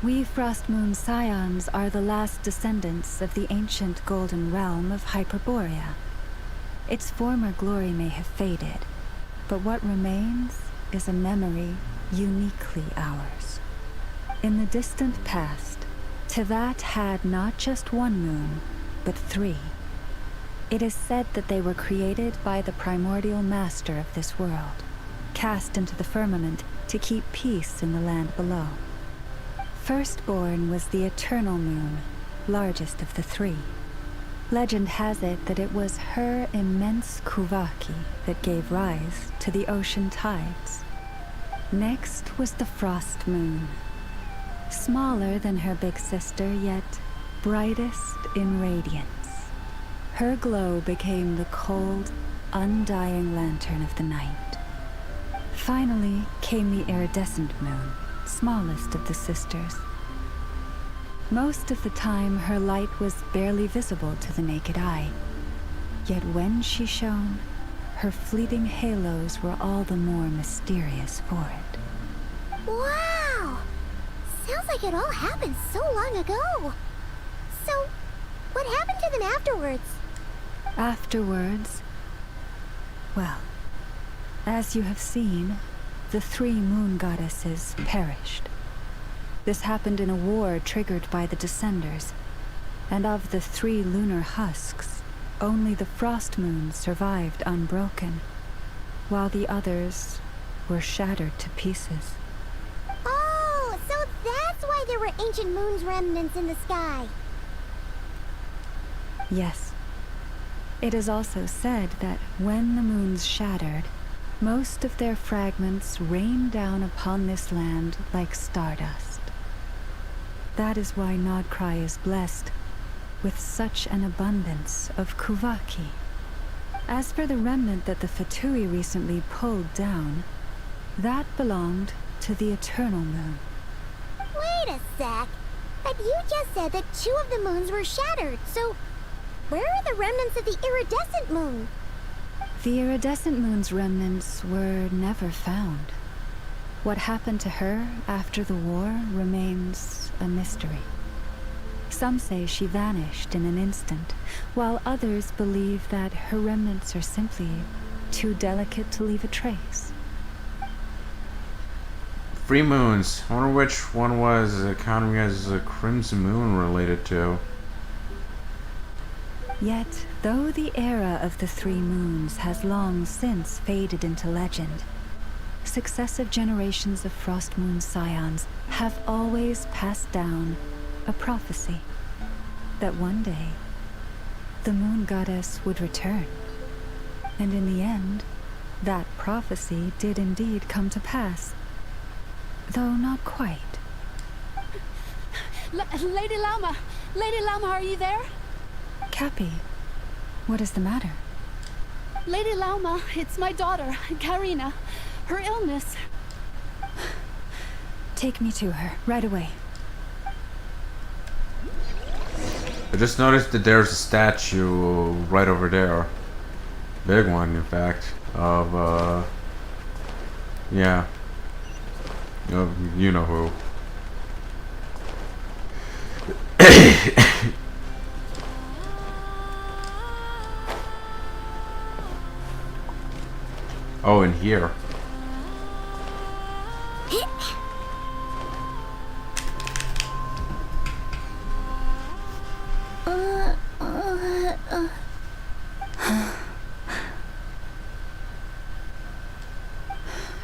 We Frost Moon Scions are the last descendants of the ancient golden realm of Hyperborea. Its former glory may have faded, but what remains is a memory uniquely ours. In the distant past, Tevat had not just one moon, but 3. It is said that they were created by the primordial master of this world, cast into the firmament to keep peace in the land below. Firstborn was the eternal moon, largest of the 3. Legend has it that it was her immense kuvaki that gave rise to the ocean tides. Next was the Frost Moon. Smaller than her big sister, yet brightest in radiance. Her glow became the cold, undying lantern of the night. Finally came the iridescent moon, smallest of the sisters. Most of the time, her light was barely visible to the naked eye. Yet when she shone, her fleeting halos were all the more mysterious for it. Wow! Sounds like it all happened so long ago. So, what happened to them afterwards? Afterwards, well, as you have seen, the 3 moon goddesses perished. This happened in a war triggered by the Descenders, and of the 3 lunar husks, only the Frost Moon survived unbroken, while the others were shattered to pieces. Oh, so that's why there were ancient moon's remnants in the sky. Yes. It is also said that when the moons shattered, most of their fragments rained down upon this land like stardust. That is why Nodcry is blessed with such an abundance of Kuvaki. As for the remnant that the Fatui recently pulled down, that belonged to the Eternal Moon. Wait a sec. But you just said that 2 of the moons were shattered, so where are the remnants of the iridescent moon? The iridescent moon's remnants were never found. What happened to her after the war remains a mystery. Some say she vanished in an instant, while others believe that her remnants are simply too delicate to leave a trace. 3 moons. I wonder which one was counting as a crimson moon related to. Yet, though the era of the 3 moons has long since faded into legend, successive generations of Frost Moon Scions have always passed down a prophecy that one day the Moon Goddess would return. And in the end, that prophecy did indeed come to pass. Though not quite. Lady Llama! Lady Llama, are you there? Cappy, what is the matter? Lady Llama, it's my daughter, Karina. Her illness. Take me to her, right away. I just noticed that there's a statue right over there. Big one, in fact, of, yeah. You know who. Oh, in here.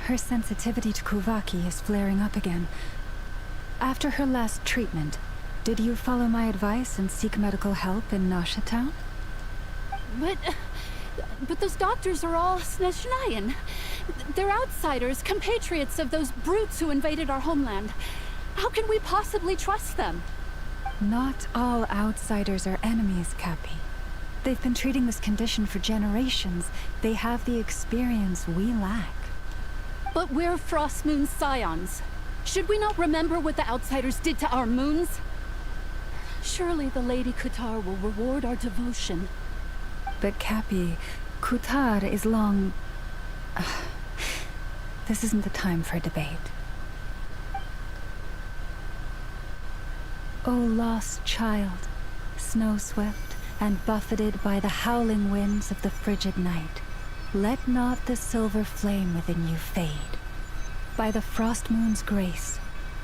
Her sensitivity to Kuvaki is flaring up again. After her last treatment, did you follow my advice and seek medical help in Nasha Town? But those doctors are all Snezhnayan. They're outsiders, compatriots of those brutes who invaded our homeland. How can we possibly trust them? Not all outsiders are enemies, Cappy. They've been treating this condition for generations. They have the experience we lack. But we're Frost Moon Scions. Should we not remember what the outsiders did to our moons? Surely the Lady Kutar will reward our devotion. But Cappy, Kutar is long... This isn't the time for a debate. O lost child, snow-swept and buffeted by the howling winds of the frigid night, let not the silver flame within you fade. By the frost moon's grace,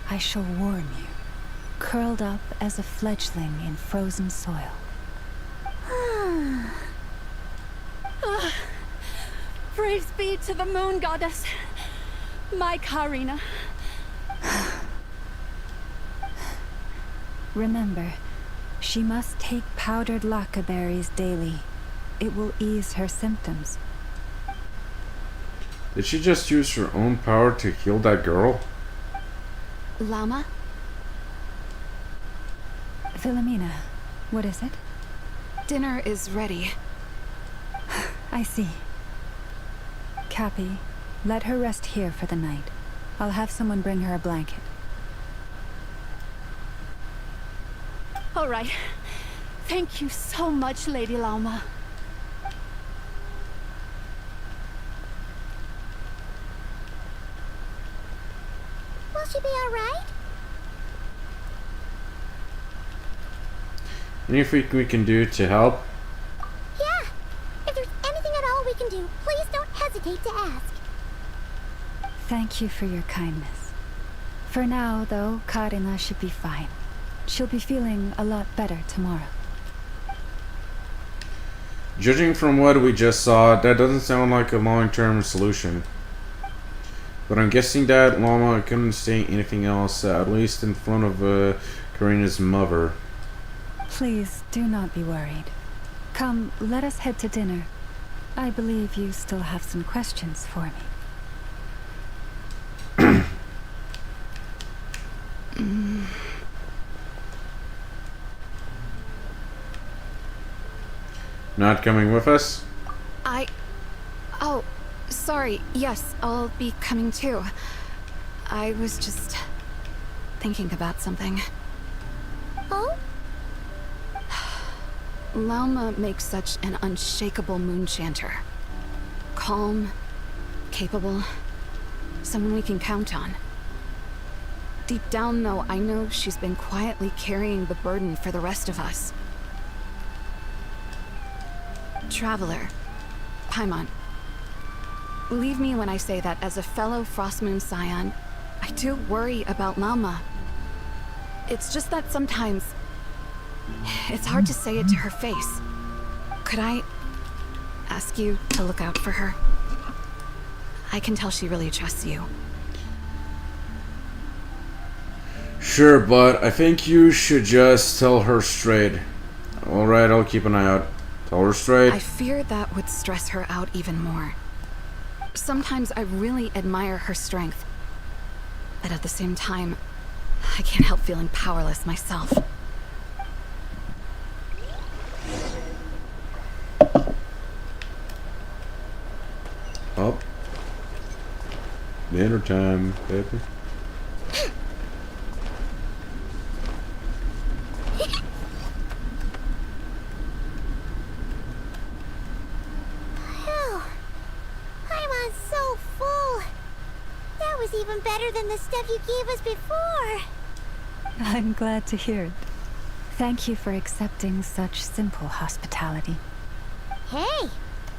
I shall warm you, curled up as a fledgling in frozen soil. Praise be to the Moon Goddess, my Karina. Remember, she must take powdered laka berries daily. It will ease her symptoms. Did she just use her own power to heal that girl? Llama? Philomena, what is it? Dinner is ready. I see. Cappy, let her rest here for the night. I'll have someone bring her a blanket. All right. Thank you so much, Lady Llama. Will she be all right? Anything we can do to help? Yeah. If there's anything at all we can do, please don't hesitate to ask. Thank you for your kindness. For now, though, Karina should be fine. She'll be feeling a lot better tomorrow. Judging from what we just saw, that doesn't sound like a long-term solution. But I'm guessing that Llama couldn't say anything else, at least in front of Karina's mother. Please do not be worried. Come, let us head to dinner. I believe you still have some questions for me. Not coming with us? Oh, sorry. Yes, I'll be coming too. I was just thinking about something. Oh? Lauma makes such an unshakable moon chanter. Calm, capable, someone we can count on. Deep down, though, I know she's been quietly carrying the burden for the rest of us. Traveler, Paimon, believe me when I say that as a fellow Frostmoon Scion, I do worry about Lauma. It's just that sometimes it's hard to say it to her face. Could I ask you to look out for her? I can tell she really trusts you. Sure, but I think you should just tell her straight. Alright, I'll keep an eye out. Tell her straight. I fear that would stress her out even more. Sometimes I really admire her strength. But at the same time, I can't help feeling powerless myself. Oh. Dinner time, baby. Even better than the stuff you gave us before. I'm glad to hear it. Thank you for accepting such simple hospitality. Hey,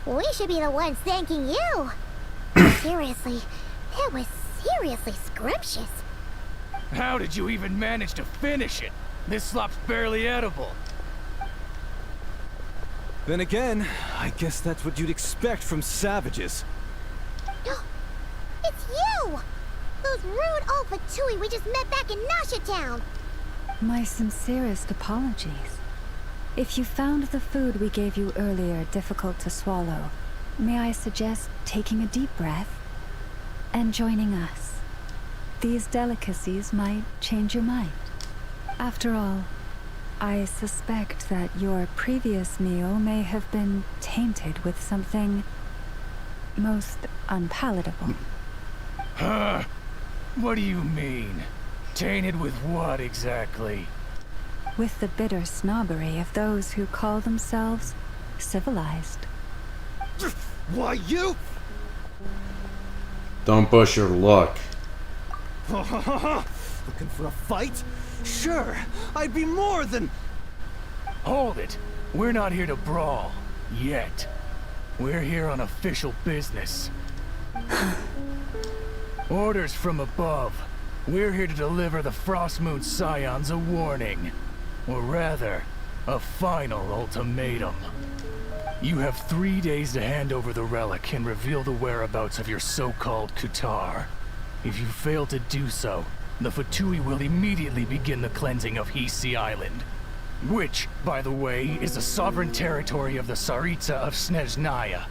we should be the ones thanking you. Seriously, it was seriously scrumptious. How did you even manage to finish it? This slop's barely edible. Then again, I guess that's what you'd expect from savages. It's you! Those rude old Fatui we just met back in Nasha Town! My sincerest apologies. If you found the food we gave you earlier difficult to swallow, may I suggest taking a deep breath and joining us? These delicacies might change your mind. After all, I suspect that your previous meal may have been tainted with something most unpalatable. Huh? What do you mean? Tainted with what exactly? With the bitter snobbery of those who call themselves civilized. Why, you? Don't push your luck. Looking for a fight? Sure, I'd be more than... Hold it. We're not here to brawl. Yet. We're here on official business. Orders from above. We're here to deliver the Frostmoon Scions a warning. Or rather, a final ultimatum. You have 3 days to hand over the relic and reveal the whereabouts of your so-called Kutar. If you fail to do so, the Fatui will immediately begin the cleansing of Hisi Island. Which, by the way, is the sovereign territory of the Tsaritsa of Snezhnaya.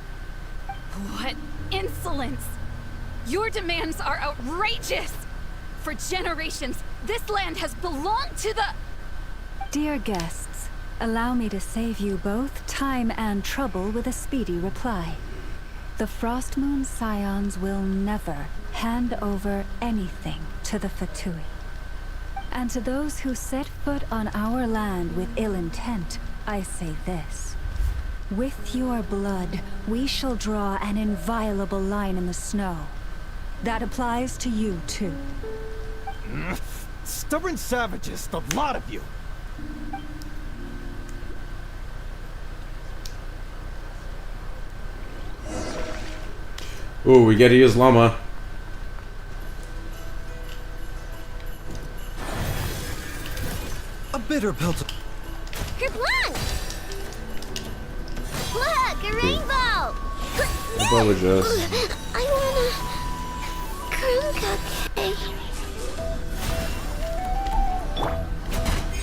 What insolence! Your demands are outrageous! For generations, this land has belonged to the... Dear guests, allow me to save you both time and trouble with a speedy reply. The Frostmoon Scions will never hand over anything to the Fatui. And to those who set foot on our land with ill intent, I say this. With your blood, we shall draw an inviolable line in the snow. That applies to you, too. Stubborn savages, the lot of you! Ooh, we gotta use llama. A bitter belt. Kerplunk! Look, a rainbow! Apologize. I want a crumb cupcake.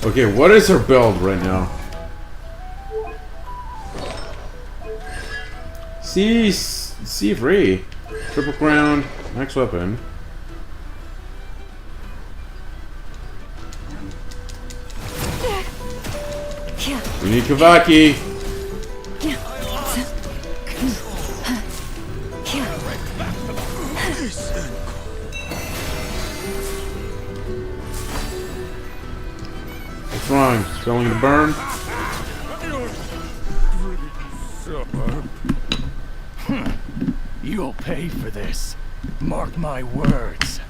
Okay, what is her build right now? C3. Triple crown. Max weapon. We need Kavaki. What's wrong? Going to burn? You'll pay for this. Mark my words.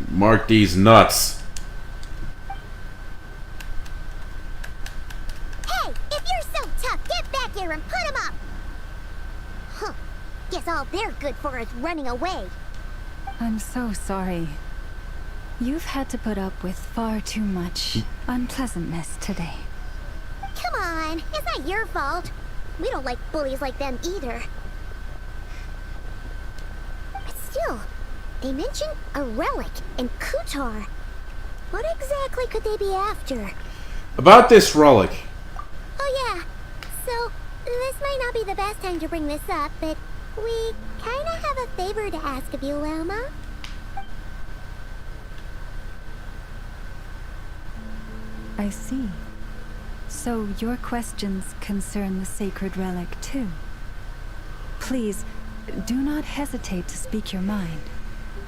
Mark these nuts. Hey, if you're so tough, get back here and put him up! Huh. Guess all they're good for is running away. I'm so sorry. You've had to put up with far too much unpleasantness today. Come on, it's not your fault. We don't like bullies like them either. But still, they mentioned a relic in Kutar. What exactly could they be after? About this relic. Oh yeah, so this might not be the best time to bring this up, but we kinda have a favor to ask of you, Loma. I see. So your questions concern the sacred relic too. Please, do not hesitate to speak your mind.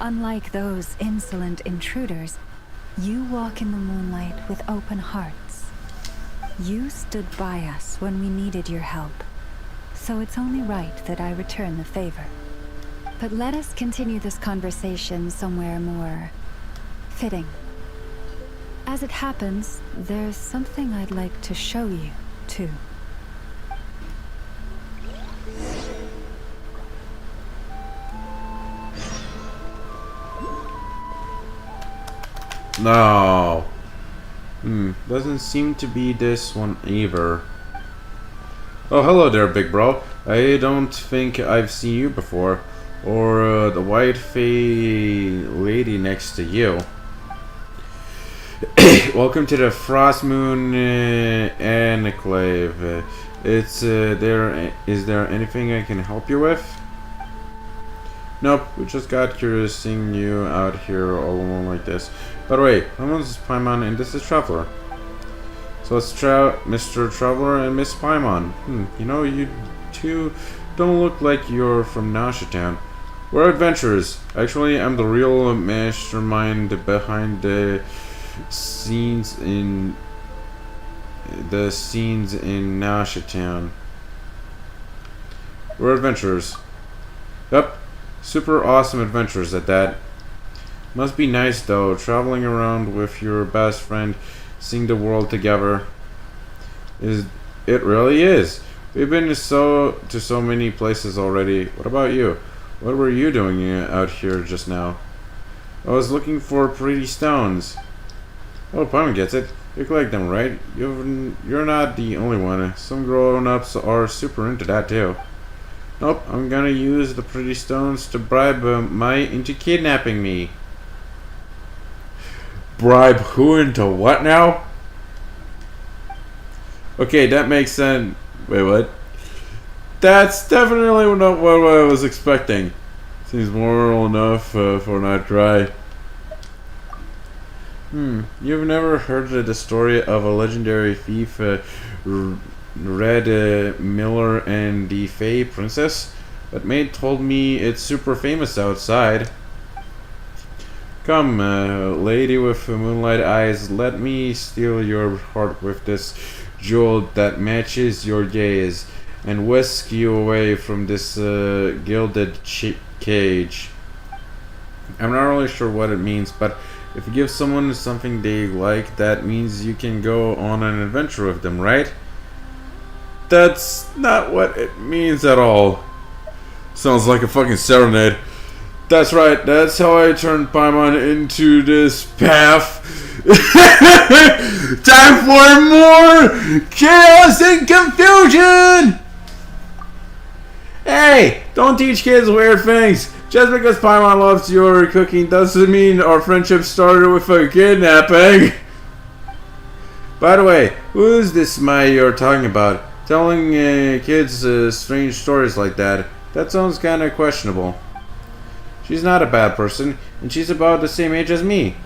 Unlike those insolent intruders, you walk in the moonlight with open hearts. You stood by us when we needed your help, so it's only right that I return the favor. But let us continue this conversation somewhere more fitting. As it happens, there's something I'd like to show you, too. No. Doesn't seem to be this one either. Oh, hello there, big bro. I don't think I've seen you before. Or the white fey lady next to you. Welcome to the Frost Moon Enclave. Is there anything I can help you with? Nope, we just got curious seeing you out here all alone like this. By the way, this is Paimon and this is Traveler. So it's Mr. Traveler and Miss Paimon. You know, you two don't look like you're from Nasha Town. We're adventurers. Actually, I'm the real mastermind behind the scenes in Nasha Town. We're adventurers. Yep, super awesome adventures at that. Must be nice though, traveling around with your best friend, seeing the world together. It really is. We've been to so many places already. What about you? What were you doing out here just now? I was looking for pretty stones. Oh, Paimon gets it. You collect them, right? You're not the only one. Some grown-ups are super into that too. Nope, I'm gonna use the pretty stones to bribe Mai into kidnapping me. Bribe who into what now? Okay, that makes sense. Wait, what? That's definitely not what I was expecting. Seems moral enough for not try. You've never heard of the story of a legendary thief, Red Miller and the Fey Princess? But Maid told me it's super famous outside. Come, lady with moonlight eyes, let me steal your heart with this jewel that matches your gaze, and whisk you away from this gilded cage. I'm not really sure what it means, but if you give someone something they like, that means you can go on an adventure with them, right? That's not what it means at all. Sounds like a fucking serenade. That's right, that's how I turned Paimon into this path. Time for more chaos and confusion! Hey, don't teach kids weird things. Just because Paimon loves your cooking doesn't mean our friendship started with a kidnapping. By the way, who is this Mai you're talking about? Telling kids strange stories like that, that sounds kinda questionable. She's not a bad person, and she's about the same age as me.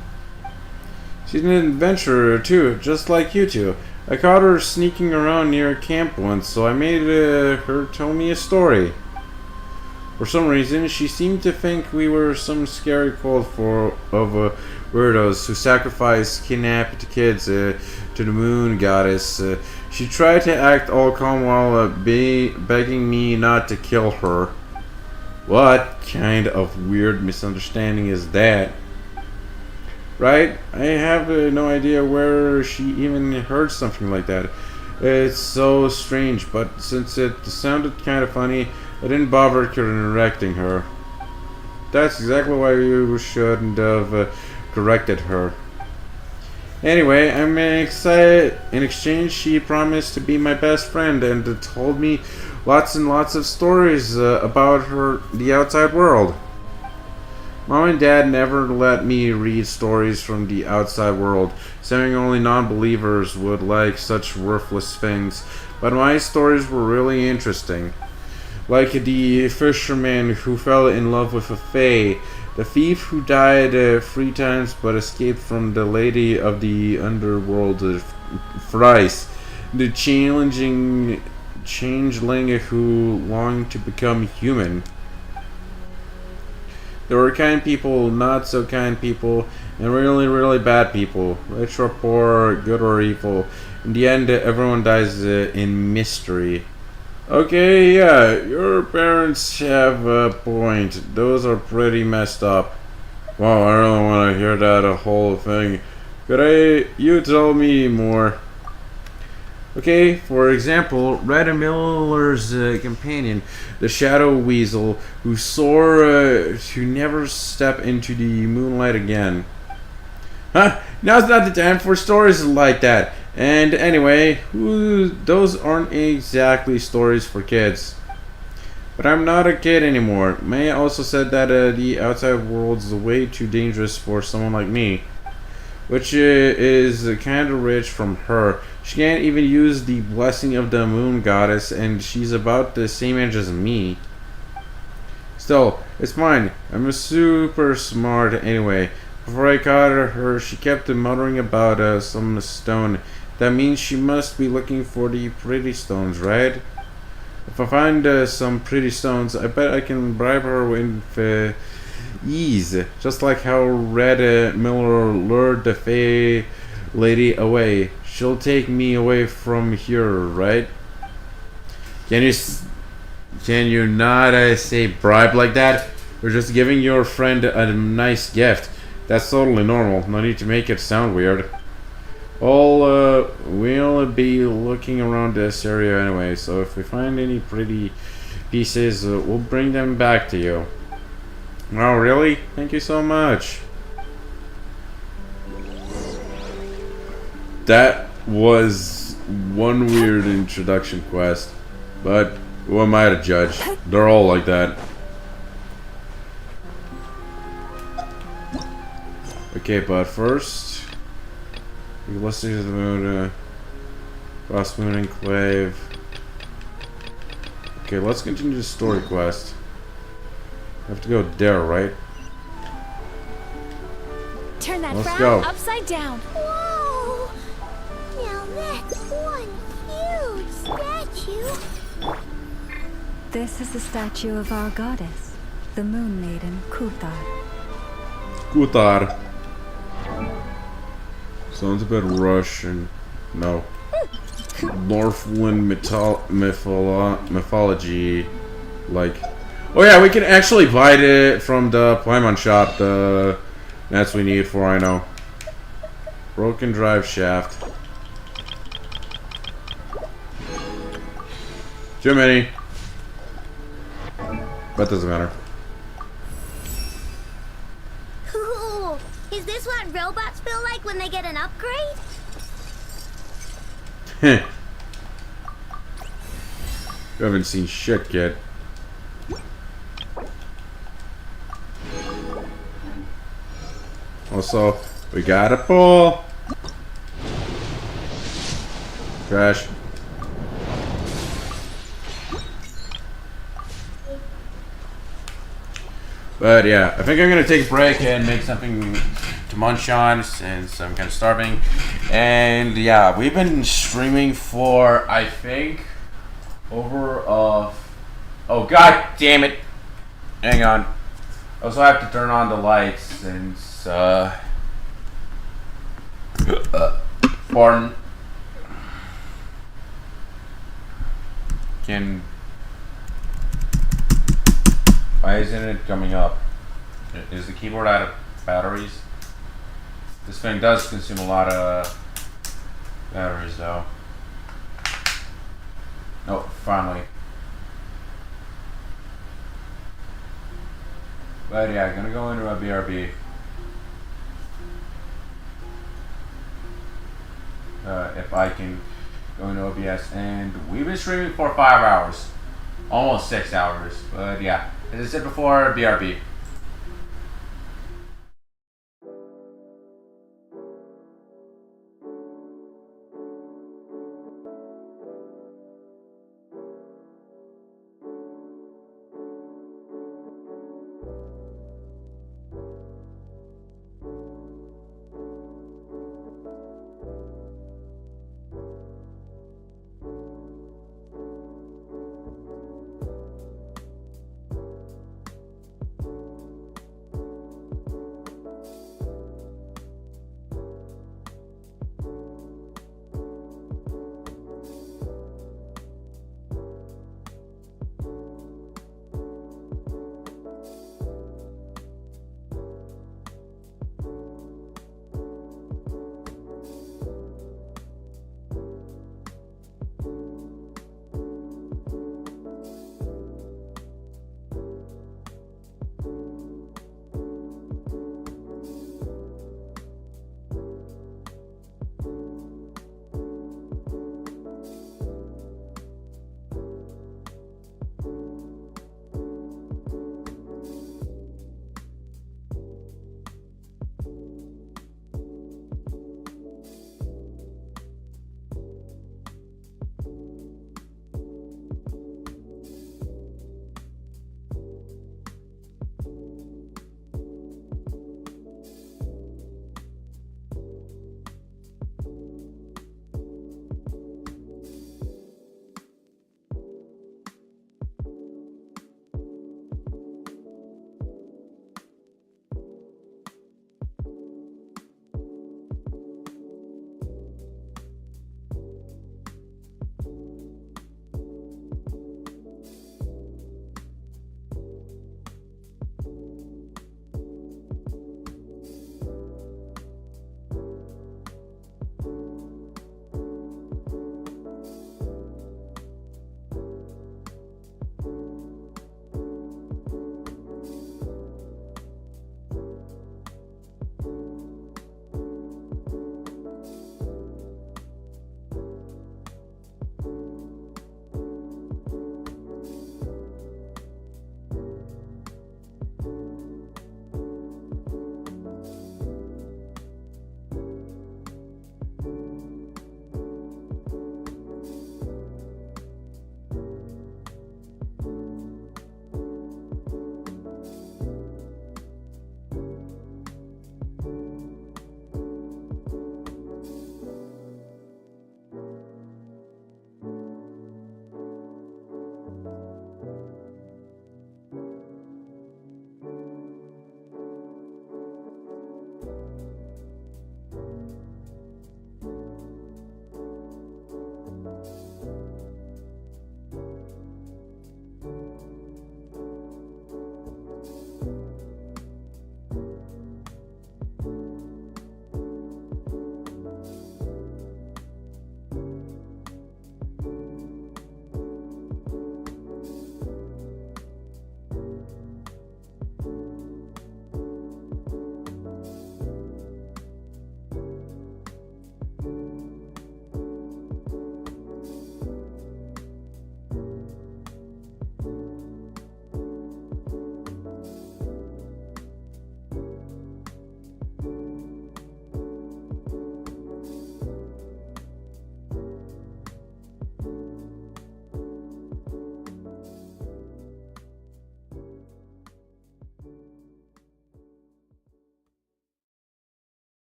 She's an adventurer too, just like you two. I caught her sneaking around near camp once, so I made her tell me a story. For some reason, she seemed to think we were some scary cult of weirdos who sacrificed kidnapped kids to the moon goddess. She tried to act all calm while begging me not to kill her. What kind of weird misunderstanding is that? Right? I have no idea where she even heard something like that. It's so strange, but since it sounded kind of funny, I didn't bother correcting her. That's exactly why you shouldn't have corrected her. Anyway, I'm excited. In exchange, she promised to be my best friend and told me lots and lots of stories about the outside world. Mom and Dad never let me read stories from the outside world, saying only non-believers would like such worthless things, but my stories were really interesting. Like the fisherman who fell in love with a fae, the thief who died 3 times but escaped from the lady of the underworld thrice, the changeling who longed to become human. There were kind people, not so kind people, and really, really bad people. Rich or poor, good or evil. In the end, everyone dies in mystery. Okay, yeah, your parents have a point. Those are pretty messed up. Wow, I really want to hear that whole thing. You tell me more. Okay, for example, Red Miller's companion, the Shadow Weasel, who swore to never step into the moonlight again. Huh? Now's not the time for stories like that. And anyway, those aren't exactly stories for kids. But I'm not a kid anymore. May also said that the outside world's way too dangerous for someone like me. Which is kind of rich from her. She can't even use the blessing of the moon goddess, and she's about the same age as me. Still, it's fine. I'm super smart anyway. Before I caught her, she kept muttering about some stone. That means she must be looking for the pretty stones, right? If I find some pretty stones, I bet I can bribe her with ease. Just like how Red Miller lured the Fae lady away. She'll take me away from here, right? Can you not say bribe like that? We're just giving your friend a nice gift. That's totally normal. No need to make it sound weird. Well, we'll be looking around this area anyway, so if we find any pretty pieces, we'll bring them back to you. Oh, really? Thank you so much. That was one weird introduction quest, but who am I to judge? They're all like that. Okay, but first, let's see the moon, Cross Moon Enclave. Okay, let's continue the story quest. I have to go there, right? Turn that Let's frown go. upside down. Whoa! Now that's one huge statue. This is the statue of our goddess, the Moon Maiden Kuthar. Kuthar. Sounds a bit Russian. No. Northland mythology. Like. Oh yeah, we can actually buy it from the Paimon shop. The nets we need for I know. Broken drive shaft. Too many. That doesn't matter. Ooh, is this what robots feel like when they get an upgrade? Heh. You haven't seen shit yet. Also, we got a pull. Trash. But yeah, I think I'm gonna take a break and make something to munch on since I'm kind of starving. And yeah, we've been streaming for, I think, over oh god damn it. Hang on. I also have to turn on the lights since Barton can. Why isn't it coming up? Is the keyboard out of batteries? This thing does consume a lot of batteries though. Oh, finally. But yeah, gonna go into a BRB. If I can go into OBS. And we've been streaming for 5 hours. Almost 6 hours. But yeah, as I said before, BRB.